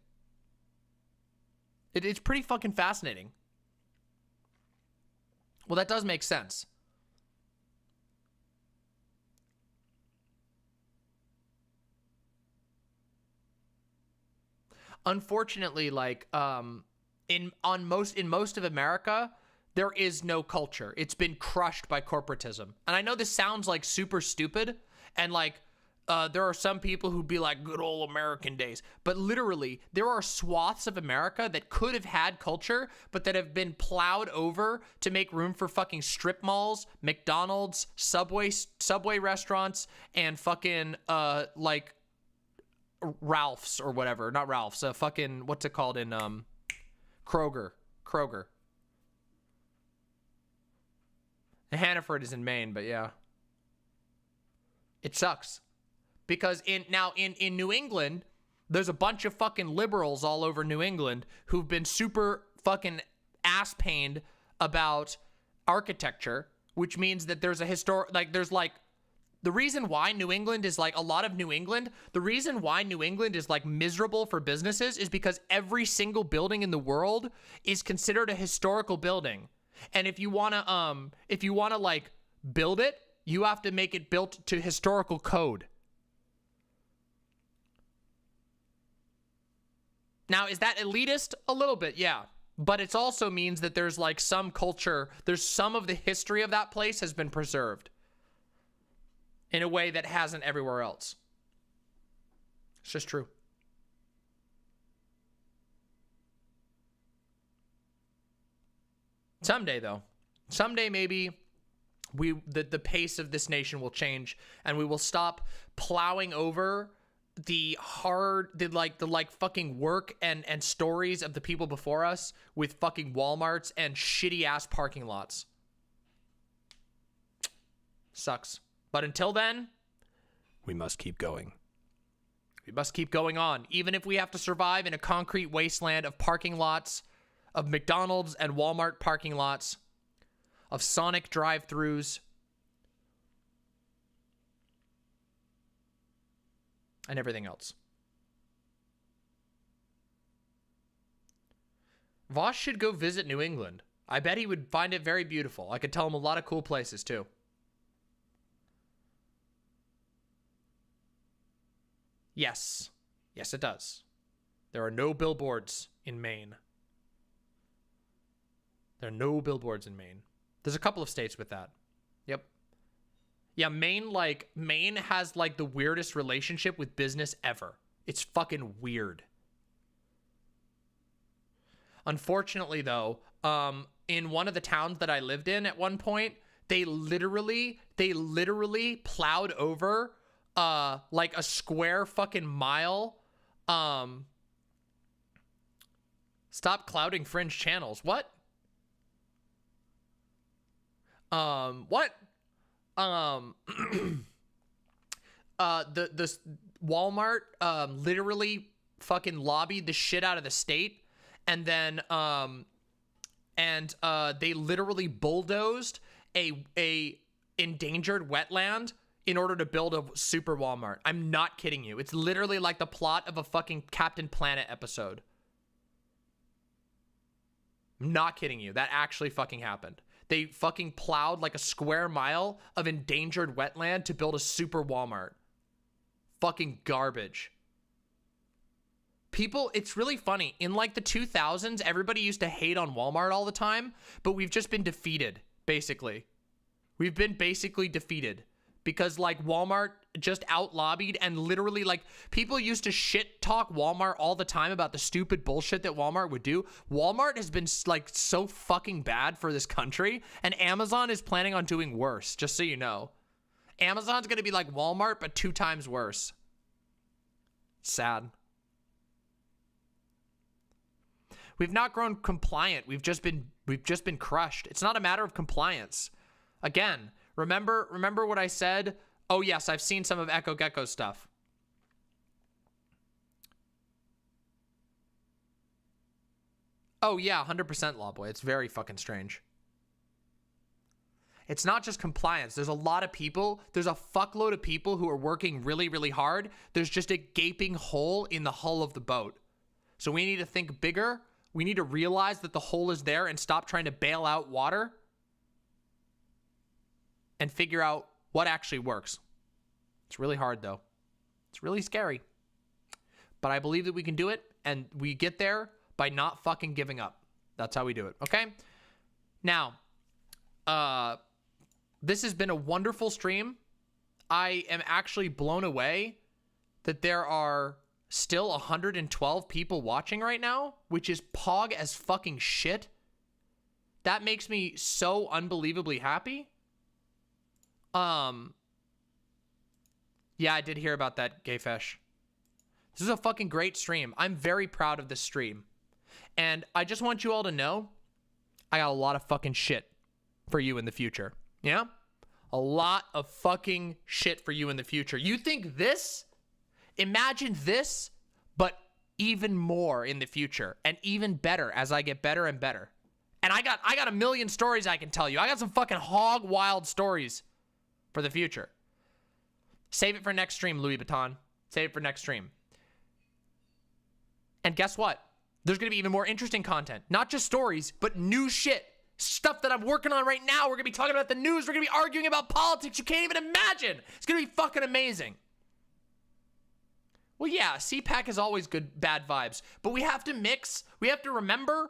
It's pretty fucking fascinating. Well, that does make sense. Unfortunately, like in most of America, there is no culture. It's been crushed by corporatism. And I know this sounds like super stupid, and like there are some people who'd be like, good old American days. But literally, there are swaths of America that could have had culture, but that have been plowed over to make room for fucking strip malls, McDonald's, Subway restaurants, and fucking like Ralph's or whatever. Not Ralph's. Fucking, what's it called in Kroger. Hannaford is in Maine, but yeah. It sucks. Because in New England, there's a bunch of fucking liberals all over New England who've been super fucking ass pained about architecture, which means that there's a the reason why New England is like, a lot of New England, the reason why New England is like miserable for businesses is because every single building in the world is considered a historical building. And if you want to like build it, you have to make it built to historical code. Now, is that elitist? A little bit, yeah. But it also means that there's like some culture, there's some of the history of that place has been preserved in a way that hasn't everywhere else. It's just true. Someday, though. Someday, maybe the pace of this nation will change and we will stop plowing over the fucking work and stories of the people before us with fucking Walmarts and shitty ass parking lots. Sucks. But until then, we must keep going. We must keep going on, even if we have to survive in a concrete wasteland of parking lots, of McDonald's and Walmart parking lots, of Sonic drive-thrus, and everything else. Voss should go visit New England. I bet he would find it very beautiful. I could tell him a lot of cool places, too. Yes. Yes, it does. There are no billboards in Maine. There are no billboards in Maine. There's a couple of states with that. Yep. Yeah, Maine has like the weirdest relationship with business ever. It's fucking weird. Unfortunately, though, in one of the towns that I lived in at one point, they literally plowed over like a square fucking mile. Stop clouding fringe channels. What? What? The Walmart literally fucking lobbied the shit out of the state, and then they literally bulldozed a endangered wetland in order to build a super Walmart. I'm not kidding you. It's literally like the plot of a fucking Captain Planet episode. I'm not kidding you. That actually fucking happened. They fucking plowed like a square mile of endangered wetland to build a super Walmart. Fucking garbage. People, it's really funny. In like the 2000s, everybody used to hate on Walmart all the time, but we've just been defeated, basically. We've been basically defeated because like Walmart just out lobbied, and literally like people used to shit talk Walmart all the time about the stupid bullshit that Walmart would do. Walmart has been like so fucking bad for this country, and Amazon is planning on doing worse, just so you know. Amazon's gonna be like Walmart, but 2 times worse. Sad. We've not grown compliant. We've just been crushed. It's not a matter of compliance. Again, remember what I said? Oh yes, I've seen some of Echo Gecko's stuff. Oh yeah, 100% Lawboy. It's very fucking strange. It's not just compliance. There's a lot of people. There's a fuckload of people who are working really, really hard. There's just a gaping hole in the hull of the boat. So we need to think bigger. We need to realize that the hole is there and stop trying to bail out water and figure out what actually works. It's really hard, though. It's really scary. But I believe that we can do it, and we get there by not fucking giving up. That's how we do it, okay? Now, this has been a wonderful stream. I am actually blown away that there are still 112 people watching right now, which is pog as fucking shit. That makes me so unbelievably happy. Yeah, I did hear about that, Gayfesh. This is a fucking great stream. I'm very proud of this stream. And I just want you all to know, I got a lot of fucking shit for you in the future. Yeah? a lot of fucking shit for you in the future. You think this? Imagine this, but even more in the future and even better as I get better and better. And I got a million stories I can tell you. I got some fucking hog wild stories for the future. Save it for next stream, Louis Vuitton. Save it for next stream. And guess what? There's going to be even more interesting content. Not just stories, but new shit. Stuff that I'm working on right now. We're going to be talking about the news. We're going to be arguing about politics you can't even imagine. It's going to be fucking amazing. Well, yeah, CPAC is always good, bad vibes. But we have to mix. We have to remember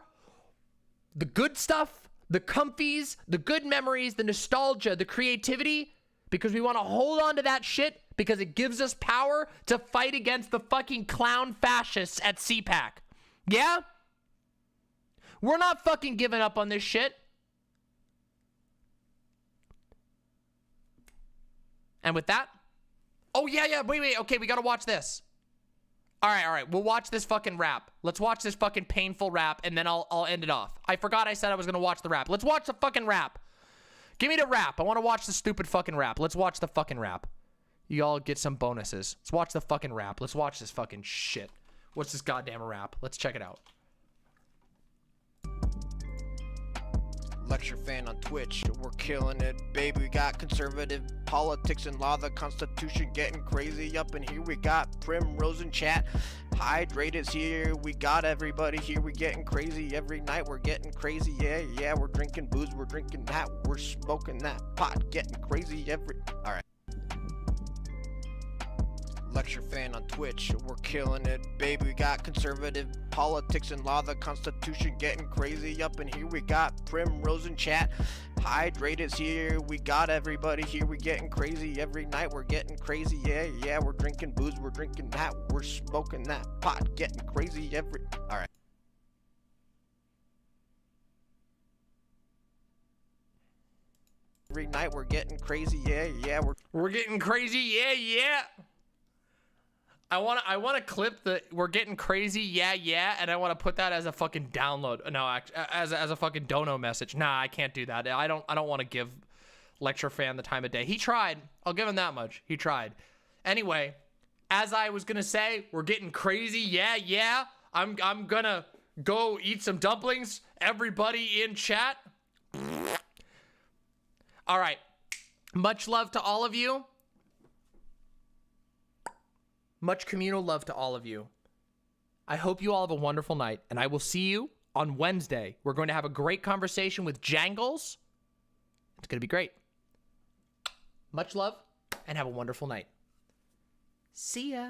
the good stuff, the comfies, the good memories, the nostalgia, the creativity, because we want to hold on to that shit because it gives us power to fight against the fucking clown fascists at CPAC. Yeah? We're not fucking giving up on this shit. And with that, oh yeah, wait, okay, we gotta watch this. All right, we'll watch this fucking rap. Let's watch this fucking painful rap, and then I'll end it off. I forgot I said I was gonna watch the rap. Let's watch the fucking rap. Give me the rap. I want to watch the stupid fucking rap. Let's watch the fucking rap. You all get some bonuses. Let's watch the fucking rap. Let's watch this fucking shit. What's this goddamn rap? Let's check it out. Lecture fan on Twitch, we're killing it, baby. We got conservative politics and law, the Constitution getting crazy up in here. We got Primrose and chat. Hydrate is here. We got everybody here. We getting crazy every night. We're getting crazy. Yeah. We're drinking booze. We're drinking that. We're smoking that pot. Getting crazy every. All right. Lecture fan on Twitch, we're killing it, baby. We got conservative politics and law, the Constitution getting crazy up in here. We got Primrose and chat. Hydrate is here. We got everybody here. We getting crazy every night. We're getting crazy. Yeah. We're drinking booze. We're drinking that. We're smoking that pot. Getting crazy every. All right. Every night we're getting crazy. Yeah. We're getting crazy. Yeah. I want to clip the "we're getting crazy, yeah," and I want to put that as a fucking download. No, as a fucking dono message. Nah, I can't do that. I don't want to give Lecture Fan the time of day. He tried. I'll give him that much. He tried. Anyway, as I was gonna say, we're getting crazy, yeah. I'm gonna go eat some dumplings. Everybody in chat. All right. Much love to all of you. Much communal love to all of you. I hope you all have a wonderful night, and I will see you on Wednesday. We're going to have a great conversation with Jangles. It's going to be great. Much love, and have a wonderful night. See ya.